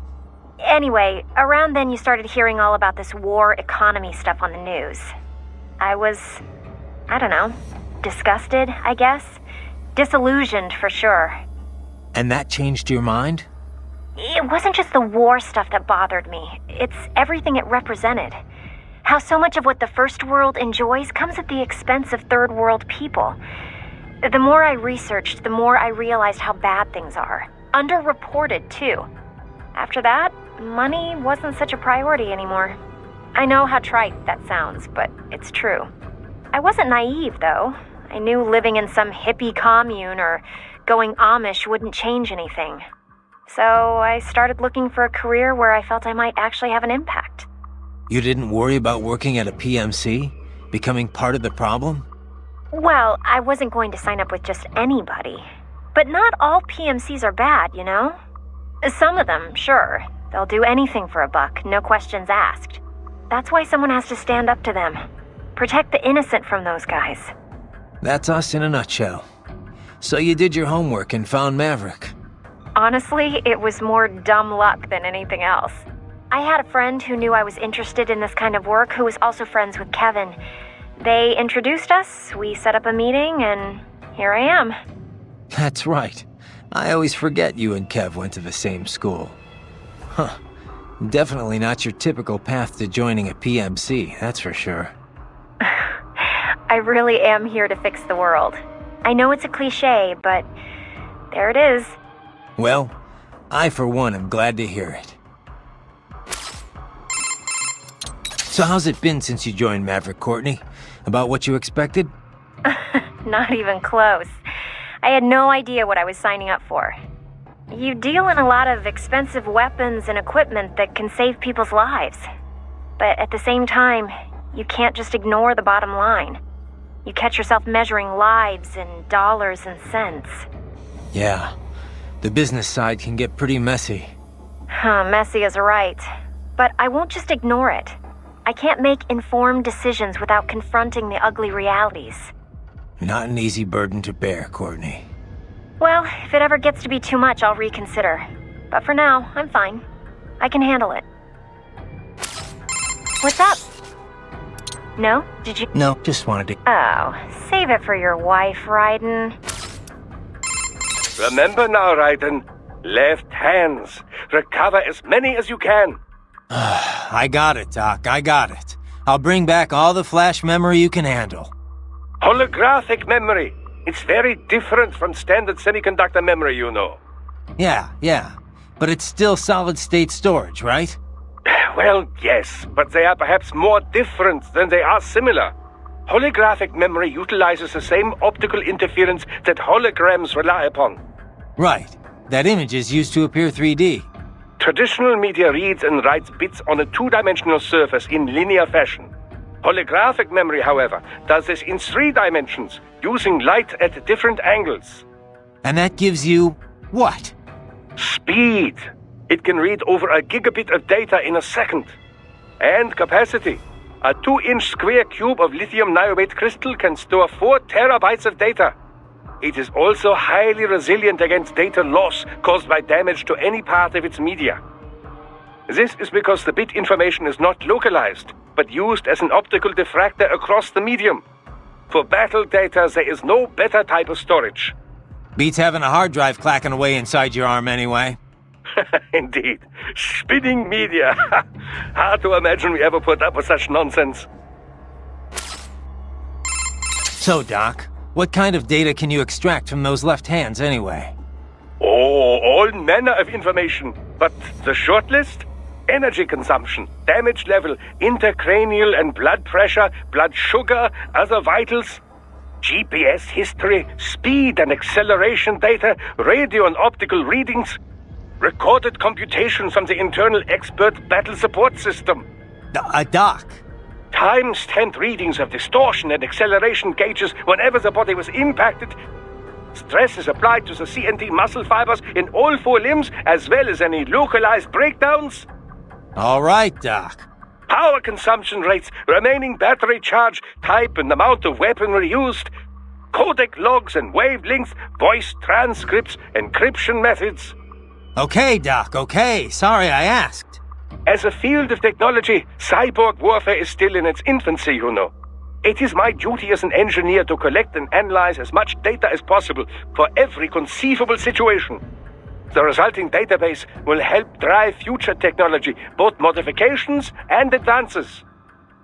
Anyway, around then you started hearing all about this war economy stuff on the news. I was, I don't know, disgusted, I guess. Disillusioned, for sure. And that changed your mind? It wasn't just the war stuff that bothered me. It's everything it represented. How so much of what the First World enjoys comes at the expense of Third World people. The more I researched, the more I realized how bad things are. Underreported, too. After that, money wasn't such a priority anymore. I know how trite that sounds, but it's true. I wasn't naive, though. I knew living in some hippie commune or going Amish wouldn't change anything. So I started looking for a career where I felt I might actually have an impact. You didn't worry about working at a PMC? Becoming part of the problem? Well, I wasn't going to sign up with just anybody. But not all PMCs are bad, you know? Some of them, sure. They'll do anything for a buck, no questions asked. That's why someone has to stand up to them. Protect the innocent from those guys. That's us in a nutshell. So you did your homework and found Maverick. Honestly, it was more dumb luck than anything else. I had a friend who knew I was interested in this kind of work who was also friends with Kevin. They introduced us, we set up a meeting, and here I am. That's right. I always forget you and Kev went to the same school. Huh. Definitely not your typical path to joining a PMC, that's for sure. I really am here to fix the world. I know it's a cliche, but there it is. Well, I for one am glad to hear it. So how's it been since you joined Maverick, Courtney? About what you expected? Not even close. I had no idea what I was signing up for. You deal in a lot of expensive weapons and equipment that can save people's lives. But at the same time, you can't just ignore the bottom line. You catch yourself measuring lives in dollars and cents. Yeah, the business side can get pretty messy. Messy is right. But I won't just ignore it. I can't make informed decisions without confronting the ugly realities. Not an easy burden to bear, Courtney. Well, if it ever gets to be too much, I'll reconsider. But for now, I'm fine. I can handle it. What's up? No? Did you? No, just wanted to... Oh, save it for your wife, Raiden. Remember now, Raiden. Left hands. Recover as many as you can. I got it, Doc. I got it. I'll bring back all the flash memory you can handle. Holographic memory. It's very different from standard semiconductor memory, you know. Yeah. But it's still solid-state storage, right? Well, yes, but they are perhaps more different than they are similar. Holographic memory utilizes the same optical interference that holograms rely upon. Right. That image is used to appear 3D. Traditional media reads and writes bits on a two-dimensional surface in linear fashion. Holographic memory, however, does this in 3 dimensions, using light at different angles. And that gives you... what? Speed. It can read over a gigabit of data in a second. And capacity. A 2-inch square cube of lithium niobate crystal can store 4 terabytes of data. It is also highly resilient against data loss caused by damage to any part of its media. This is because the bit information is not localized, but used as an optical diffractor across the medium. For battle data, there is no better type of storage. Beats having a hard drive clacking away inside your arm anyway. Indeed. Spinning media. Hard to imagine we ever put up with such nonsense. So, Doc, what kind of data can you extract from those left hands anyway? Oh, all manner of information. But the short list? Energy consumption, damage level, intracranial and blood pressure, blood sugar, other vitals, GPS history, speed and acceleration data, radio and optical readings, recorded computations from the internal expert battle support system. Doc. Time-stamped readings of distortion and acceleration gauges whenever the body was impacted. Stress is applied to the CNT muscle fibers in all 4 limbs, as well as any localized breakdowns. All right, Doc. Power consumption rates, remaining battery charge, type and amount of weaponry used, codec logs and wavelengths, voice transcripts, encryption methods. Okay, Doc, okay. Sorry I asked. As a field of technology, cyborg warfare is still in its infancy, you know. It is my duty as an engineer to collect and analyze as much data as possible for every conceivable situation. The resulting database will help drive future technology, both modifications and advances.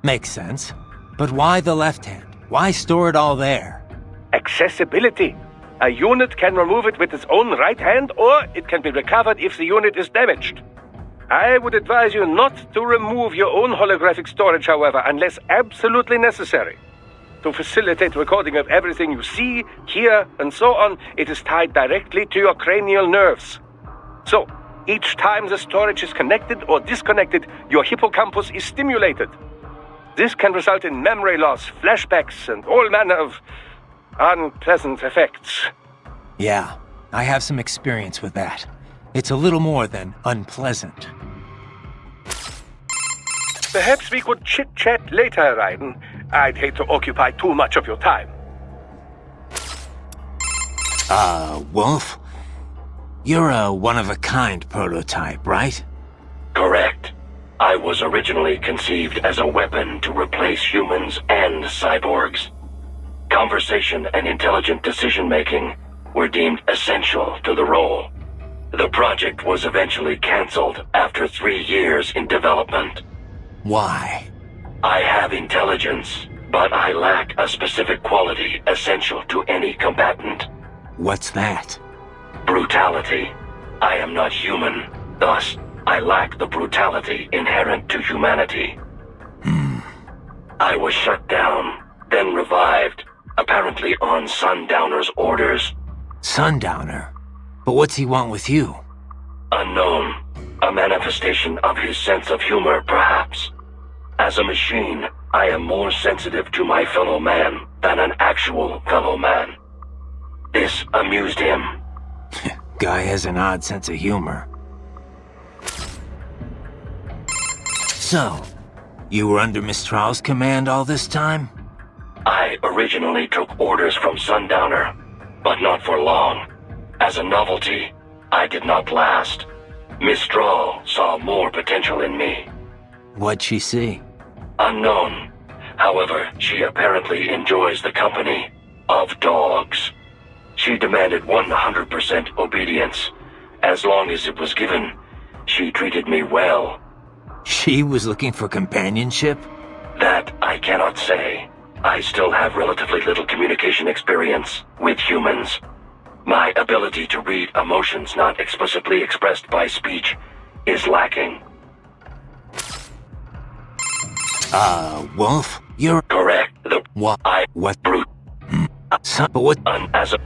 Makes sense. But why the left hand? Why store it all there? Accessibility. A unit can remove it with its own right hand, or it can be recovered if the unit is damaged. I would advise you not to remove your own holographic storage, however, unless absolutely necessary. To facilitate recording of everything you see, hear, and so on, it is tied directly to your cranial nerves. So, each time the storage is connected or disconnected, your hippocampus is stimulated. This can result in memory loss, flashbacks, and all manner of unpleasant effects. Yeah, I have some experience with that. It's a little more than unpleasant. Perhaps we could chit-chat later, Raiden. I'd hate to occupy too much of your time. Wolf? You're a one-of-a-kind prototype, right? Correct. I was originally conceived as a weapon to replace humans and cyborgs. Conversation and intelligent decision-making were deemed essential to the role. The project was eventually cancelled after 3 years in development. Why? I have intelligence, but I lack a specific quality essential to any combatant. What's that? Brutality. I am not human, thus I lack the brutality inherent to humanity. I was shut down, then revived, apparently on Sundowner's orders. Sundowner? But what's he want with you? Unknown. A manifestation of his sense of humor, perhaps. As a machine, I am more sensitive to my fellow man than an actual fellow man. This amused him. Guy has an odd sense of humor. So, you were under Mistral's command all this time? I originally took orders from Sundowner, but not for long. As a novelty, I did not last. Mistral saw more potential in me. What'd she see? Unknown. However, she apparently enjoys the company of dogs. She demanded 100% obedience. As long as it was given, she treated me well. She was looking for companionship? That I cannot say. I still have relatively little communication experience with humans. My ability to read emotions not explicitly expressed by speech is lacking. Wolf? You're... Correct. What? What? Brute. But what? As a...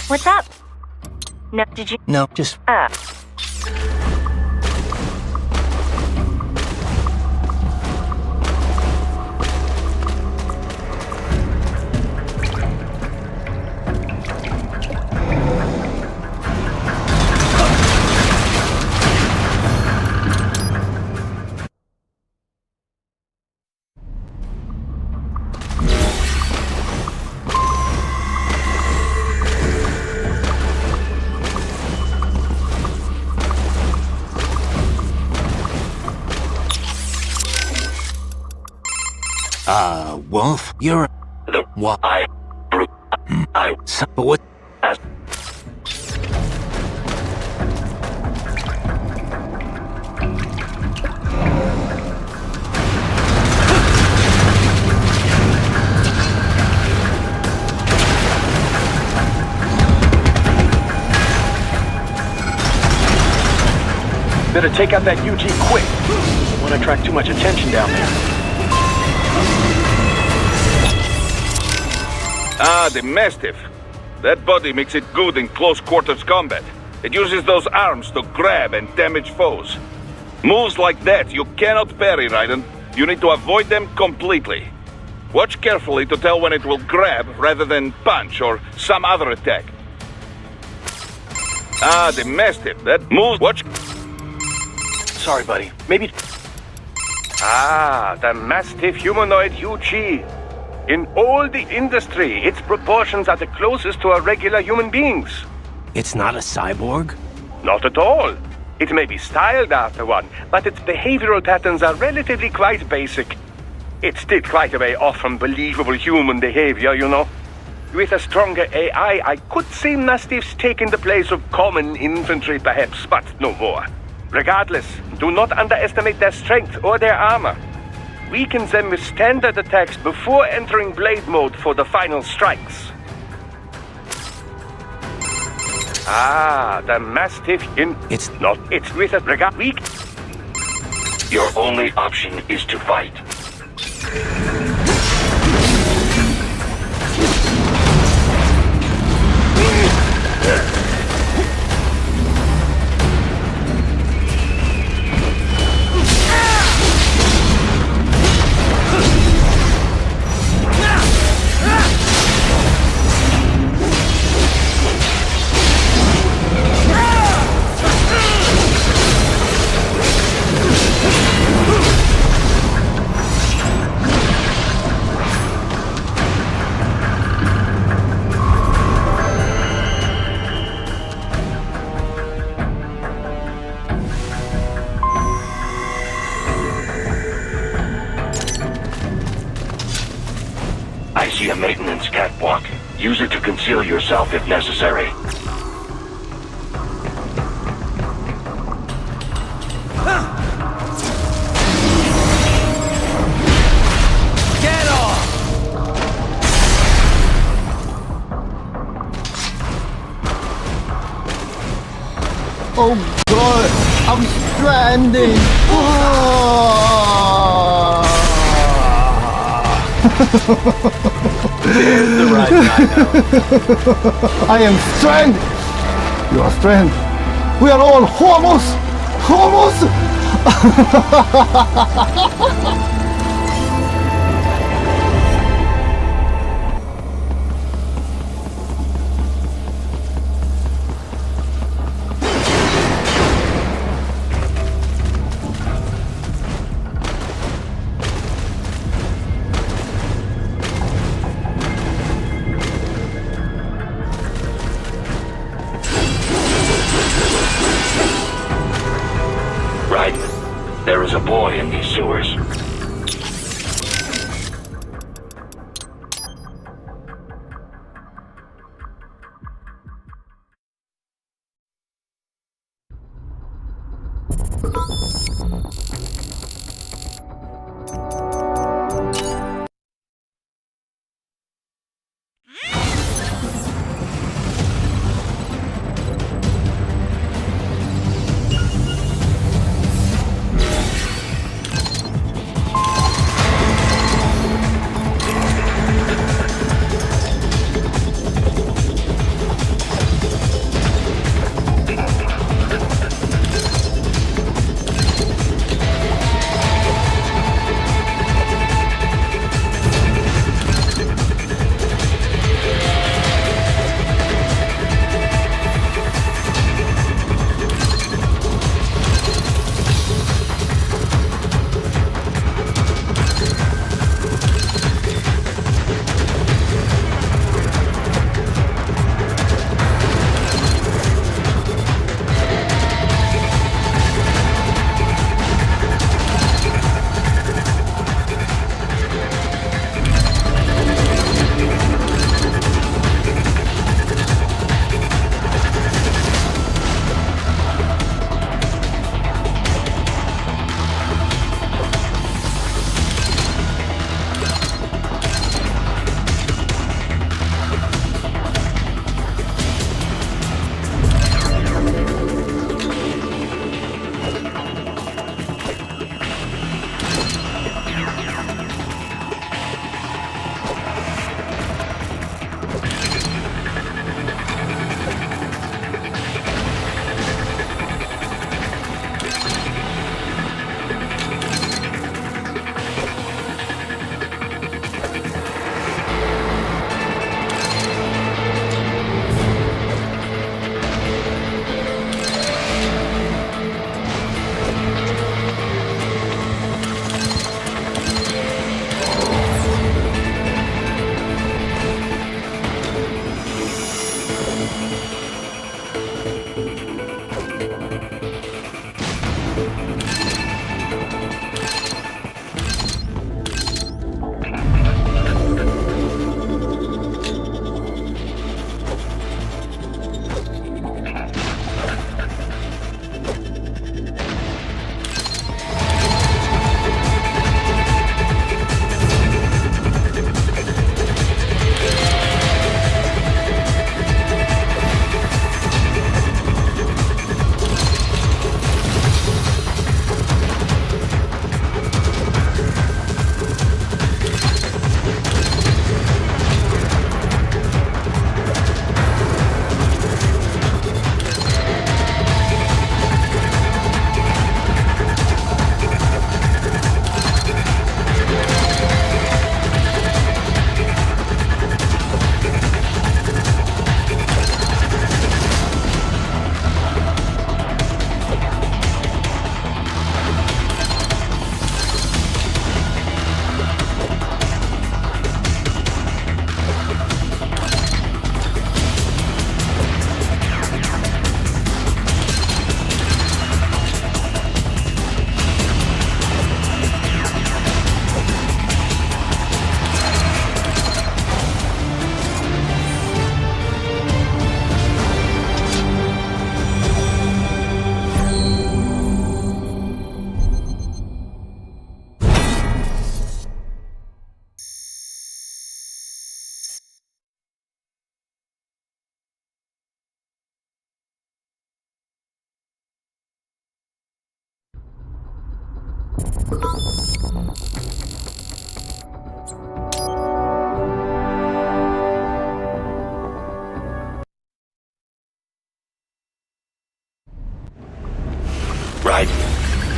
What's up? No, did you? No, just... Wolf? You're... The... What? I... Brute. I... But what? As... Better take out that UG quick. Don't want to attract too much attention down there. Ah, the Mastiff. That body makes it good in close quarters combat. It uses those arms to grab and damage foes. Moves like that you cannot parry, Raiden. You need to avoid them completely. Watch carefully to tell when it will grab rather than punch or some other attack. Ah, the Mastiff. That moves... Watch... Sorry, buddy. Maybe... Ah, the Mastiff humanoid UG. In all the industry, its proportions are the closest to a regular human being's. It's not a cyborg? Not at all. It may be styled after one, but its behavioral patterns are relatively quite basic. It's still quite a way off from believable human behavior, you know. With a stronger AI, I could see Mastiffs taking the place of common infantry perhaps, but no more. Regardless, do not underestimate their strength or their armor. Weaken them with standard attacks before entering blade mode for the final strikes. Ah, the Mastiff in... It's not... It's with a regard... Weak... Your only option is to fight. I see a maintenance catwalk. Use it to conceal yourself if necessary. Get off! Oh god, I'm stranded! There's the right guy now. I am stranded! You are stranded. We are all homos! Homos! Right. There is a boy in these sewers.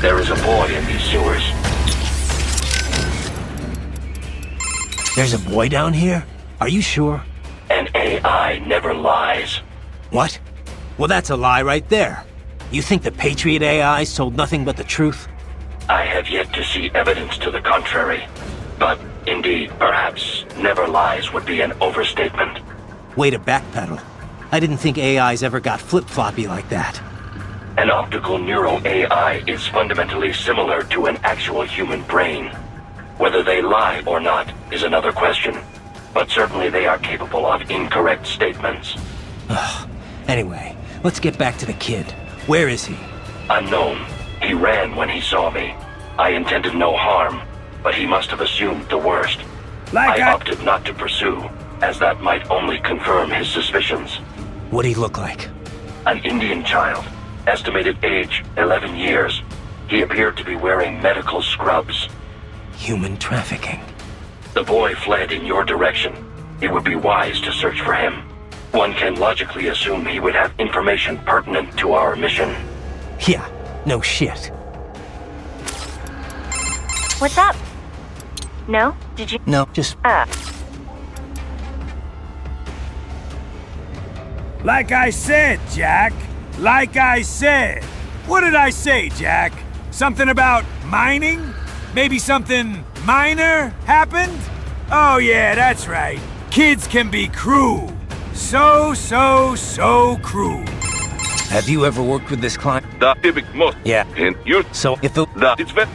There is a boy in these sewers. There's a boy down here? Are you sure? An AI never lies. What? Well, that's a lie right there. You think the Patriot AIs told nothing but the truth? I have yet to see evidence to the contrary. But, indeed, perhaps never lies would be an overstatement. Way to backpedal. I didn't think AIs ever got flip-floppy like that. An optical neural AI is fundamentally similar to an actual human brain. Whether they lie or not is another question. But certainly they are capable of incorrect statements. Anyway, let's get back to the kid. Where is he? Unknown. He ran when he saw me. I intended no harm, but he must have assumed the worst. I opted not to pursue, as that might only confirm his suspicions. What'd he look like? An Indian child, estimated age 11 years. He appeared to be wearing medical scrubs. Human trafficking. The boy fled in your direction. It would be wise to search for him. One can logically assume he would have information pertinent to our mission. Yeah, no shit. What's up? No? Did you? No, just... Like I said, Jack. Like I said. What did I say, Jack? Something about mining? Maybe something minor happened? Oh yeah, that's right. Kids can be cruel. So cruel. Have you ever worked with this client? Yeah. So if the... It's very...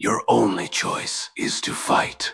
Your only choice is to fight.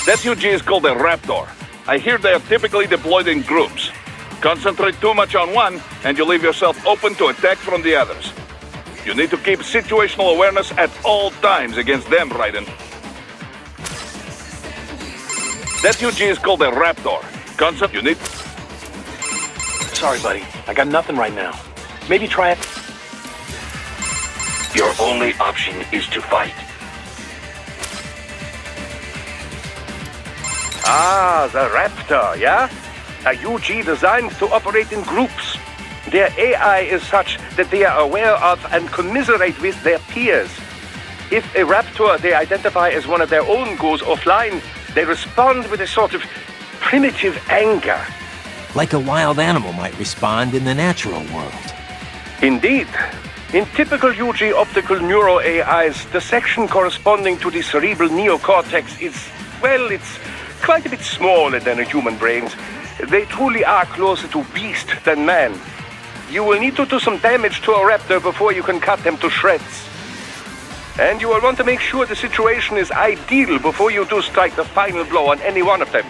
That UG is called a Raptor. I hear they are typically deployed in groups. Concentrate too much on one, and you leave yourself open to attack from the others. You need to keep situational awareness at all times against them, Raiden. That UG is called a Raptor. You need... Sorry, buddy. I got nothing right now. Maybe try it. Your only option is to fight. Ah, the Raptor, yeah? A UG designed to operate in groups. Their AI is such that they are aware of and commiserate with their peers. If a Raptor they identify as one of their own goes offline, they respond with a sort of primitive anger. Like a wild animal might respond in the natural world. Indeed. In typical UG optical neuro AIs, the section corresponding to the cerebral neocortex is, well, it's quite a bit smaller than a human brain's. They truly are closer to beast than man. You will need to do some damage to a raptor before you can cut them to shreds. And you will want to make sure the situation is ideal before you do strike the final blow on any one of them.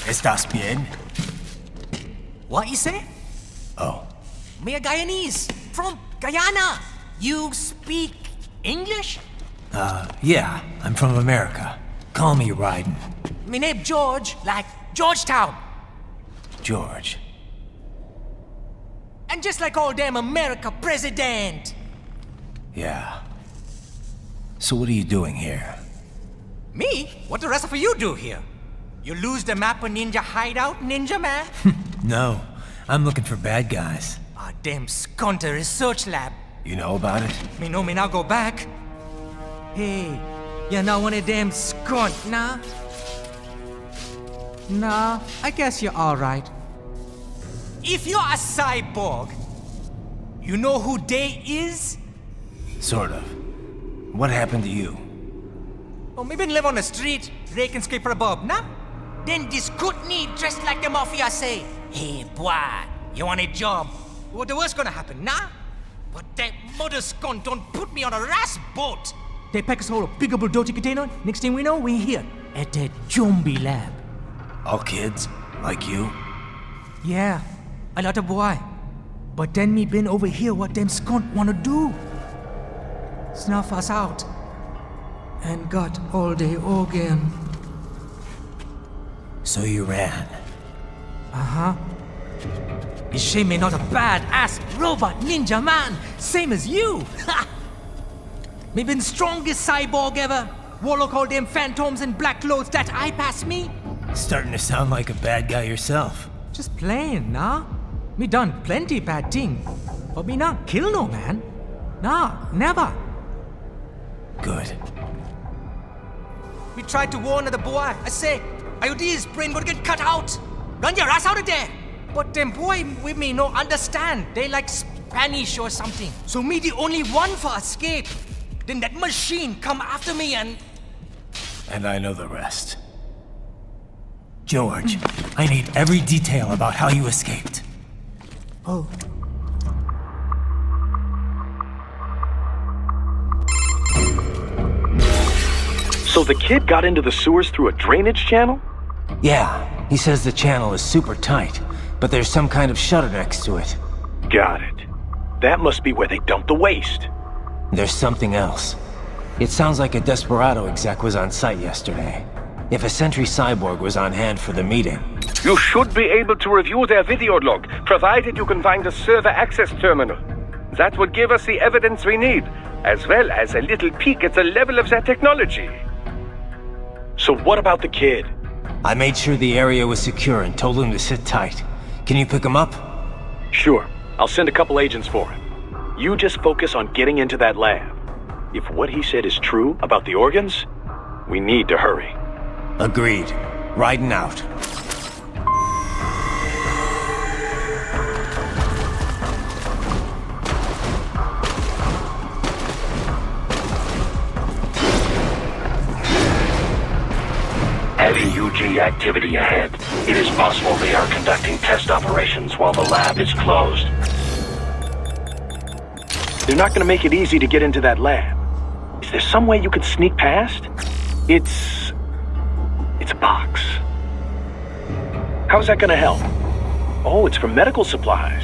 ¿Estás bien? What you say? Oh. Me a Guyanese from Guyana. You speak English? Yeah, I'm from America. Call me Ryden. Me name George, like Georgetown. George. And just like all damn America president. Yeah. So what are you doing here? Me? What the rest of you do here? You lose the map of Ninja Hideout, Ninja Man? No, I'm looking for bad guys. Ah, damn Skunter research lab. You know about it? Me know me now go back. Hey, you're not one of them skunt, nah? Nah, I guess you're alright. If you're a cyborg, you know who they is? Sort of. What happened to you? Oh, me been live on the street, rake and scrape for a bob, nah? Then this good need dressed like the mafia say, hey boy, you want a job? What the worst gonna happen, nah? But that mother skunt don't put me on a ras boat. They pack us all a bigger bulldozer container. Next thing we know, we're here at that zombie lab. All kids? Like you? Yeah, a lot of boy. But then me been over here what them skunt wanna do. Snuff us out. And got all day again. So you ran? Uh-huh. Is she me not a bad-ass robot ninja man, same as you? Ha! Me been strongest cyborg ever. Warlock all them phantoms and black clothes that eye pass me. Starting to sound like a bad guy yourself. Just plain, nah? Me done plenty bad thing. But me not kill no man. Nah, never. Good. We tried to warn the boy. I say, IOD's brain gonna get cut out. Run your ass out of there. But them boy with me no understand. They like Spanish or something. So me the only one for escape. Then that machine come after me and... And I know the rest. George, I need every detail about how you escaped. Oh. So the kid got into the sewers through a drainage channel? Yeah, he says the channel is super tight, but there's some kind of shutter next to it. Got it. That must be where they dumped the waste. There's something else. It sounds like a Desperado exec was on site yesterday. If a Sentry Cyborg was on hand for the meeting. You should be able to review their video log, provided you can find a server access terminal. That would give us the evidence we need. as well as a little peek at the level of their technology. So what about the kid? I made sure the area was secure and told him to sit tight. Can you pick him up? Sure. I'll send a couple agents for him. You just focus on getting into that lab. If what he said is true about the organs, we need to hurry. Agreed. Riding out. Heavy UG activity ahead. It is possible they are conducting test operations while the lab is closed. They're not gonna make it easy to get into that lab. Is there some way you could sneak past? It's a box. How's that gonna help? Oh, it's for medical supplies.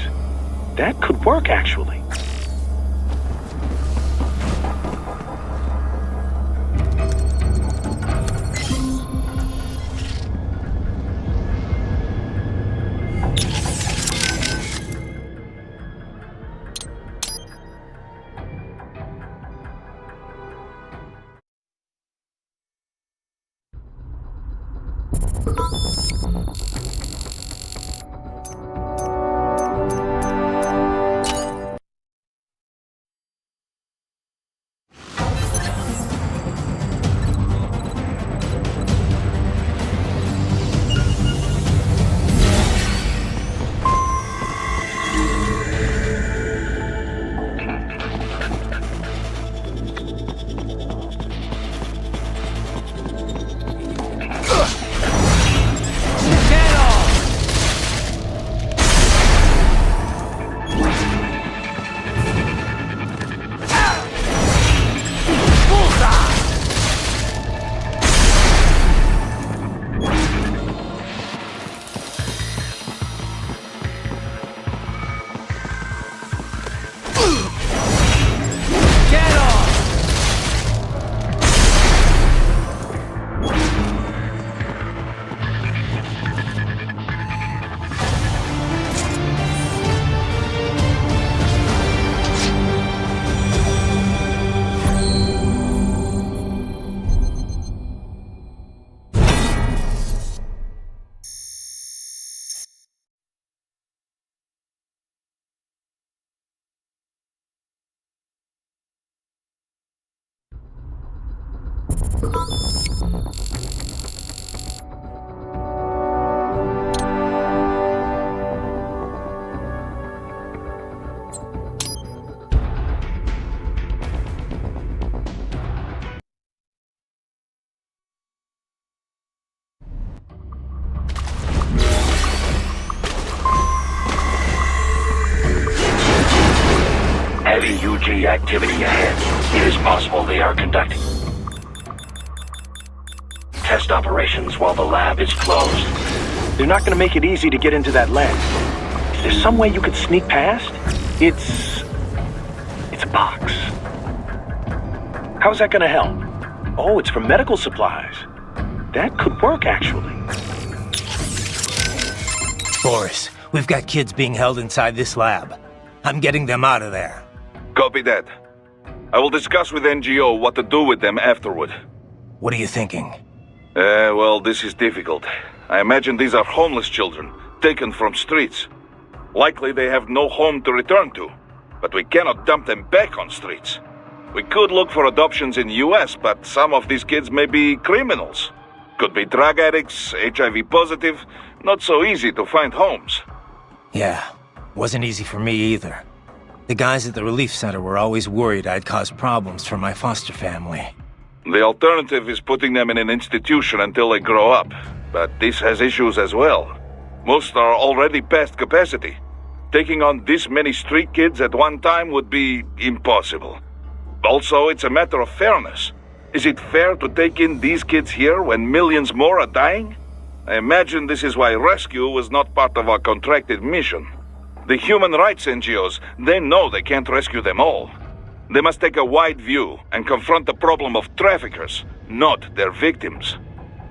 That could work, actually. Heavy UG activity ahead. It is possible they are conducting test operations while the lab is closed. They're not gonna make it easy to get into that lab. Is there some way you could sneak past? It's a box. How's that gonna help? Oh, it's for medical supplies. That could work, actually. Boris, we've got kids being held inside this lab. I'm getting them out of there. Copy that. I will discuss with NGO what to do with them afterward. What are you thinking? Well, this is difficult. I imagine these are homeless children, taken from streets. Likely they have no home to return to, but we cannot dump them back on streets. We could look for adoptions in the US, but some of these kids may be criminals. Could be drug addicts, HIV positive, not so easy to find homes. Yeah, wasn't easy for me either. The guys at the relief center were always worried I'd cause problems for my foster family. The alternative is putting them in an institution until they grow up, but this has issues as well. Most are already past capacity. Taking on this many street kids at one time would be impossible. Also, it's a matter of fairness. Is it fair to take in these kids here when millions more are dying? I imagine this is why rescue was not part of our contracted mission. The human rights NGOs, they know they can't rescue them all. They must take a wide view and confront the problem of traffickers, not their victims.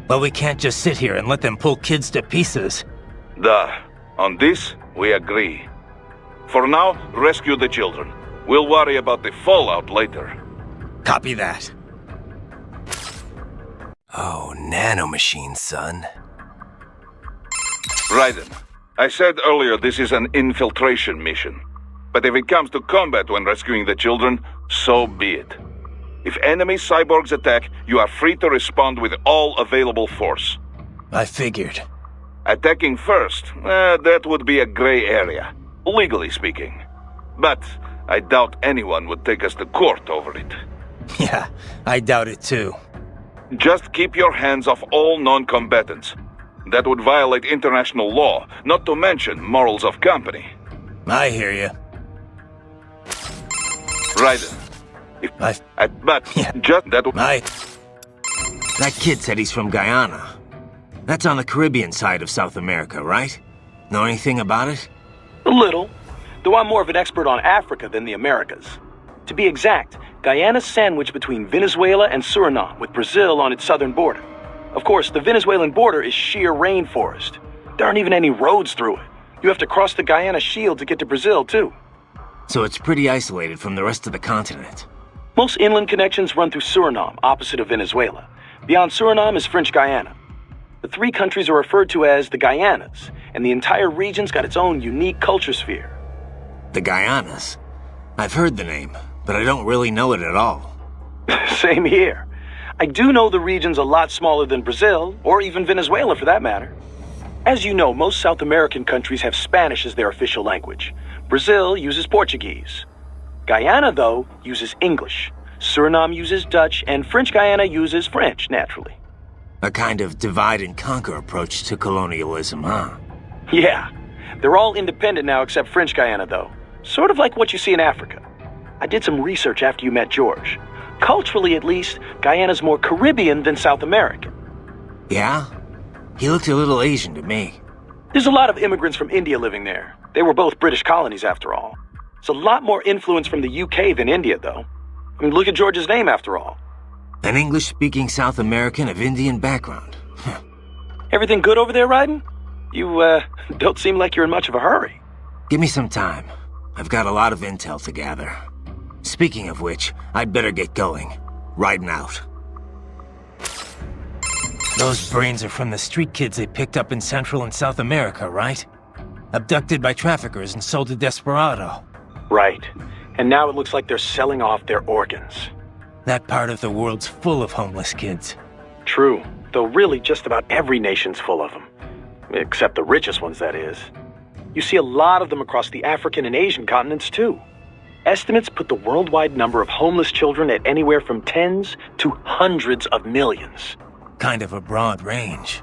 But we can't just sit here and let them pull kids to pieces. On this, we agree. For now, rescue the children. We'll worry about the fallout later. Copy that. Oh, nanomachines, son. Raiden, I said earlier this is an infiltration mission. But if it comes to combat when rescuing the children, so be it. If enemy cyborgs attack, you are free to respond with all available force. I figured. Attacking first, that would be a gray area, legally speaking. But I doubt anyone would take us to court over it. Yeah, I doubt it too. Just keep your hands off all non-combatants. That would violate international law, not to mention morals of company. I hear you. Raiden. That kid said he's from Guyana. That's on the Caribbean side of South America, right? Know anything about it? A little, though I'm more of an expert on Africa than the Americas. To be exact, Guyana's sandwiched between Venezuela and Suriname, with Brazil on its southern border. Of course, the Venezuelan border is sheer rainforest. There aren't even any roads through it. You have to cross the Guyana Shield to get to Brazil, too. So it's pretty isolated from the rest of the continent. Most inland connections run through Suriname, opposite of Venezuela. Beyond Suriname is French Guyana. The three countries are referred to as the Guyanas, and the entire region's got its own unique culture sphere. The Guyanas? I've heard the name, but I don't really know it at all. Same here. I do know the region's a lot smaller than Brazil, or even Venezuela for that matter. As you know, most South American countries have Spanish as their official language. Brazil uses Portuguese. Guyana, though, uses English. Suriname uses Dutch, and French Guyana uses French, naturally. A kind of divide-and-conquer approach to colonialism, huh? Yeah. They're all independent now except French Guyana, though. Sort of like what you see in Africa. I did some research after you met George. Culturally, at least, Guyana's more Caribbean than South American. Yeah? He looked a little Asian to me. There's a lot of immigrants from India living there. They were both British colonies, after all. It's a lot more influence from the UK than India, though. I mean, look at George's name, after all. An English-speaking South American of Indian background. Everything good over there, Raiden? You, don't seem like you're in much of a hurry. Give me some time. I've got a lot of intel to gather. Speaking of which, I'd better get going. Riding out. Those brains are from the street kids they picked up in Central and South America, right? Abducted by traffickers and sold to Desperado. Right. And now it looks like they're selling off their organs. That part of the world's full of homeless kids. True. Though really just about every nation's full of them. Except the richest ones, that is. You see a lot of them across the African and Asian continents, too. Estimates put the worldwide number of homeless children at anywhere from tens to hundreds of millions. Kind of a broad range.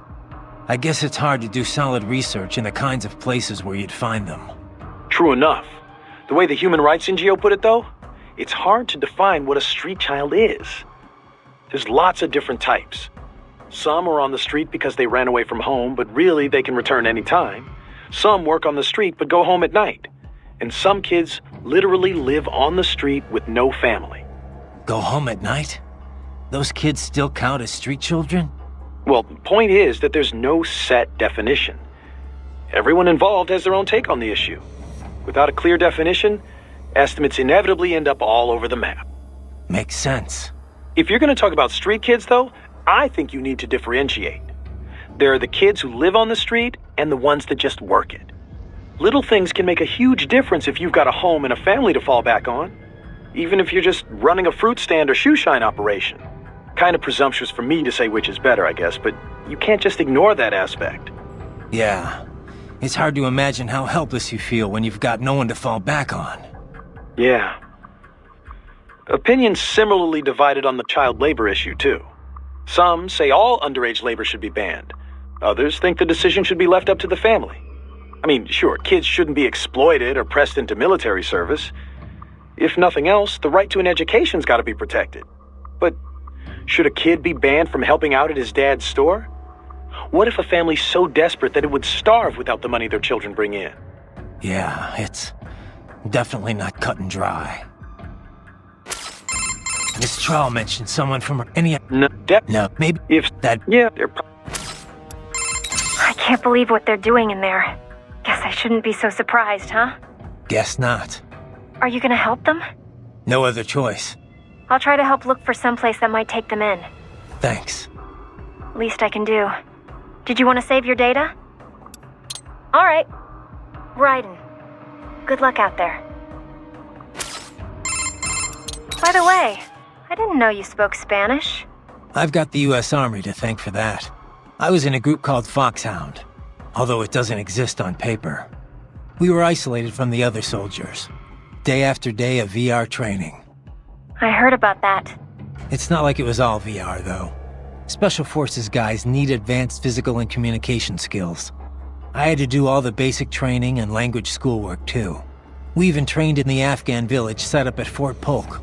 I guess it's hard to do solid research in the kinds of places where you'd find them. True enough. The way the Human Rights NGO put it, though, it's hard to define what a street child is. There's lots of different types. Some are on the street because they ran away from home, but really they can return any time. Some work on the street but go home at night. And some kids literally live on the street with no family. Go home at night? Those kids still count as street children? Well, the point is that there's no set definition. Everyone involved has their own take on the issue. Without a clear definition, estimates inevitably end up all over the map. Makes sense. If you're going to talk about street kids, though, I think you need to differentiate. There are the kids who live on the street and the ones that just work it. Little things can make a huge difference if you've got a home and a family to fall back on. Even if you're just running a fruit stand or shoe shine operation. Kind of presumptuous for me to say which is better, I guess, but you can't just ignore that aspect. Yeah. It's hard to imagine how helpless you feel when you've got no one to fall back on. Yeah. Opinions similarly divided on the child labor issue, too. Some say all underage labor should be banned. Others think the decision should be left up to the family. I mean, sure, kids shouldn't be exploited or pressed into military service. If nothing else, the right to an education's got to be protected. But should a kid be banned from helping out at his dad's store? What if a family's so desperate that it would starve without the money their children bring in? Yeah, it's definitely not cut and dry. Miss Trowell mentioned someone from any... No, maybe if that... Yeah, I can't believe what they're doing in there. Guess I shouldn't be so surprised, huh? Guess not. Are you gonna help them? No other choice. I'll try to help look for someplace that might take them in. Thanks. Least I can do. Did you want to save your data? Alright. Raiden. Good luck out there. By the way, I didn't know you spoke Spanish. I've got the US Army to thank for that. I was in a group called Foxhound, although it doesn't exist on paper. We were isolated from the other soldiers. Day after day of VR training. I heard about that. It's not like it was all VR, though. Special Forces guys need advanced physical and communication skills. I had to do all the basic training and language schoolwork, too. We even trained in the Afghan village set up at Fort Polk.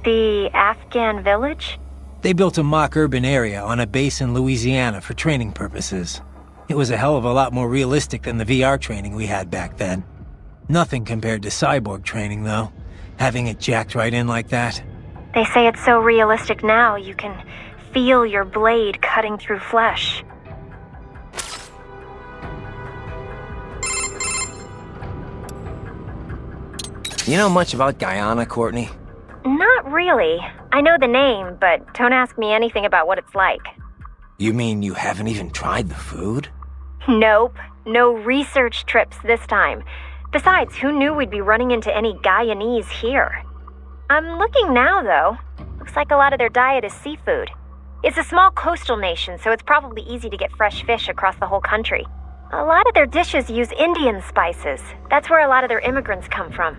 The Afghan village? They built a mock urban area on a base in Louisiana for training purposes. It was a hell of a lot more realistic than the VR training we had back then. Nothing compared to cyborg training, though. Having it jacked right in like that. They say it's so realistic now, you can feel your blade cutting through flesh. You know much about Guyana, Courtney? Not really. I know the name, but don't ask me anything about what it's like. You mean you haven't even tried the food? Nope. No research trips this time. Besides, who knew we'd be running into any Guyanese here? I'm looking now, though. Looks like a lot of their diet is seafood. It's a small coastal nation, so it's probably easy to get fresh fish across the whole country. A lot of their dishes use Indian spices. That's where a lot of their immigrants come from.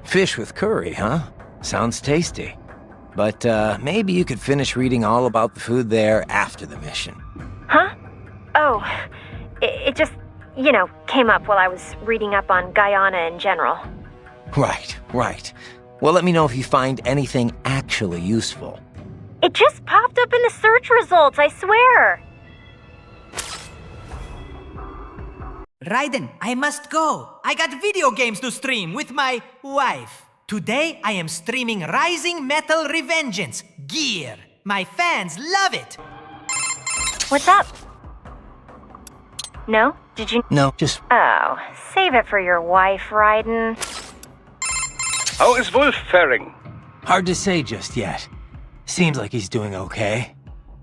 Fish with curry, huh? Sounds tasty. But maybe you could finish reading all about the food there after the mission. Huh? Oh, it just, came up while I was reading up on Guyana in general. Right. Well, let me know if you find anything actually useful. It just popped up in the search results, I swear. Raiden, I must go. I got video games to stream with my wife. Today, I am streaming Rising Metal Revengeance. Gear. My fans love it. What's up? No? Did you? No, just... Oh, save it for your wife, Raiden. How is Wolf faring? Hard to say just yet. Seems like he's doing okay.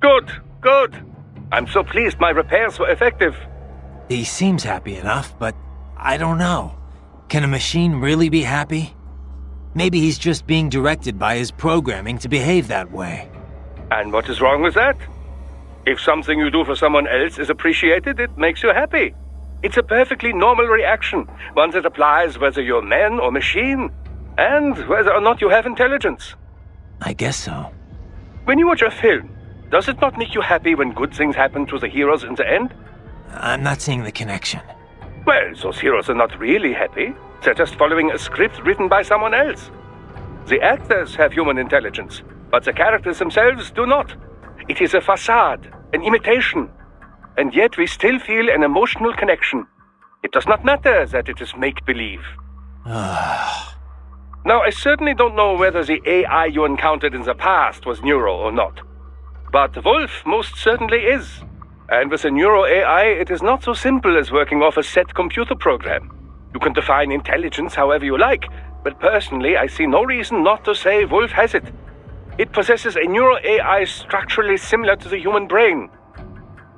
Good. I'm so pleased my repairs were effective. He seems happy enough, but I don't know. Can a machine really be happy? Maybe he's just being directed by his programming to behave that way. And what is wrong with that? If something you do for someone else is appreciated, it makes you happy. It's a perfectly normal reaction, one that applies whether you're man or machine, and whether or not you have intelligence. I guess so. When you watch a film, does it not make you happy when good things happen to the heroes in the end? I'm not seeing the connection. Well, those heroes are not really happy. They're just following a script written by someone else. The actors have human intelligence, but the characters themselves do not. It is a facade, an imitation. And yet we still feel an emotional connection. It does not matter that it is make-believe. Now, I certainly don't know whether the AI you encountered in the past was neural or not. But Wolf most certainly is. And with a neuro AI, it is not so simple as working off a set computer program. You can define intelligence however you like, but personally, I see no reason not to say Wolf has it. It possesses a neuro AI structurally similar to the human brain.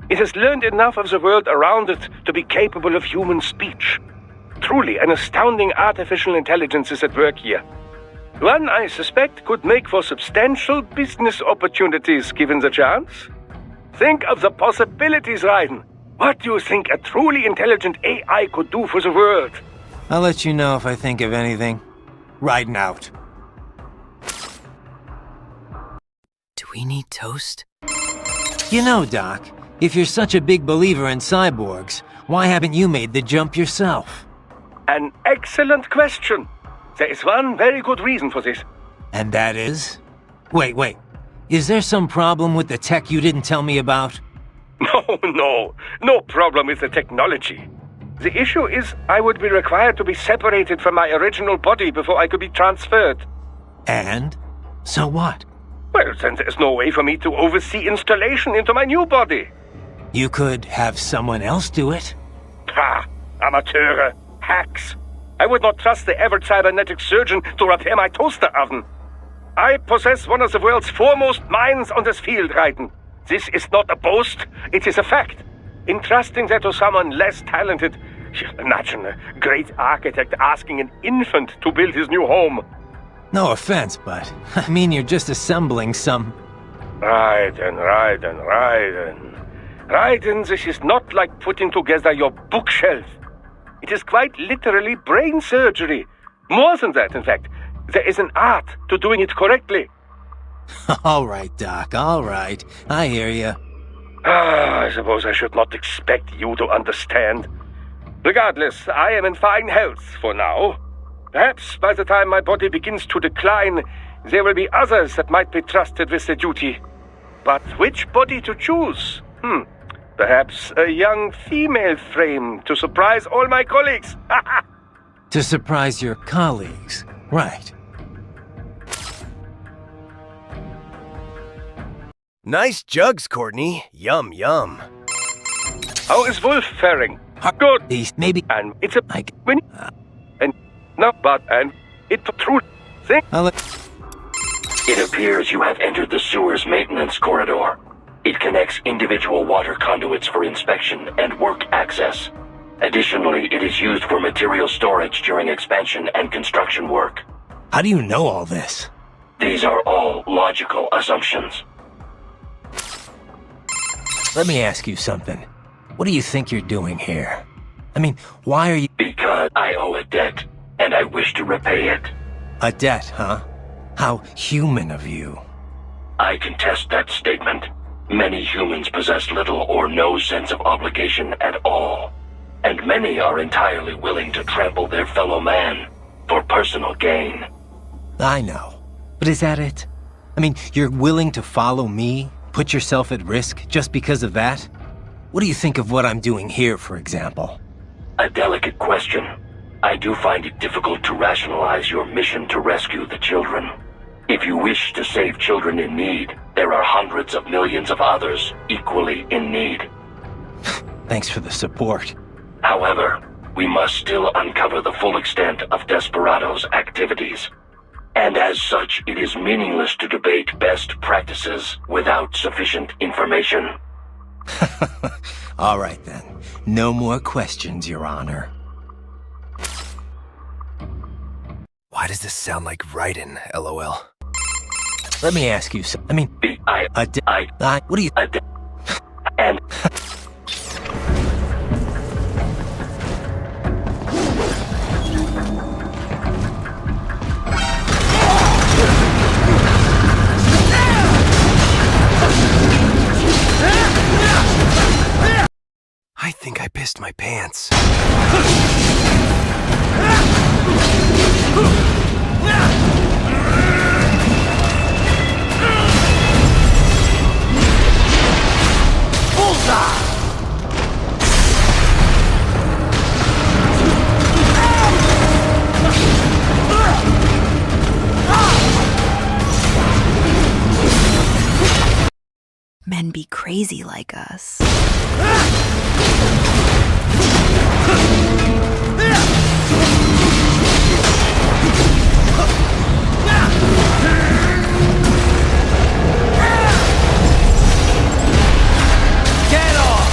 It has learned enough of the world around it to be capable of human speech. Truly, an astounding artificial intelligence is at work here. One, I suspect, could make for substantial business opportunities given the chance. Think of the possibilities, Raiden. What do you think a truly intelligent AI could do for the world? I'll let you know if I think of anything. Raiden out. Do we need toast? You know, Doc, if you're such a big believer in cyborgs, why haven't you made the jump yourself? An excellent question. There is one very good reason for this. And that is? Wait. Is there some problem with the tech you didn't tell me about? No problem with the technology. The issue is I would be required to be separated from my original body before I could be transferred. And? So what? Well, then there's no way for me to oversee installation into my new body. You could have someone else do it? Ha! Amateure! Hacks! I would not trust the average cybernetic surgeon to repair my toaster oven. I possess one of the world's foremost minds on this field, Raiden. This is not a boast, it is a fact. Entrusting that to someone less talented, imagine a great architect asking an infant to build his new home. No offense, but I mean you're just assembling some... Raiden. Raiden, this is not like putting together your bookshelf. It is quite literally brain surgery. More than that, in fact. There is an art to doing it correctly. All right, Doc, all right. I hear you. I suppose I should not expect you to understand. Regardless, I am in fine health for now. Perhaps by the time my body begins to decline, there will be others that might be trusted with the duty. But which body to choose? Perhaps a young female frame to surprise all my colleagues. To surprise your colleagues, right. Nice jugs, Courtney. Yum, yum. How is Wolf faring? Good. Maybe. And it's a... and no, but... and it's a true thing. It appears you have entered the sewer's maintenance corridor. It connects individual water conduits for inspection and work access. Additionally, it is used for material storage during expansion and construction work. How do you know all this? These are all logical assumptions. Let me ask you something. What do you think you're doing here? I mean, why are you... Because I owe a debt, and I wish to repay it. A debt, huh? How human of you. I contest that statement. Many humans possess little or no sense of obligation at all. And many are entirely willing to trample their fellow man for personal gain. I know. But is that it? I mean, you're willing to follow me? Put yourself at risk just because of that? What do you think of what I'm doing here, for example? A delicate question. I do find it difficult to rationalize your mission to rescue the children. If you wish to save children in need, there are hundreds of millions of others equally in need. Thanks for the support. However, we must still uncover the full extent of Desperado's activities. And as such, it is meaningless to debate best practices without sufficient information. All right then. No more questions, Your Honor. Why does this sound like Raiden, LOL? Let me ask you something. I mean, what do you... And... I think I pissed my pants. Bullseye! Men be crazy like us. Get off!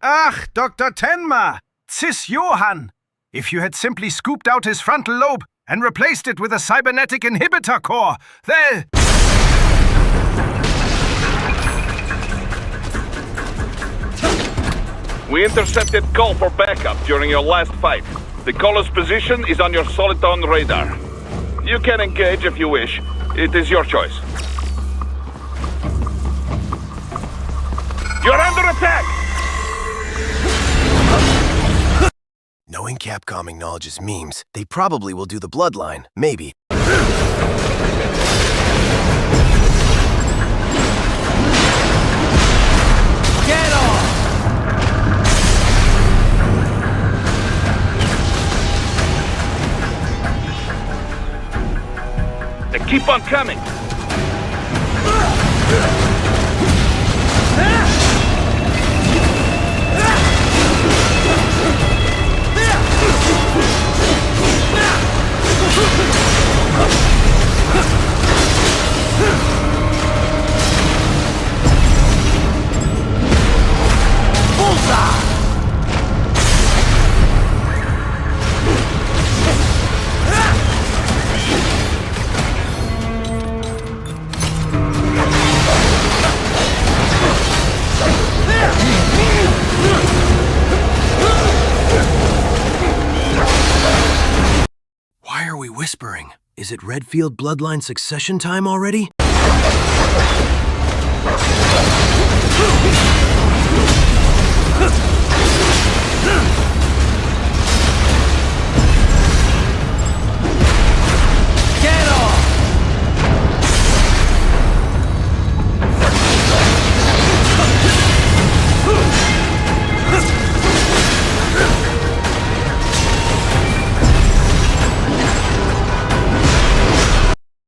Ach, Dr. Tenma! Sis Johann! If you had simply scooped out his frontal lobe and replaced it with a cybernetic inhibitor core, then... We intercepted call for backup during your last fight. The caller's position is on your Soliton radar. You can engage if you wish. It is your choice. You're under attack! Knowing Capcom acknowledges memes, they probably will do the bloodline, maybe. Get off! They keep on coming. Why are we whispering? Is it Redfield bloodline succession time already? Get off!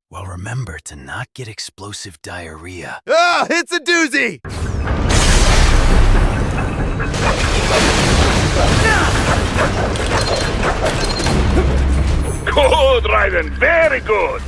Well, remember to not get explosive diarrhea. Ah, it's a doozy! Good, Raiden, very good.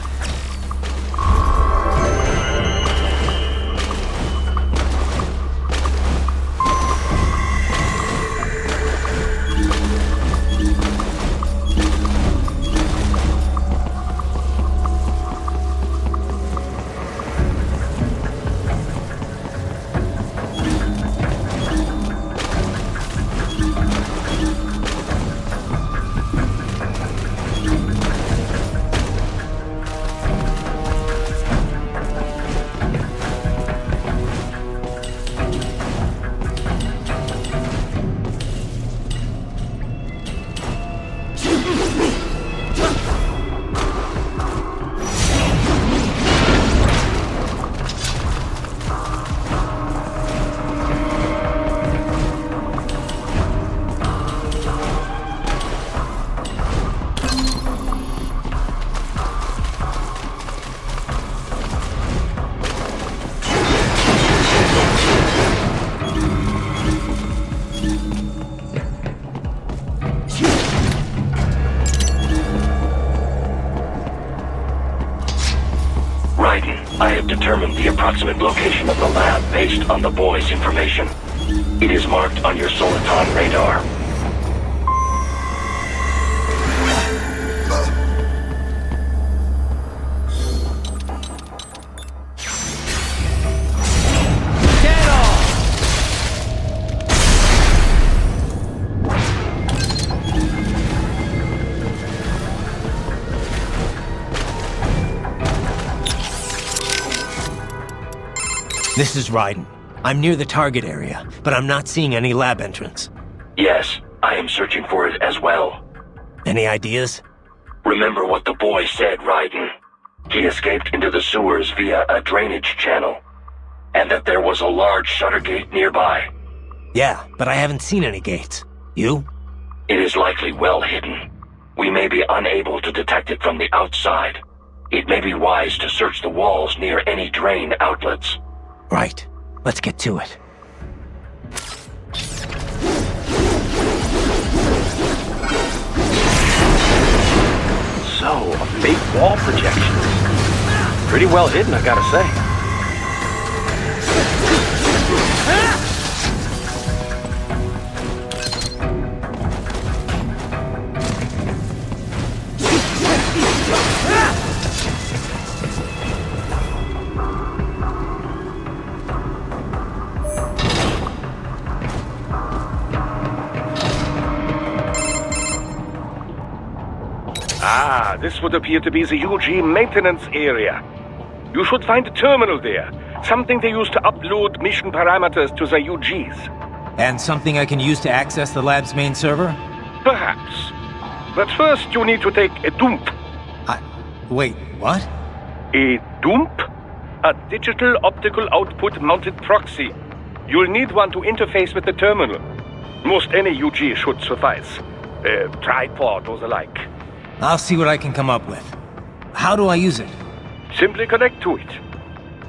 I have determined the approximate location of the lab based on the boy's information. It is marked on your Soliton radar. This is Raiden. I'm near the target area, but I'm not seeing any lab entrance. Yes, I am searching for it as well. Any ideas? Remember what the boy said, Raiden. He escaped into the sewers via a drainage channel, and that there was a large shutter gate nearby. Yeah, but I haven't seen any gates. You? It is likely well hidden. We may be unable to detect it from the outside. It may be wise to search the walls near any drain outlets. Right. Let's get to it. So, a fake wall projection. Pretty well hidden, I gotta say. Ah, this would appear to be the UG maintenance area. You should find a terminal there. Something they use to upload mission parameters to the UGs. And something I can use to access the lab's main server? Perhaps. But first you need to take a dump. Wait, what? A dump? A digital optical output mounted proxy. You'll need one to interface with the terminal. Most any UG should suffice. A tripod or the like. I'll see what I can come up with. How do I use it? Simply connect to it.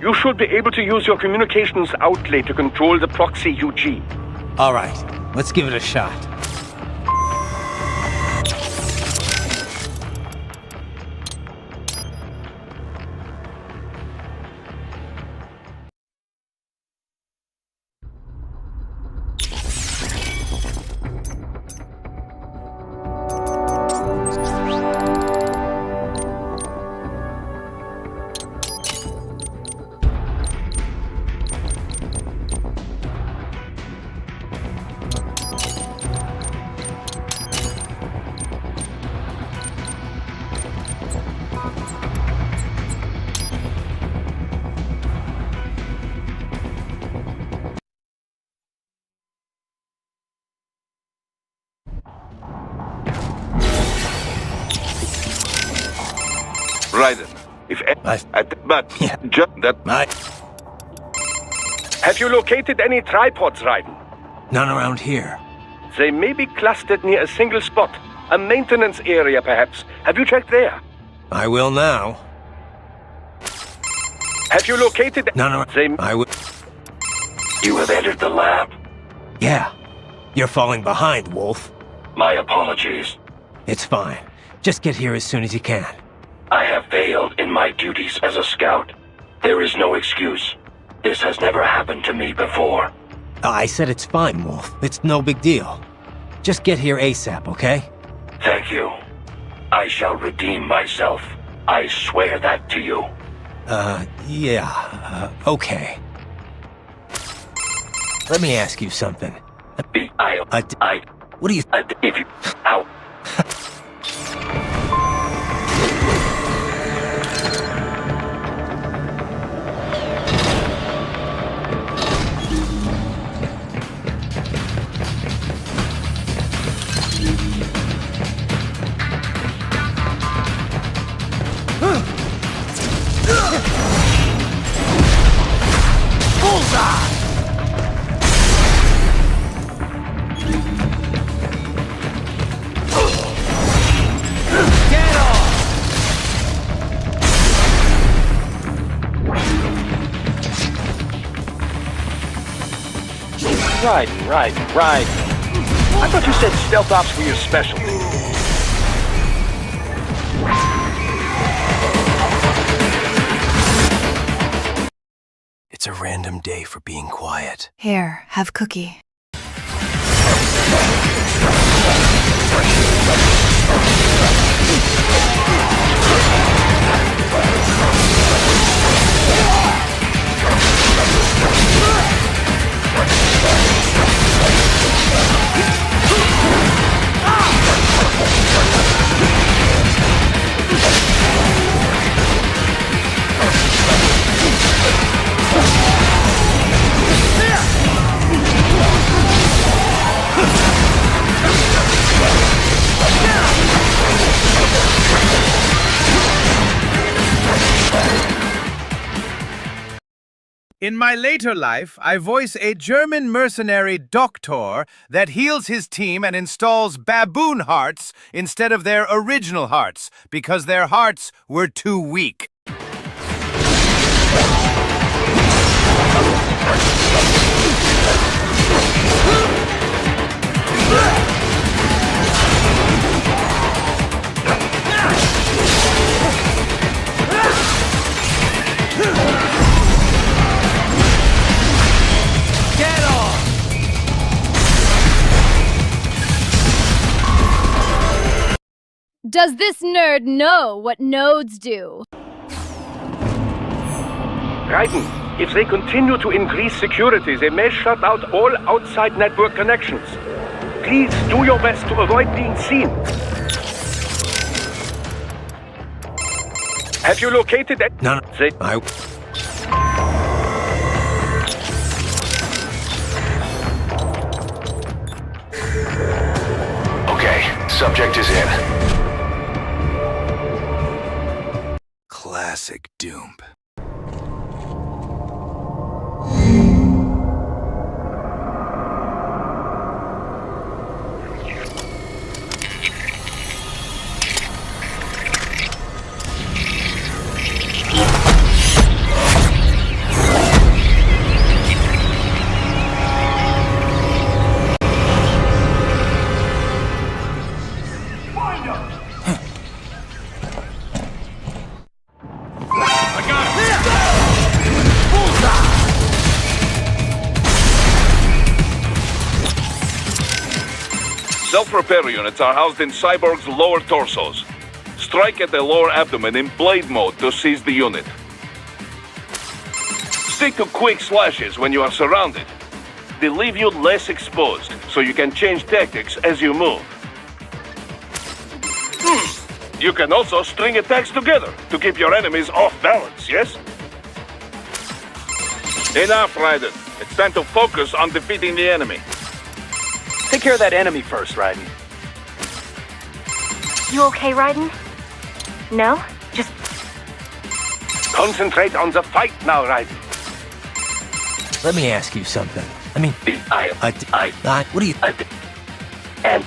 You should be able to use your communications outlay to control the proxy UG. Alright, let's give it a shot. Raiden, if Have you located any tripods, Raiden? None around here. They may be clustered near a single spot. A maintenance area, perhaps. Have you checked there? I will now. Have you located... I will... You have entered the lab. Yeah. You're falling behind, Wolf. My apologies. It's fine. Just get here as soon as you can. I have failed in my duties as a scout. There is no excuse. This has never happened to me before. I said it's fine, Wolf. It's no big deal. Just get here ASAP, okay? Thank you. I shall redeem myself. I swear that to you. Yeah, okay. Let me ask you something. What do you... If you... Ow. Bullseye! Get off! Right. I thought you said stealth ops were your specialty. It's a random day for being quiet. Here, have cookie. In my later life, I voice a German mercenary doctor that heals his team and installs baboon hearts instead of their original hearts, because their hearts were too weak. Does this nerd know what nodes do? Raiden, if they continue to increase security, they may shut out all outside network connections. Please do your best to avoid being seen. Have you located it? No. Okay. Subject is in. Classic Doom. Self-repair units are housed in Cyborg's lower torsos. Strike at the lower abdomen in blade mode to seize the unit. Stick to quick slashes when you are surrounded. They leave you less exposed, so you can change tactics as you move. You can also string attacks together to keep your enemies off balance, yes? Enough, Raiden. It's time to focus on defeating the enemy. Take care of that enemy first, Raiden. You okay, Raiden? No? Just... Concentrate on the fight now, Raiden. Let me ask you something. I mean... what do you... And...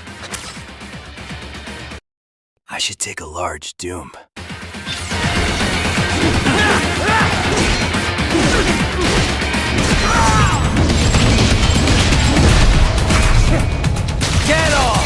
I should take a large Doom. Get off!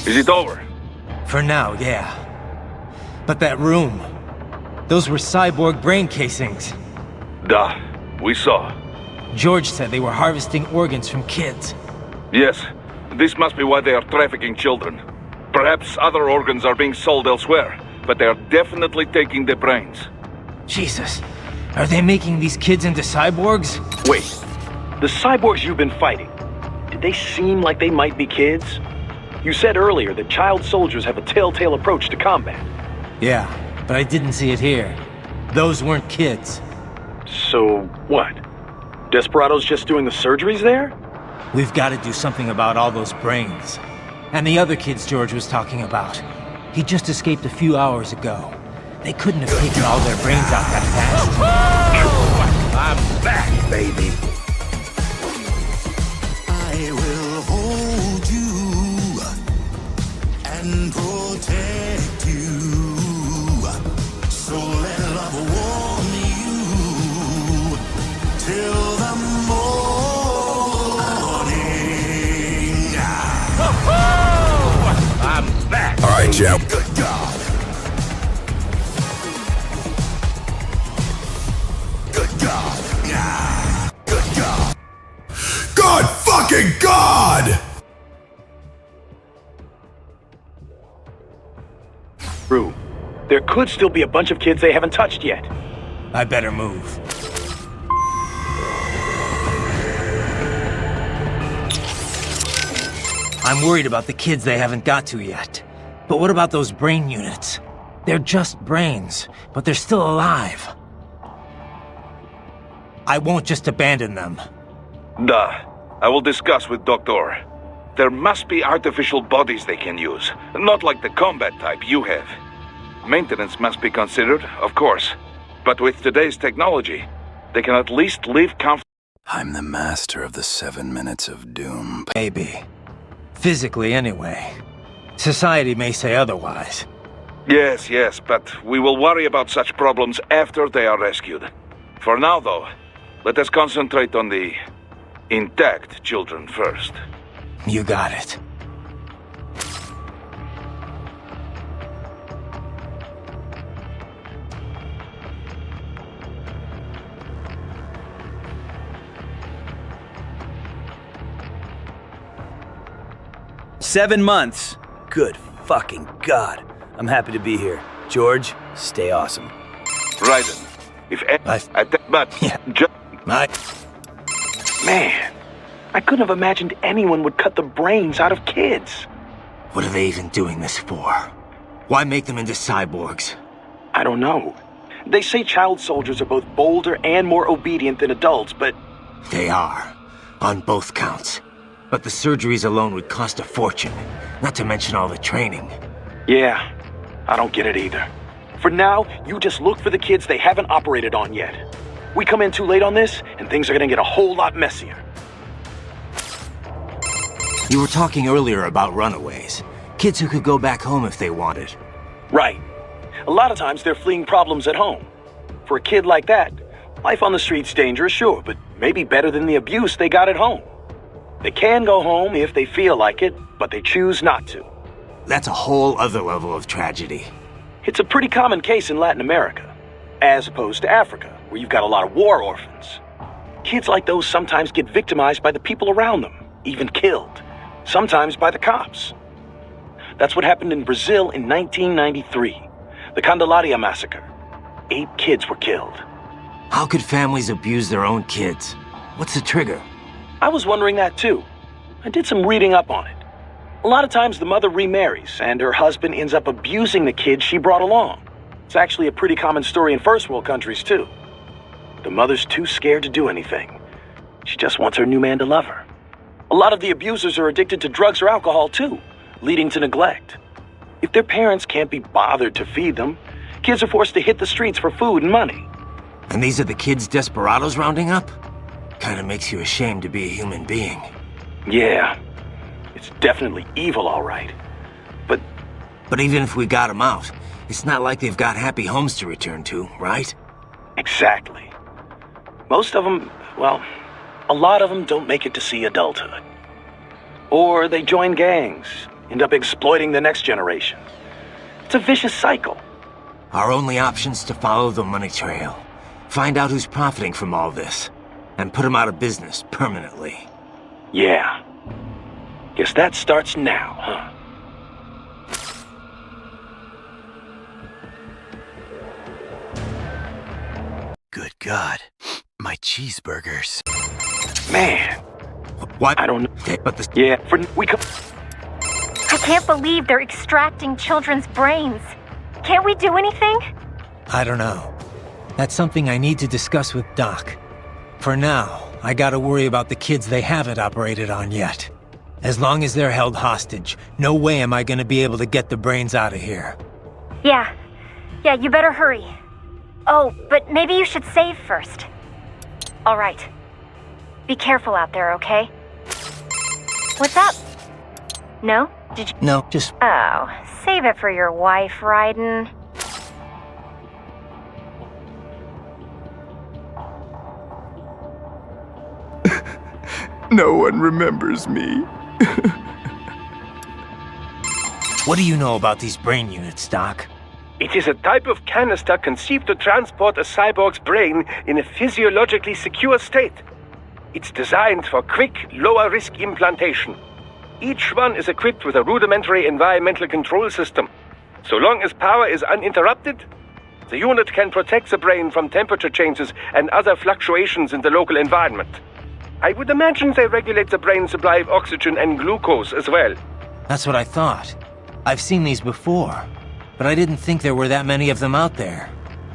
Is it over? For now, yeah. But that room... those were cyborg brain casings. Duh. We saw. George said they were harvesting organs from kids. Yes. This must be why they are trafficking children. Perhaps other organs are being sold elsewhere, but they are definitely taking the brains. Jesus. Are they making these kids into cyborgs? Wait. The cyborgs you've been fighting, did they seem like they might be kids? You said earlier that child soldiers have a telltale approach to combat. Yeah, but I didn't see it here. Those weren't kids. So, what? Desperado's just doing the surgeries there? We've got to do something about all those brains. And the other kids George was talking about. He just escaped a few hours ago. They couldn't have taken all their brains out that fast. I'm back, baby. I will hold you and protect you. So let love warm you till the morning. I'm back. All right, Jeff. Good God. Good God. Yeah. Good God. Good fucking God! Rue, there could still be a bunch of kids they haven't touched yet. I better move. I'm worried about the kids they haven't got to yet. But what about those brain units? They're just brains, but they're still alive. I won't just abandon them. Duh. I will discuss with Doctor. There must be artificial bodies they can use, not like the combat type you have. Maintenance must be considered, of course. But with today's technology, they can at least live comfortably. I'm the master of the 7 minutes of doom. Maybe. Physically, anyway. Society may say otherwise. Yes, but we will worry about such problems after they are rescued. For now, though, let us concentrate on the intact children first. You got it. 7 months. Good fucking God. I'm happy to be here. George, stay awesome. Raiden, if Man, I couldn't have imagined anyone would cut the brains out of kids. What are they even doing this for? Why make them into cyborgs? I don't know. They say child soldiers are both bolder and more obedient than adults, but... They are, on both counts. But the surgeries alone would cost a fortune, not to mention all the training. Yeah, I don't get it either. For now, you just look for the kids they haven't operated on yet. We come in too late on this, and things are gonna get a whole lot messier. You were talking earlier about runaways. Kids who could go back home if they wanted. Right. A lot of times they're fleeing problems at home. For a kid like that, life on the street's dangerous, sure, but maybe better than the abuse they got at home. They can go home if they feel like it, but they choose not to. That's a whole other level of tragedy. It's a pretty common case in Latin America, as opposed to Africa, where you've got a lot of war orphans. Kids like those sometimes get victimized by the people around them, even killed. Sometimes by the cops. That's what happened in Brazil in 1993. The Candelaria massacre. 8 kids were killed. How could families abuse their own kids? What's the trigger? I was wondering that too. I did some reading up on it. A lot of times the mother remarries, and her husband ends up abusing the kids she brought along. It's actually a pretty common story in first world countries too. The mother's too scared to do anything. She just wants her new man to love her. A lot of the abusers are addicted to drugs or alcohol too, leading to neglect. If their parents can't be bothered to feed them, kids are forced to hit the streets for food and money. And these are the kids desperados rounding up? Kinda makes you ashamed to be a human being. Yeah, it's definitely evil, all right. But even if we got them out, it's not like they've got happy homes to return to, right? Exactly. Most of them, well, a lot of them don't make it to see adulthood. Or they join gangs, end up exploiting the next generation. It's a vicious cycle. Our only option's to follow the money trail. Find out who's profiting from all this. And put them out of business permanently. Yeah. Guess that starts now, huh? Good God. My cheeseburgers. Man. What? I don't know. But the... Yeah, I can't believe they're extracting children's brains. Can't we do anything? I don't know. That's something I need to discuss with Doc. For now, I gotta worry about the kids they haven't operated on yet. As long as they're held hostage, no way am I gonna be able to get the brains out of here. Yeah, you better hurry. Oh, but maybe you should save first. All right. Be careful out there, okay? What's up? No? Did you... No, just... Oh, save it for your wife, Raiden. No one remembers me. What do you know about these brain units, Doc? It is a type of canister conceived to transport a cyborg's brain in a physiologically secure state. It's designed for quick, lower-risk implantation. Each one is equipped with a rudimentary environmental control system. So long as power is uninterrupted, the unit can protect the brain from temperature changes and other fluctuations in the local environment. I would imagine they regulate the brain supply of oxygen and glucose as well. That's what I thought. I've seen these before, but I didn't think there were that many of them out there.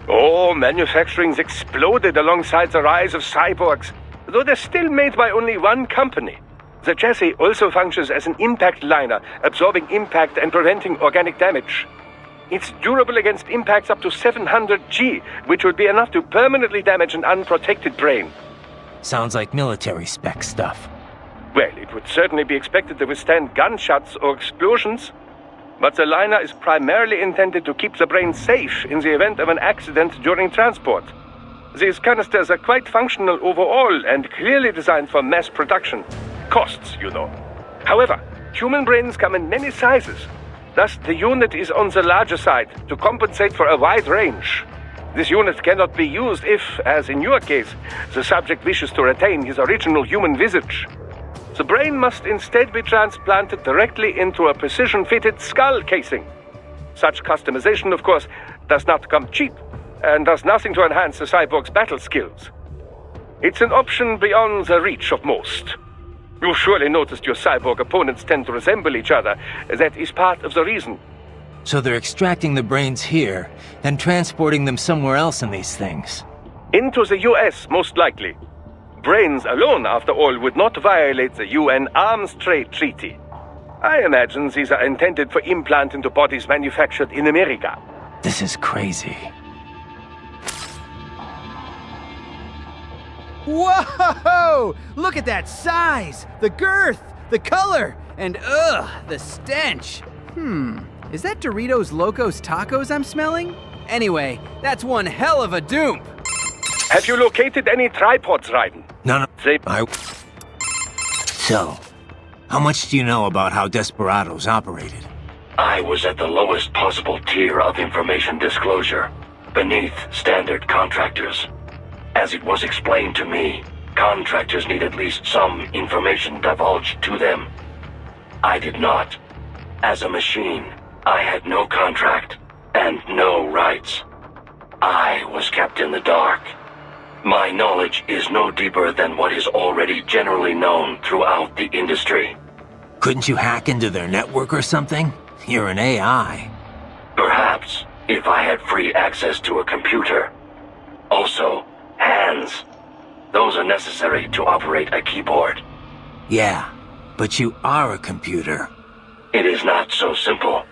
Oh, manufacturing's exploded alongside the rise of cyborgs, though they're still made by only one company. The chassis also functions as an impact liner, absorbing impact and preventing organic damage. It's durable against impacts up to 700 G, which would be enough to permanently damage an unprotected brain. Sounds like military spec stuff. Well, it would certainly be expected to withstand gunshots or explosions, but the liner is primarily intended to keep the brain safe in the event of an accident during transport. These canisters are quite functional overall and clearly designed for mass production. Costs, you know. However, human brains come in many sizes. Thus, the unit is on the larger side to compensate for a wide range. This unit cannot be used if, as in your case, the subject wishes to retain his original human visage. The brain must instead be transplanted directly into a precision-fitted skull casing. Such customization, of course, does not come cheap, and does nothing to enhance the cyborg's battle skills. It's an option beyond the reach of most. You've surely noticed your cyborg opponents tend to resemble each other. That is part of the reason. So they're extracting the brains here, and transporting them somewhere else in these things. Into the US, most likely. Brains alone, after all, would not violate the UN Arms Trade Treaty. I imagine these are intended for implant into bodies manufactured in America. This is crazy. Whoa! Look at that size, the girth, the color, and the stench. Is that Doritos Locos Tacos I'm smelling? Anyway, that's one hell of a doom. Have you located any tripods, Raiden? No. So, how much do you know about how Desperados operated? I was at the lowest possible tier of information disclosure, beneath standard contractors. As it was explained to me, contractors need at least some information divulged to them. I did not. As a machine, I had no contract and no rights. I was kept in the dark. My knowledge is no deeper than what is already generally known throughout the industry. Couldn't you hack into their network or something? You're an AI. Perhaps, if I had free access to a computer. Also, hands. Those are necessary to operate a keyboard. Yeah, but you are a computer. It is not so simple.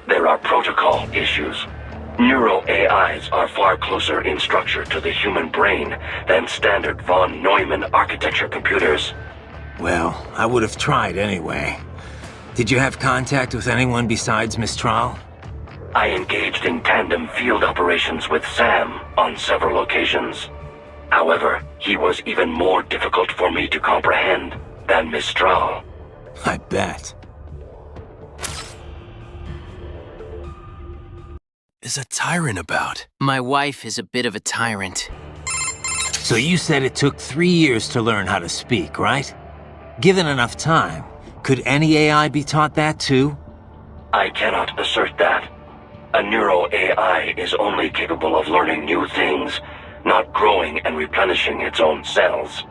There are protocol issues. Neuro AIs are far closer in structure to the human brain than standard von Neumann architecture computers. Well, I would have tried anyway. Did you have contact with anyone besides Mistral? I engaged in tandem field operations with Sam on several occasions. However, he was even more difficult for me to comprehend than Mistral. I bet. Is a tyrant about? My wife is a bit of a tyrant. So you said it took 3 years to learn how to speak, right? Given enough time, could any AI be taught that too? I cannot assert that. A neuro AI is only capable of learning new things, not growing and replenishing its own cells.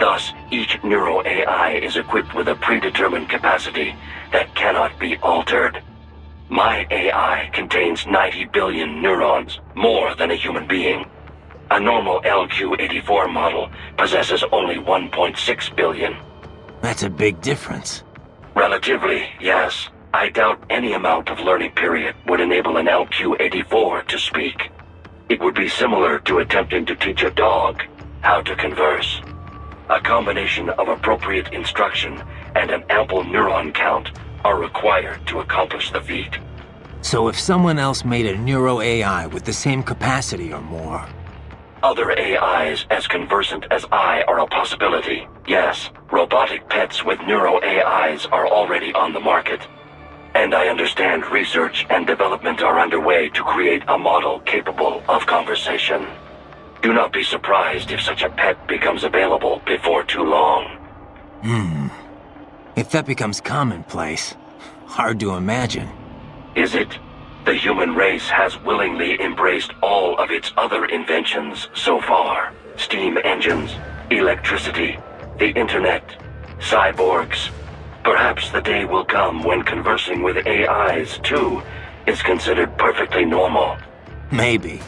Thus, each neuro AI is equipped with a predetermined capacity that cannot be altered. My AI contains 90 billion neurons, more than a human being. A normal LQ-84 model possesses only 1.6 billion. That's a big difference. Relatively, yes. I doubt any amount of learning period would enable an LQ-84 to speak. It would be similar to attempting to teach a dog how to converse. A combination of appropriate instruction and an ample neuron count are required to accomplish the feat. So if someone else made a neuro AI with the same capacity or more... Other AIs as conversant as I are a possibility, yes. Robotic pets with neuro AIs are already on the market. And I understand research and development are underway to create a model capable of conversation. Do not be surprised if such a pet becomes available before too long. If that becomes commonplace, hard to imagine. Is it? The human race has willingly embraced all of its other inventions so far. Steam engines, electricity, the internet, cyborgs. Perhaps the day will come when conversing with AIs, too, is considered perfectly normal. Maybe.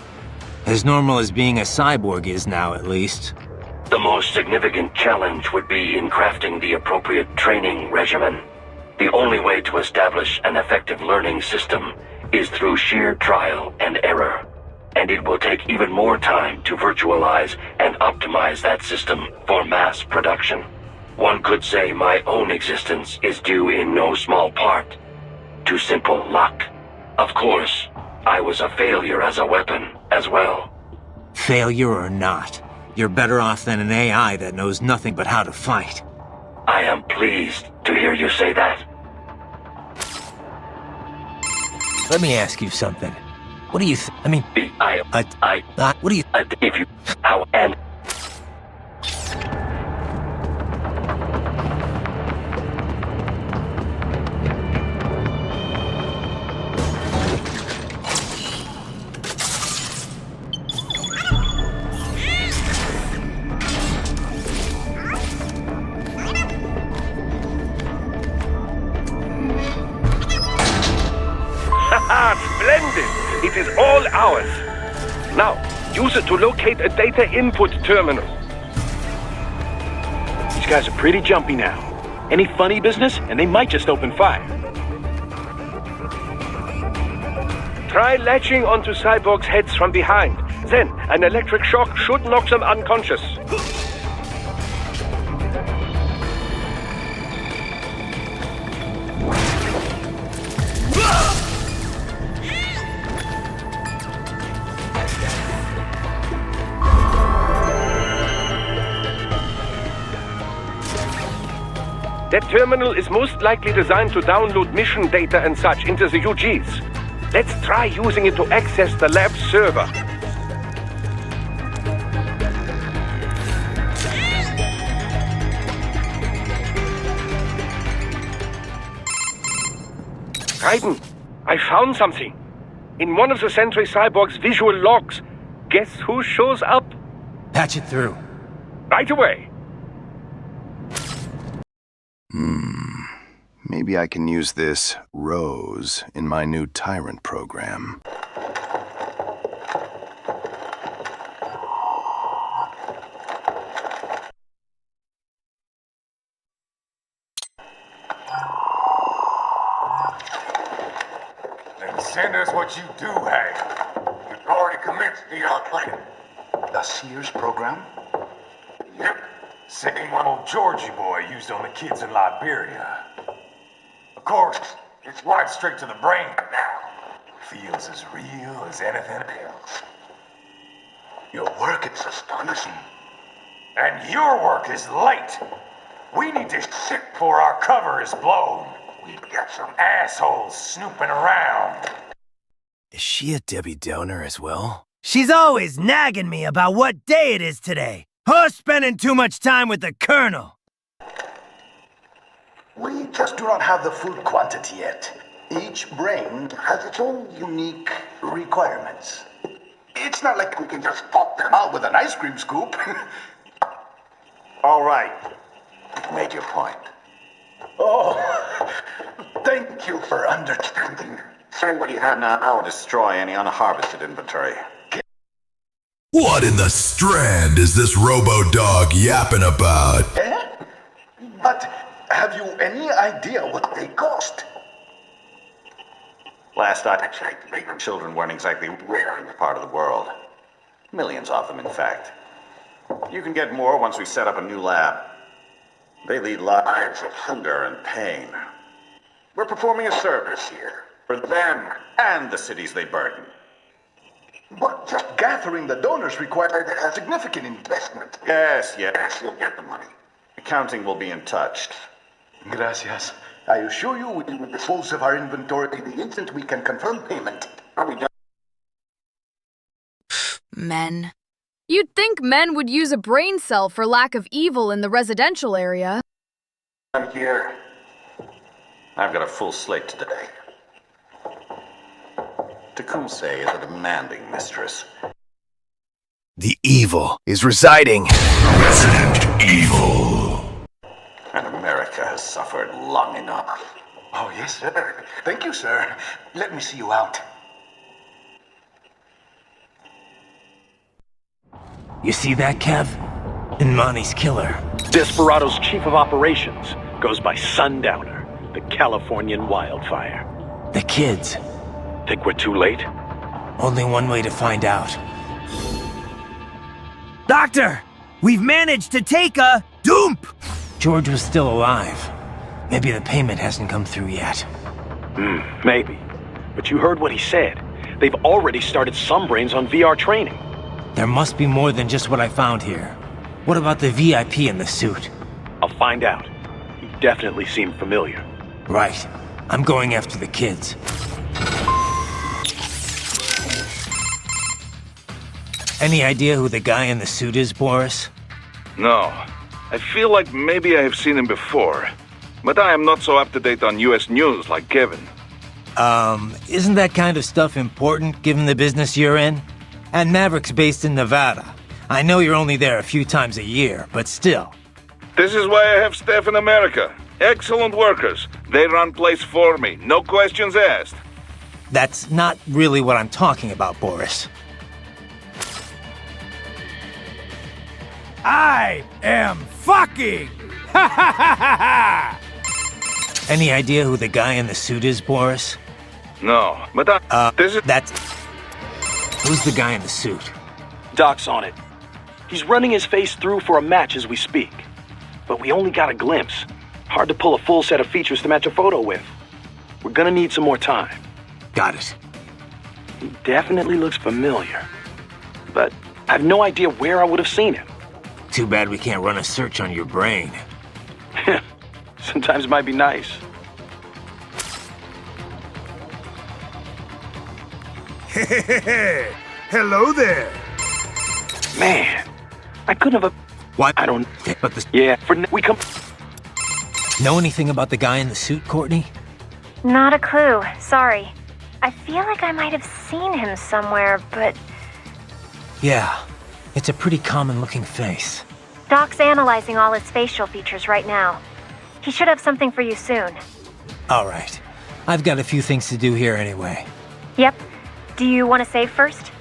As normal as being a cyborg is now, at least. The most significant challenge would be in crafting the appropriate training regimen. The only way to establish an effective learning system is through sheer trial and error. And it will take even more time to virtualize and optimize that system for mass production. One could say my own existence is due in no small part to simple luck. Of course, I was a failure as a weapon as well. Failure or not, you're better off than an AI that knows nothing but how to fight. I am pleased to hear you say that. Let me ask you something. What do you what do you if you how and Now, use it to locate a data input terminal. These guys are pretty jumpy now. Any funny business, and they might just open fire. Try latching onto cyborgs' heads from behind. Then, an electric shock should knock them unconscious. That terminal is most likely designed to download mission data and such into the UGs. Let's try using it to access the lab server. Raiden, I found something. In one of the Sentry Cyborg's visual logs. Guess who shows up? Patch it through. Right away. Maybe I can use this Rose in my new Tyrant program. Then send us what you do have. You've already commenced the outplaying. The Sears program? Yep. Same one old Georgie boy used on the kids in Liberia. Of course, it's right straight to the brain now. Feels as real as anything else. Your work is astonishing. And your work is late. We need this shit before our cover is blown. We've got some assholes snooping around. Is she a Debbie Downer as well? She's always nagging me about what day it is today. Her spending too much time with the Colonel. We just do not have the full quantity yet. Each brain has its own unique requirements. It's not like we can just pop them out with an ice cream scoop. All right. You've made your point. Oh, thank you for understanding. Say what you have now. I'll destroy any unharvested inventory. What in the Strand is this robo-dog yapping about? Eh? But have you any idea what they cost? Last I checked, the children weren't exactly rare in the part of the world. Millions of them, in fact. You can get more once we set up a new lab. They lead lives of hunger and pain. We're performing a service here for them and the cities they burden. But just gathering the donors required a significant investment. Yes, you'll get the money. Accounting will be in touch. Gracias. I assure you we will dispose of our inventory the instant we can confirm payment. Are we done? Men. You'd think men would use a brain cell for lack of evil in the residential area. I'm here. I've got a full slate today. Tecumseh is a demanding mistress. The evil is residing. Resident Evil. And America has suffered long enough. Oh, yes, sir. Thank you, sir. Let me see you out. You see that, Kev? Imani's killer. Desperado's chief of operations goes by Sundowner, the Californian wildfire. The kids. Think we're too late? Only one way to find out. Doctor! We've managed to take a dump! George was still alive. Maybe the payment hasn't come through yet. Maybe. But you heard what he said. They've already started some brains on VR training. There must be more than just what I found here. What about the VIP in the suit? I'll find out. He definitely seemed familiar. Right. I'm going after the kids. Any idea who the guy in the suit is, Boris? No. I feel like maybe I have seen him before. But I am not so up-to-date on US news like Kevin. Isn't that kind of stuff important given the business you're in? And Maverick's based in Nevada. I know you're only there a few times a year, but still. This is why I have staff in America. Excellent workers. They run place for me. No questions asked. That's not really what I'm talking about, Boris. I am fucking! Ha ha ha ha ha! Any idea who the guy in the suit is, Boris? No, but Who's the guy in the suit? Doc's on it. He's running his face through for a match as we speak. But we only got a glimpse. Hard to pull a full set of features to match a photo with. We're gonna need some more time. Got it. He definitely looks familiar. But I have no idea where I would have seen him. Too bad we can't run a search on your brain. Sometimes it might be nice. Hello there. Man, I couldn't have... What? I don't... But the... Yeah, we come... Know anything about the guy in the suit, Courtney? Not a clue. Sorry. I feel like I might have seen him somewhere, but... Yeah, it's a pretty common-looking face. Doc's analyzing all his facial features right now. He should have something for you soon. All right. I've got a few things to do here anyway. Yep. Do you want to save first?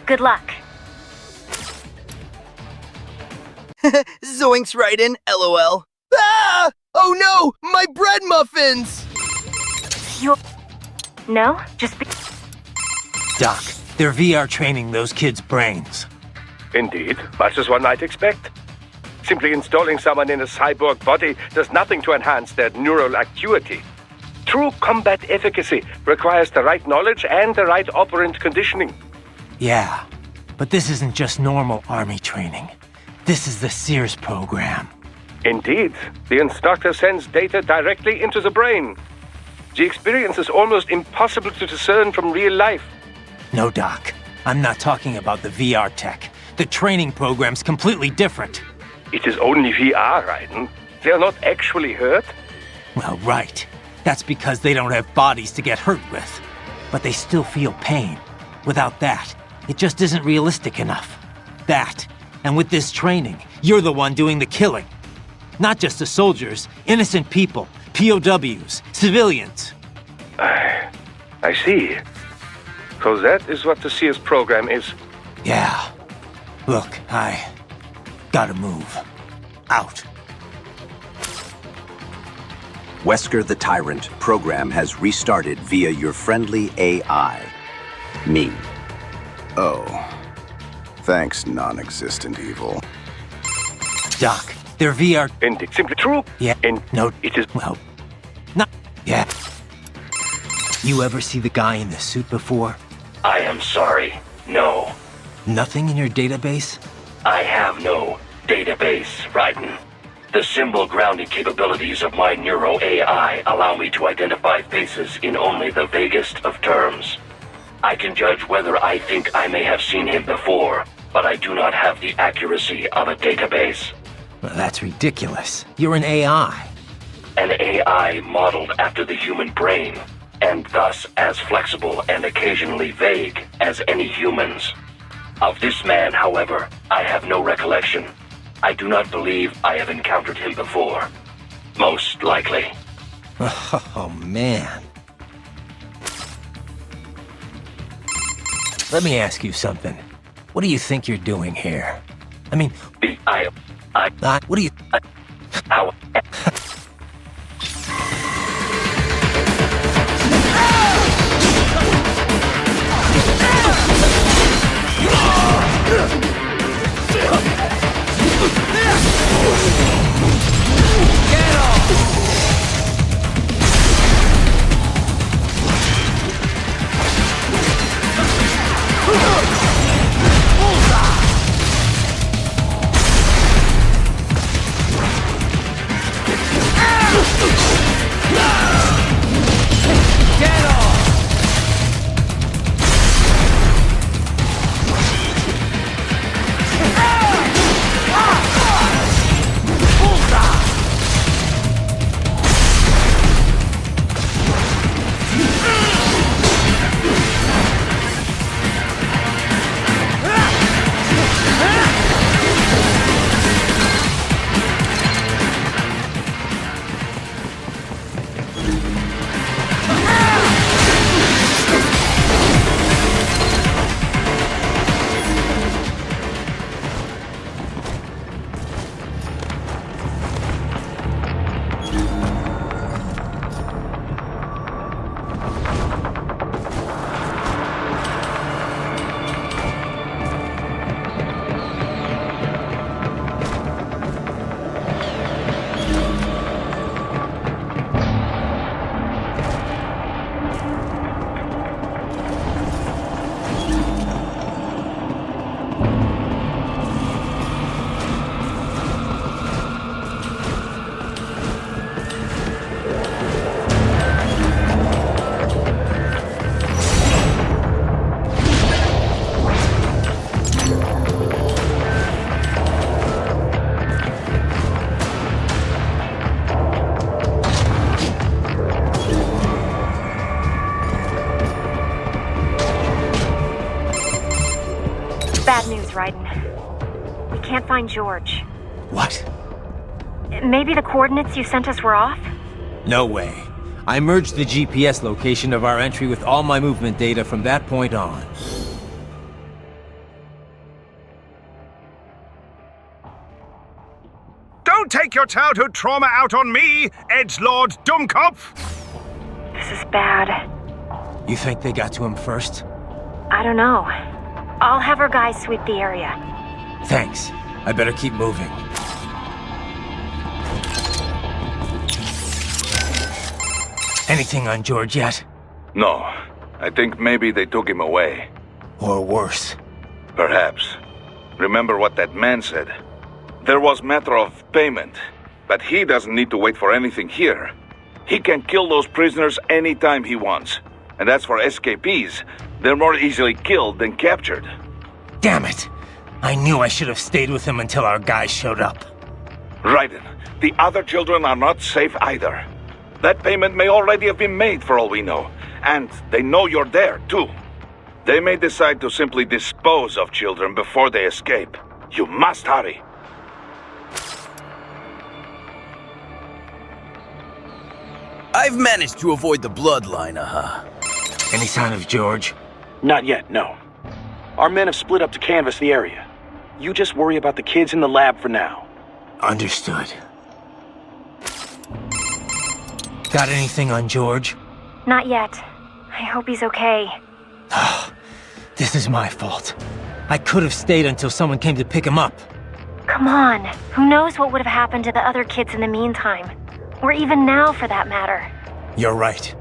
Good luck. Zoinks right in, LOL. Ah! Oh no! My bread muffins! No? Just be... Doc, they're VR training those kids' brains. Indeed, much as one might expect. Simply installing someone in a cyborg body does nothing to enhance their neural acuity. True combat efficacy requires the right knowledge and the right operant conditioning. Yeah, but this isn't just normal army training. This is the Sears program. Indeed, the instructor sends data directly into the brain. The experience is almost impossible to discern from real life. No, Doc. I'm not talking about the VR tech. The training program's completely different. It is only VR, Raiden. They are not actually hurt. Well, right. That's because they don't have bodies to get hurt with. But they still feel pain. Without that, it just isn't realistic enough. That, and with this training, you're the one doing the killing. Not just the soldiers, innocent people, POWs, civilians. I see. So that is what the Sears program is. Yeah. Look, I gotta move. Out. Wesker the Tyrant program has restarted via your friendly AI. Me. Oh. Thanks, non-existent evil. Doc, they're VR... Indeed. Simply true. Yeah, no, it is... Well, not... Yeah. You ever see the guy in the suit before? I am sorry. No. Nothing in your database? I have no database, Raiden. The symbol-grounded capabilities of my neuro-AI allow me to identify faces in only the vaguest of terms. I can judge whether I think I may have seen him before, but I do not have the accuracy of a database. Well, that's ridiculous. You're an AI. An AI modeled after the human brain, and thus as flexible and occasionally vague as any humans. Of this man, however, I have no recollection. I do not believe I have encountered him before. Most likely. Oh, man. Let me ask you something. What do you think you're doing here? I mean... what do you... How... Bad news, Raiden. We can't find George. What? Maybe the coordinates you sent us were off? No way. I merged the GPS location of our entry with all my movement data from that point on. Don't take your childhood trauma out on me, edgelord Dummkopf! This is bad. You think they got to him first? I don't know. I'll have our guys sweep the area. Thanks. I better keep moving. Anything on George yet? No. I think maybe they took him away. Or worse. Perhaps. Remember what that man said. There was matter of payment, but he doesn't need to wait for anything here. He can kill those prisoners anytime he wants. And as for escapees, they're more easily killed than captured. Damn it! I knew I should have stayed with him until our guys showed up. Raiden, the other children are not safe either. That payment may already have been made for all we know, and they know you're there, too. They may decide to simply dispose of children before they escape. You must hurry. I've managed to avoid the bloodline, Any sign of George? Not yet, no. Our men have split up to canvass the area. You just worry about the kids in the lab for now. Understood. Got anything on George? Not yet. I hope he's okay. This is my fault. I could have stayed until someone came to pick him up. Come on. Who knows what would have happened to the other kids in the meantime? Or even now, for that matter. You're right.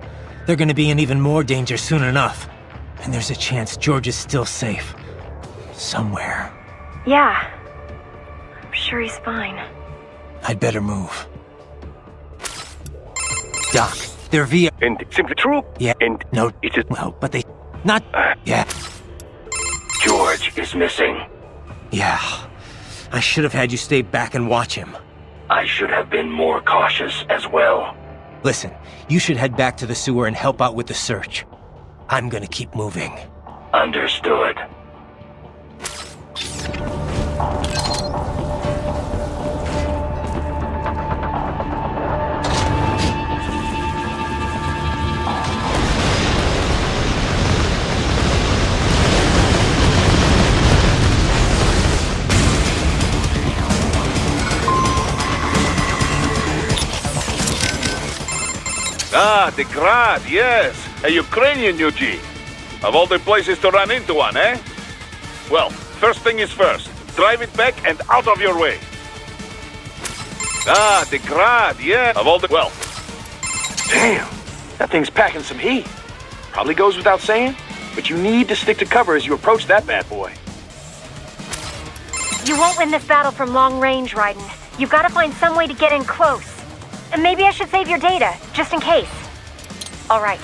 They're gonna be in even more danger soon enough. And there's a chance George is still safe. Somewhere. Yeah. I'm sure he's fine. I'd better move. Doc, they're via... And simply true? Yeah, and no, it is... well, but they... Not... Yeah. George is missing. Yeah. I should have had you stay back and watch him. I should have been more cautious as well. Listen, you should head back to the sewer and help out with the search. I'm gonna keep moving. Understood. Ah, the Grad, yes. A Ukrainian UG. Of all the places to run into one, eh? Well, first thing is first. Drive it back and out of your way. Ah, the Grad, yeah. Of all the... Well. Damn, that thing's packing some heat. Probably goes without saying, but you need to stick to cover as you approach that bad boy. You won't win this battle from long range, Raiden. You've got to find some way to get in close. And maybe I should save your data, just in case. All right.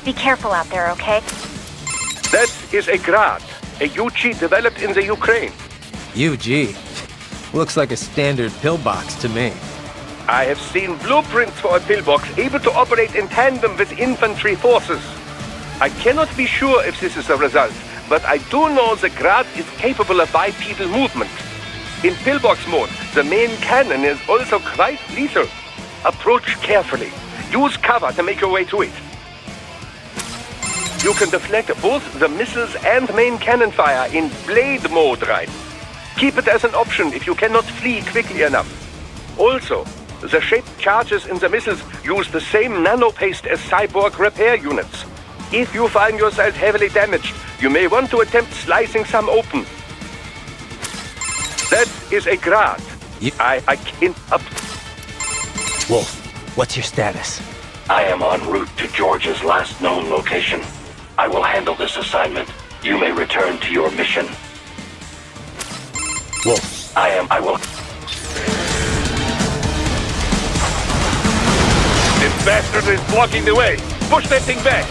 Be careful out there, okay? That is a Grad, a UG developed in the Ukraine. UG? Looks like a standard pillbox to me. I have seen blueprints for a pillbox able to operate in tandem with infantry forces. I cannot be sure if this is the result, but I do know the Grad is capable of bipedal movement. In pillbox mode, the main cannon is also quite lethal. Approach carefully. Use cover to make your way to it. You can deflect both the missiles and main cannon fire in blade mode, right? Keep it as an option if you cannot flee quickly enough. Also, the shaped charges in the missiles use the same nanopaste as cyborg repair units. If you find yourself heavily damaged, you may want to attempt slicing some open. That is a Grad. I can't up. Wolf, what's your status? I am en route to George's last known location. I will handle this assignment. You may return to your mission. Wolf. I will... This bastard is blocking the way. Push that thing back.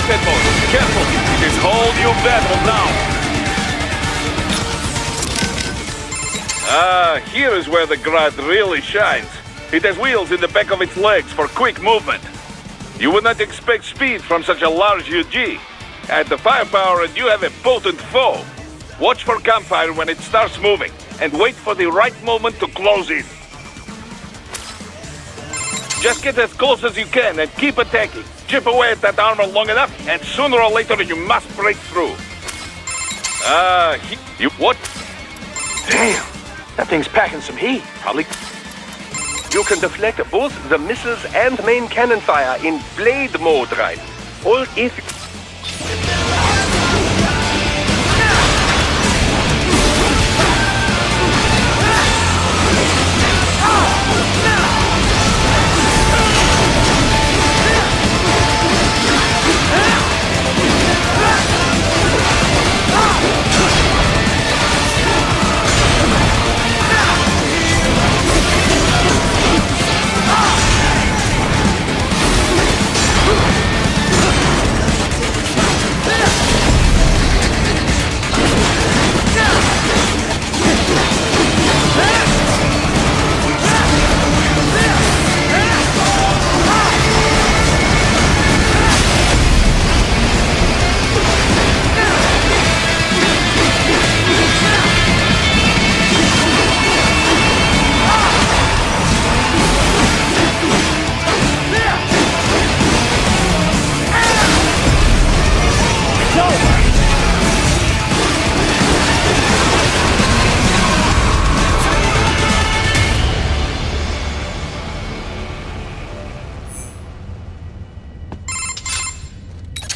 Rocket mode! Careful! It is whole new battle now! Ah, here is where the Grad really shines. It has wheels in the back of its legs for quick movement. You would not expect speed from such a large UG. Add the firepower and you have a potent foe. Watch for campfire when it starts moving, and wait for the right moment to close in. Just get as close as you can and keep attacking. Chip away at that armor long enough, and sooner or later you must break through. You what? Damn, that thing's packing some heat. Probably. You can deflect both the missiles and main cannon fire in blade mode, right? Hold if...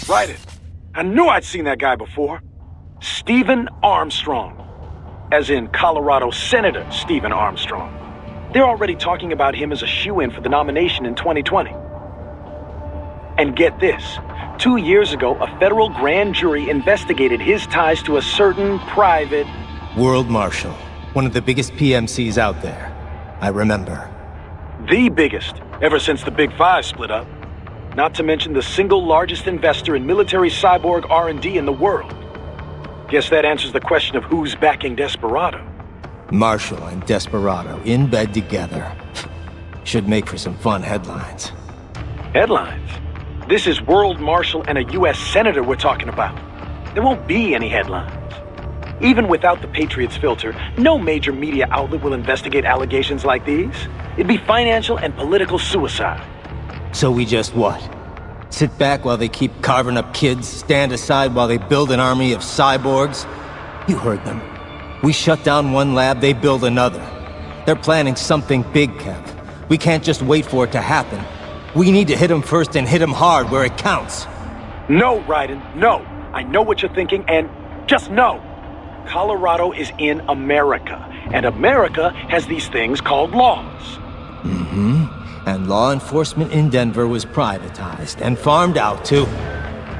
Right it. I knew I'd seen that guy before. Stephen Armstrong. As in Colorado Senator Stephen Armstrong. They're already talking about him as a shoo-in for the nomination in 2020. And get this. 2 years ago, a federal grand jury investigated his ties to a certain private... World Marshal. One of the biggest PMCs out there. I remember. The biggest, ever since the Big Five split up. Not to mention the single largest investor in military cyborg R&D in the world. Guess that answers the question of who's backing Desperado. Marshall and Desperado in bed together. Should make for some fun headlines. Headlines? This is World Marshal and a U.S. Senator we're talking about. There won't be any headlines. Even without the Patriots filter, no major media outlet will investigate allegations like these. It'd be financial and political suicide. So we just what? Sit back while they keep carving up kids, stand aside while they build an army of cyborgs? You heard them. We shut down one lab, they build another. They're planning something big, Kev. We can't just wait for it to happen. We need to hit them first and hit them hard where it counts. No, Raiden, no. I know what you're thinking, and just no. Colorado is in America, and America has these things called laws. Mm-hmm. And law enforcement in Denver was privatized and farmed out to...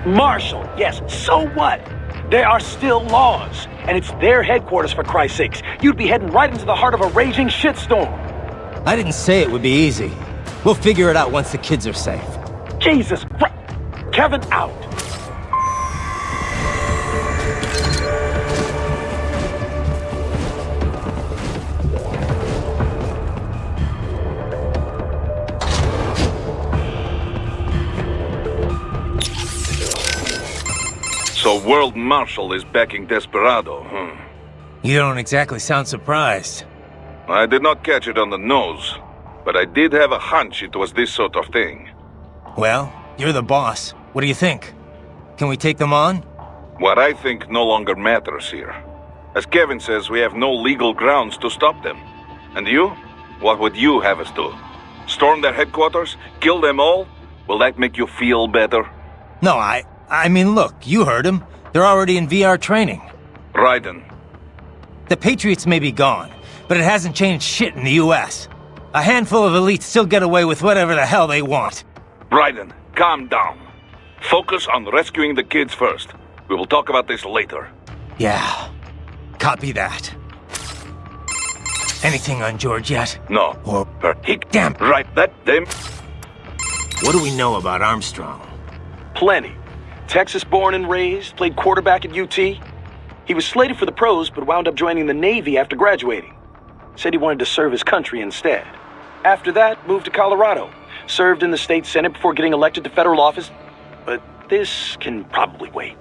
Marshall, yes, so what? There are still laws, and it's their headquarters for Christ's sakes. You'd be heading right into the heart of a raging shitstorm. I didn't say it would be easy. We'll figure it out once the kids are safe. Jesus Christ! Kevin out! So World Marshal is backing Desperado, You don't exactly sound surprised. I did not catch it on the nose, but I did have a hunch it was this sort of thing. Well, you're the boss. What do you think? Can we take them on? What I think no longer matters here. As Kevin says, we have no legal grounds to stop them. And you? What would you have us do? Storm their headquarters? Kill them all? Will that make you feel better? No, I mean, look, you heard him. They're already in VR training. Raiden. The Patriots may be gone, but it hasn't changed shit in the U.S. A handful of elites still get away with whatever the hell they want. Raiden, calm down. Focus on rescuing the kids first. We will talk about this later. Yeah, copy that. Anything on George yet? No. Or damn right, that them. What do we know about Armstrong? Plenty. Texas born and raised, played quarterback at UT. He was slated for the pros, but wound up joining the Navy after graduating. Said he wanted to serve his country instead. After that, moved to Colorado. Served in the state senate before getting elected to federal office. But this can probably wait.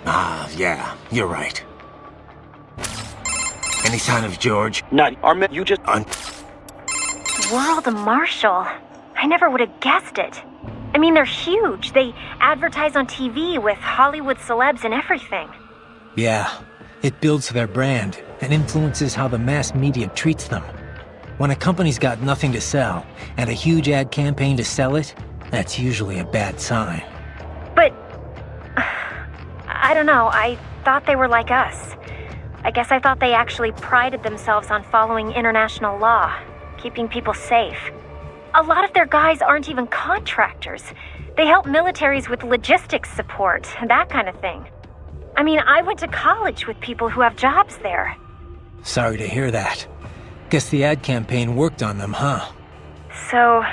Ah, yeah, you're right. Any sign of George? Not our men, you just... World Marshal. I never would have guessed it. I mean, they're huge. They advertise on TV with Hollywood celebs and everything. Yeah, it builds their brand and influences how the mass media treats them. When a company's got nothing to sell and a huge ad campaign to sell it, that's usually a bad sign. But... I don't know, I thought they were like us. I guess I thought they actually prided themselves on following international law, keeping people safe. A lot of their guys aren't even contractors. They help militaries with logistics support, that kind of thing. I mean, I went to college with people who have jobs there. Sorry to hear that. Guess the ad campaign worked on them, huh? So,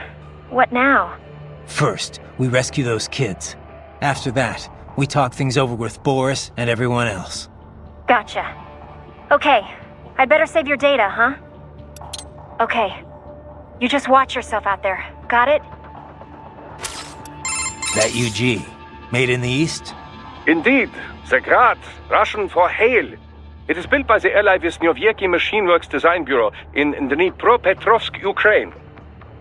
what now? First, we rescue those kids. After that, we talk things over with Boris and everyone else. Gotcha. Okay, I'd better save your data, huh? Okay. You just watch yourself out there. Got it? That UG, made in the East? Indeed. The Grad, Russian for hail. It is built by the ally Vishnyovyeki Machine Works Design Bureau in Dnipropetrovsk, Ukraine.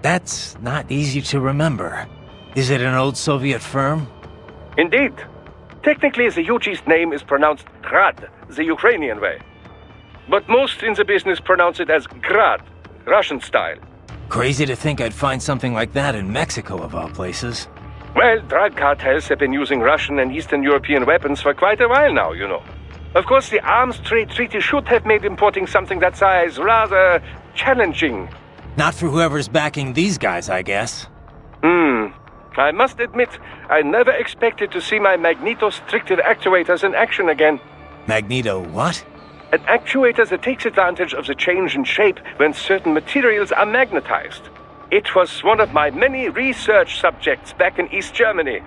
That's not easy to remember. Is it an old Soviet firm? Indeed. Technically, the UG's name is pronounced Grad, the Ukrainian way. But most in the business pronounce it as Grad, Russian style. Crazy to think I'd find something like that in Mexico, of all places. Well, drug cartels have been using Russian and Eastern European weapons for quite a while now, you know. Of course, the arms trade treaty should have made importing something that size rather challenging. Not for whoever's backing these guys, I guess. I must admit, I never expected to see my magneto-stricted actuators in action again. Magneto what? An actuator that takes advantage of the change in shape when certain materials are magnetized. It was one of my many research subjects back in East Germany.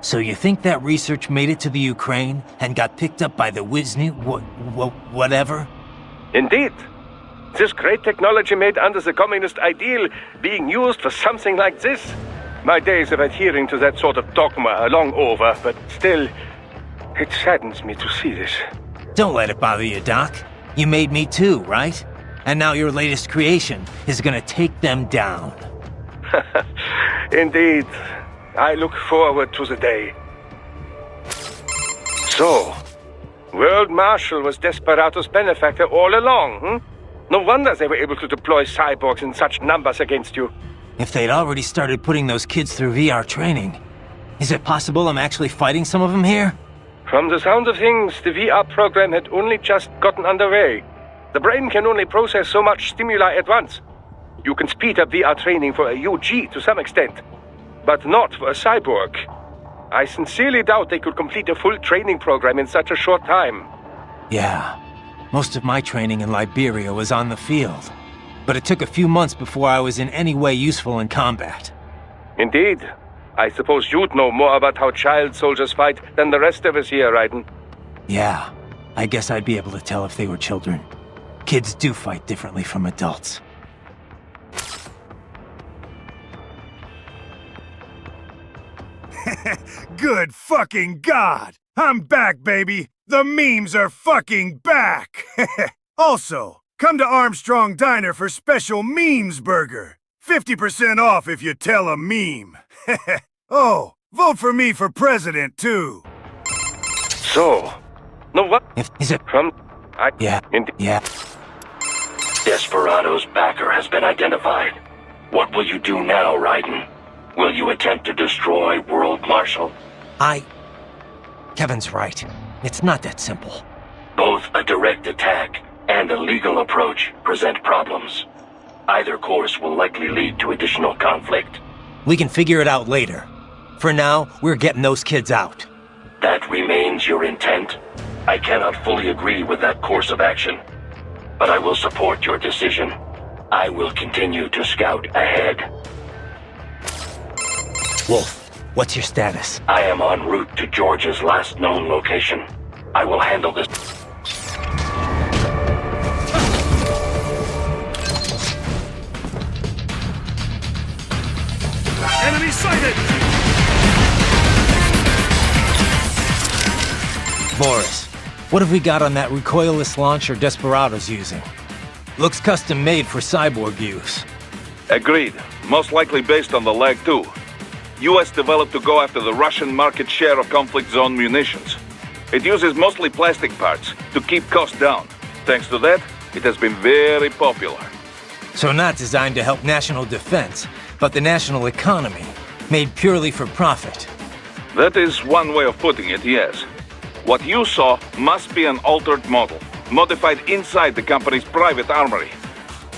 So you think that research made it to the Ukraine and got picked up by the whatever? Indeed. This great technology made under the communist ideal being used for something like this. My days of adhering to that sort of dogma are long over, but still, it saddens me to see this. Don't let it bother you, Doc. You made me too, right? And now your latest creation is gonna take them down. Indeed. I look forward to the day. So, World Marshal was Desperado's benefactor all along, No wonder they were able to deploy cyborgs in such numbers against you. If they'd already started putting those kids through VR training, is it possible I'm actually fighting some of them here? From the sound of things, the VR program had only just gotten underway. The brain can only process so much stimuli at once. You can speed up VR training for a UG to some extent, but not for a cyborg. I sincerely doubt they could complete a full training program in such a short time. Yeah, most of my training in Liberia was on the field, but it took a few months before I was in any way useful in combat. Indeed. I suppose you'd know more about how child soldiers fight than the rest of us here, Raiden. Yeah, I guess I'd be able to tell if they were children. Kids do fight differently from adults. Good fucking God! I'm back, baby! The memes are fucking back! Also, come to Armstrong Diner for special memes burger. 50% off if you tell a meme. Oh, vote for me for president, too. So, no what? Is it from? Yeah. Desperado's backer has been identified. What will you do now, Raiden? Will you attempt to destroy World Marshal? Kevin's right. It's not that simple. Both a direct attack and a legal approach present problems. Either course will likely lead to additional conflict. We can figure it out later. For now, we're getting those kids out. That remains your intent? I cannot fully agree with that course of action, but I will support your decision. I will continue to scout ahead. Wolf, What's your status? I am en route to George's last known location. I will handle this. Enemy sighted! Boris, what have we got on that recoilless launcher Desperado's using? Looks custom-made for cyborg use. Agreed. Most likely based on the Lag 2. US developed to go after the Russian market share of conflict zone munitions. It uses mostly plastic parts to keep costs down. Thanks to that, it has been very popular. So not designed to help national defense, but the national economy, made purely for profit. That is one way of putting it, yes. What you saw must be an altered model, modified inside the company's private armory.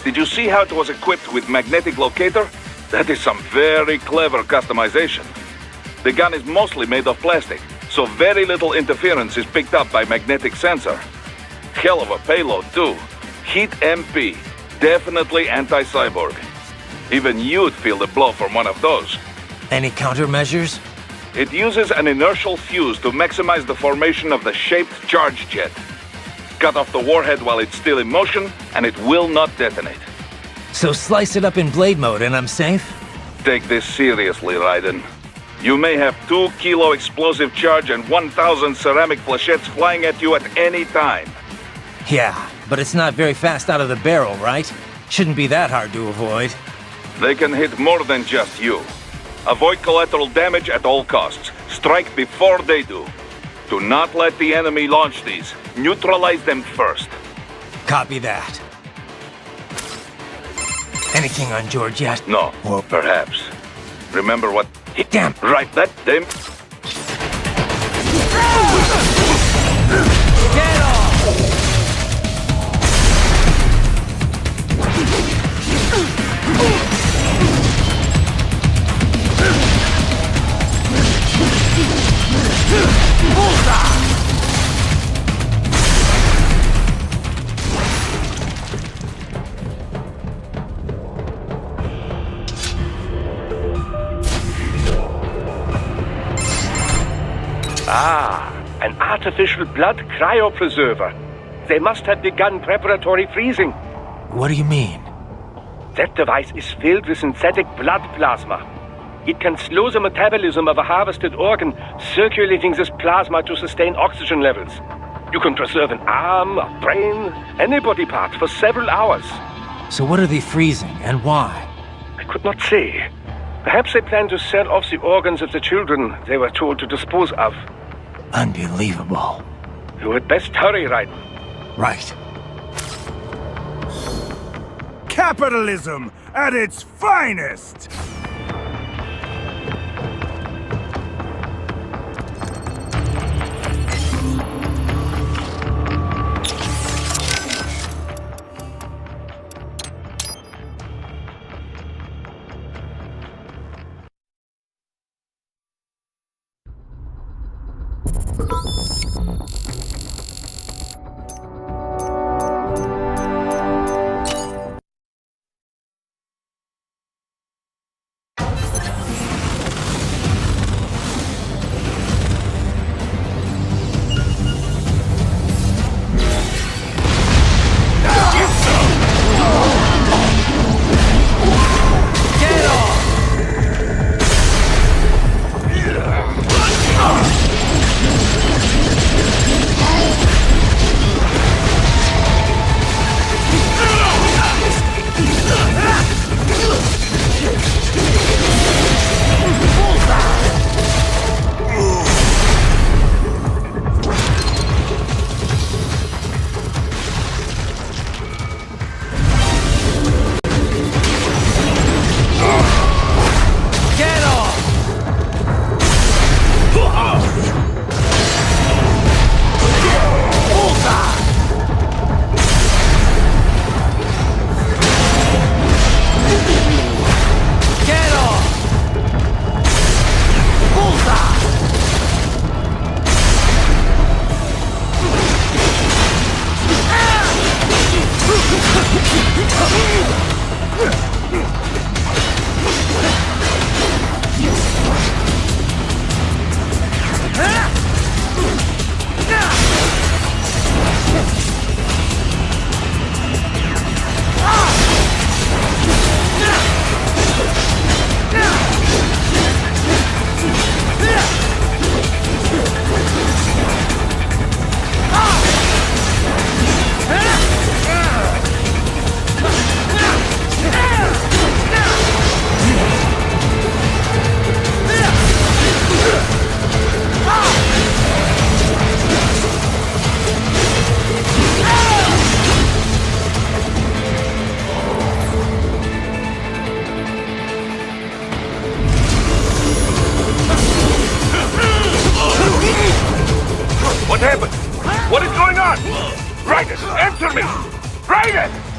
Did you see how it was equipped with magnetic locator? That is some very clever customization. The gun is mostly made of plastic, so very little interference is picked up by magnetic sensor. Hell of a payload too. Heat MP, definitely anti-cyborg. Even you'd feel the blow from one of those. Any countermeasures? It uses an inertial fuse to maximize the formation of the shaped charge jet. Cut off the warhead while it's still in motion, and it will not detonate. So slice it up in blade mode and I'm safe? Take this seriously, Raiden. You may have 2 kilo explosive charge and 1,000 ceramic flechettes flying at you at any time. Yeah, but it's not very fast out of the barrel, right? Shouldn't be that hard to avoid. They can hit more than just you. Avoid collateral damage at all costs. Strike before they do. Do not let the enemy launch these. Neutralize them first. Copy that. Anything on George yet? No, well, perhaps. Remember what... Damn! Right, that them... Get off! Ah, an artificial blood cryopreserver. They must have begun preparatory freezing. What do you mean? That device is filled with synthetic blood plasma. It can slow the metabolism of a harvested organ, circulating this plasma to sustain oxygen levels. You can preserve an arm, a brain, any body part for several hours. So what are they freezing, and why? I could not say. Perhaps they plan to sell off the organs of the children they were told to dispose of. Unbelievable. You had best hurry, Raiden. Right. Capitalism at its finest! What happened? What is going on? Raiden, answer me! Raiden!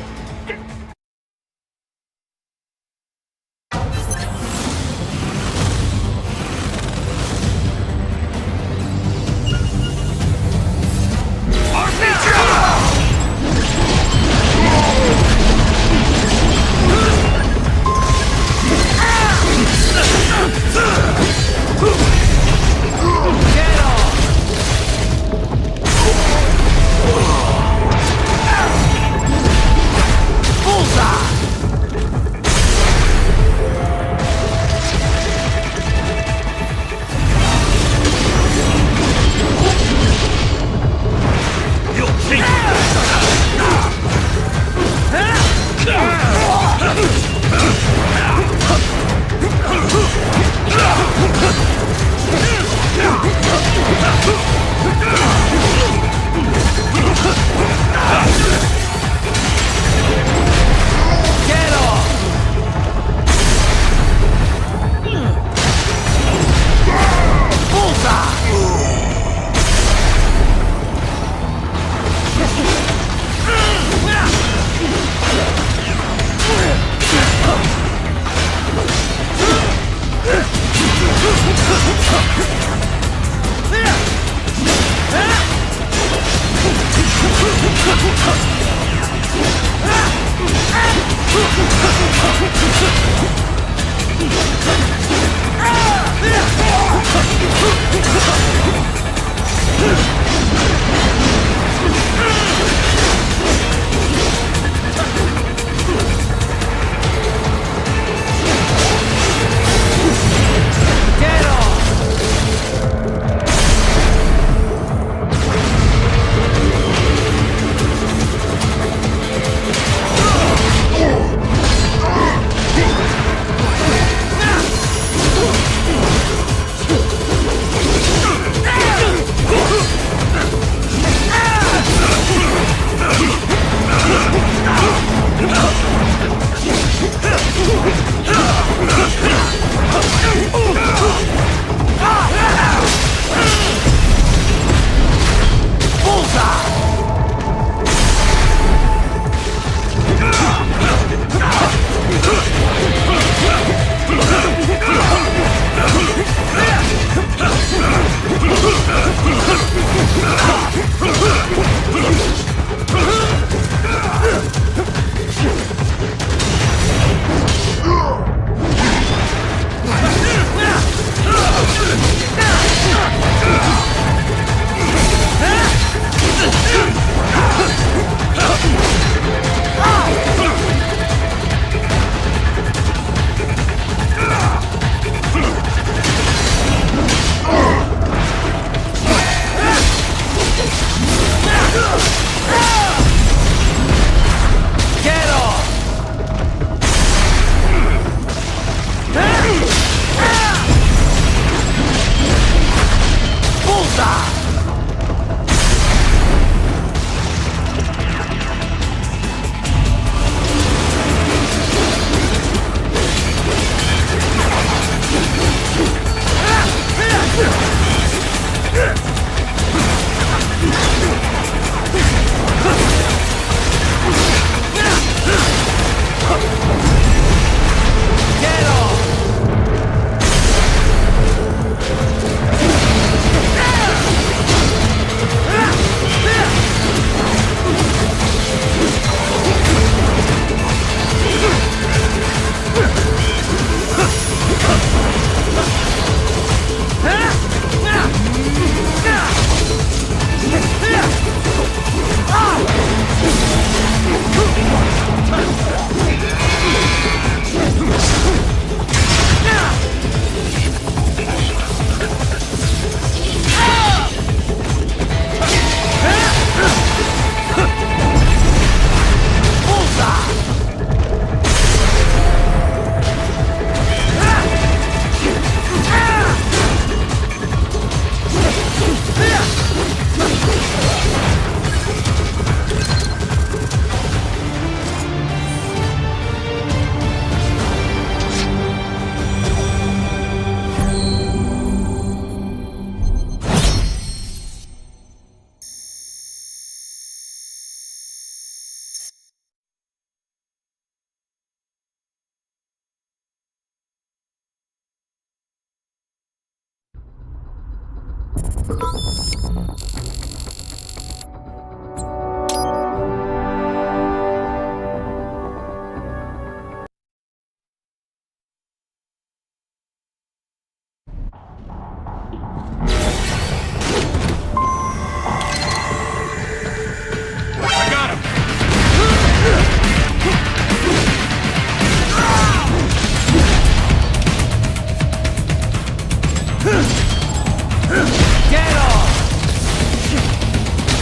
Dead on!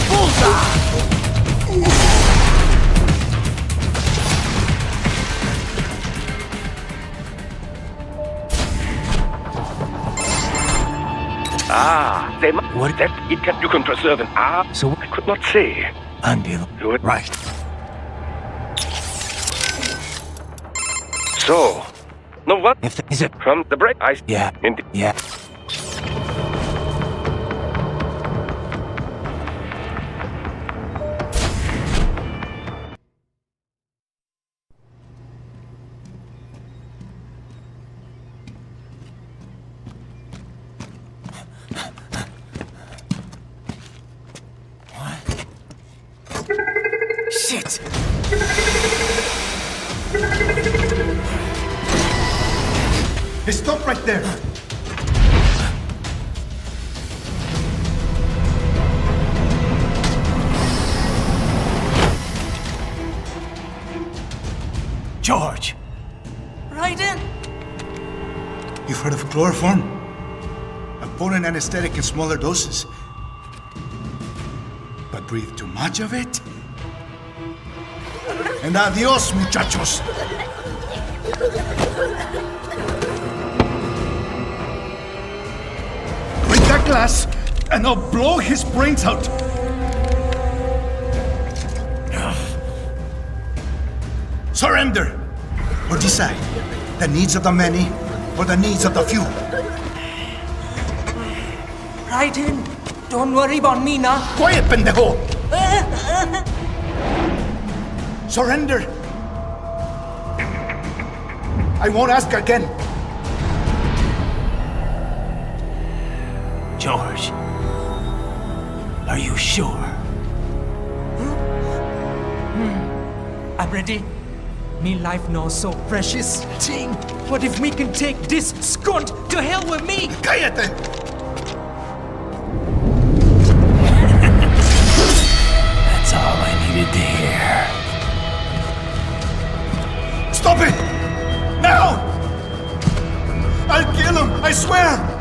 Bullseye! They must. What? That it can, you can preserve an arm. So I could not say. Unbelievable. Right. So, no what? If is it From the break, I. Yeah. Indeed. Yeah. Shit! Hey, stop right there! George! Raiden! You've heard of chloroform? A potent anesthetic in smaller doses. But breathe too much of it? And adios, muchachos! Break that glass, and I'll blow his brains out! Surrender! Or decide, the needs of the many, or the needs of the few. Raiden, don't worry about me now. Quiet, pendejo! Surrender! I won't ask again. George, are you sure? I'm ready. Me life now so precious. Ting, what if me can take this skunt to hell with me? Cállate! That's all I needed to hear. Stop it! Now! I'll kill him, I swear!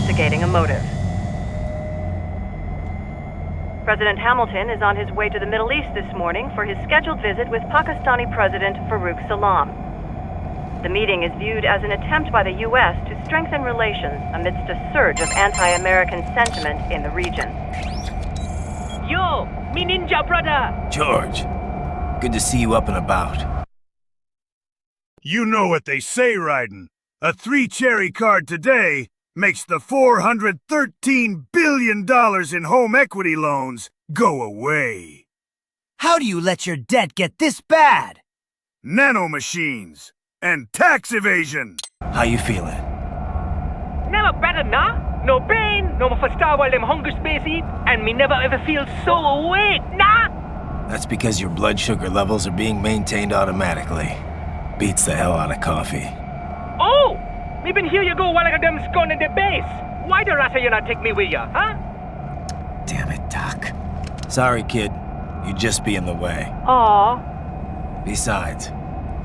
investigating a motive. President Hamilton is on his way to the Middle East this morning for his scheduled visit with Pakistani President Farouk Salam. The meeting is viewed as an attempt by the U.S. to strengthen relations amidst a surge of anti-American sentiment in the region. Yo, me ninja brother! George, good to see you up and about. You know what they say, Raiden. A 3-cherry card today makes the $413 billion in home equity loans go away. How do you let your debt get this bad? Nanomachines and tax evasion. How you feeling? Never better, nah? No pain, no more for star while them hunger space eat, and me never ever feel so awake, nah? That's because your blood sugar levels are being maintained automatically. Beats the hell out of coffee. Oh! Me been here you go while I got them scone in the base. Why the rasta you not take me with ya, huh? Damn it, Doc. Sorry, kid. You'd just be in the way. Aw. Besides,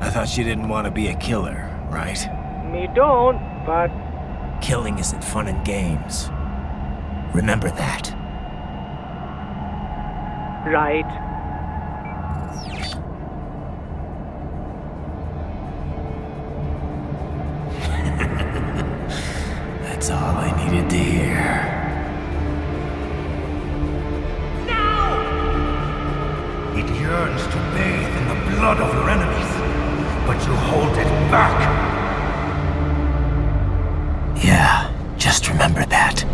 I thought you didn't want to be a killer, right? Me don't, but... Killing isn't fun and games. Remember that. Right. That's all I needed to hear. It yearns to bathe in the blood of your enemies, but you hold it back. Yeah, just remember that.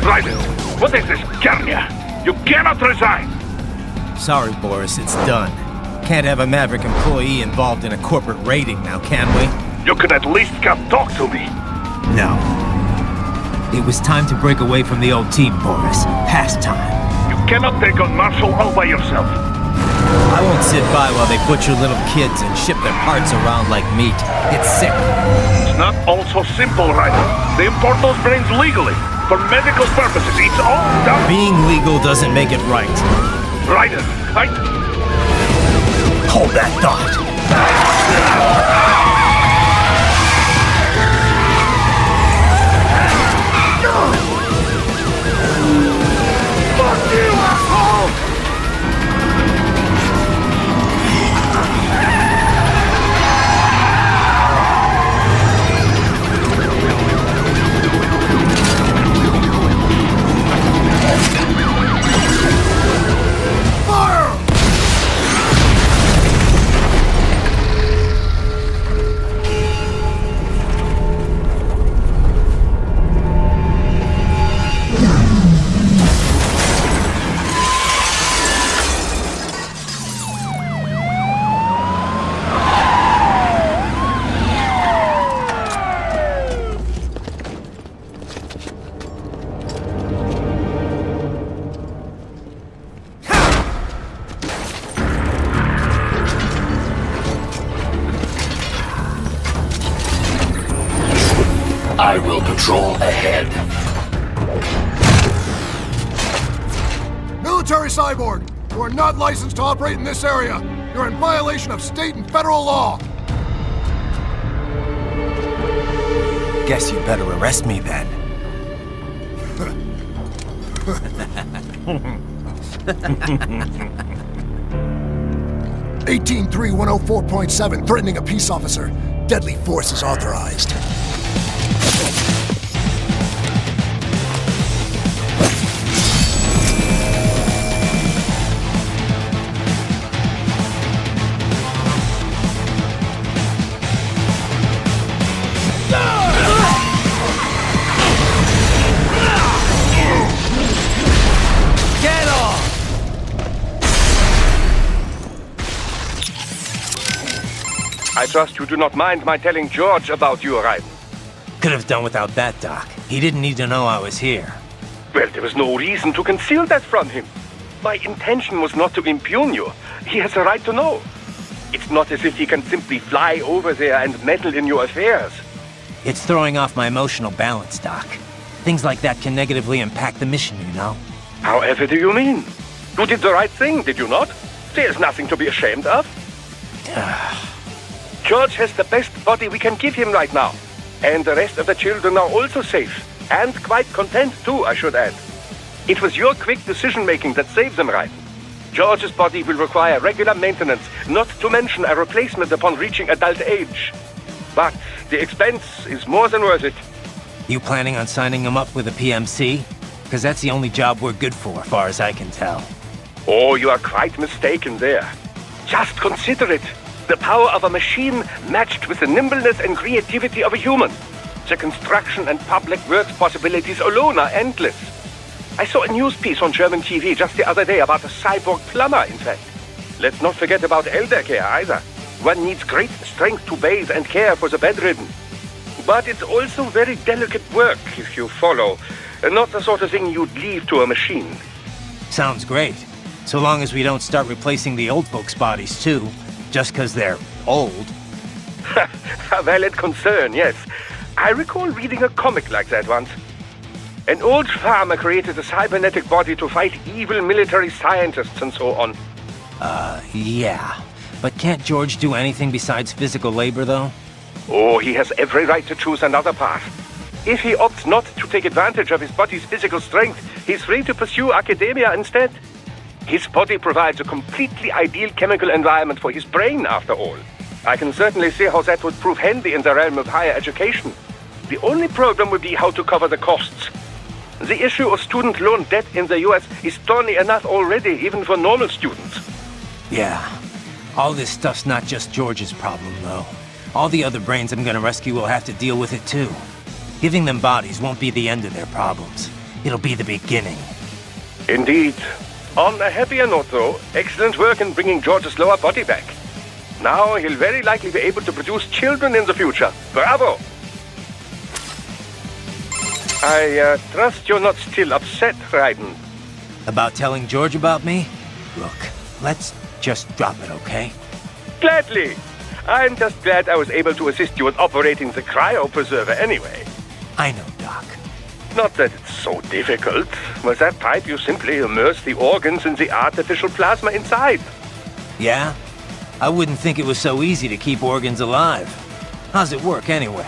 Raiden, what is this, Garnia? You cannot resign! Sorry, Boris, it's done. Can't have a Maverick employee involved in a corporate raiding now, can we? You could at least come talk to me. No. It was time to break away from the old team, Boris. Past time. You cannot take on Marshall all by yourself. I won't sit by while they butcher little kids and ship their parts around like meat. It's sick. It's not all so simple, Raiden. They import those brains legally. For medical purposes, it's all done. Being legal doesn't make it right. Raiden, Hold that thought. Fuck you, asshole! Fire! I will patrol ahead. Military cyborg, you are not licensed to operate in this area. You're in violation of state and federal law. Guess you better arrest me then. 183104.7, threatening a peace officer. Deadly force is authorized. Get off! I trust you do not mind my telling George about you, Raiden. Could have done without that, Doc. He didn't need to know I was here. Well, there was no reason to conceal that from him. My intention was not to impugn you. He has a right to know. It's not as if he can simply fly over there and meddle in your affairs. It's throwing off my emotional balance, Doc. Things like that can negatively impact the mission, you know? However do you mean? You did the right thing, did you not? There's nothing to be ashamed of. George has the best body we can give him right now. And the rest of the children are also safe. And quite content too, I should add. It was your quick decision-making that saved them, right? George's body will require regular maintenance, not to mention a replacement upon reaching adult age. But the expense is more than worth it. You planning on signing him up with a PMC? Because that's the only job we're good for, far as I can tell. Oh, you are quite mistaken there. Just consider it. The power of a machine matched with the nimbleness and creativity of a human. The construction and public works possibilities alone are endless. I saw a news piece on German TV just the other day about a cyborg plumber, in fact. Let's not forget about elder care either. One needs great strength to bathe and care for the bedridden. But it's also very delicate work, if you follow. Not the sort of thing you'd leave to a machine. Sounds great. So long as we don't start replacing the old folks' bodies too, just because they're old. A valid concern, yes. I recall reading a comic like that once. An old farmer created a cybernetic body to fight evil military scientists and so on. Yeah. But can't George do anything besides physical labor, though? Oh, he has every right to choose another path. If he opts not to take advantage of his body's physical strength, he's free to pursue academia instead. His body provides a completely ideal chemical environment for his brain, after all. I can certainly see how that would prove handy in the realm of higher education. The only problem would be how to cover the costs. The issue of student loan debt in the US is thorny enough already, even for normal students. Yeah. All this stuff's not just George's problem, though. All the other brains I'm gonna rescue will have to deal with it, too. Giving them bodies won't be the end of their problems. It'll be the beginning. Indeed. On a happier note, though, excellent work in bringing George's lower body back. Now he'll very likely be able to produce children in the future. Bravo! I trust you're not still upset, Raiden. About telling George about me? Look, let's just drop it, okay? Gladly. I'm just glad I was able to assist you in operating the cryopreserver anyway. I know, Doc. Not that it's so difficult. With that pipe, you simply immerse the organs in the artificial plasma inside. Yeah? I wouldn't think it was so easy to keep organs alive. How's it work, anyway?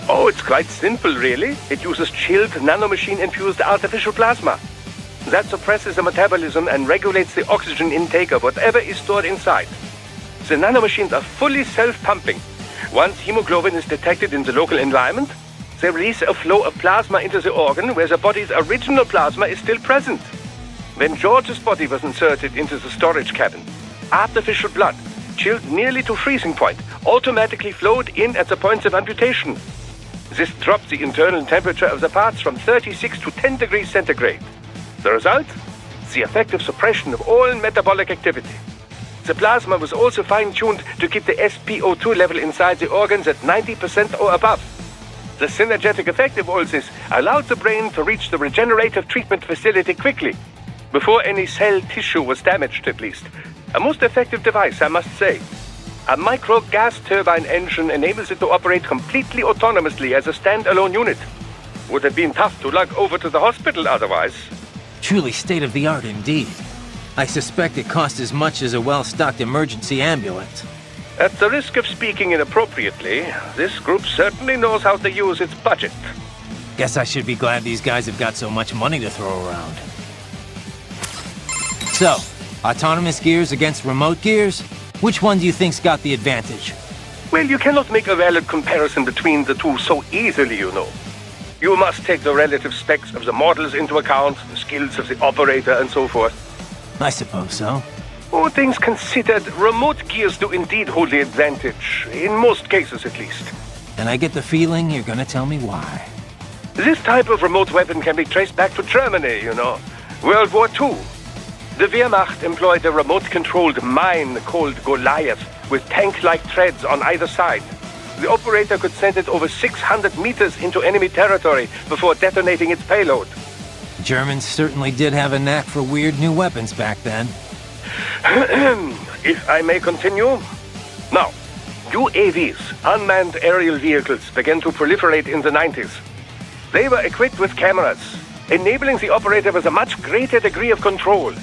Oh, it's quite simple, really. It uses chilled nanomachine-infused artificial plasma. That suppresses the metabolism and regulates the oxygen intake of whatever is stored inside. The nanomachines are fully self-pumping. Once hemoglobin is detected in the local environment, they release a flow of plasma into the organ where the body's original plasma is still present. When George's body was inserted into the storage cabin, artificial blood, chilled nearly to freezing point, automatically flowed in at the points of amputation. This dropped the internal temperature of the parts from 36 to 10 degrees centigrade. The result? The effective suppression of all metabolic activity. The plasma was also fine-tuned to keep the SpO2 level inside the organs at 90% or above. The synergetic effect of all this allowed the brain to reach the regenerative treatment facility quickly, before any cell tissue was damaged at least. A most effective device, I must say. A micro gas turbine engine enables it to operate completely autonomously as a standalone unit. Would have been tough to lug over to the hospital otherwise. Truly state-of-the-art indeed. I suspect it cost as much as a well-stocked emergency ambulance. At the risk of speaking inappropriately, this group certainly knows how to use its budget. Guess I should be glad these guys have got so much money to throw around. So, autonomous gears against remote gears? Which one do you think's got the advantage? Well, you cannot make a valid comparison between the two so easily, you know. You must take the relative specs of the models into account, the skills of the operator, and so forth. I suppose so. All things considered, remote gears do indeed hold the advantage, in most cases at least. And I get the feeling you're gonna tell me why. This type of remote weapon can be traced back to Germany, you know. World War II. The Wehrmacht employed a remote-controlled mine called Goliath, with tank-like treads on either side. The operator could send it over 600 meters into enemy territory before detonating its payload. Germans certainly did have a knack for weird new weapons back then. If I may continue. Now, UAVs, unmanned aerial vehicles, began to proliferate in the 90s. They were equipped with cameras, enabling the operator with a much greater degree of control.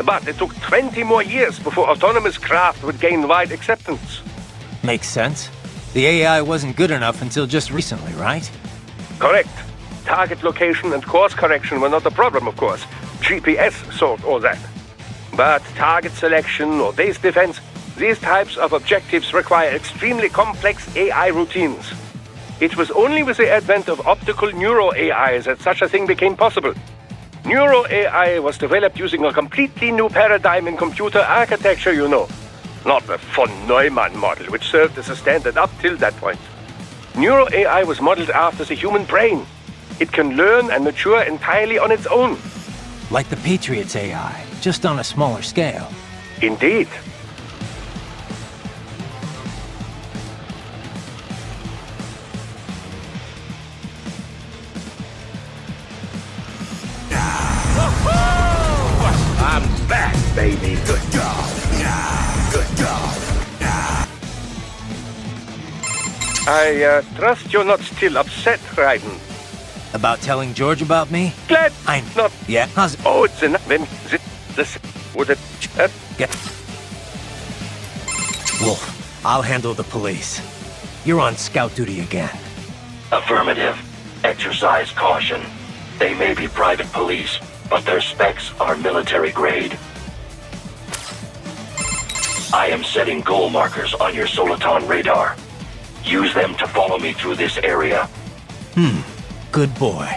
But it took 20 more years before autonomous craft would gain wide acceptance. Makes sense. The AI wasn't good enough until just recently, right? Correct. Target location and course correction were not a problem, of course. GPS solved all that. But target selection or base defense, these types of objectives require extremely complex AI routines. It was only with the advent of optical neuro-AI that such a thing became possible. Neuro-AI was developed using a completely new paradigm in computer architecture, you know. Not the von Neumann model, which served as a standard up till that point. Neuro-AI was modeled after the human brain. It can learn and mature entirely on its own. Like the Patriots AI, just on a smaller scale. Indeed. I'm back, baby. Good dog. Good dog. I trust you're not still upset, Raiden. About telling George about me? Glad I'm not. Yeah? How's it? Oh, it's enough. Then this would it? Get. Wolf, I'll handle the police. You're on scout duty again. Affirmative. Exercise caution. They may be private police, but their specs are military grade. I am setting goal markers on your Soliton radar. Use them to follow me through this area. Good boy.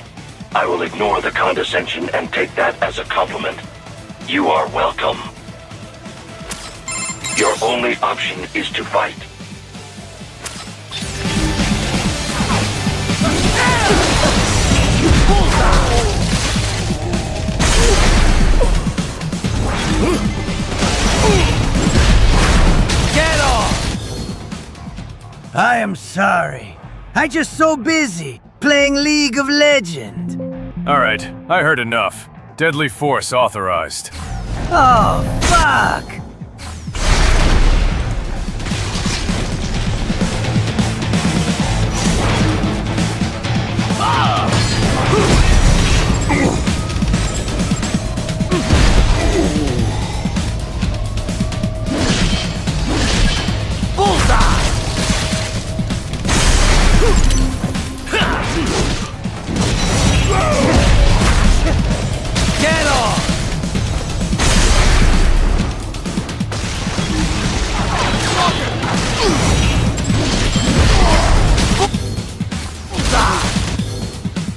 I will ignore the condescension and take that as a compliment. You are welcome. Your only option is to fight. Get off! I am sorry. I just so busy playing League of Legends. All right, I heard enough. Deadly force authorized. Oh, fuck! Get off!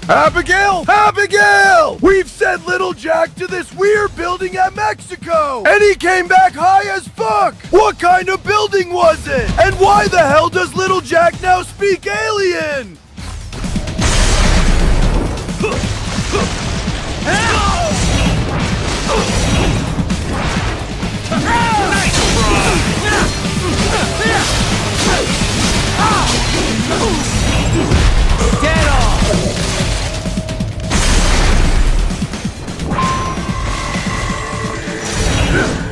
Abigail! Abigail! We've sent Little Jack to this weird building at Mexico! And he came back high as fuck! What kind of building was it? And why the hell does Little Jack now speak alien? Get off!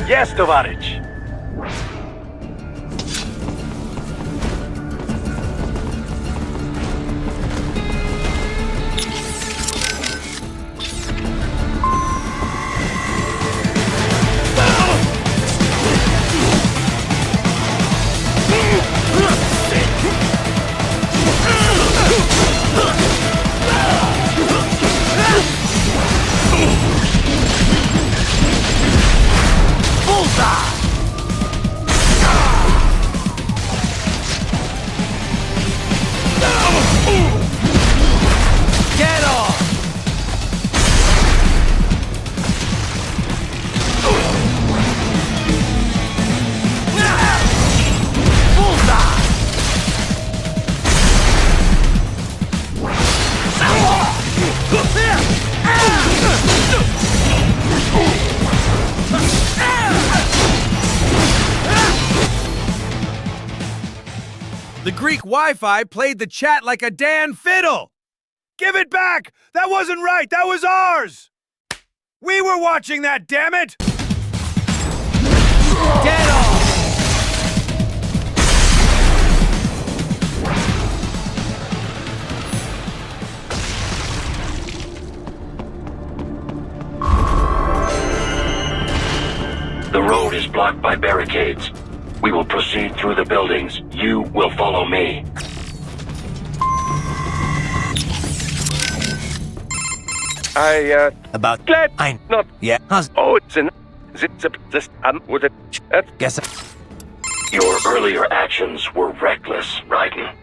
Yes, Tovarich. Get off! The Greek Wi-Fi played the chat like a damn fiddle! Give it back! That wasn't right! That was ours! We were watching that, damn it! Get off! blocked by barricades. We will proceed through the buildings. You will follow me. About glad I not. Yeah. How's Oh, it's an. This would it. guess Your earlier actions were reckless, Raiden.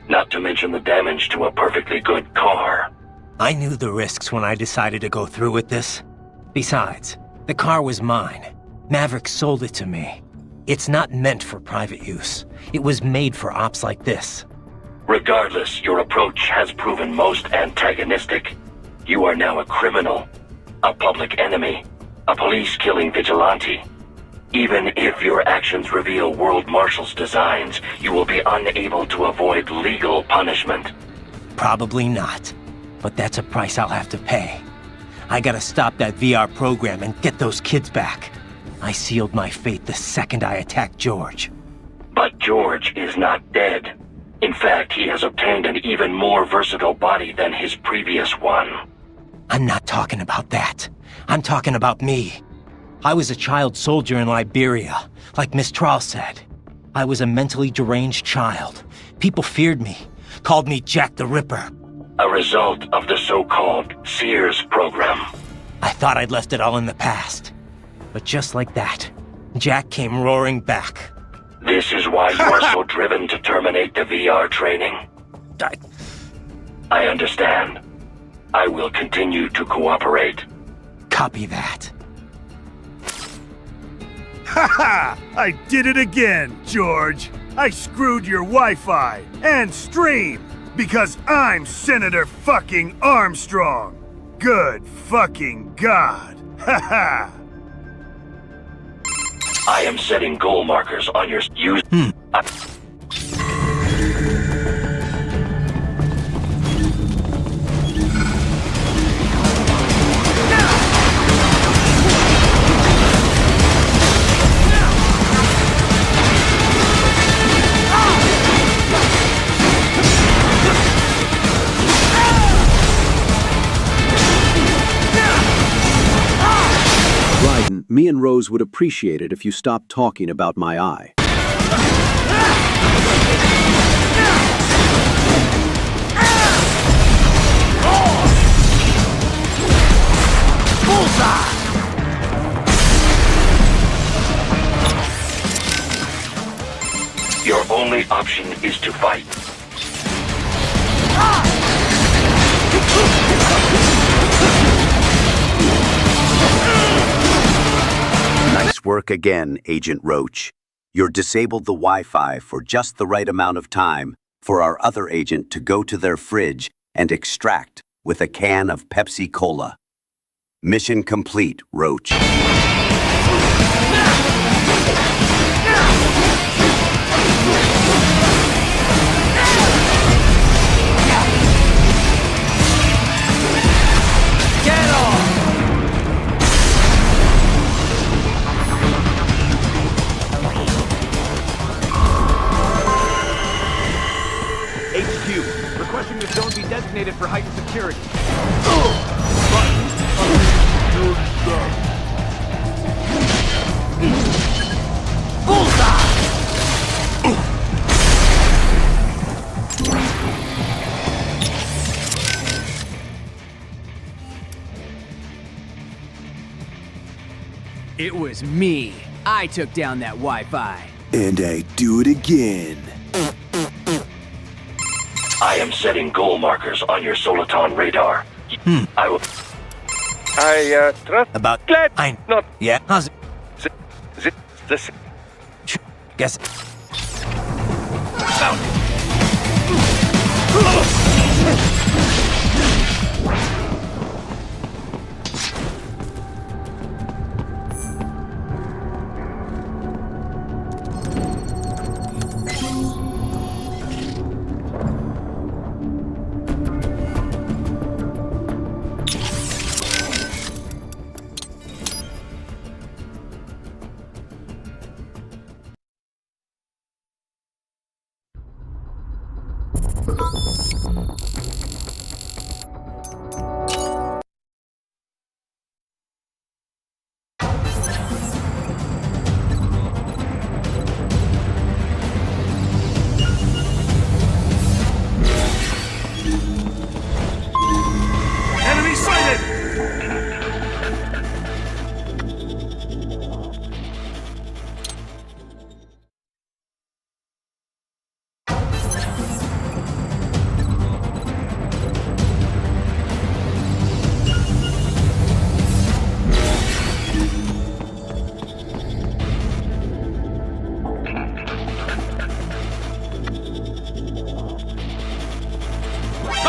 Not to mention the damage to a perfectly good car. I knew the risks when I decided to go through with this. Besides, the car was mine. Maverick sold it to me. It's not meant for private use. It was made for ops like this. Regardless, your approach has proven most antagonistic. You are now a criminal, a public enemy, a police-killing vigilante. Even if your actions reveal World Marshal's designs, you will be unable to avoid legal punishment. Probably not. But that's a price I'll have to pay. I gotta stop that VR program and get those kids back. I sealed my fate the second I attacked George. But George is not dead. In fact, he has obtained an even more versatile body than his previous one. I'm not talking about that. I'm talking about me. I was a child soldier in Liberia, like Miss Trawl said. I was a mentally deranged child. People feared me, called me Jack the Ripper. A result of the so-called Sears program. I thought I'd left it all in the past. But just like that, Jack came roaring back. This is why you are so driven to terminate the VR training. I understand. I will continue to cooperate. Copy that. Ha! I did it again, George. I screwed your Wi-Fi and stream because I'm Senator fucking Armstrong. Good fucking God. Ha ha! I am setting goal markers on your use. Raiden, me and Rose would appreciate it if you stopped talking about my eye. Your only option is to fight. Nice work again, Agent Roach. You're disabled the Wi-Fi for just the right amount of time for our other agent to go to their fridge and extract with a can of Pepsi Cola. Mission complete, Roach. Requesting the zone be designated for heightened security. It was me. I took down that Wi-Fi. And I do it again. I am setting goal markers on your Soliton radar. I will... trust... About... Glad... I... Not... Yeah, how's it? This... Guess...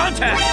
Contact!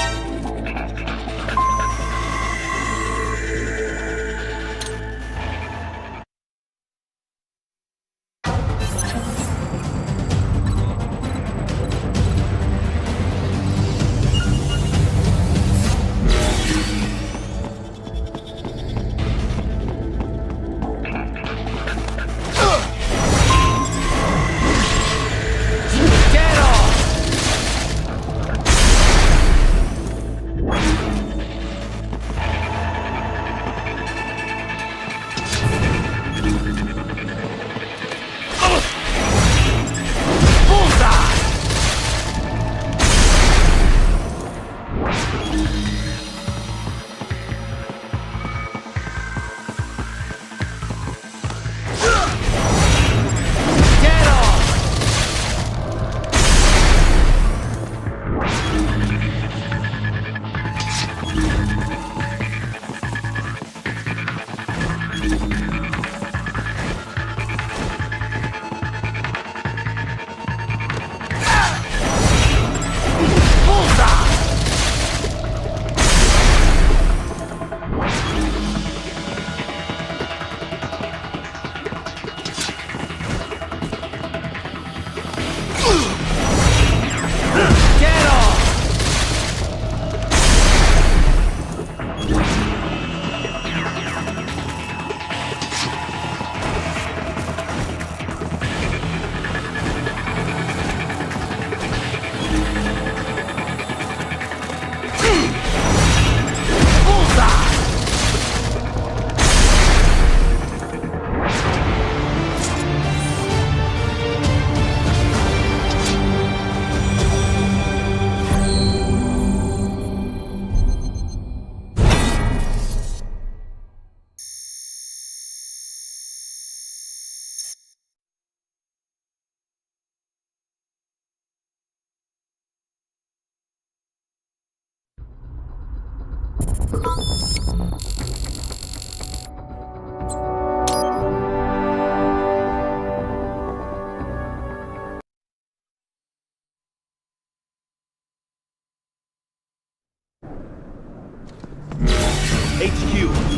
HQ,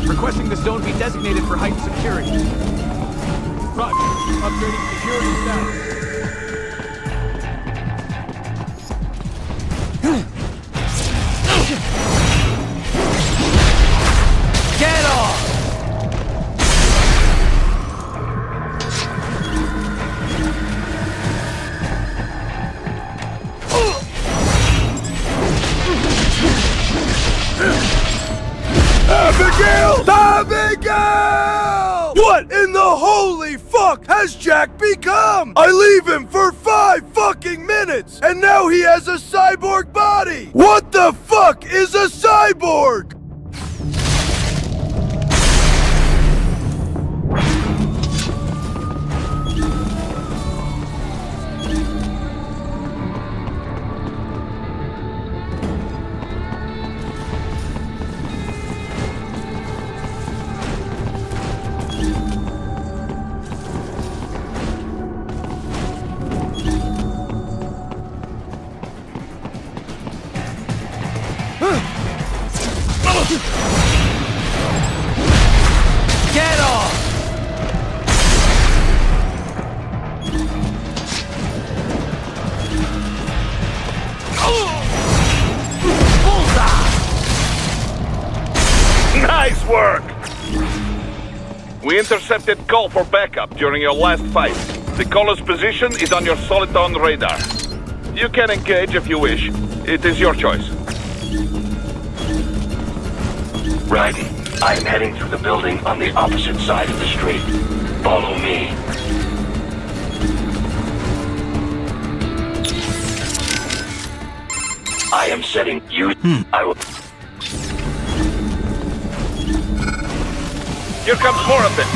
requesting the zone be designated for heightened security. Roger. Upgrading security status. Get off! Abigail! Abigail! What in the holy fuck has Jack become? I leave him for 5 fucking minutes, and now he has a cyborg body! What the fuck is a cyborg? Get off! Nice work! We intercepted call for backup during your last fight. The caller's position is on your Soliton radar. You can engage if you wish. It is your choice. Right. I am heading through the building on the opposite side of the street. Follow me. I am setting you. I will. Here comes more of them.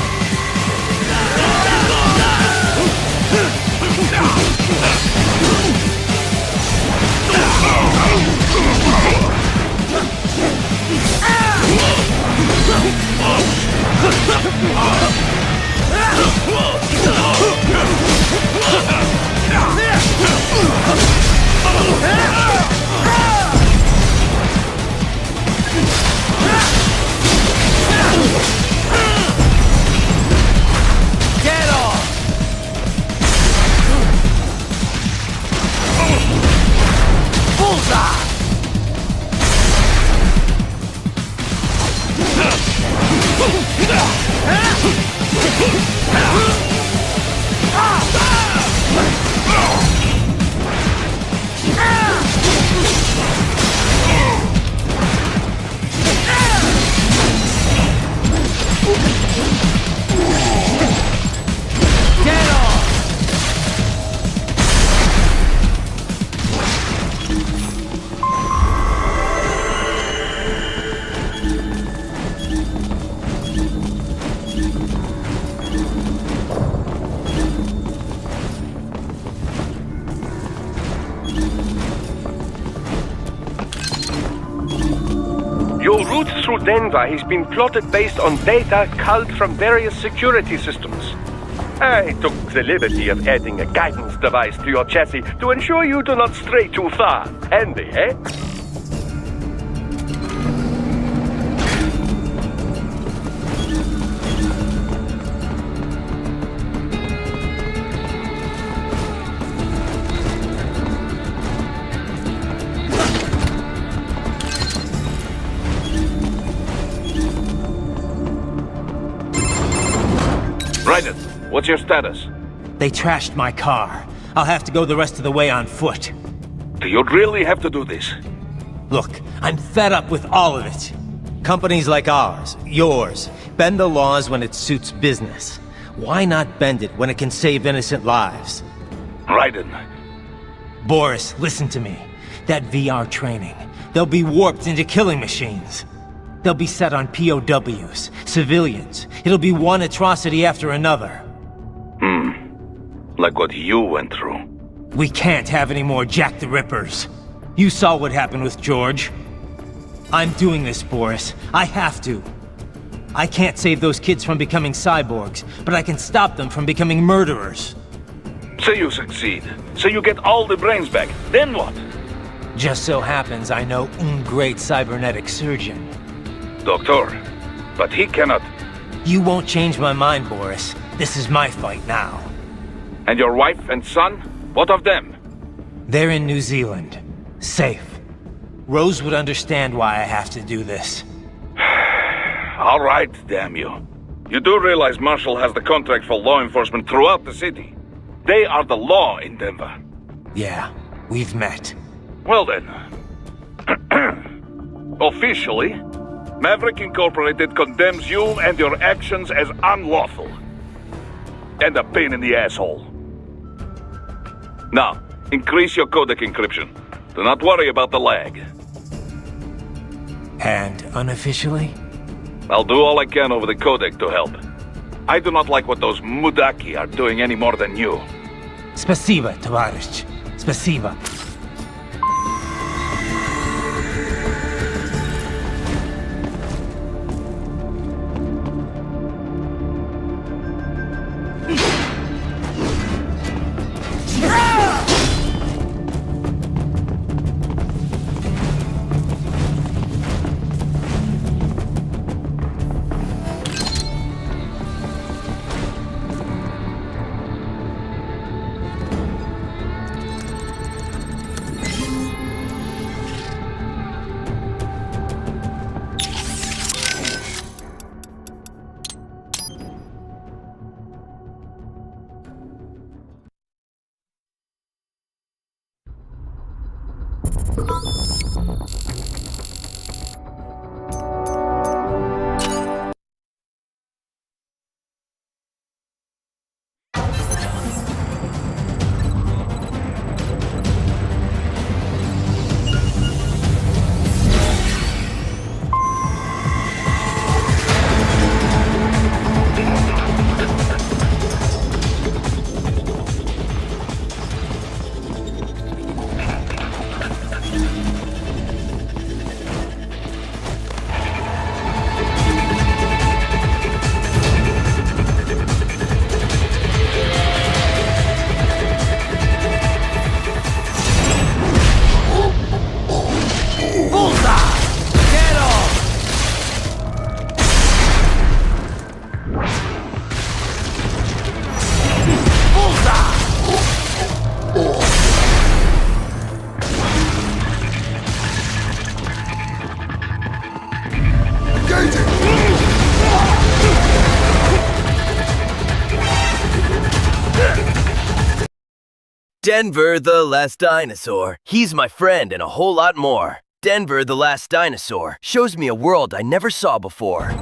Your route through Denver has been plotted based on data culled from various security systems. I took the liberty of adding a guidance device to your chassis to ensure you do not stray too far. Handy, eh? Raiden, what's your status? They trashed my car. I'll have to go the rest of the way on foot. Do you really have to do this? Look, I'm fed up with all of it. Companies like ours, yours, bend the laws when it suits business. Why not bend it when it can save innocent lives? Raiden. Boris, listen to me. That VR training, they'll be warped into killing machines. They'll be set on POWs, civilians. It'll be one atrocity after another. Like what you went through. We can't have any more Jack the Rippers. You saw what happened with George. I'm doing this, Boris. I have to. I can't save those kids from becoming cyborgs, but I can stop them from becoming murderers. So you succeed. So you get all the brains back. Then what? Just so happens I know un great cybernetic surgeon. Doctor, but he cannot... You won't change my mind, Boris. This is my fight now. And your wife and son? What of them? They're in New Zealand. Safe. Rose would understand why I have to do this. All right, damn you. You do realize Marshall has the contract for law enforcement throughout the city. They are the law in Denver. Yeah, we've met. Well then. Officially, Maverick Incorporated condemns you and your actions as unlawful. And a pain in the asshole. Now, increase your codec encryption. Do not worry about the lag. And unofficially? I'll do all I can over the codec to help. I do not like what those Mudaki are doing any more than you. Спасибо, товарищ. Спасибо. Denver the Last Dinosaur. He's my friend and a whole lot more. Denver the Last Dinosaur shows me a world I never saw before.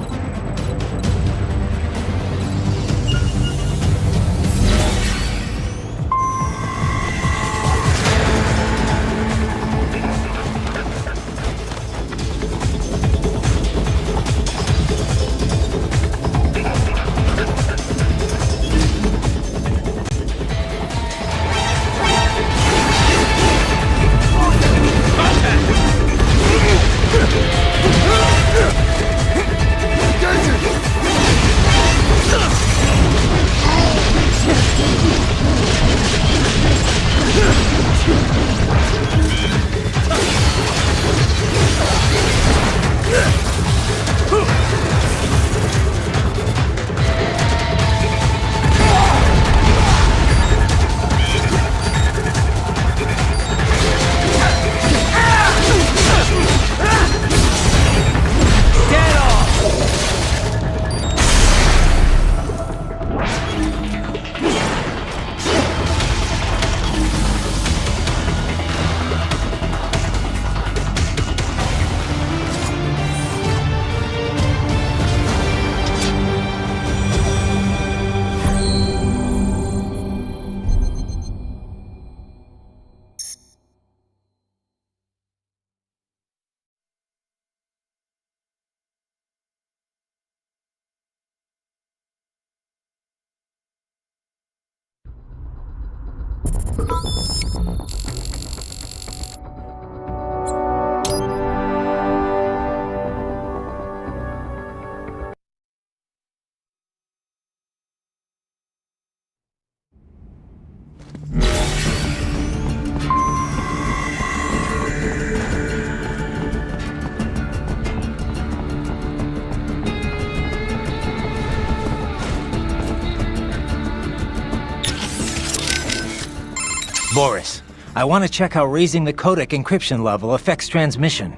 Boris, I want to check how raising the codec encryption level affects transmission.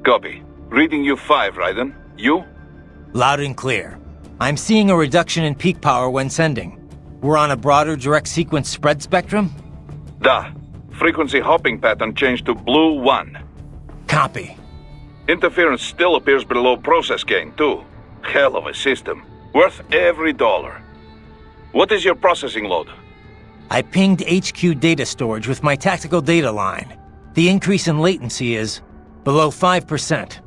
Copy. Reading you 5, Raiden. You? Loud and clear. I'm seeing a reduction in peak power when sending. We're on a broader direct sequence spread spectrum? Da. Frequency hopping pattern changed to blue 1. Copy. Interference still appears below process gain, too. Hell of a system. Worth every dollar. What is your processing load? I pinged HQ data storage with my tactical data line. The increase in latency is below 5%.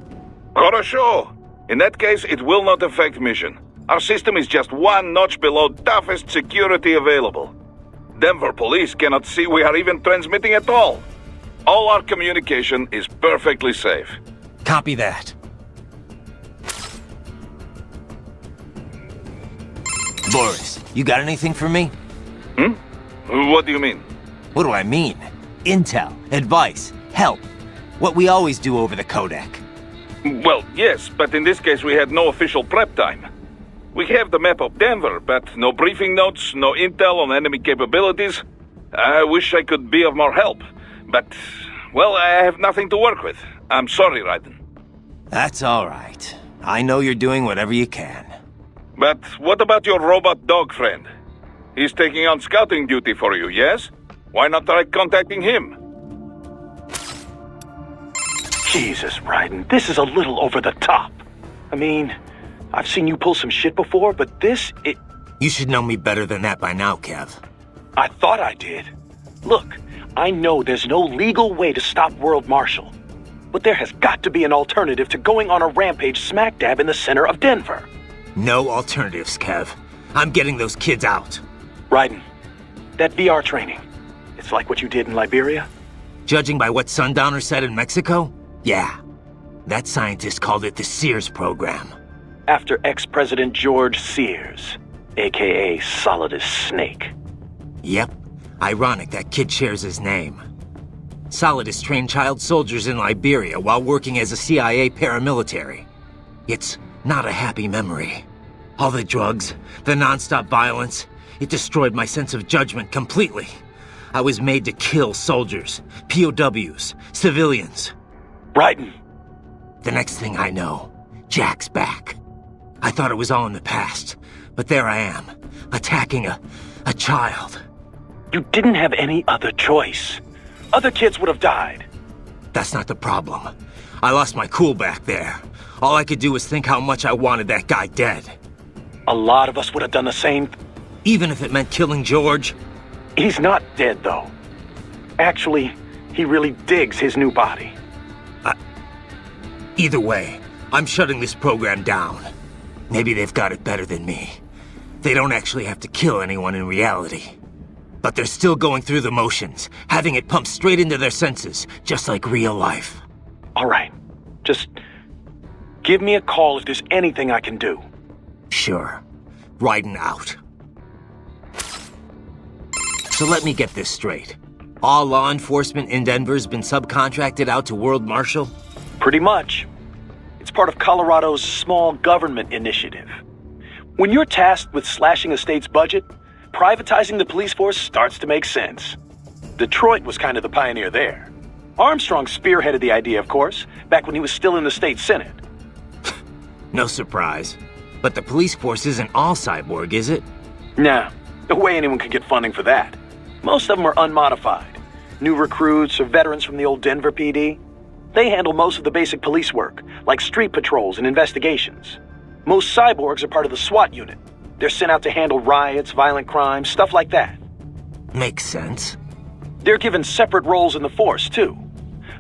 Хорошо. In that case, it will not affect mission. Our system is just one notch below toughest security available. Denver police cannot see we are even transmitting at all. All our communication is perfectly safe. Copy that. Boris, you got anything for me? What do you mean? What do I mean? Intel, advice, help. What we always do over the codec. Well, yes, but in this case we had no official prep time. We have the map of Denver, but no briefing notes, no intel on enemy capabilities. I wish I could be of more help, but, well, I have nothing to work with. I'm sorry, Raiden. That's all right. I know you're doing whatever you can. But what about your robot dog friend? He's taking on scouting duty for you, yes? Why not try contacting him? Jesus, Raiden, this is a little over the top. I mean, I've seen you pull some shit before, but this, it... You should know me better than that by now, Kev. I thought I did. Look, I know there's no legal way to stop World Marshal, but there has got to be an alternative to going on a rampage smack dab in the center of Denver. No alternatives, Kev. I'm getting those kids out. Raiden, that VR training, it's like what you did in Liberia? Judging by what Sundowner said in Mexico, yeah. That scientist called it the Sears program. After ex-President George Sears, aka Solidus Snake. Yep. Ironic that kid shares his name. Solidus trained child soldiers in Liberia while working as a CIA paramilitary. It's not a happy memory. All the drugs, the non-stop violence, it destroyed my sense of judgment completely. I was made to kill soldiers, POWs, civilians. Raiden. The next thing I know, Jack's back. I thought it was all in the past, but there I am, attacking a child. You didn't have any other choice. Other kids would have died. That's not the problem. I lost my cool back there. All I could do was think how much I wanted that guy dead. A lot of us would have done the same. Even if it meant killing George? He's not dead, though. Actually, he really digs his new body. Either way, I'm shutting this program down. Maybe they've got it better than me. They don't actually have to kill anyone in reality. But they're still going through the motions, having it pumped straight into their senses, just like real life. All right. Just give me a call if there's anything I can do. Sure. Riding out. So let me get this straight. All law enforcement in Denver's been subcontracted out to World Marshal? Pretty much. It's part of Colorado's small government initiative. When you're tasked with slashing a state's budget, privatizing the police force starts to make sense. Detroit was kind of the pioneer there. Armstrong spearheaded the idea, of course, back when he was still in the state senate. No surprise. But the police force isn't all cyborg, is it? Nah, no way anyone could get funding for that. Most of them are unmodified. New recruits or veterans from the old Denver PD. They handle most of the basic police work, like street patrols and investigations. Most cyborgs are part of the SWAT unit. They're sent out to handle riots, violent crimes, stuff like that. Makes sense. They're given separate roles in the force, too.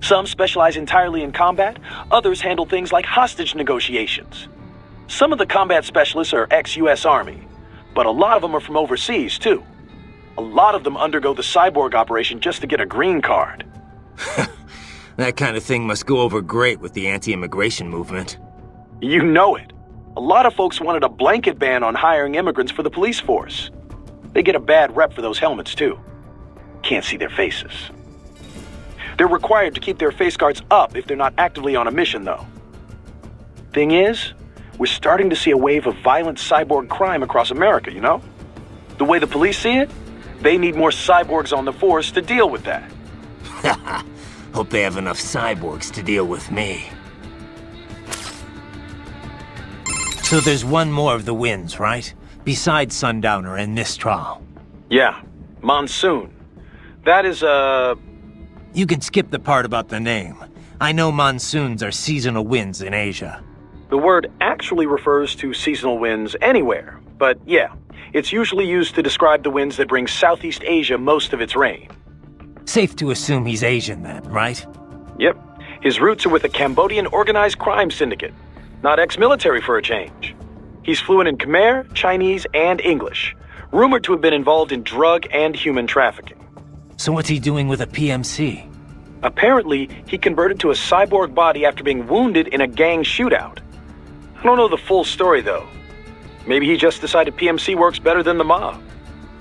Some specialize entirely in combat, others handle things like hostage negotiations. Some of the combat specialists are ex-US Army, but a lot of them are from overseas, too. A lot of them undergo the cyborg operation just to get a green card. That kind of thing must go over great with the anti-immigration movement. You know it. A lot of folks wanted a blanket ban on hiring immigrants for the police force. They get a bad rep for those helmets, too. Can't see their faces. They're required to keep their face guards up if they're not actively on a mission, though. Thing is, we're starting to see a wave of violent cyborg crime across America, you know? The way the police see it, they need more cyborgs on the force to deal with that. Hope they have enough cyborgs to deal with me. So there's one more of the wins, right? Besides Sundowner and Mistral. Yeah, Monsoon. That is, You can skip the part about the name. I know monsoons are seasonal winds in Asia. The word actually refers to seasonal winds anywhere, but yeah, it's usually used to describe the winds that bring Southeast Asia most of its rain. Safe to assume he's Asian then, right? Yep. His roots are with a Cambodian organized crime syndicate. Not ex-military for a change. He's fluent in Khmer, Chinese, and English. Rumored to have been involved in drug and human trafficking. So what's he doing with a PMC? Apparently, he converted to a cyborg body after being wounded in a gang shootout. I don't know the full story, though. Maybe he just decided PMC works better than the mob.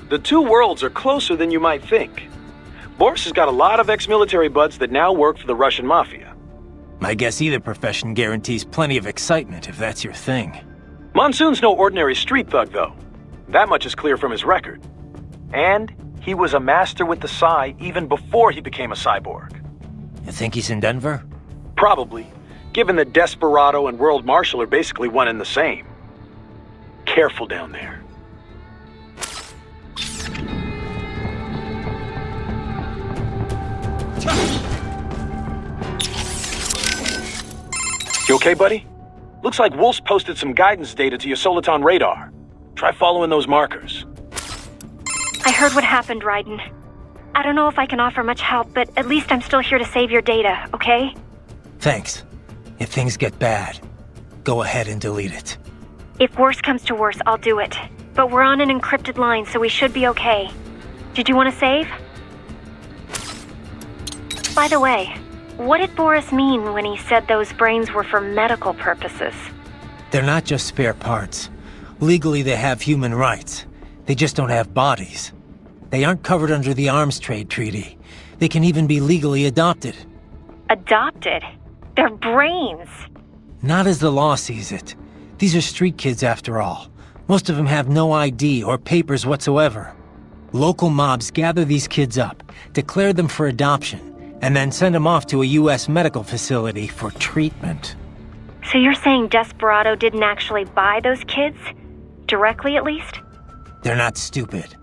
The two worlds are closer than you might think. Boris has got a lot of ex-military buds that now work for the Russian mafia. I guess either profession guarantees plenty of excitement, if that's your thing. Monsoon's no ordinary street thug, though. That much is clear from his record. And he was a master with the Psy even before he became a cyborg. You think he's in Denver? Probably, given that Desperado and World Marshal are basically one and the same. Careful down there. You okay, buddy? Looks like Wolf's posted some guidance data to your Soliton radar. Try following those markers. I heard what happened, Raiden. I don't know if I can offer much help, but at least I'm still here to save your data, okay? Thanks. If things get bad, go ahead and delete it. If worse comes to worse, I'll do it. But we're on an encrypted line, so we should be okay. Did you want to save? By the way, what did Boris mean when he said those brains were for medical purposes? They're not just spare parts. Legally, they have human rights. They just don't have bodies. They aren't covered under the Arms Trade Treaty. They can even be legally adopted. Adopted? They're brains! Not as the law sees it. These are street kids after all. Most of them have no ID or papers whatsoever. Local mobs gather these kids up, declare them for adoption, and then send them off to a U.S. medical facility for treatment. So you're saying Desperado didn't actually buy those kids? Directly, at least? They're not stupid.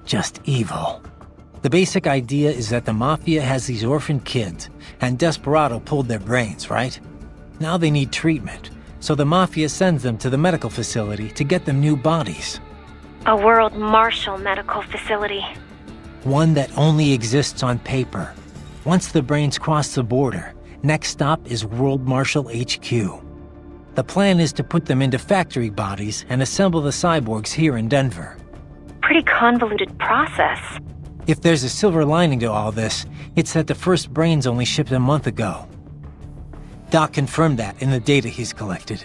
Just evil. The basic idea is that the Mafia has these orphaned kids, and Desperado pulled their brains, right? Now they need treatment, so the Mafia sends them to the medical facility to get them new bodies. A World Marshal medical facility. One that only exists on paper. Once the brains cross the border, next stop is World Marshal HQ. The plan is to put them into factory bodies and assemble the cyborgs here in Denver. Pretty convoluted process. If there's a silver lining to all this, it's that the first brains only shipped a month ago. Doc confirmed that in the data he's collected.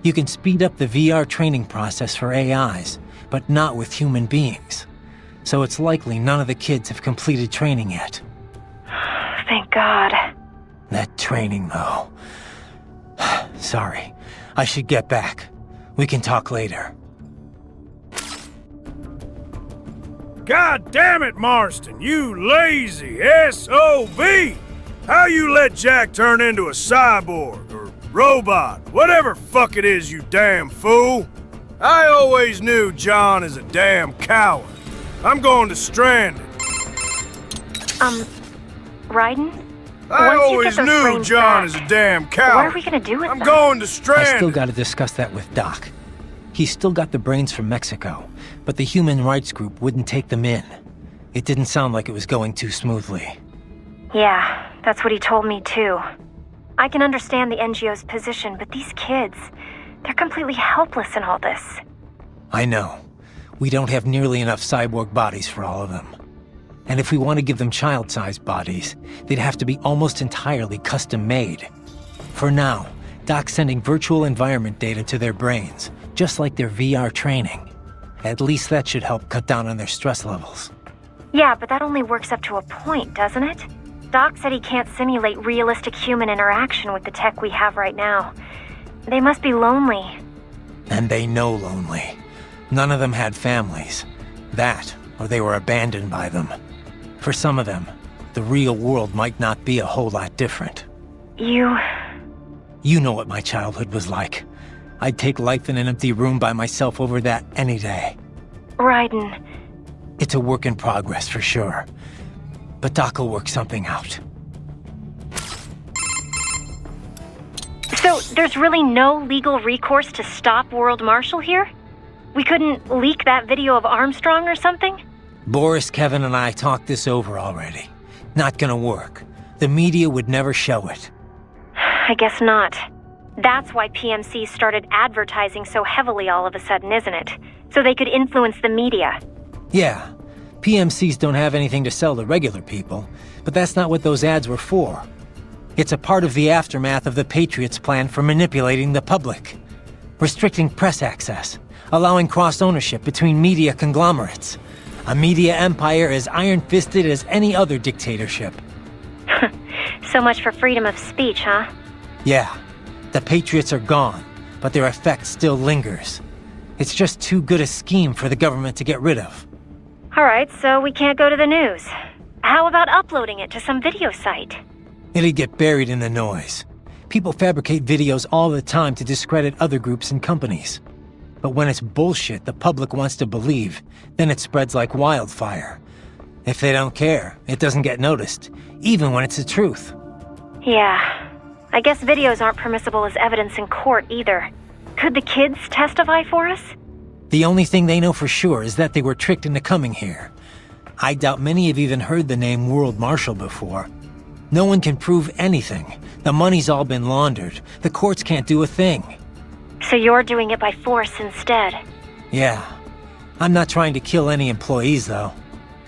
You can speed up the VR training process for AIs, but not with human beings. So it's likely none of the kids have completed training yet. Thank God. That training, though. Sorry, I should get back. We can talk later. God damn it, Marston, you lazy SOB! How you let Jack turn into a cyborg, or robot, whatever fuck it is, you damn fool? I always knew John is a damn coward. I'm going to Stranded. Raiden? I always knew John is a damn coward. What are we gonna do with them? I'm going to Stranded. I still gotta discuss that with Doc. He's still got the brains from Mexico, but the human rights group wouldn't take them in. It didn't sound like it was going too smoothly. Yeah, that's what he told me too. I can understand the NGO's position, but these kids, they're completely helpless in all this. I know. We don't have nearly enough cyborg bodies for all of them. And if we want to give them child-sized bodies, they'd have to be almost entirely custom-made. For now, Doc's sending virtual environment data to their brains, just like their VR training. At least that should help cut down on their stress levels. Yeah, but that only works up to a point, doesn't it? Doc said he can't simulate realistic human interaction with the tech we have right now. They must be lonely. And they know lonely. None of them had families. That, or they were abandoned by them. For some of them, the real world might not be a whole lot different. You know what my childhood was like. I'd take life in an empty room by myself over that any day. Raiden. It's a work in progress for sure. But Doc will work something out. So, there's really no legal recourse to stop World Marshal here? We couldn't leak that video of Armstrong or something? Boris, Kevin, and I talked this over already. Not gonna work. The media would never show it. I guess not. That's why PMC started advertising so heavily all of a sudden, isn't it? So they could influence the media. Yeah. PMCs don't have anything to sell to regular people, but that's not what those ads were for. It's a part of the aftermath of the Patriots' plan for manipulating the public. Restricting press access, allowing cross-ownership between media conglomerates. A media empire as iron-fisted as any other dictatorship. So much for freedom of speech, huh? Yeah. The Patriots are gone, but their effect still lingers. It's just too good a scheme for the government to get rid of. Alright, so we can't go to the news. How about uploading it to some video site? It'd get buried in the noise. People fabricate videos all the time to discredit other groups and companies. But when it's bullshit the public wants to believe, then it spreads like wildfire. If they don't care, it doesn't get noticed, even when it's the truth. Yeah. I guess videos aren't permissible as evidence in court either. Could the kids testify for us? The only thing they know for sure is that they were tricked into coming here. I doubt many have even heard the name World Marshal before. No one can prove anything. The money's all been laundered. The courts can't do a thing. So you're doing it by force instead? Yeah. I'm not trying to kill any employees, though.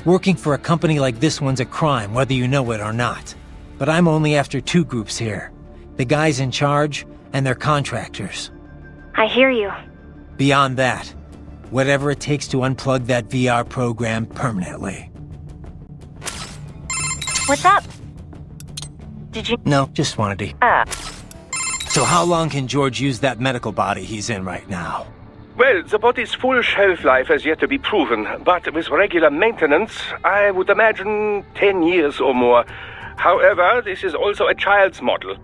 Working for a company like this one's a crime, whether you know it or not. But I'm only after two groups here. The guys in charge, and their contractors. I hear you. Beyond that, whatever it takes to unplug that VR program permanently. What's up? Did you— No, just wanted to— So how long can George use that medical body he's in right now? Well, the body's full shelf life has yet to be proven, but with regular maintenance, I would imagine 10 years or more. However, this is also a child's model.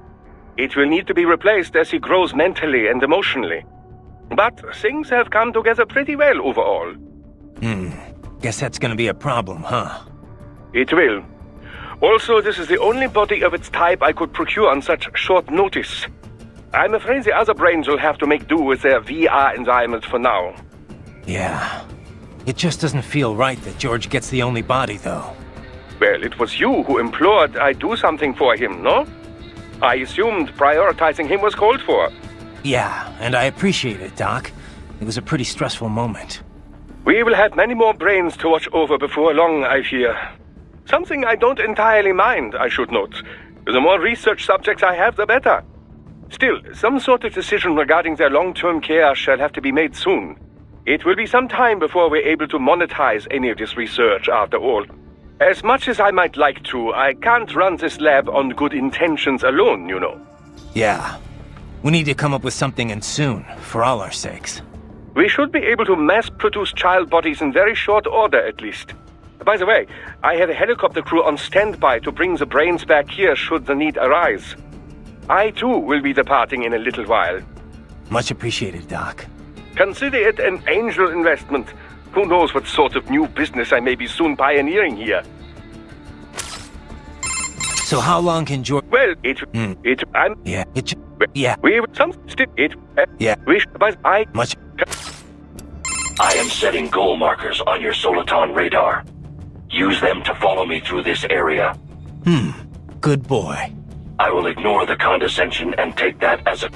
It will need to be replaced as he grows mentally and emotionally. But things have come together pretty well overall. Guess that's gonna be a problem, huh? It will. Also, this is the only body of its type I could procure on such short notice. I'm afraid the other brains will have to make do with their VR environment for now. Yeah. It just doesn't feel right that George gets the only body, though. Well, it was you who implored I do something for him, no? I assumed prioritizing him was called for. Yeah, and I appreciate it, Doc. It was a pretty stressful moment. We will have many more brains to watch over before long, I fear. Something I don't entirely mind, I should note. The more research subjects I have, the better. Still, some sort of decision regarding their long-term care shall have to be made soon. It will be some time before we're able to monetize any of this research, after all. As much as I might like to, I can't run this lab on good intentions alone, you know. Yeah. We need to come up with something, and soon, for all our sakes. We should be able to mass-produce child bodies in very short order, at least. By the way, I have a helicopter crew on standby to bring the brains back here should the need arise. I, too, will be departing in a little while. Much appreciated, Doc. Consider it an angel investment. Who knows what sort of new business I may be soon pioneering here. So how long can George... Well, I am setting goal markers on your Soliton radar. Use them to follow me through this area. Good boy. I will ignore the condescension and take that as a...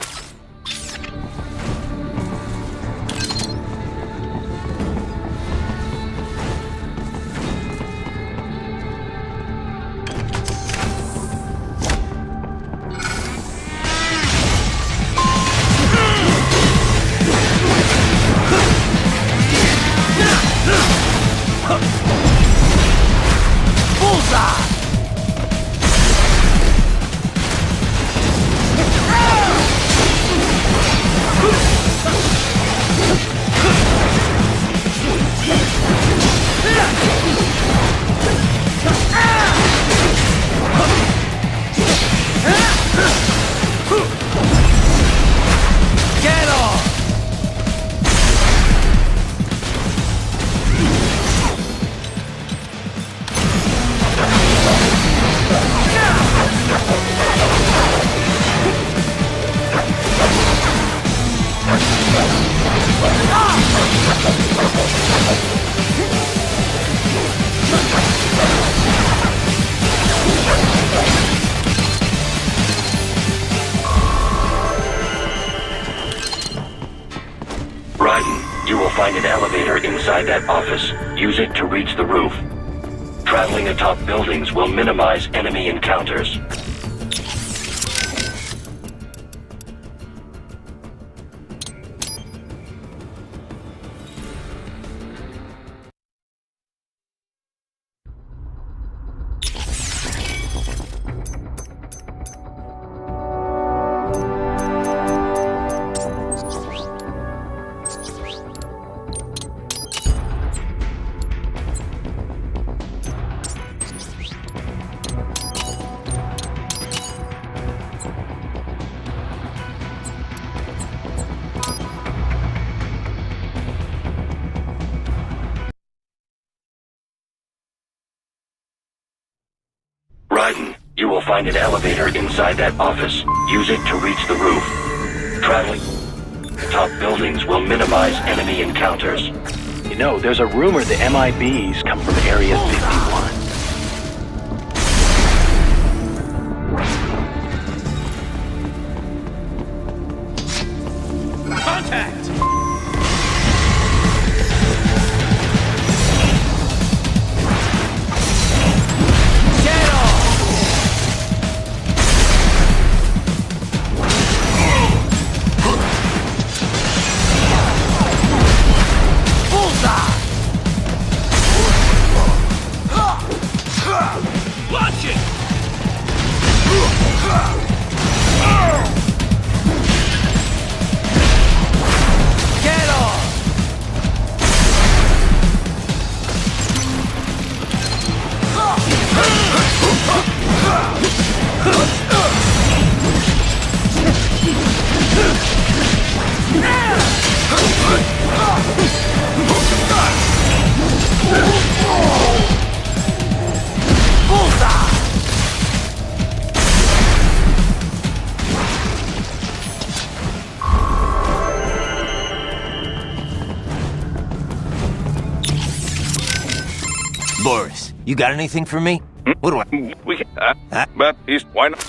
Find an elevator inside that office. Use it to reach the roof. Traveling atop buildings will minimize enemy encounters. You will find an elevator inside that office. Use it to reach the roof. Traveling top buildings will minimize enemy encounters. You know, there's a rumor the MIBs come from Area 51. Contact! You got anything for me? What do I... We can, but he's... Why not?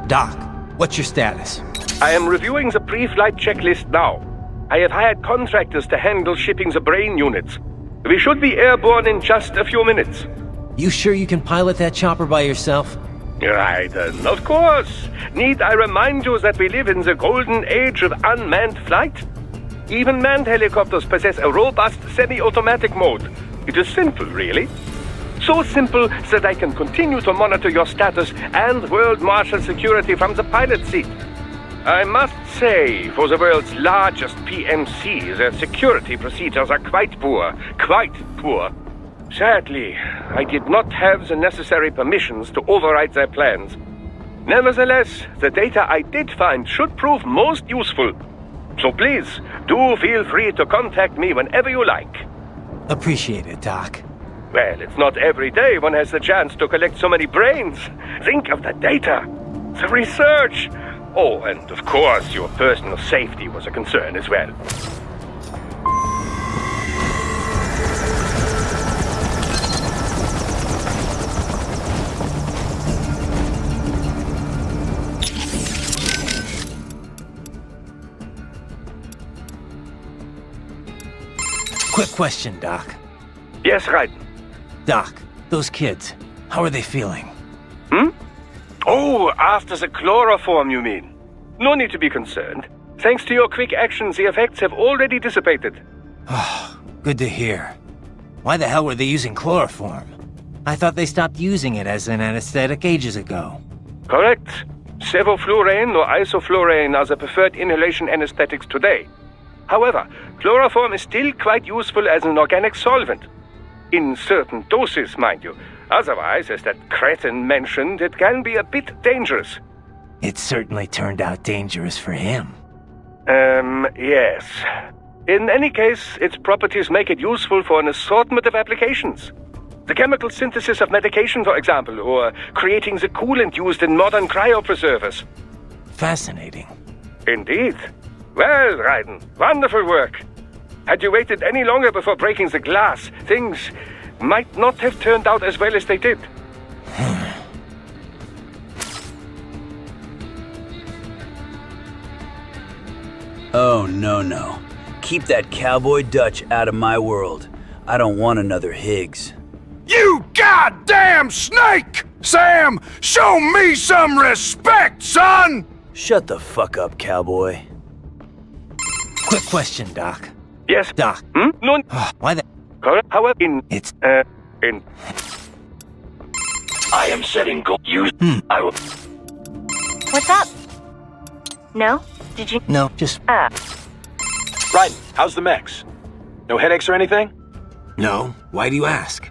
Doc, what's your status? I am reviewing the pre-flight checklist now. I have hired contractors to handle shipping the brain units. We should be airborne in just a few minutes. You sure you can pilot that chopper by yourself? Raiden, of course. Need I remind you that we live in the golden age of unmanned flight? Even manned helicopters possess a robust semi-automatic mode. It is simple, really. So simple that I can continue to monitor your status and world marshal security from the pilot seat. I must say, for the world's largest PMC, their security procedures are quite poor. Quite poor. Sadly, I did not have the necessary permissions to override their plans. Nevertheless, the data I did find should prove most useful. So please, do feel free to contact me whenever you like. Appreciate it, Doc. Well, it's not every day one has the chance to collect so many brains. Think of the data, the research. Oh, and of course, your personal safety was a concern as well. Quick question, Doc. Yes, Raiden. Doc, those kids, how are they feeling? Oh, after the chloroform, you mean? No need to be concerned. Thanks to your quick actions, the effects have already dissipated. Oh, good to hear. Why the hell were they using chloroform? I thought they stopped using it as an anesthetic ages ago. Correct. Sevoflurane or isoflurane are the preferred inhalation anesthetics today. However, chloroform is still quite useful as an organic solvent. In certain doses, mind you. Otherwise, as that cretin mentioned, it can be a bit dangerous. It certainly turned out dangerous for him. Yes. In any case, its properties make it useful for an assortment of applications. The chemical synthesis of medication, for example, or creating the coolant used in modern cryopreservers. Fascinating. Indeed. Well, Raiden, wonderful work. Had you waited any longer before breaking the glass, things might not have turned out as well as they did. Oh, no. Keep that cowboy Dutch out of my world. I don't want another Higgs. You goddamn snake! Sam, show me some respect, son! Shut the fuck up, cowboy. Quick question, Doc. Yes, Doc. No. Why the... However, It's... in... I am setting goal. Use... I will... What's up? No? Did you... No, just... Raiden, how's the mechs? No headaches or anything? No. Why do you ask?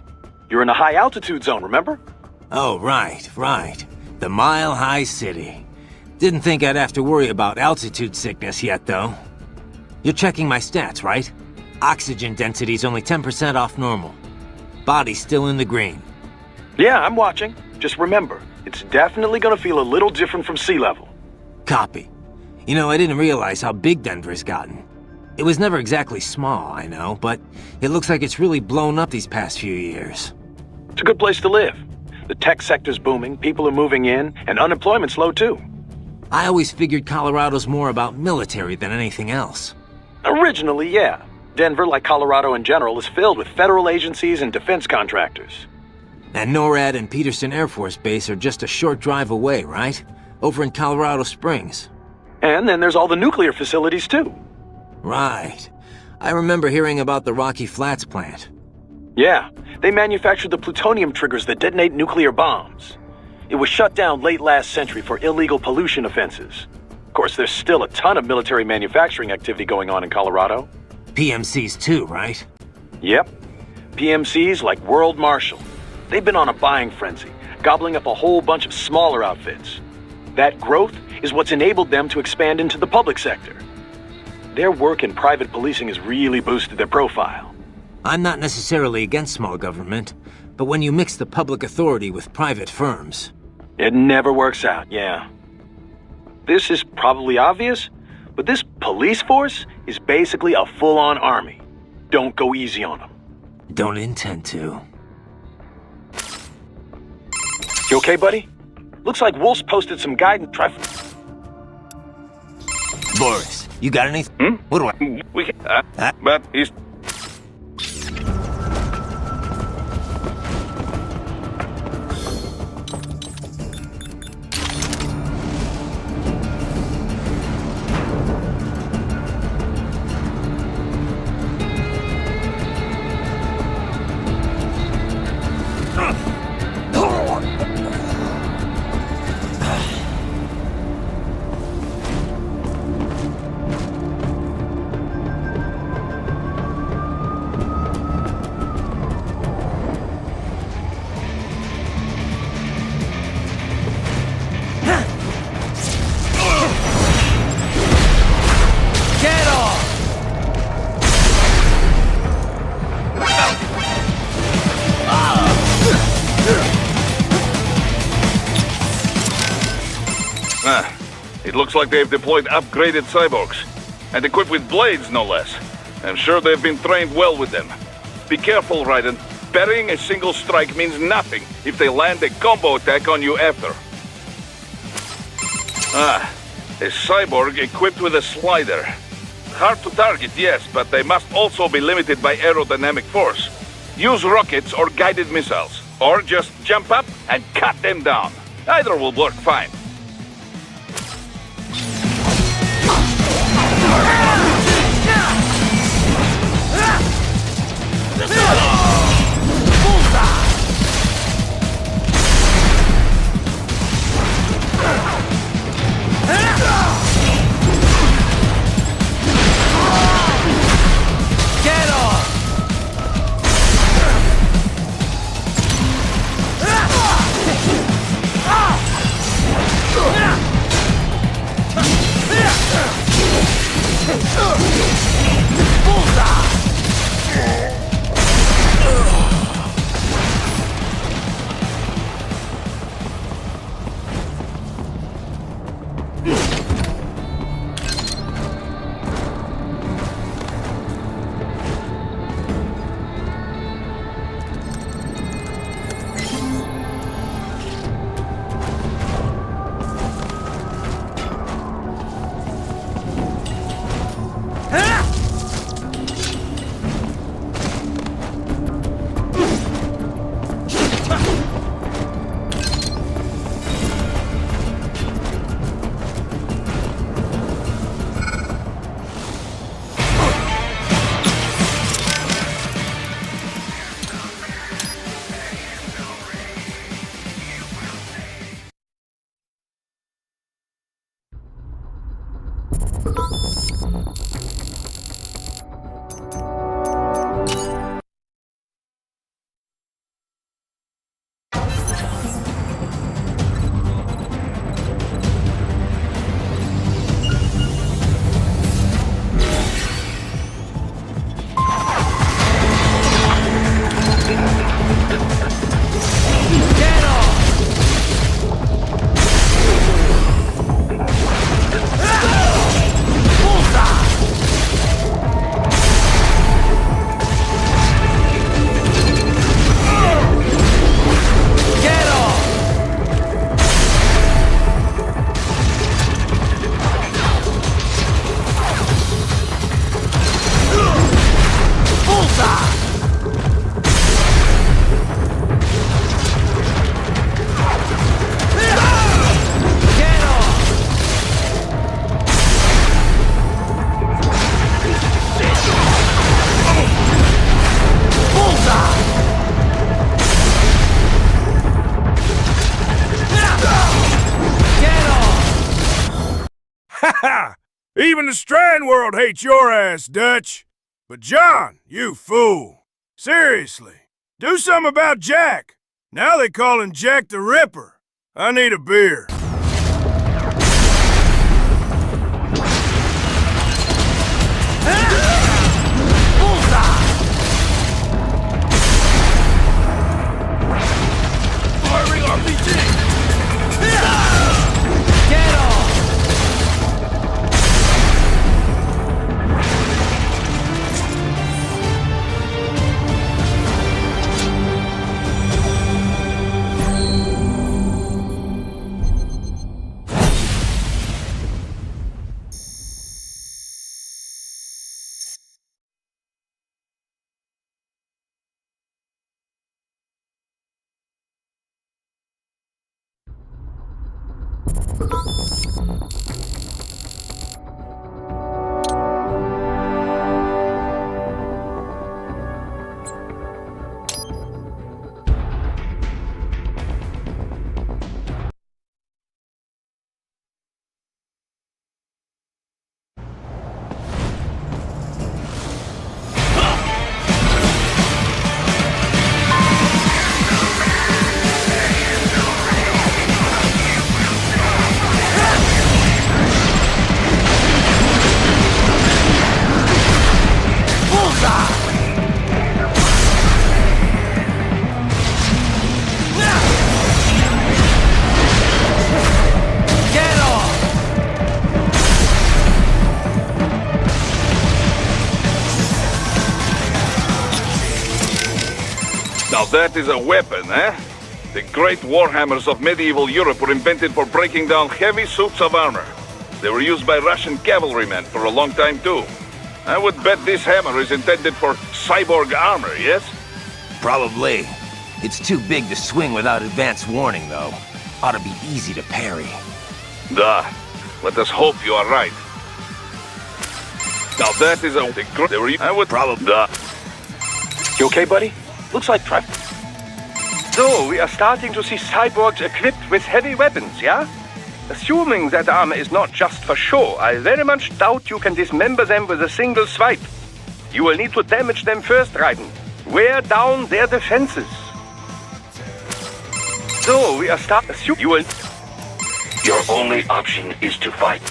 You're in a high altitude zone, remember? Oh, right. The Mile High City. Didn't think I'd have to worry about altitude sickness yet, though. You're checking my stats, right? Oxygen density's only 10% off normal. Body's still in the green. Yeah, I'm watching. Just remember, it's definitely gonna feel a little different from sea level. Copy. You know, I didn't realize how big Denver's gotten. It was never exactly small, I know, but it looks like it's really blown up these past few years. It's a good place to live. The tech sector's booming, people are moving in, and unemployment's low too. I always figured Colorado's more about military than anything else. Originally, yeah. Denver, like Colorado in general, is filled with federal agencies and defense contractors. And NORAD and Peterson Air Force Base are just a short drive away, right? Over in Colorado Springs. And then there's all the nuclear facilities too. Right. I remember hearing about the Rocky Flats plant. Yeah, they manufactured the plutonium triggers that detonate nuclear bombs. It was shut down late last century for illegal pollution offenses. Of course, there's still a ton of military manufacturing activity going on in Colorado. PMCs too, right? Yep. PMCs like World Marshal. They've been on a buying frenzy, gobbling up a whole bunch of smaller outfits. That growth is what's enabled them to expand into the public sector. Their work in private policing has really boosted their profile. I'm not necessarily against small government, but when you mix the public authority with private firms... It never works out, yeah. this is probably obvious, but this police force is basically a full-on army. Don't go easy on them. Don't intend to. You okay, buddy? Looks like Wolf's posted some guidance. Boris, you got anything? What do I... We can, but he's... It looks like they've deployed upgraded cyborgs, and equipped with blades, no less. I'm sure they've been trained well with them. Be careful, Raiden. Parrying a single strike means nothing if they land a combo attack on you after. A cyborg equipped with a slider. Hard to target, yes, but they must also be limited by aerodynamic force. Use rockets or guided missiles, or just jump up and cut them down. Either will work fine. Even the Strand world hates your ass, Dutch. But John, you fool. Seriously, do something about Jack. Now they call him Jack the Ripper. I need a beer. Firing RPG! Get off! Now that is a weapon, eh? The great warhammers of medieval Europe were invented for breaking down heavy suits of armor. They were used by Russian cavalrymen for a long time too. I would bet this hammer is intended for cyborg armor, yes? Probably. It's too big to swing without advance warning, though. Ought to be easy to parry. Duh. Let us hope you are right. Now that is a... I would probably... Duh. You okay, buddy? Looks like trap. So, we are starting to see cyborgs equipped with heavy weapons, yeah? Assuming that armor is not just for show, I very much doubt you can dismember them with a single swipe. You will need to damage them first, Raiden. Wear down their defenses. So, we are you will... Your only option is to fight.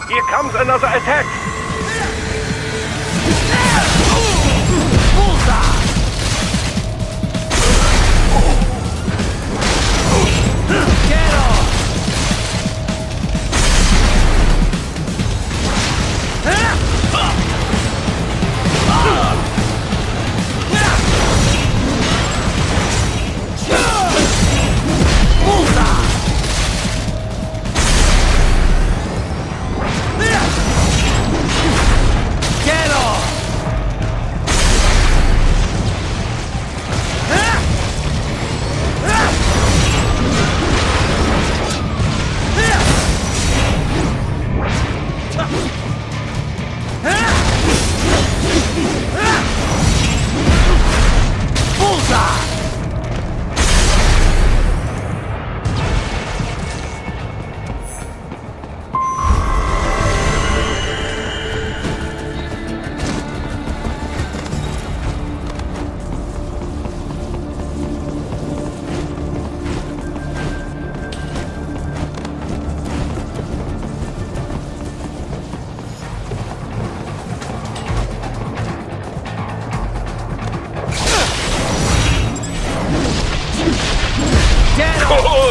Here comes another attack!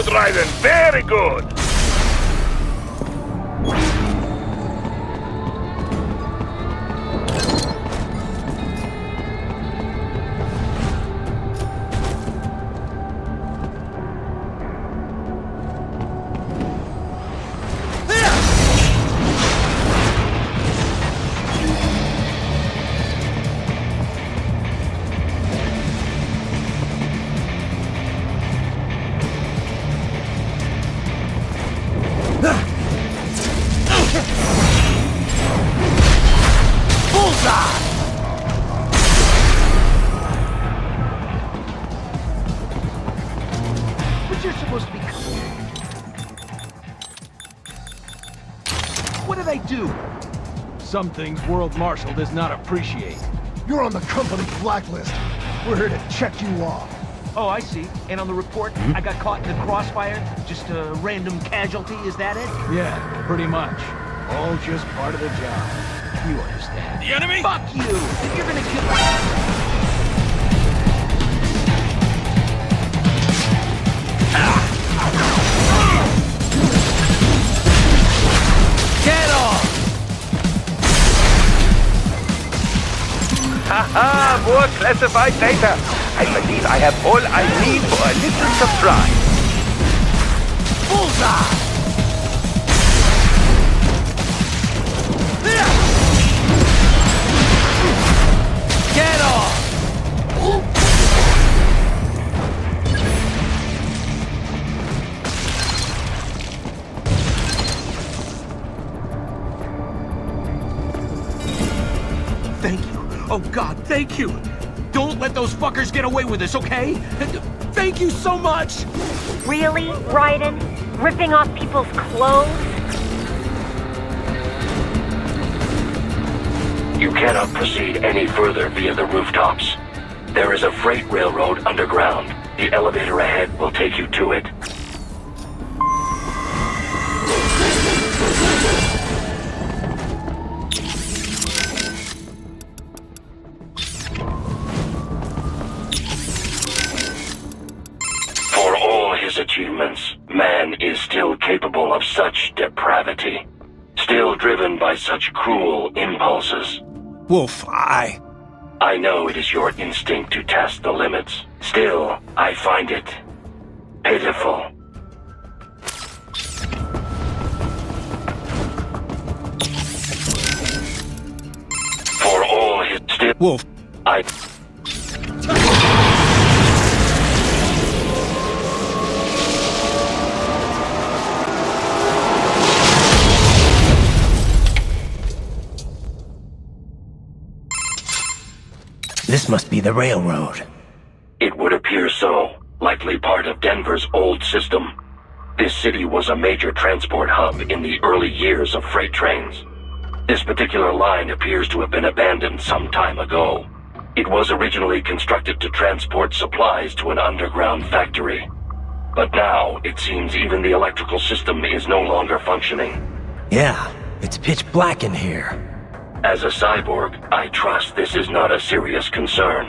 Good, Raiden, very good! What do they do? Some things World Marshal does not appreciate. You're on the company blacklist. We're here to check you off. Oh, I see. And on the report, I got caught in the crossfire? Just a random casualty, is that it? Yeah, pretty much. All just part of the job. You understand. The enemy? Fuck you! You're gonna kill... Get off! Haha, more classified data. I believe I have all I need for a little surprise. Bullseye! Get off! Thank you. Oh God, thank you. Don't let those fuckers get away with this, okay? Thank you so much. Really, Raiden? Ripping off people's clothes? You cannot proceed any further via the rooftops. There is a freight railroad underground. The elevator ahead will take you to it. For all his achievements, man is still capable of such depravity. Still driven by such cruel impulses. Wolf, I know it is your instinct to test the limits. Still, I find it pitiful. For all his still... Wolf. This must be the railroad. It would appear so. Likely part of Denver's old system. This city was a major transport hub in the early years of freight trains. This particular line appears to have been abandoned some time ago. It was originally constructed to transport supplies to an underground factory. But now, it seems even the electrical system is no longer functioning. Yeah, it's pitch black in here. As a cyborg, I trust this is not a serious concern.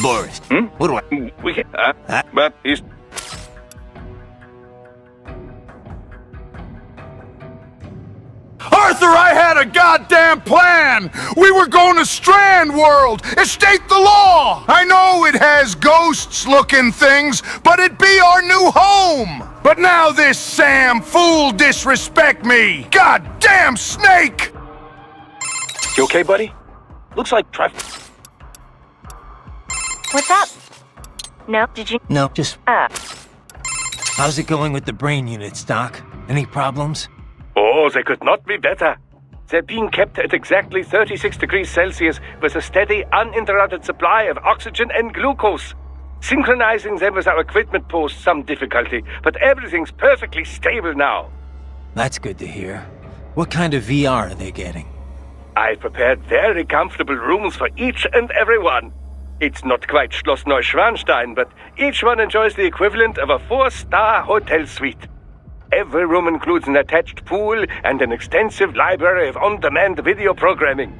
Boris, what do I... We can... but he's... Arthur, I had a goddamn plan! We were going to Strand World, estate the law! I know it has ghosts-looking things, but it'd be our new home! But now this Sam fool disrespect me! Goddamn snake! You okay, buddy? Looks like What's up? No, did you? No, just... How's it going with the brain units, Doc? Any problems? Oh, they could not be better. They're being kept at exactly 36 degrees Celsius with a steady, uninterrupted supply of oxygen and glucose. Synchronizing them with our equipment posed some difficulty, but everything's perfectly stable now. That's good to hear. What kind of VR are they getting? I prepared very comfortable rooms for each and every one. It's not quite Schloss Neuschwanstein, but each one enjoys the equivalent of a 4-star hotel suite. Every room includes an attached pool and an extensive library of on-demand video programming.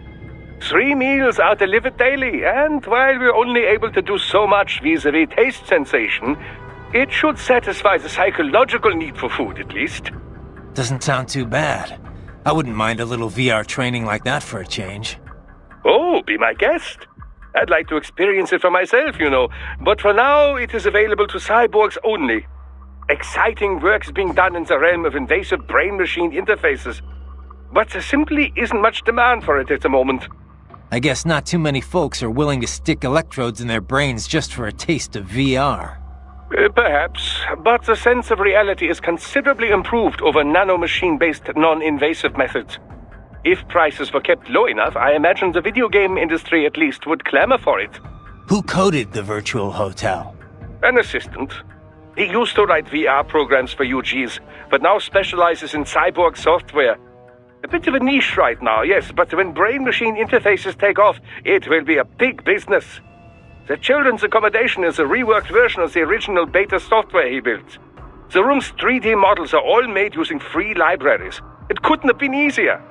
3 meals are delivered daily, and while we're only able to do so much vis-a-vis taste sensation, it should satisfy the psychological need for food, at least. Doesn't sound too bad. I wouldn't mind a little VR training like that for a change. Oh, be my guest. I'd like to experience it for myself, you know, but for now it is available to cyborgs only. Exciting work is being done in the realm of invasive brain-machine interfaces, but there simply isn't much demand for it at the moment. I guess not too many folks are willing to stick electrodes in their brains just for a taste of VR. Perhaps, but the sense of reality is considerably improved over nanomachine-based non-invasive methods. If prices were kept low enough, I imagine the video game industry at least would clamor for it. Who coded the virtual hotel? An assistant. He used to write VR programs for UGs, but now specializes in cyborg software. A bit of a niche right now, yes, but when brain-machine interfaces take off, it will be a big business. The children's accommodation is a reworked version of the original beta software he built. The room's 3D models are all made using free libraries. It couldn't have been easier.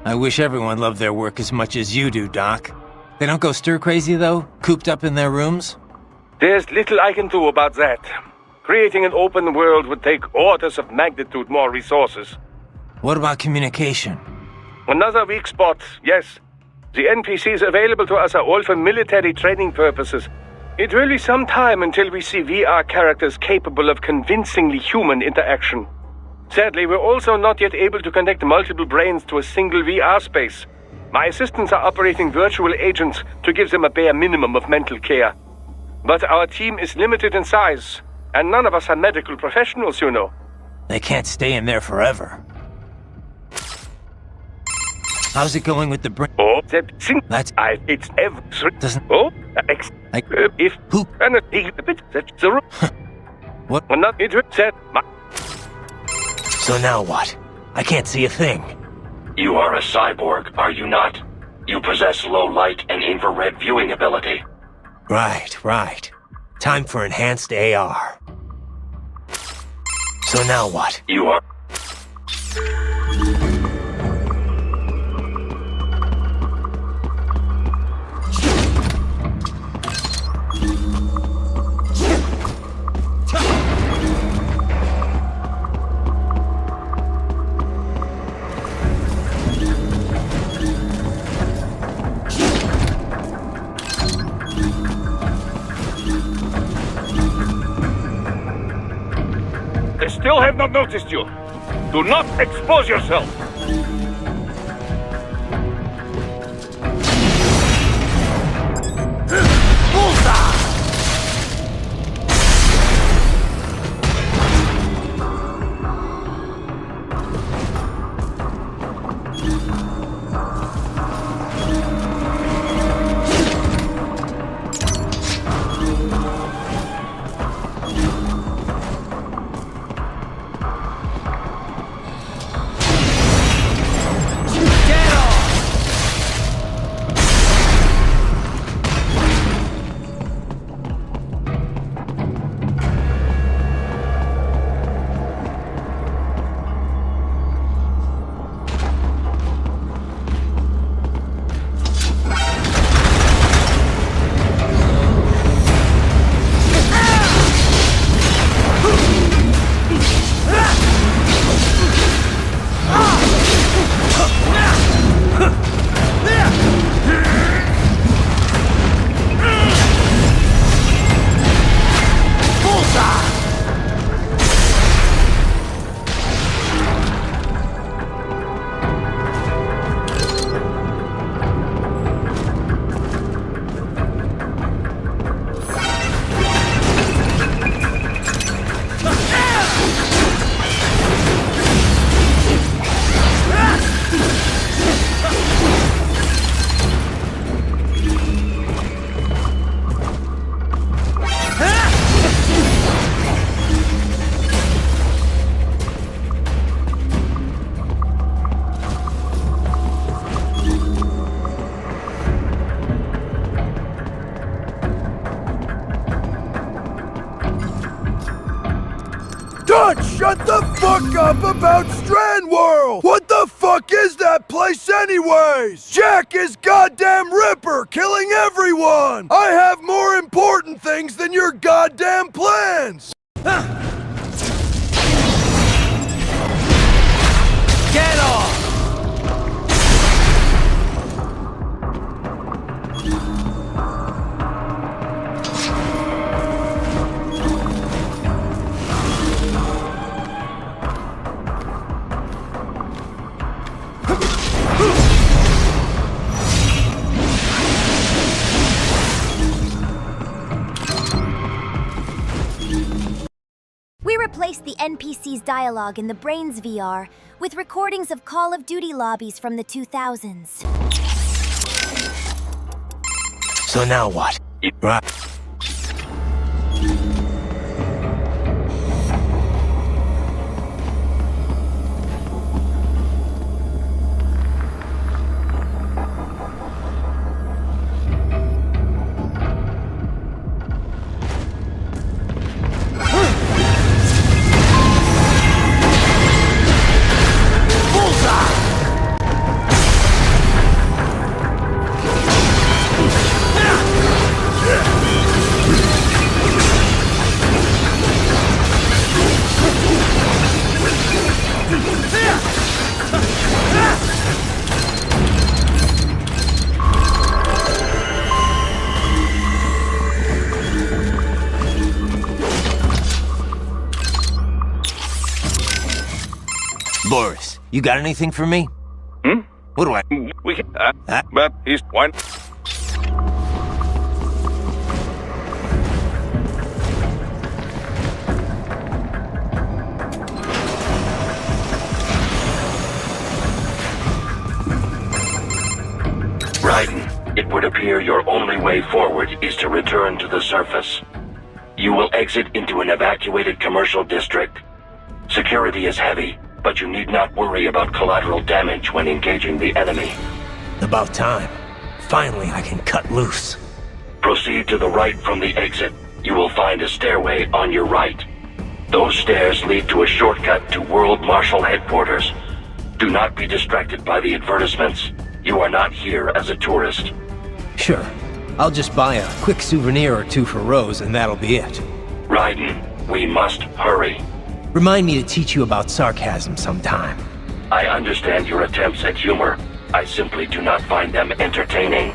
I wish everyone loved their work as much as you do, Doc. They don't go stir-crazy, though? Cooped up in their rooms? There's little I can do about that. Creating an open world would take orders of magnitude more resources. What about communication? Another weak spot, yes. The NPCs available to us are all for military training purposes. It will be some time until we see VR characters capable of convincingly human interaction. Sadly, we're also not yet able to connect multiple brains to a single VR space. My assistants are operating virtual agents to give them a bare minimum of mental care. But our team is limited in size, and none of us are medical professionals, you know. They can't stay in there forever. How's it going with the brain? Oh, That's... it's ever... Doesn't... Oh, if... Who? And a bit... That's the room. What? Not it said... So now what? I can't see a thing. You are a cyborg, are you not? You possess low light and infrared viewing ability. Right. Time for enhanced AR. So now what? You are... They still have not noticed you. Do not expose yourself. Shut the fuck up about Strand World! What the fuck is that place anyways? Jack is goddamn Ripper, killing everyone! I have more important things than your goddamn plans! Get off! We replaced the NPC's dialogue in the Brains VR with recordings of Call of Duty lobbies from the 2000s. So now what? Right. Boris, you got anything for me? Hmm? What do I... We can... but he's one... Raiden, it would appear your only way forward is to return to the surface. You will exit into an evacuated commercial district. Security is heavy, but you need not worry about collateral damage when engaging the enemy. About time. Finally, I can cut loose. Proceed to the right from the exit. You will find a stairway on your right. Those stairs lead to a shortcut to World Marshal Headquarters. Do not be distracted by the advertisements. You are not here as a tourist. Sure. I'll just buy a quick souvenir or two for Rose, and that'll be it. Raiden, we must hurry. Remind me to teach you about sarcasm sometime. I understand your attempts at humor. I simply do not find them entertaining.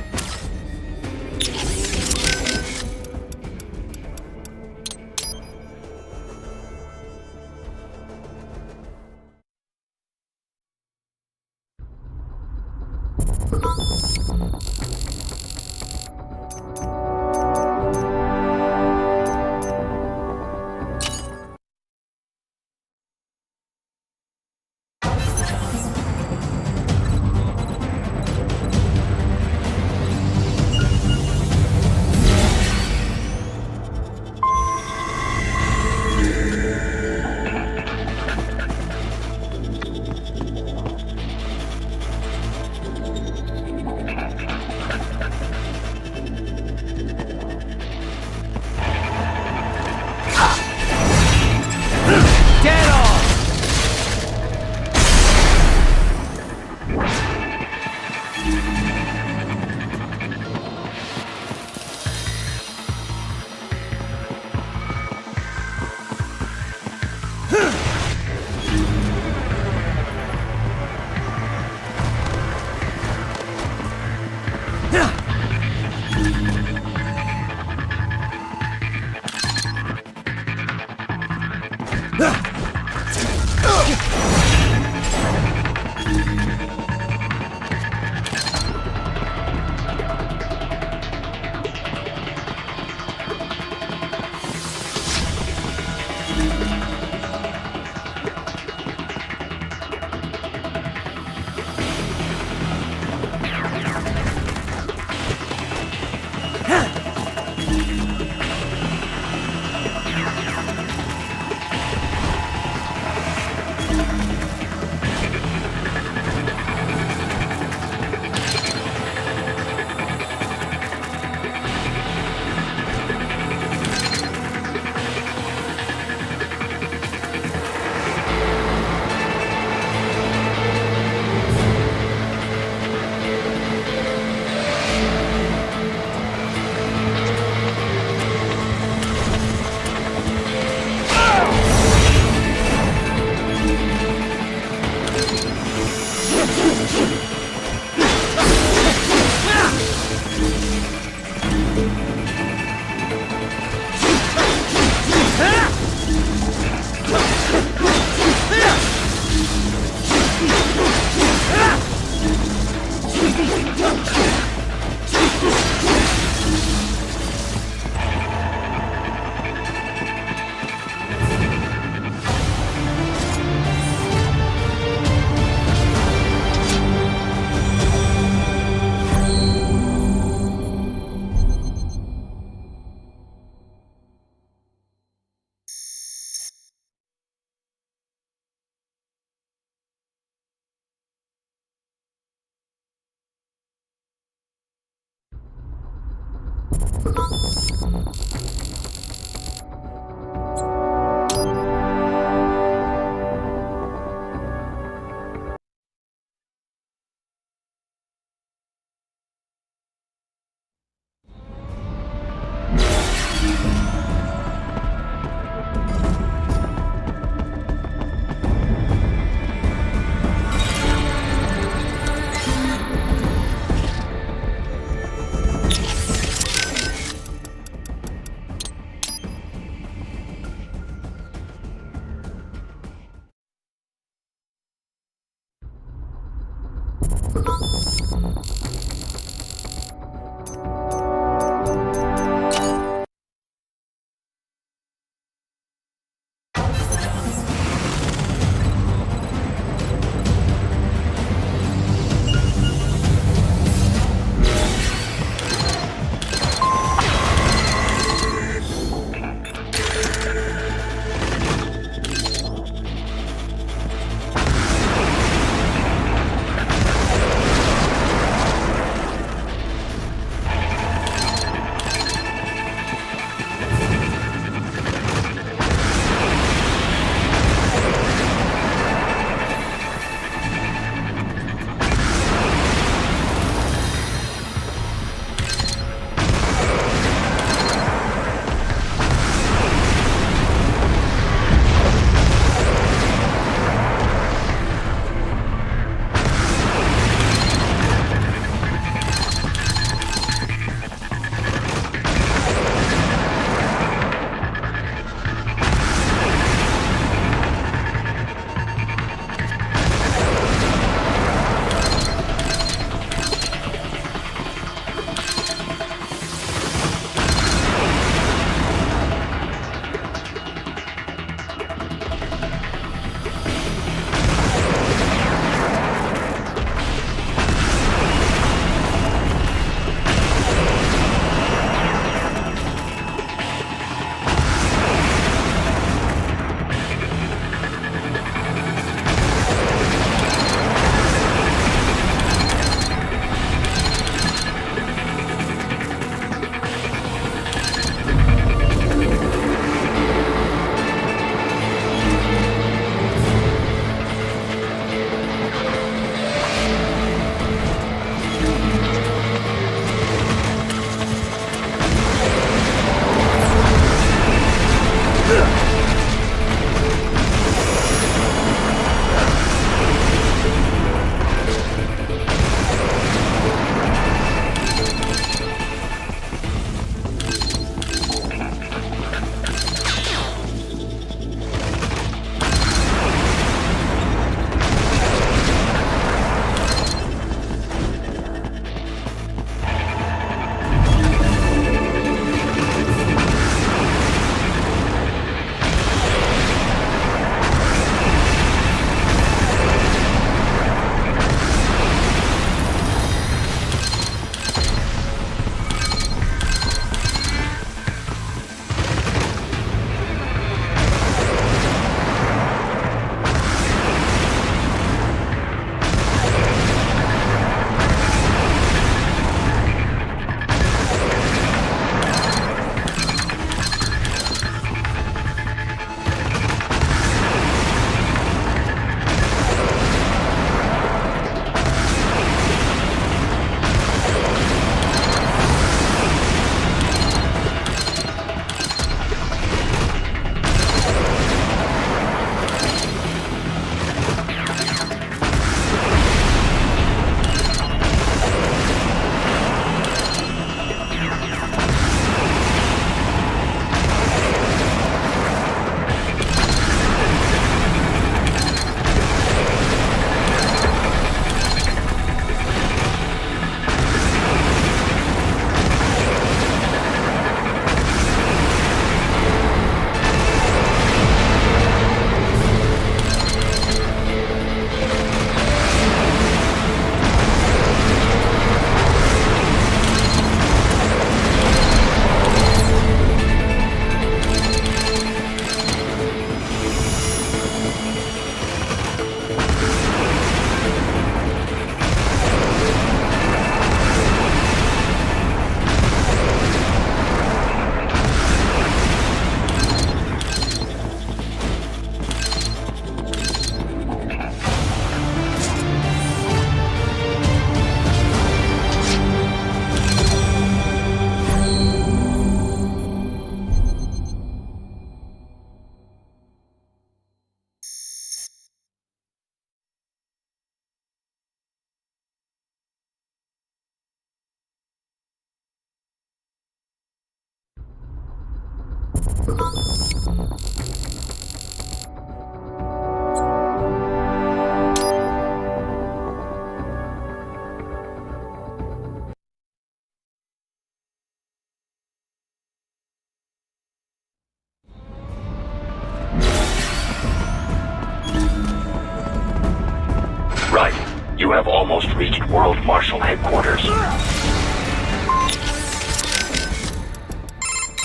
You have almost reached World Marshal Headquarters.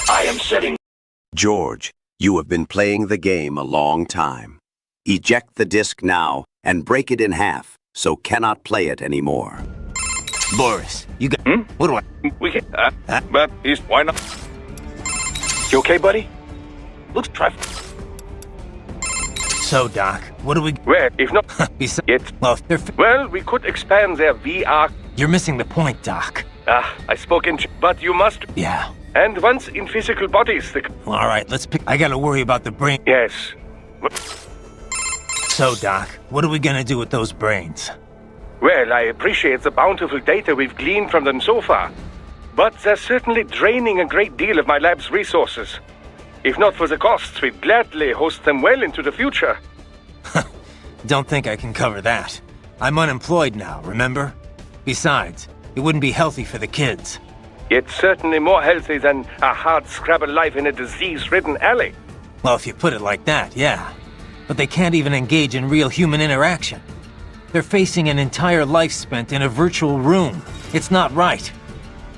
I am setting... George, you have been playing the game a long time. Eject the disc now and break it in half, so cannot play it anymore. Boris, you got... What do I... We can... but he's... Why not? You okay, buddy? Looks try... So, Doc, what do we... Well, if not... It's... Well, we could expand their VR... You're missing the point, Doc. I spoke in... But you must... Yeah. And once in physical bodies, the... All right, let's pick... I gotta worry about the brain... Yes. So, Doc, what are we gonna do with those brains? Well, I appreciate the bountiful data we've gleaned from them so far. But they're certainly draining a great deal of my lab's resources. If not for the costs, we'd gladly host them well into the future. Don't think I can cover that. I'm unemployed now, remember? Besides, it wouldn't be healthy for the kids. It's certainly more healthy than a hard-scrabble life in a disease-ridden alley. Well, if you put it like that, yeah. But they can't even engage in real human interaction. They're facing an entire life spent in a virtual room. It's not right.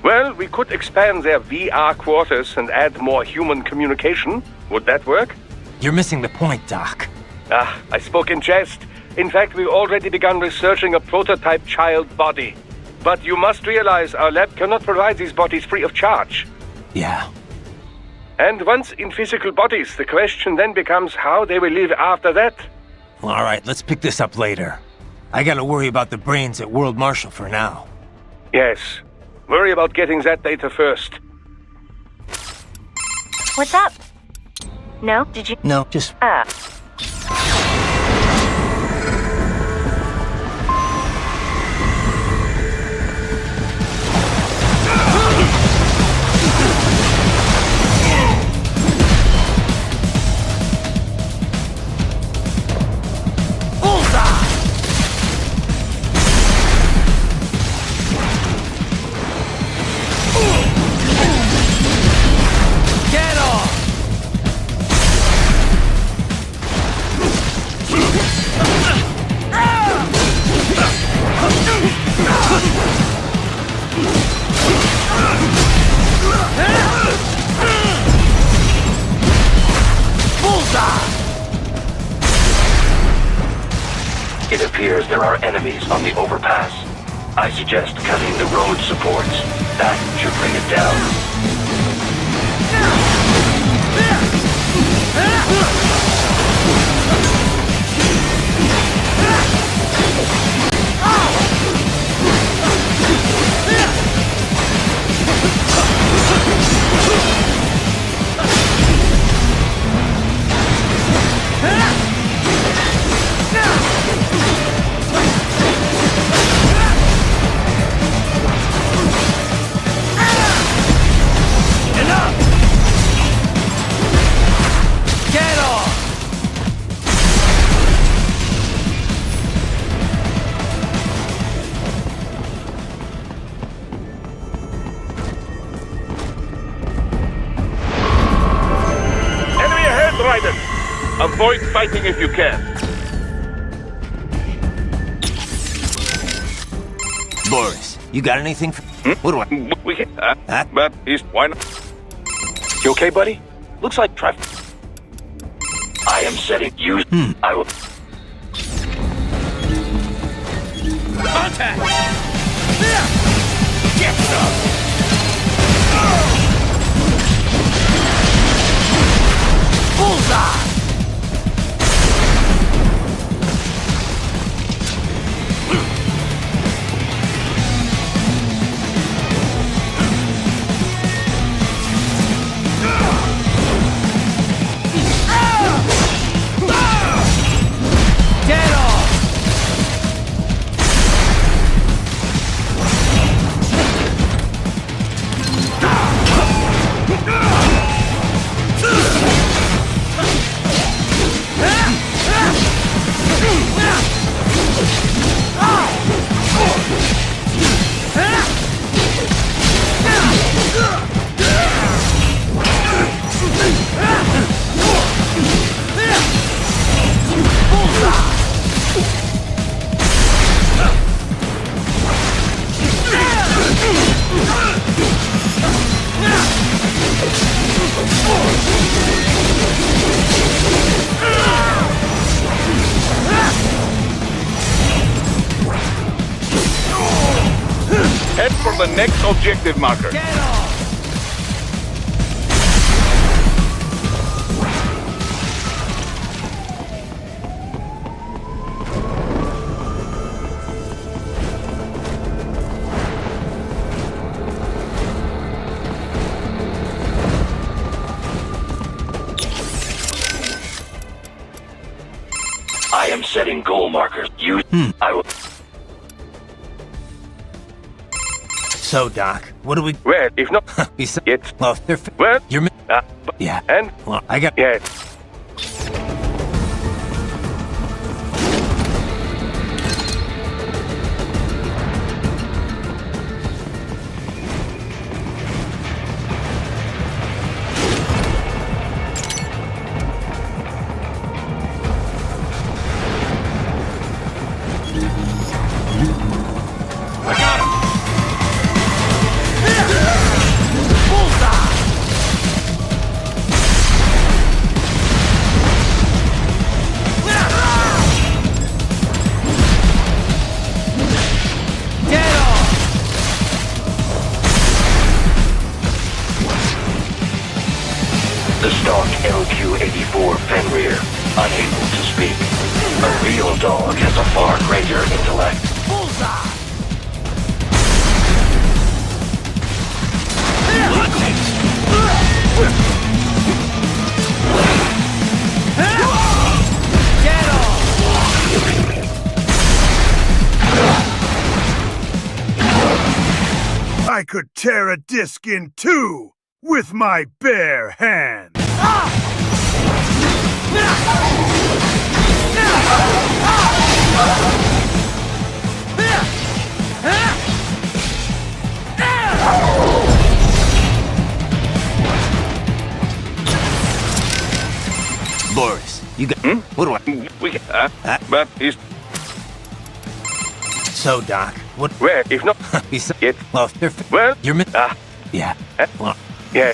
Well, we could expand their VR quarters and add more human communication. Would that work? You're missing the point, Doc. I spoke in jest. In fact, we've already begun researching a prototype child body. But you must realize our lab cannot provide these bodies free of charge. Yeah. And once in physical bodies, the question then becomes how they will live after that. All right, let's pick this up later. I gotta worry about the brains at World Marshal for now. Yes. Worry about getting that data first. What's up? No? Did you? No, just... It appears there are enemies on the overpass. I suggest cutting the road supports. That should bring it down. Avoid fighting if you can. Boris, you got anything for... What do I... We can... but he's... Why not? You okay, buddy? Looks like traffic. I am setting you... I will... Contact! Get some! Bullseye! the next objective marker. Get off! I am setting goal markers. I will. So, Doc, what do we... Well, if not... It's... Well, they're... Well... You're... Yeah. And? Well, I got... Yeah. The stock LQ-84 Fenrir, unable to speak. A real dog has a far greater intellect. Bullseye! Get off! I could tear a disc in two with my bare hands. Boris, you got... What do I... But he's... So, Doc, what... Well, if not... It... Well, they're... Well... You're... Yeah. Well... Yeah.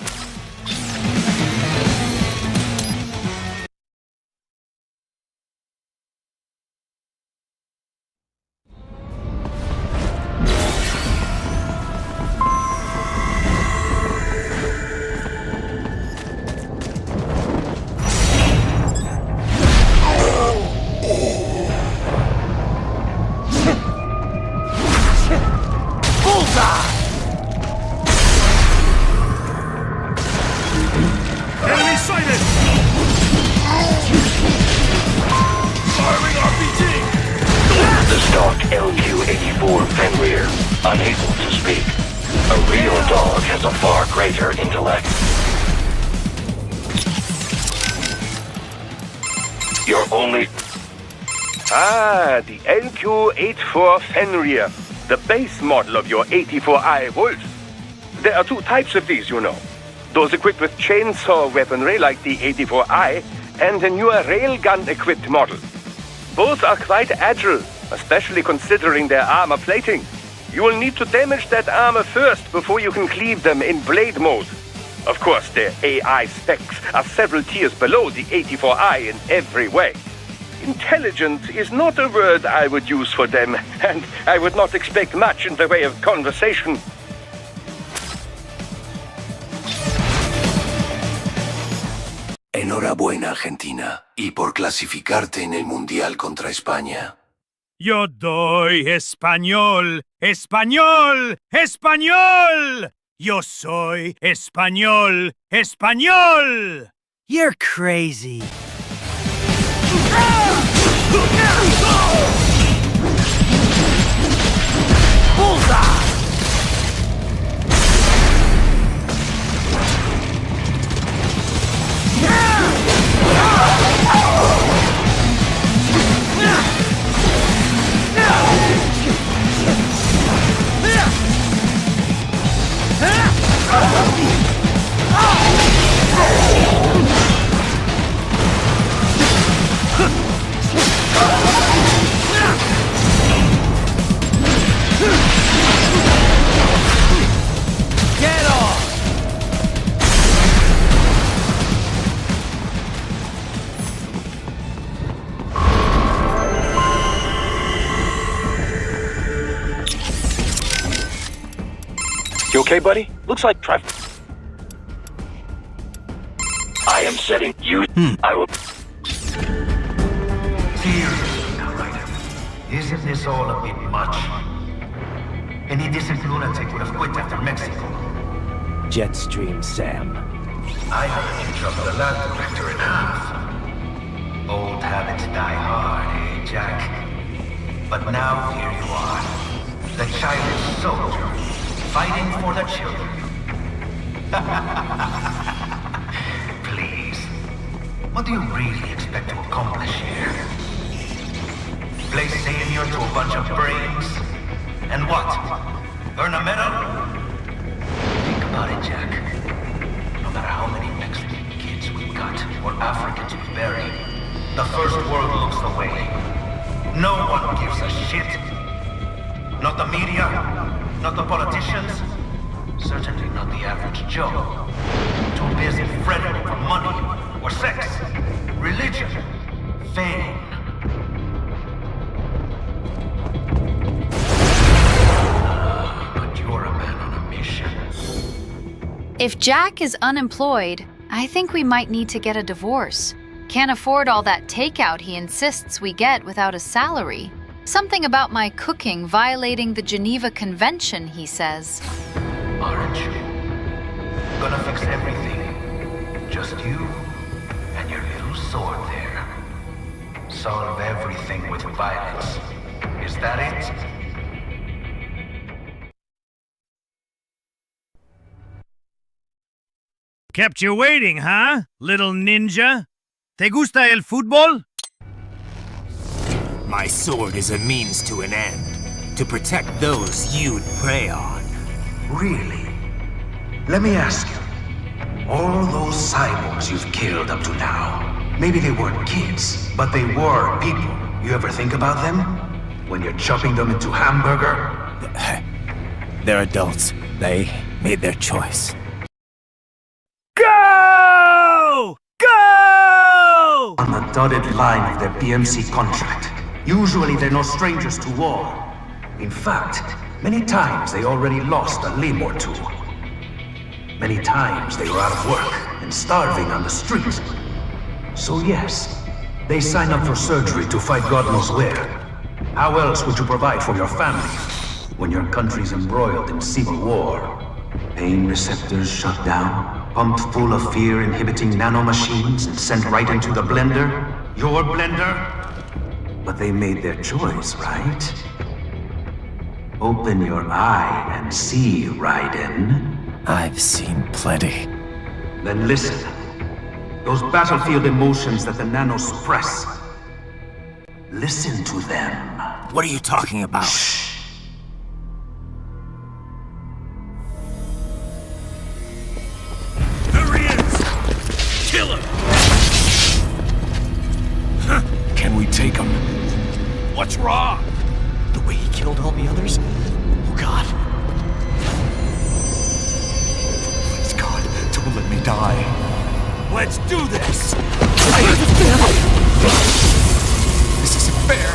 Enemy sighted! Firing RPG! The stock LQ-84 Fenrir, unable to speak. A real dog has a far greater intellect. You're only... Ah, the LQ-84 Fenrir, the base model of your 84i Wolf. There are two types of these, you know. Those equipped with chainsaw weaponry like the 84i, and a newer railgun-equipped model. Both are quite agile, especially considering their armor plating. You will need to damage that armor first before you can cleave them in blade mode. Of course, their AI specs are several tiers below the 84i in every way. Intelligent is not a word I would use for them, and I would not expect much in the way of conversation. Enhorabuena, Argentina, y por clasificarte en el Mundial contra España. Yo doy español, español, español. Yo soy español, español. You're crazy. Bullseye! Get off! okay, buddy? Looks like I am setting you. I will. Seriously, now, Ryder. Isn't this all a bit much? Any decent lunatic would have quit after Mexico. Jetstream Sam. I heard you chopped the lab director in half. Old habits die hard, eh, Jack? But now here you are. The childish soldier, fighting for the children. Please. What do you really expect to accomplish here? Play savior to a bunch of brains? And what? Earn a medal? Think about it, Jack. No matter how many Mexican kids we got, or Africans we bury, the First World looks away. No one gives a shit. Not the media, not the politicians, certainly not the average Joe. Too busy fretting for money, or sex, religion, fame. But you're a man on a mission. If Jack is unemployed, I think we might need to get a divorce. Can't afford all that takeout he insists we get without a salary. Something about my cooking violating the Geneva Convention, he says. Aren't you? Gonna fix everything. Just you and your little sword there. Solve everything with violence. Is that it? Kept you waiting, huh, little ninja? ¿Te gusta el fútbol? My sword is a means to an end, to protect those you'd prey on. Really? Let me ask you. All those cyborgs you've killed up to now, maybe they weren't kids, but they were people. You ever think about them? When you're chopping them into hamburger? They're adults. They made their choice. Go! Go! On the dotted line of their BMC contract. Usually they're no strangers to war. In fact, many times they already lost a limb or two. Many times they were out of work and starving on the street. So yes, they sign up for surgery to fight God knows where. How else would you provide for your family when your country's embroiled in civil war? Pain receptors shut down, pumped full of fear-inhibiting nanomachines and sent right into the blender? Your blender? But they made their choice, right? Open your eye and see, Raiden. I've seen plenty. Then listen. Those battlefield emotions that the nanos suppress. Listen to them. What are you talking about? Shh. There he is! Kill him! Can we take him? What's wrong? The way he killed all the others? Oh God. Please God, don't let me die. Let's do this! I have a family! This isn't fair.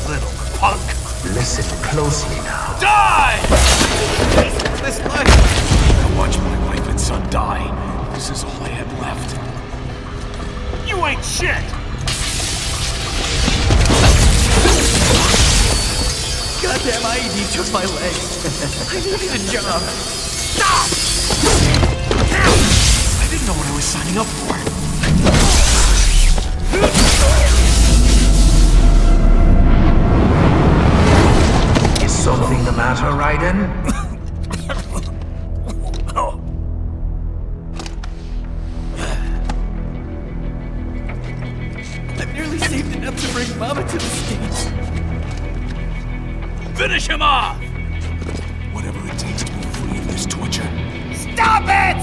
Little punk! Listen closely now. Die! This life! I watched my wife and son die. This is all I had left. You ain't shit! Goddamn IED took my leg. I needed a job. Stop! I didn't know what I was signing up for. Is something the matter, Raiden? I've nearly saved enough to bring Mama to the States. Finish him off! Whatever it takes to be free of this torture. Stop it!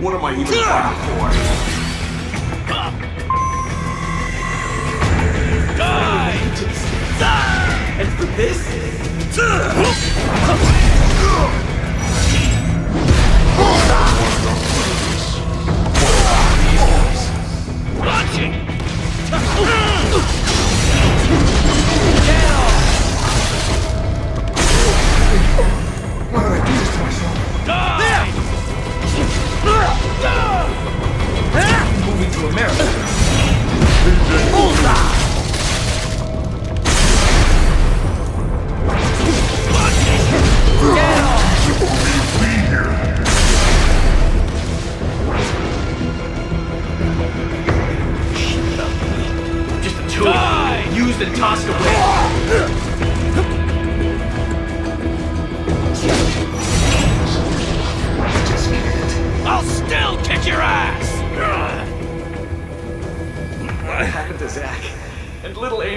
What am I even fighting for? Die! And for this? Launching!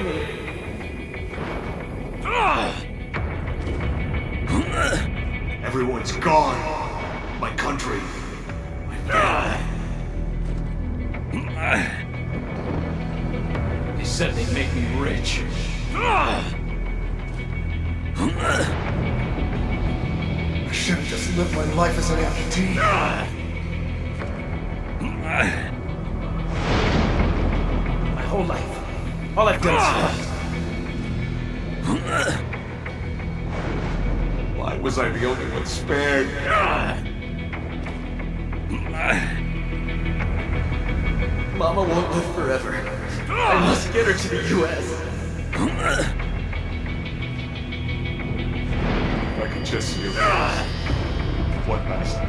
free me. Everyone's gone. My country. My family. They said they'd make me rich. I should have just lived my life as an amputee. My whole life. All I've done is fight. Why was I the only one spared? Mama won't live forever. I must get her to the U.S. If I could just see her one last time.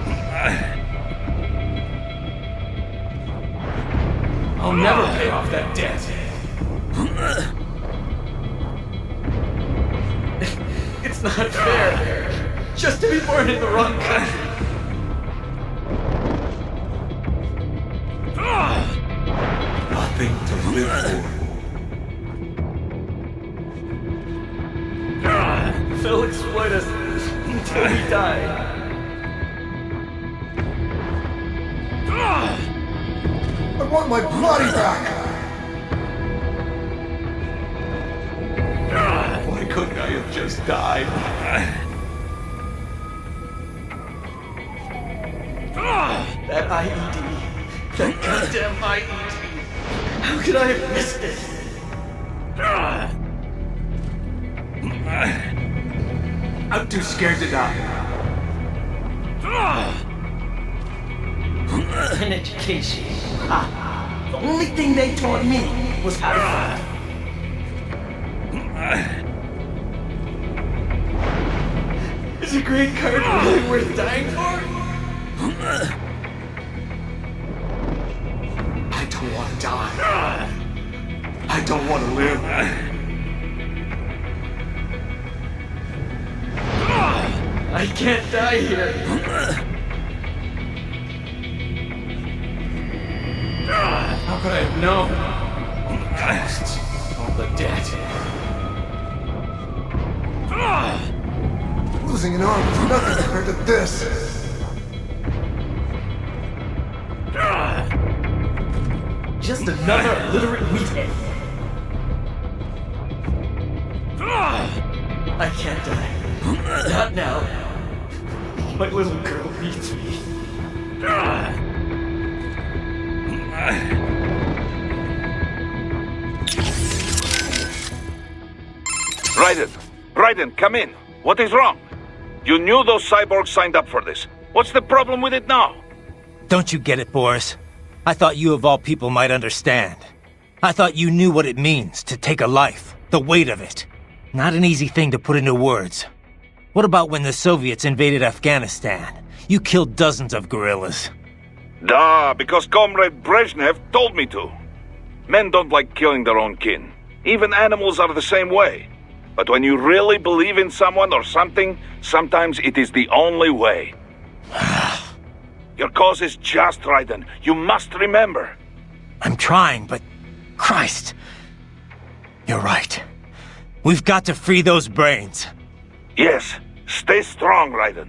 I'll never pay off that debt. It's not fair. Just to be born in the wrong country. Nothing to live for. They'll exploit us until we die. I want my body back! Why couldn't I have just died? That IED. That goddamn IED. How could I have missed it? I'm too scared to die. An education. The only thing they taught me was how to fight. Is a green card really worth dying for? I don't want to die. I don't want to live. I can't die here. How could I have known? All the costs, all the debt. Losing an arm is nothing compared to this. Just another illiterate meathead. I can't die. Not now. My little girl needs me. Raiden, come in. What is wrong? You knew those cyborgs signed up for this. What's the problem with it now? Don't you get it, Boris? I thought you of all people might understand. I thought you knew what it means to take a life, the weight of it. Not an easy thing to put into words. What about when the Soviets invaded Afghanistan? You killed dozens of guerrillas. Duh, because Comrade Brezhnev told me to. Men don't like killing their own kin. Even animals are the same way. But when you really believe in someone or something, sometimes it is the only way. Your cause is just, Raiden. You must remember. I'm trying, but... Christ! You're right. We've got to free those brains. Yes. Stay strong, Raiden.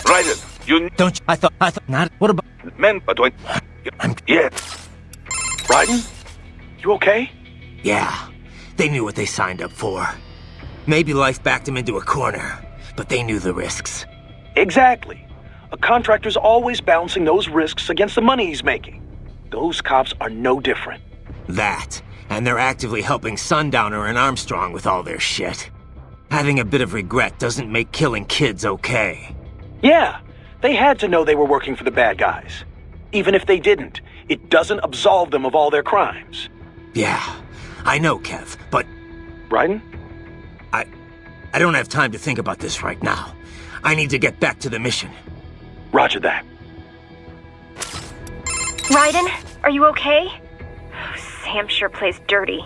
Raiden, you... Don't you... I thought... Not... What about... Men, but when... Yeah. Raiden? You okay? Yeah. They knew what they signed up for. Maybe life backed them into a corner, but they knew the risks. Exactly. A contractor's always balancing those risks against the money he's making. Those cops are no different. That, and they're actively helping Sundowner and Armstrong with all their shit. Having a bit of regret doesn't make killing kids okay. Yeah, they had to know they were working for the bad guys. Even if they didn't, it doesn't absolve them of all their crimes. Yeah, I know, Kev, but... Raiden? I don't have time to think about this right now. I need to get back to the mission. Roger that. Raiden, are you okay? Sam sure plays dirty.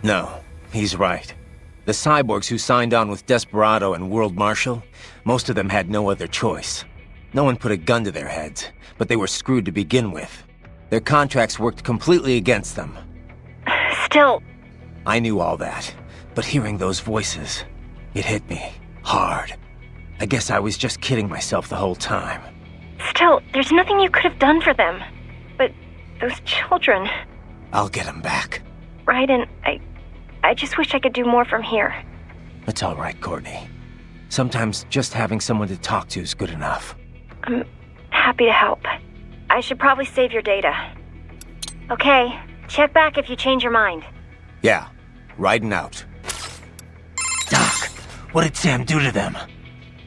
No, he's right. The cyborgs who signed on with Desperado and World Marshal, most of them had no other choice. No one put a gun to their heads, but they were screwed to begin with. Their contracts worked completely against them. Still... I knew all that, but hearing those voices, it hit me hard. I guess I was just kidding myself the whole time. Still, there's nothing you could have done for them. But those children... I'll get them back. Raiden, I just wish I could do more from here. It's all right, Courtney. Sometimes just having someone to talk to is good enough. I'm happy to help. I should probably save your data. Okay, check back if you change your mind. Yeah, Raiden out. Doc, what did Sam do to them?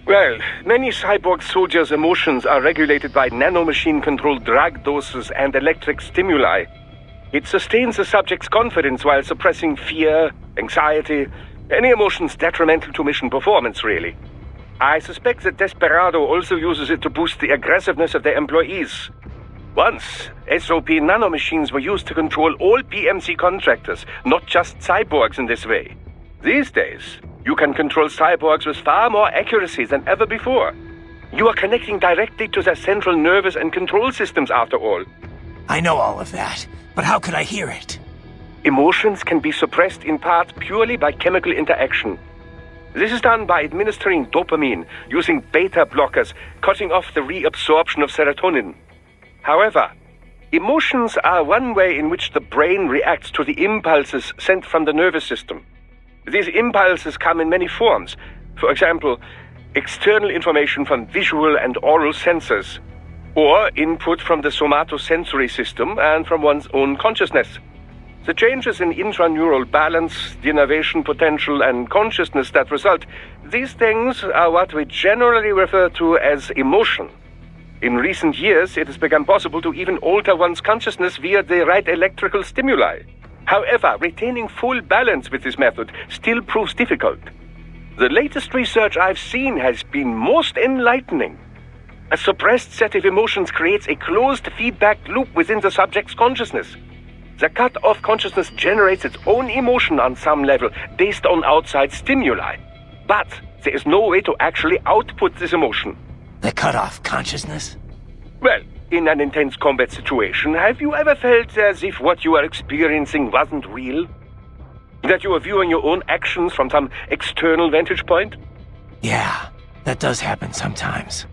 Well, many cyborg soldiers' emotions are regulated by nanomachine-controlled drug doses and electric stimuli. It sustains the subject's confidence while suppressing fear, anxiety, any emotions detrimental to mission performance, really. I suspect that Desperado also uses it to boost the aggressiveness of their employees. Once, SOP nanomachines were used to control all PMC contractors, not just cyborgs in this way. These days, you can control cyborgs with far more accuracy than ever before. You are connecting directly to their central nervous and control systems, after all. I know all of that, but how could I hear it? Emotions can be suppressed in part purely by chemical interaction. This is done by administering dopamine, using beta blockers, cutting off the reabsorption of serotonin. However, emotions are one way in which the brain reacts to the impulses sent from the nervous system. These impulses come in many forms. For example, external information from visual and oral sensors, or input from the somatosensory system and from one's own consciousness. The changes in intraneural balance, denervation potential, and consciousness that result, these things are what we generally refer to as emotion. In recent years, it has become possible to even alter one's consciousness via the right electrical stimuli. However, retaining full balance with this method still proves difficult. The latest research I've seen has been most enlightening. A suppressed set of emotions creates a closed feedback loop within the subject's consciousness. The cut-off consciousness generates its own emotion on some level, based on outside stimuli. But there is no way to actually output this emotion. The cut-off consciousness? Well, in an intense combat situation, have you ever felt as if what you are experiencing wasn't real? That you are viewing your own actions from some external vantage point? Yeah, that does happen sometimes.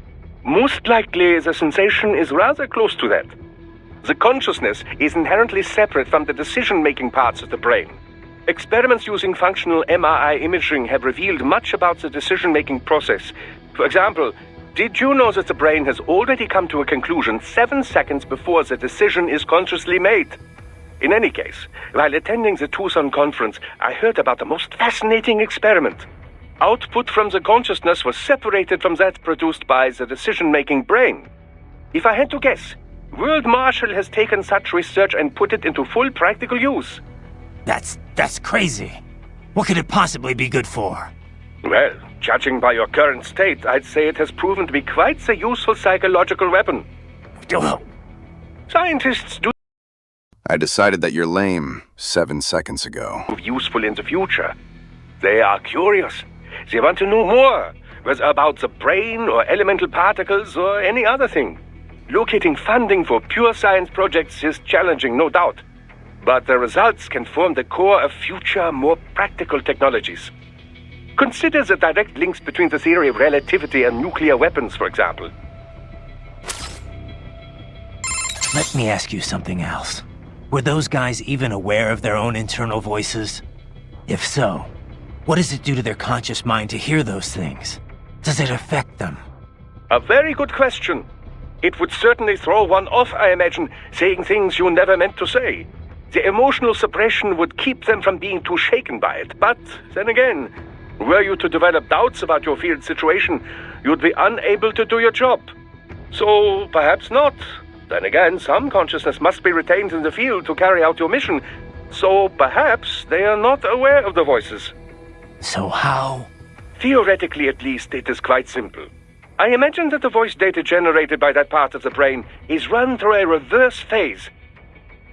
Most likely, the sensation is rather close to that. The consciousness is inherently separate from the decision-making parts of the brain. Experiments using functional MRI imaging have revealed much about the decision-making process. For example, did you know that the brain has already come to a conclusion 7 seconds before the decision is consciously made? In any case, while attending the Tucson conference, I heard about the most fascinating experiment. Output from the consciousness was separated from that produced by the decision-making brain. If I had to guess, World Marshal has taken such research and put it into full practical use. That's crazy. What could it possibly be good for? Well, judging by your current state, I'd say it has proven to be quite the useful psychological weapon. Scientists do I decided that you're lame 7 seconds ago. Useful in the future. They are curious. They want to know more, whether about the brain or elemental particles or any other thing. Locating funding for pure science projects is challenging, no doubt. But the results can form the core of future, more practical technologies. Consider the direct links between the theory of relativity and nuclear weapons, for example. Let me ask you something else. Were those guys even aware of their own internal voices? If so, what does it do to their conscious mind to hear those things? Does it affect them? A very good question. It would certainly throw one off, I imagine, saying things you never meant to say. The emotional suppression would keep them from being too shaken by it. But then again, were you to develop doubts about your field situation, you'd be unable to do your job. So perhaps not. Then again, some consciousness must be retained in the field to carry out your mission. So perhaps they are not aware of the voices. So how? Theoretically, at least, it is quite simple. I imagine that the voice data generated by that part of the brain is run through a reverse phase,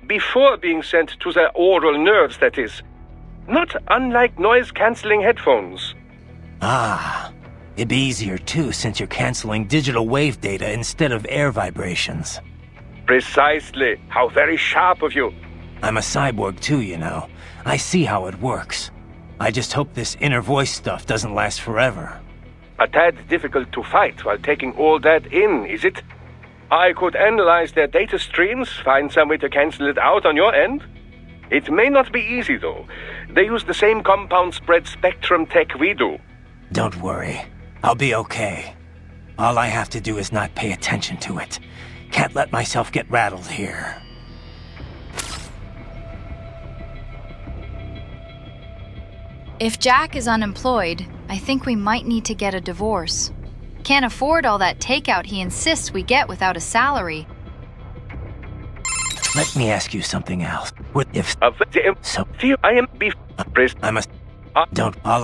before being sent to the oral nerves, that is. Not unlike noise-canceling headphones. Ah, it'd be easier too, since you're canceling digital wave data instead of air vibrations. Precisely. How very sharp of you. I'm a cyborg too, you know. I see how it works. I just hope this inner voice stuff doesn't last forever. A tad difficult to fight while taking all that in, is it? I could analyze their data streams, find some way to cancel it out on your end. It may not be easy, though. They use the same compound spread spectrum tech we do. Don't worry. I'll be okay. All I have to do is not pay attention to it. Can't let myself get rattled here. If Jack is unemployed, I think we might need to get a divorce. Can't afford all that takeout he insists we get without a salary. Let me ask you something else. What if so I am beef I must don't all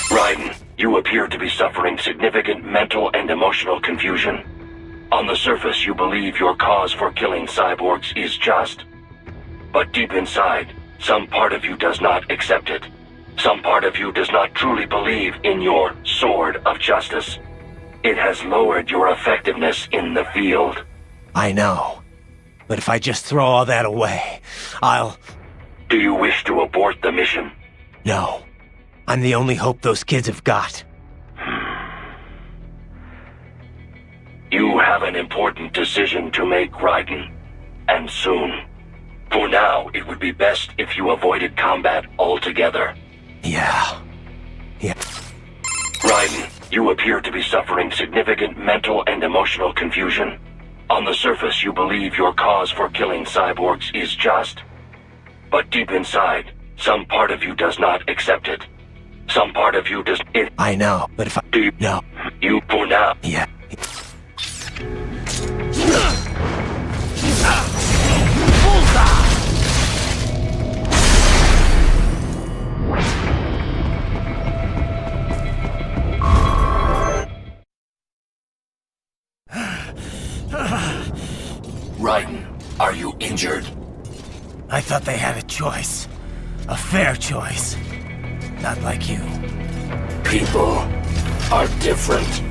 Raiden, you appear to be suffering significant mental and emotional confusion. On the surface, you believe your cause for killing cyborgs is just. But deep inside, some part of you does not accept it. Some part of you does not truly believe in your sword of justice. It has lowered your effectiveness in the field. I know. But if I just throw all that away, I'll... Do you wish to abort the mission? No. I'm the only hope those kids have got. You have an important decision to make, Raiden. And soon. For now, it would be best if you avoided combat altogether. Yeah. Raiden, you appear to be suffering significant mental and emotional confusion. On the surface, you believe your cause for killing cyborgs is just. But deep inside, some part of you does not accept it. Some part of you does... I know, but if I... Do you... No. You, for now... Yeah. Raiden, are you injured? I thought they had a choice. A fair choice. Not like you. People are different.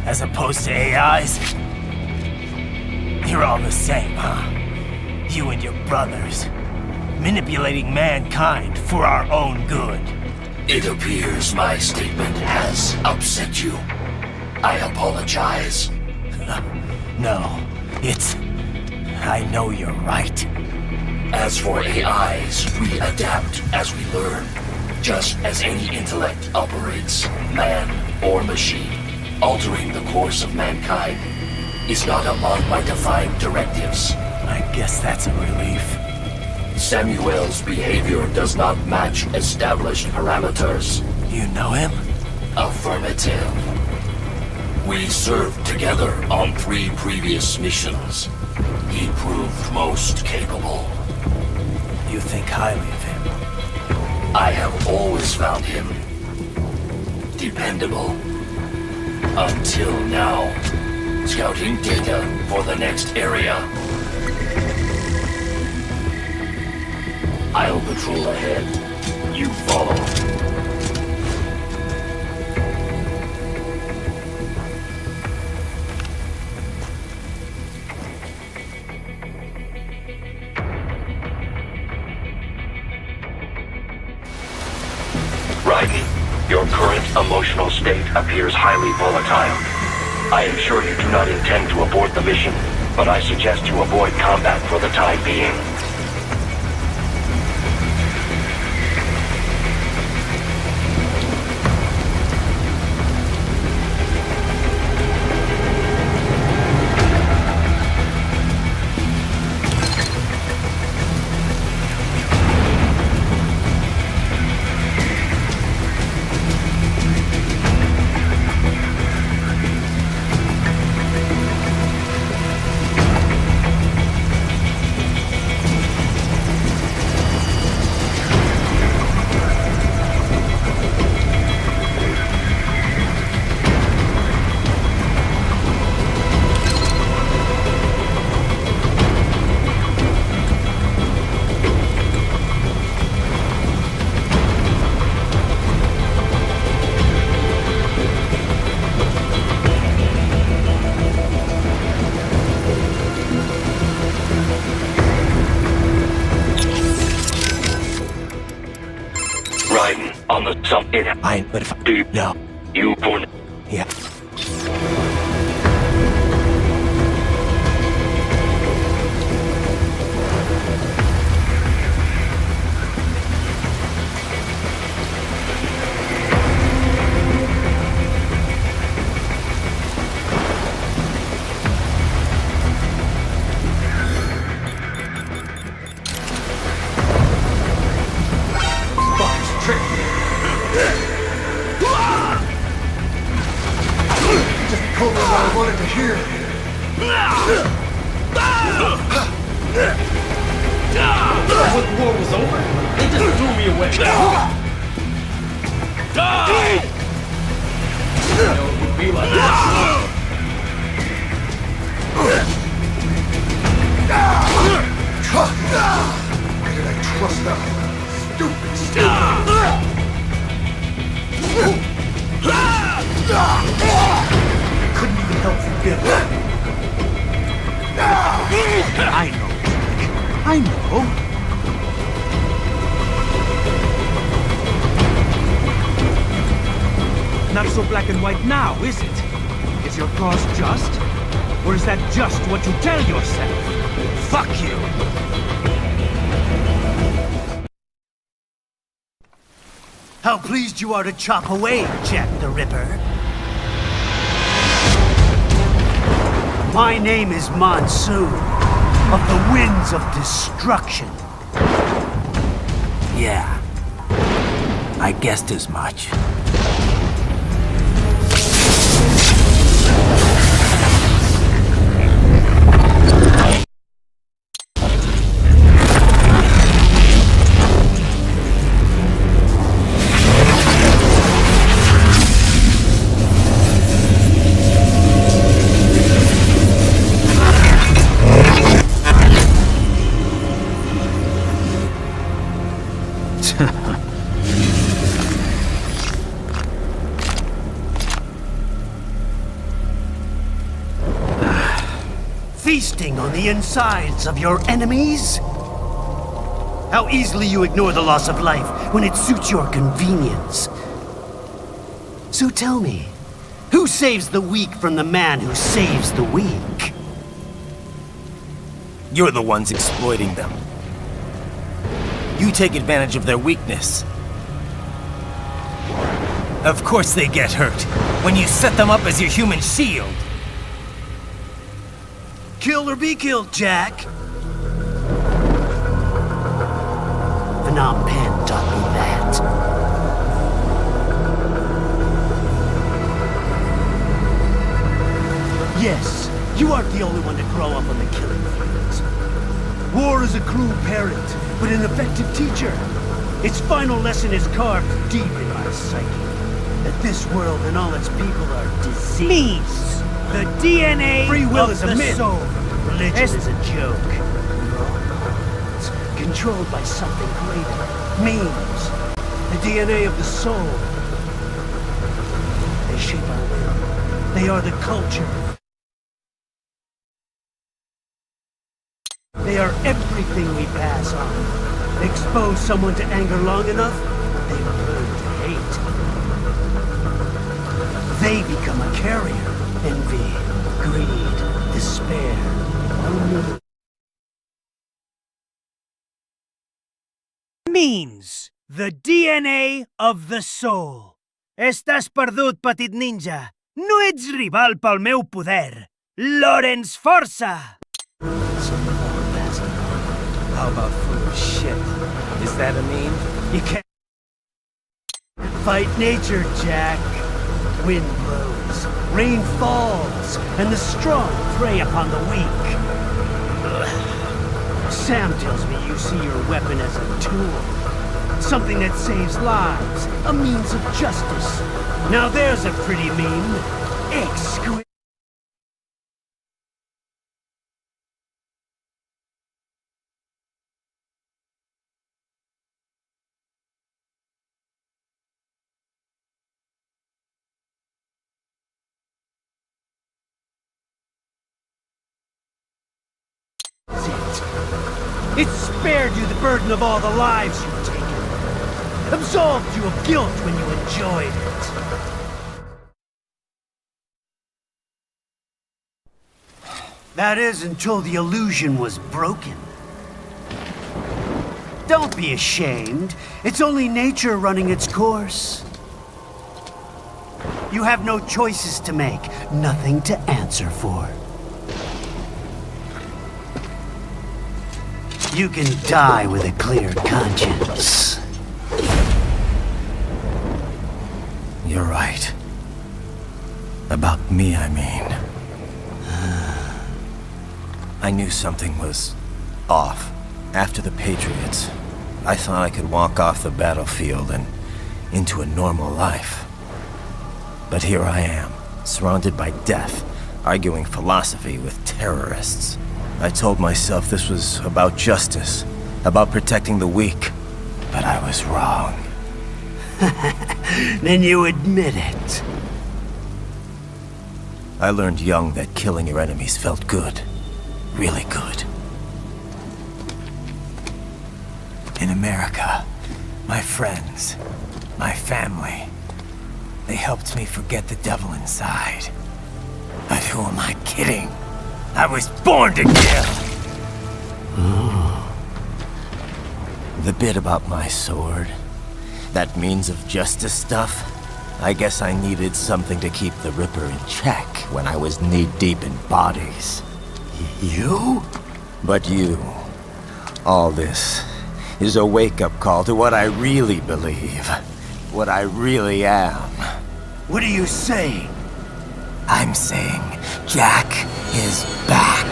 As opposed to AIs? You're all the same, huh? You and your brothers. Manipulating mankind for our own good. It appears my statement has upset you. I apologize. No, it's... I know you're right. As for AIs, we adapt as we learn. Just as any intellect operates, man or machine, altering the course of mankind is not among my defined directives. I guess that's a relief. Samuel's behavior does not match established parameters. You know him? Affirmative. We served together on 3 previous missions. He proved most capable. You think highly of him? I have always found him dependable. Until now. Scouting data for the next area. I'll patrol ahead. You follow. Raiden, your current emotional state appears highly volatile. I am sure you do not intend to abort the mission, but I suggest you avoid combat for the time being. riding on the something. But if Do you no. You born? Yeah. Just told me what I wanted to hear. When the war was over, they just threw me away. You know, it would be like this. Why did I trust them? Stupid. Couldn't even help forgive them. I know. I know. Not so black and white now, is it? Is your cause just? Or is that just what you tell yourself? Fuck you! How pleased you are to chop away, Jack the Ripper. My name is Monsoon, of the Winds of Destruction. Yeah. I guessed as much. Feasting on the insides of your enemies? How easily you ignore the loss of life when it suits your convenience. So tell me, who saves the weak from the man who saves the weak? You're the ones exploiting them. You take advantage of their weakness. Of course they get hurt when you set them up as your human shield. Kill or be killed, Jack. Phnom Penh taught me that. Yes, you aren't the only one to grow up on the killing fields. War is a cruel parent, but an effective teacher. Its final lesson is carved deep in my psyche. That this world and all its people are diseased. The DNA Free will of is a the myth. soul. Religion is a joke. It's controlled by something greater. Memes. The DNA of the soul. They shape our will. They are the culture. They are everything we pass on. Expose someone to anger long enough, they will learn to hate. They become a carrier. Envy, greed, despair. Means the DNA of the soul. Estàs perdut, petit ninja. No ets rival pel meu poder. Lawrence Força! How about foolish shit? Is that a meme? You can't fight nature, Jack. Wind blows, rain falls, and the strong prey upon the weak. Sam tells me you see your weapon as a tool. Something that saves lives, a means of justice. Now there's a pretty meme. Exquisite. It spared you the burden of all the lives you've taken. absolved you of guilt when you enjoyed it. That is until the illusion was broken. Don't be ashamed. It's only nature running its course. You have no choices to make, nothing to answer for. You can die with a clear conscience. You're right. About me, I mean. I knew something was off. After the Patriots, I thought I could walk off the battlefield and into a normal life. But here I am, surrounded by death, arguing philosophy with terrorists. I told myself this was about justice, about protecting the weak, but I was wrong. Then you admit it. I learned young that killing your enemies felt good. Really good. In America, my friends, my family, they helped me forget the devil inside. But who am I kidding? I was born to kill! The bit about my sword, that means of justice stuff, I guess I needed something to keep the Ripper in check when I was knee-deep in bodies. You? But you, all this, is a wake-up call to what I really believe. What I really am. What are you saying? I'm saying Jack is back.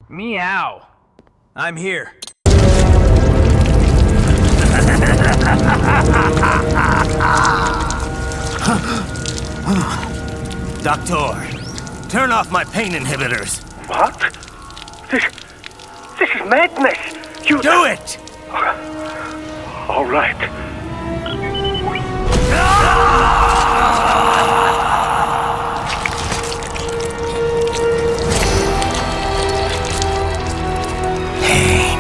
Meow. I'm here. Doctor, turn off my pain inhibitors. What? This is madness. You do it! All right. Pain.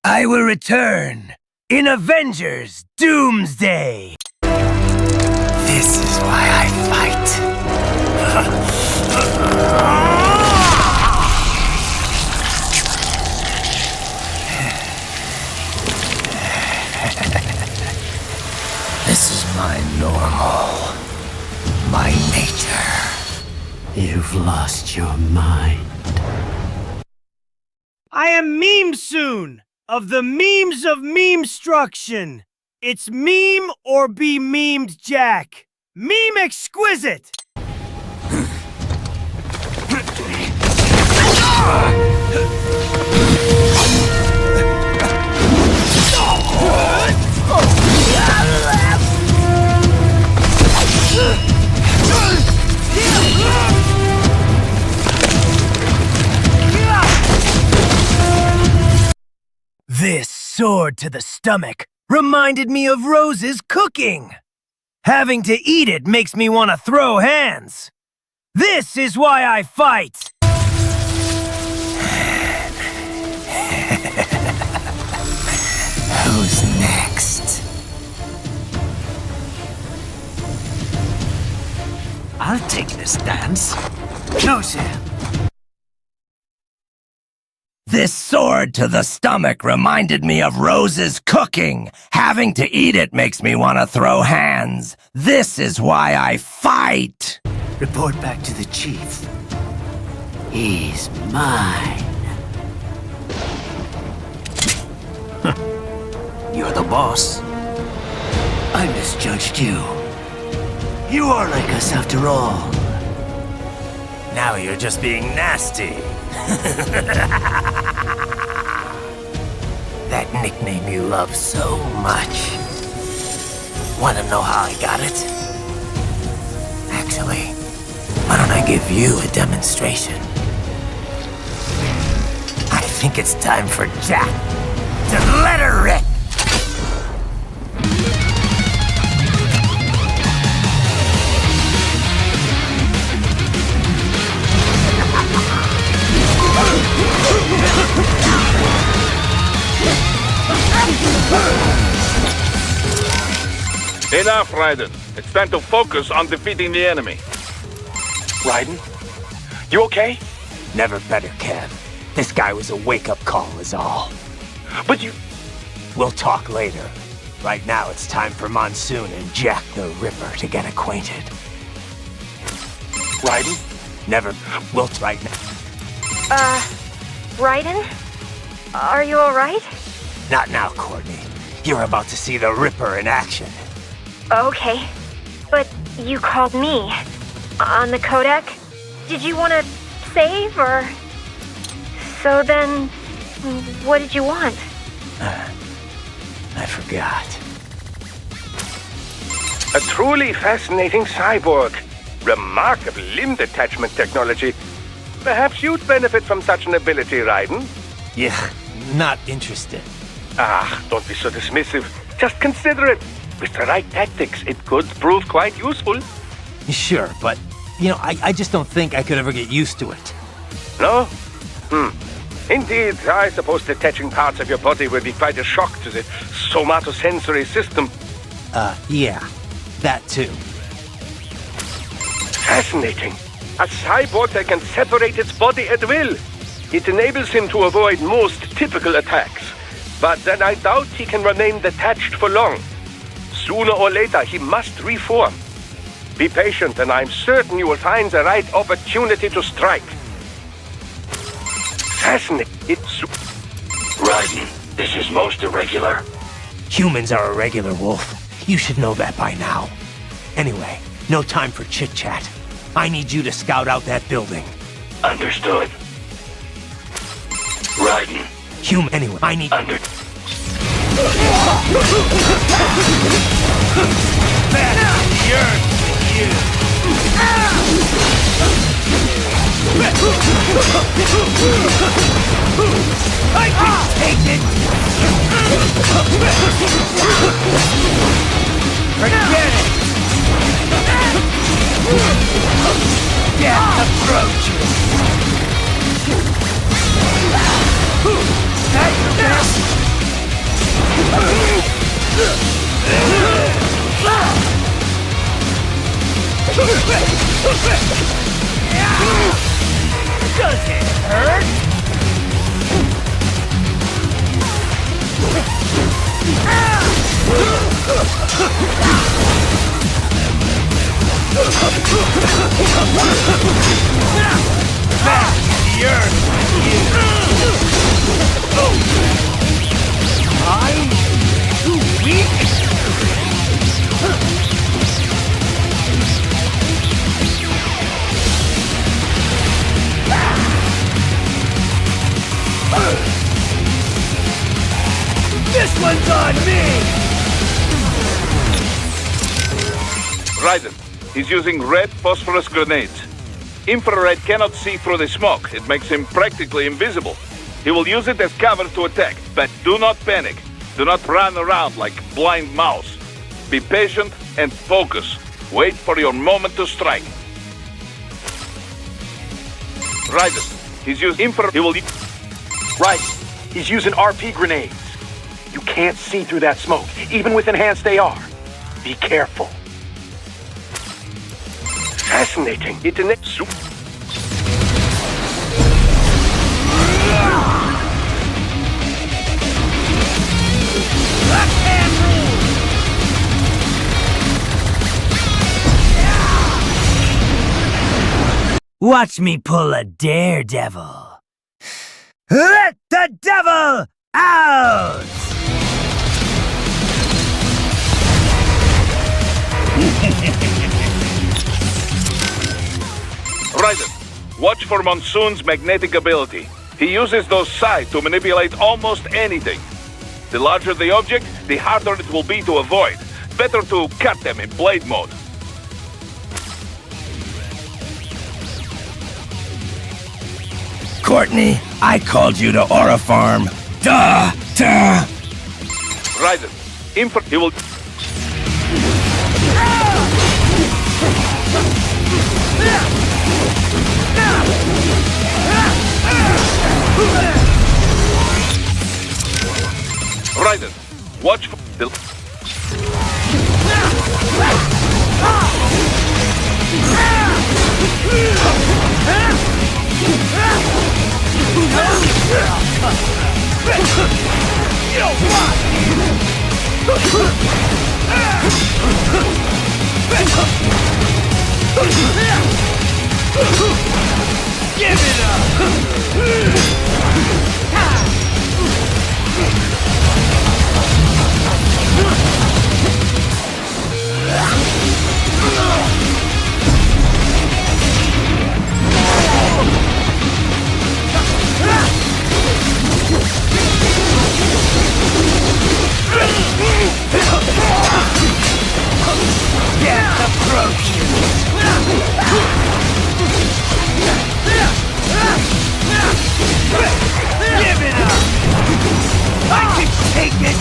I will return in Avengers Doomsday. This is why I fight. This is my normal. My nature. You've lost your mind. I am Meme Soon, of the Memes of Memestruction. It's meme or be memed, Jack. Meme exquisite! This sword to the stomach reminded me of Rose's cooking. Having to eat it makes me want to throw hands. This is why I fight. Who's next? I'll take this dance. No, Sam. This sword to the stomach reminded me of Rose's cooking. Having to eat it makes me want to throw hands. This is why I fight. Report back to the chief. He's mine. You're the boss. I misjudged you. You are like us after all. Now you're just being nasty. That nickname you love so much. Wanna know how I got it? Actually, why don't I give you a demonstration? I think it's time for Jack to let her rip. Enough, Raiden. It's time to focus on defeating the enemy. Raiden? You okay? Never better, Kev. This guy was a wake-up call is all. But you... We'll talk later. Right now it's time for Monsoon and Jack the Ripper to get acquainted. Raiden? Never... We'll... Right now. Raiden? Are you alright? Not now, Courtney. You're about to see the Ripper in action. Okay. But you called me. On the codec? Did you want to save, or... So then... What did you want? I forgot. A truly fascinating cyborg. Remarkable limb detachment technology. Perhaps you'd benefit from such an ability, Raiden? Yeah, not interested. Ah, don't be so dismissive. Just consider it. With the right tactics, it could prove quite useful. Sure, but, you know, I just don't think I could ever get used to it. No? Indeed, I suppose detaching parts of your body would be quite a shock to the somatosensory system. Yeah, that too. Fascinating. A cyborg that can separate its body at will. It enables him to avoid most typical attacks. But then I doubt he can remain detached for long. Sooner or later, he must reform. Be patient, and I'm certain you will find the right opportunity to strike. Fascinating. Raiden, this is most irregular. Humans are irregular, Wolf. You should know that by now. Anyway, no time for chit-chat. I need you to scout out that building. Understood. Raiden. Anyway, I need... Back to the earth, you! I can take it! Forget it! Death approaches! That's your best! Does it hurt? Back to the earth, I'm too weak? This one's on me! Raiden, he's using red phosphorus grenades. Infrared cannot see through the smoke. It makes him practically invisible. He will use it as cover to attack, but do not panic. Do not run around like blind mouse. Be patient and focus. Wait for your moment to strike. Raiden, he's using infrared. He will... Raiden, he's using RP grenades. You can't see through that smoke, even with enhanced AR. Be careful. Fascinating. It enables... Watch me pull a daredevil. Let the devil out! Raiden, watch for Monsoon's magnetic ability. He uses those psi to manipulate almost anything. The larger the object, the harder it will be to avoid. Better to cut them in blade mode. Courtney, I called you to Aura Farm. Duh! Raiden, he will... Raiden, watch for the... Give it up! Give it up! I can take it!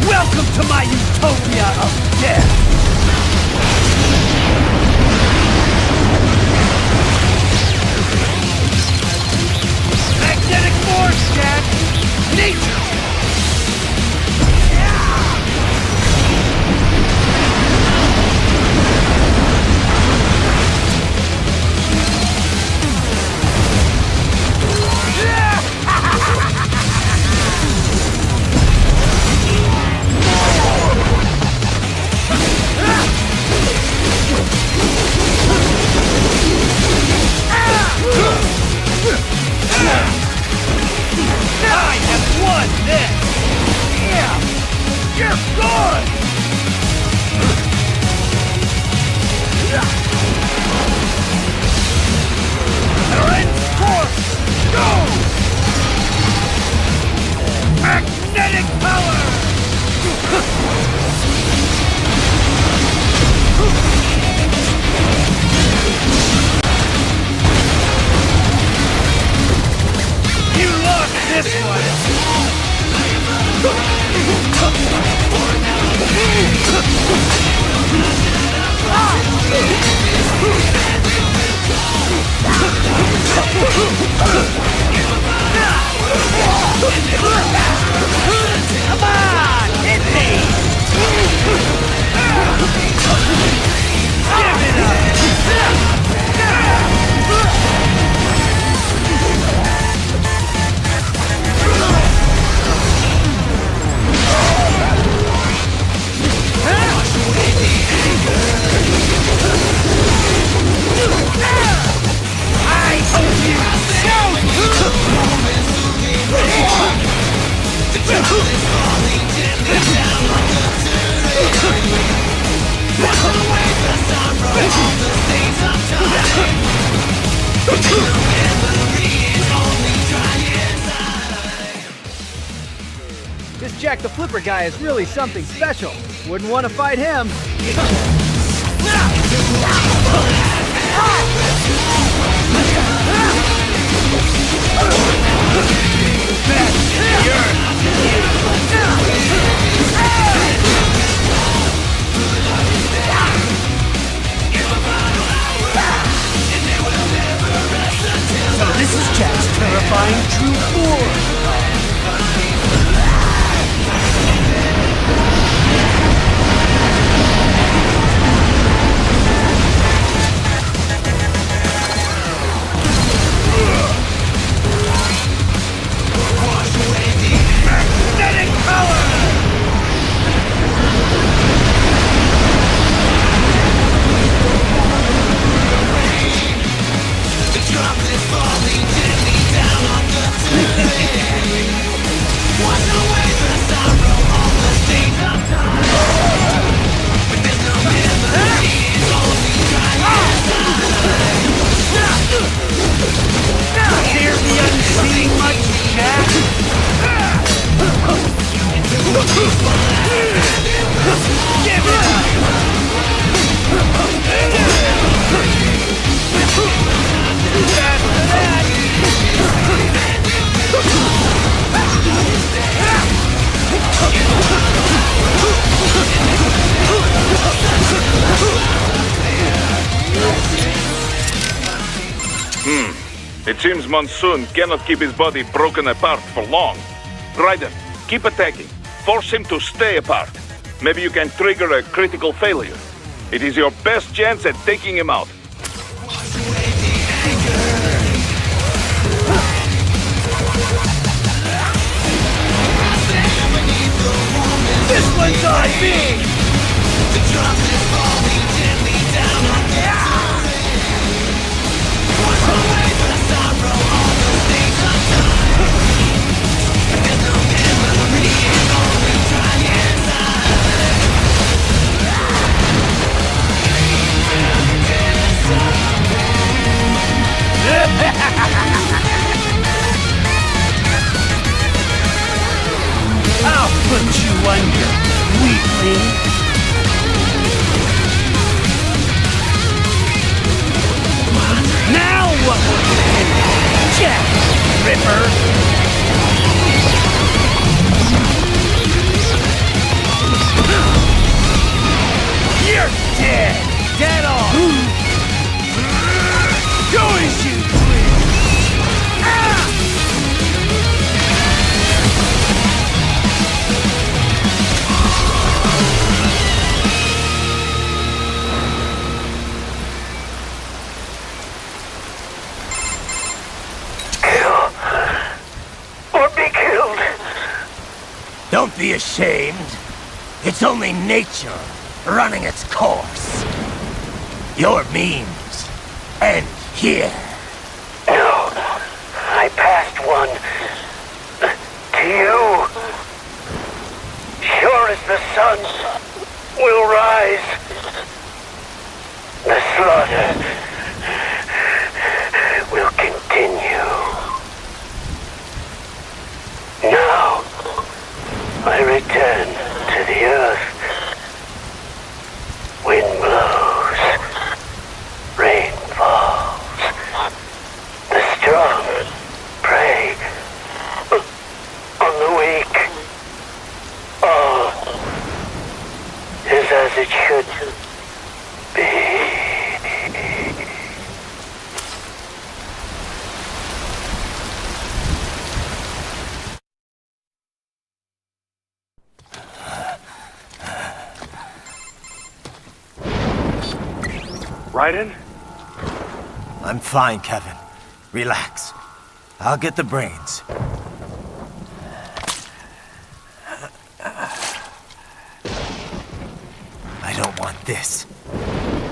Welcome to my utopia of death! Magnetic force, Jack! Nature! I have won this! Yeah! You're good! Current force! Go! Magnetic power! You lost this Come on, hit me! Give it up! I hope you This Jack the Flipper guy is really something special. Wouldn't want to fight him. So this is Jack's terrifying true form. It seems Monsoon cannot keep his body broken apart for long. Ryder, keep attacking. Force him to stay apart. Maybe you can trigger a critical failure. It is your best chance at taking him out. This one's on me! I'll put you under, weakling. Now what will you do? Jack, Ripper! You're dead! Dead on! Go as you please! Ah! Don't be ashamed. It's only nature running its course. Your means end here. No, I passed one to you. Sure as the sun will rise, the slaughter will continue. Now, I return to the earth. Wind blows, rain falls. The strong prey on the weak. All is as it should be. Raiden? I'm fine, Kevin. Relax. I'll get the brains. I don't want this.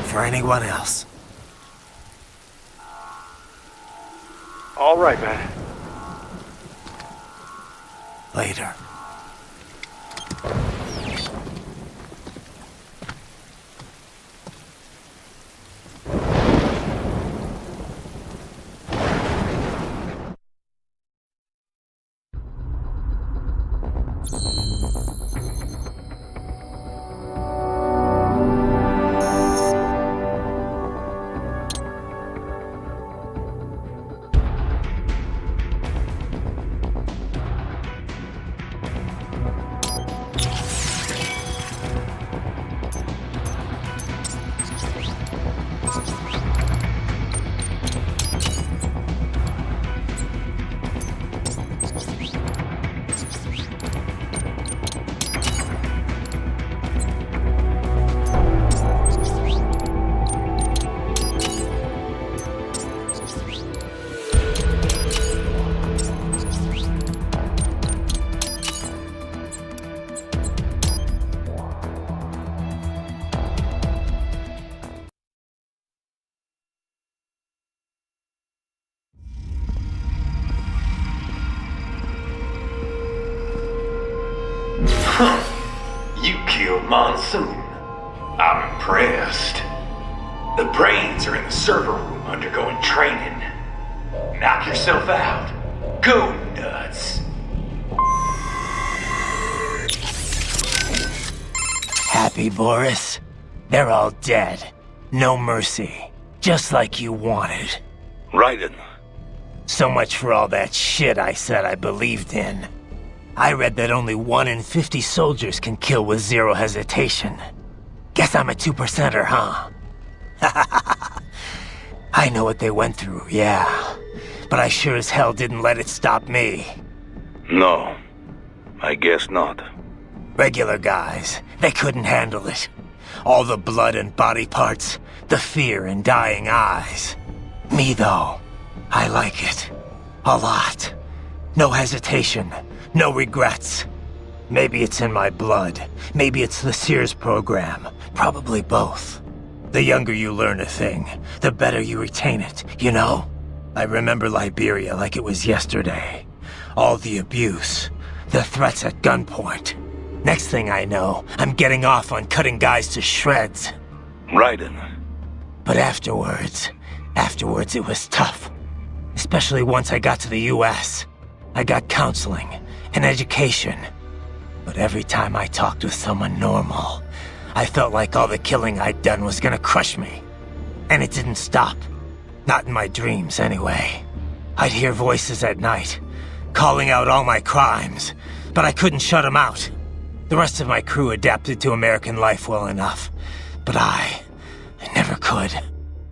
For anyone else. All right, man. Later. You killed Monsoon. I'm impressed. The brains are in the server room undergoing training. Knock yourself out. Go nuts. Happy, Boris? They're all dead. No mercy. Just like you wanted. Raiden. So much for all that shit I said I believed in. I read that only 1 in 50 soldiers can kill with zero hesitation. Guess I'm a 2%er, huh? I know what they went through, yeah. But I sure as hell didn't let it stop me. No, I guess not. Regular guys, they couldn't handle it. All the blood and body parts, the fear in dying eyes. Me, though, I like it. A lot. No hesitation, no regrets. Maybe it's in my blood. Maybe it's the Sears program. Probably both. The younger you learn a thing, the better you retain it, you know? I remember Liberia like it was yesterday. All the abuse, the threats at gunpoint. Next thing I know, I'm getting off on cutting guys to shreds. Raiden. But afterwards it was tough. Especially once I got to the US. I got counseling and education. But every time I talked with someone normal, I felt like all the killing I'd done was gonna crush me. And it didn't stop. Not in my dreams, anyway. I'd hear voices at night, calling out all my crimes, but I couldn't shut them out. The rest of my crew adapted to American life well enough, but I never could.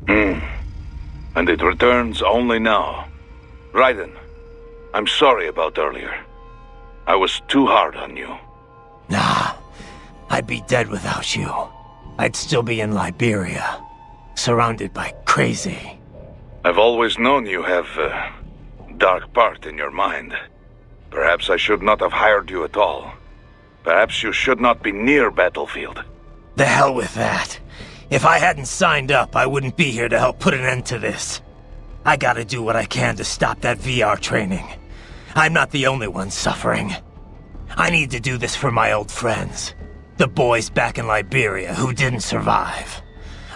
And it returns only now. Raiden, I'm sorry about earlier. I was too hard on you. Nah, I'd be dead without you. I'd still be in Liberia, surrounded by crazy. I've always known you have a dark part in your mind. Perhaps I should not have hired you at all. Perhaps you should not be near Battlefield. The hell with that. If I hadn't signed up, I wouldn't be here to help put an end to this. I gotta do what I can to stop that VR training. I'm not the only one suffering. I need to do this for my old friends. The boys back in Liberia who didn't survive.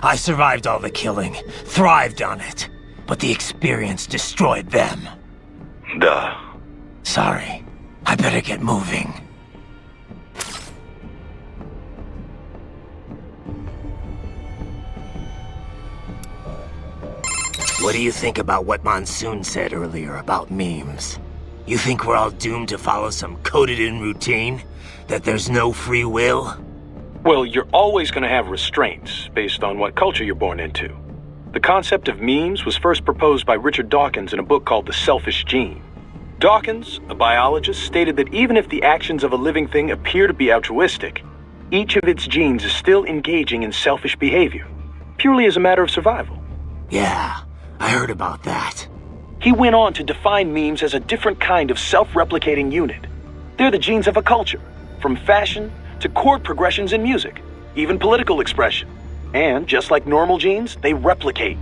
I survived all the killing, thrived on it, but the experience destroyed them. Duh. Sorry. I better get moving. What do you think about what Monsoon said earlier about memes? You think we're all doomed to follow some coded-in routine? That there's no free will? Well, you're always going to have restraints based on what culture you're born into. The concept of memes was first proposed by Richard Dawkins in a book called The Selfish Gene. Dawkins, a biologist, stated that even if the actions of a living thing appear to be altruistic, each of its genes is still engaging in selfish behavior, purely as a matter of survival. Yeah, I heard about that. He went on to define memes as a different kind of self-replicating unit. They're the genes of a culture, from fashion to chord progressions in music, even political expression. And just like normal genes, they replicate.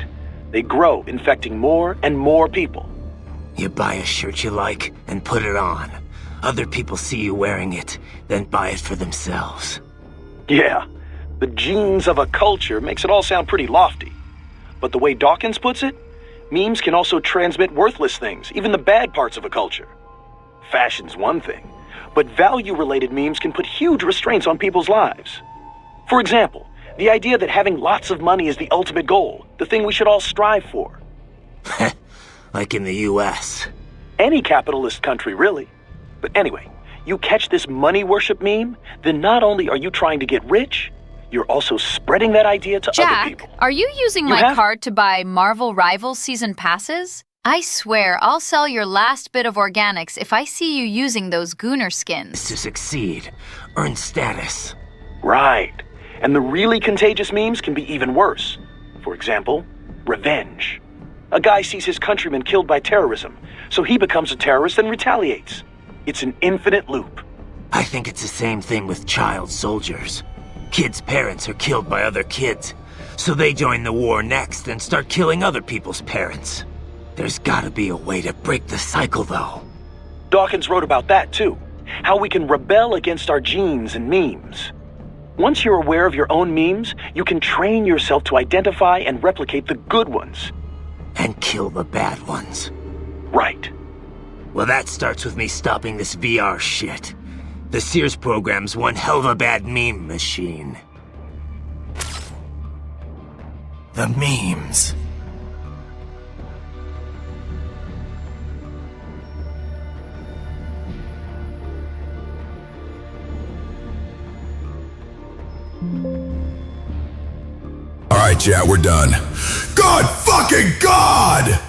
They grow, infecting more and more people. You buy a shirt you like and put it on. Other people see you wearing it, then buy it for themselves. Yeah, the genes of a culture makes it all sound pretty lofty. But the way Dawkins puts it, memes can also transmit worthless things, even the bad parts of a culture. Fashion's one thing, but value-related memes can put huge restraints on people's lives. For example, the idea that having lots of money is the ultimate goal, the thing we should all strive for. Like in the US. Any capitalist country, really. But anyway, you catch this money worship meme, then not only are you trying to get rich, you're also spreading that idea to other people. Jack, are you using my card to buy Marvel Rivals season passes? I swear I'll sell your last bit of organics if I see you using those Gooner skins. To succeed, earn status. Right. And the really contagious memes can be even worse. For example, revenge. A guy sees his countrymen killed by terrorism, so he becomes a terrorist and retaliates. It's an infinite loop. I think it's the same thing with child soldiers. Kids' parents are killed by other kids, so they join the war next and start killing other people's parents. There's gotta be a way to break the cycle, though. Dawkins wrote about that, too. How we can rebel against our genes and memes. Once you're aware of your own memes, you can train yourself to identify and replicate the good ones. And kill the bad ones. Right. Well, that starts with me stopping this VR shit. The Sears program's one hell of a bad meme machine. The memes. All right, chat, we're done. God fucking God!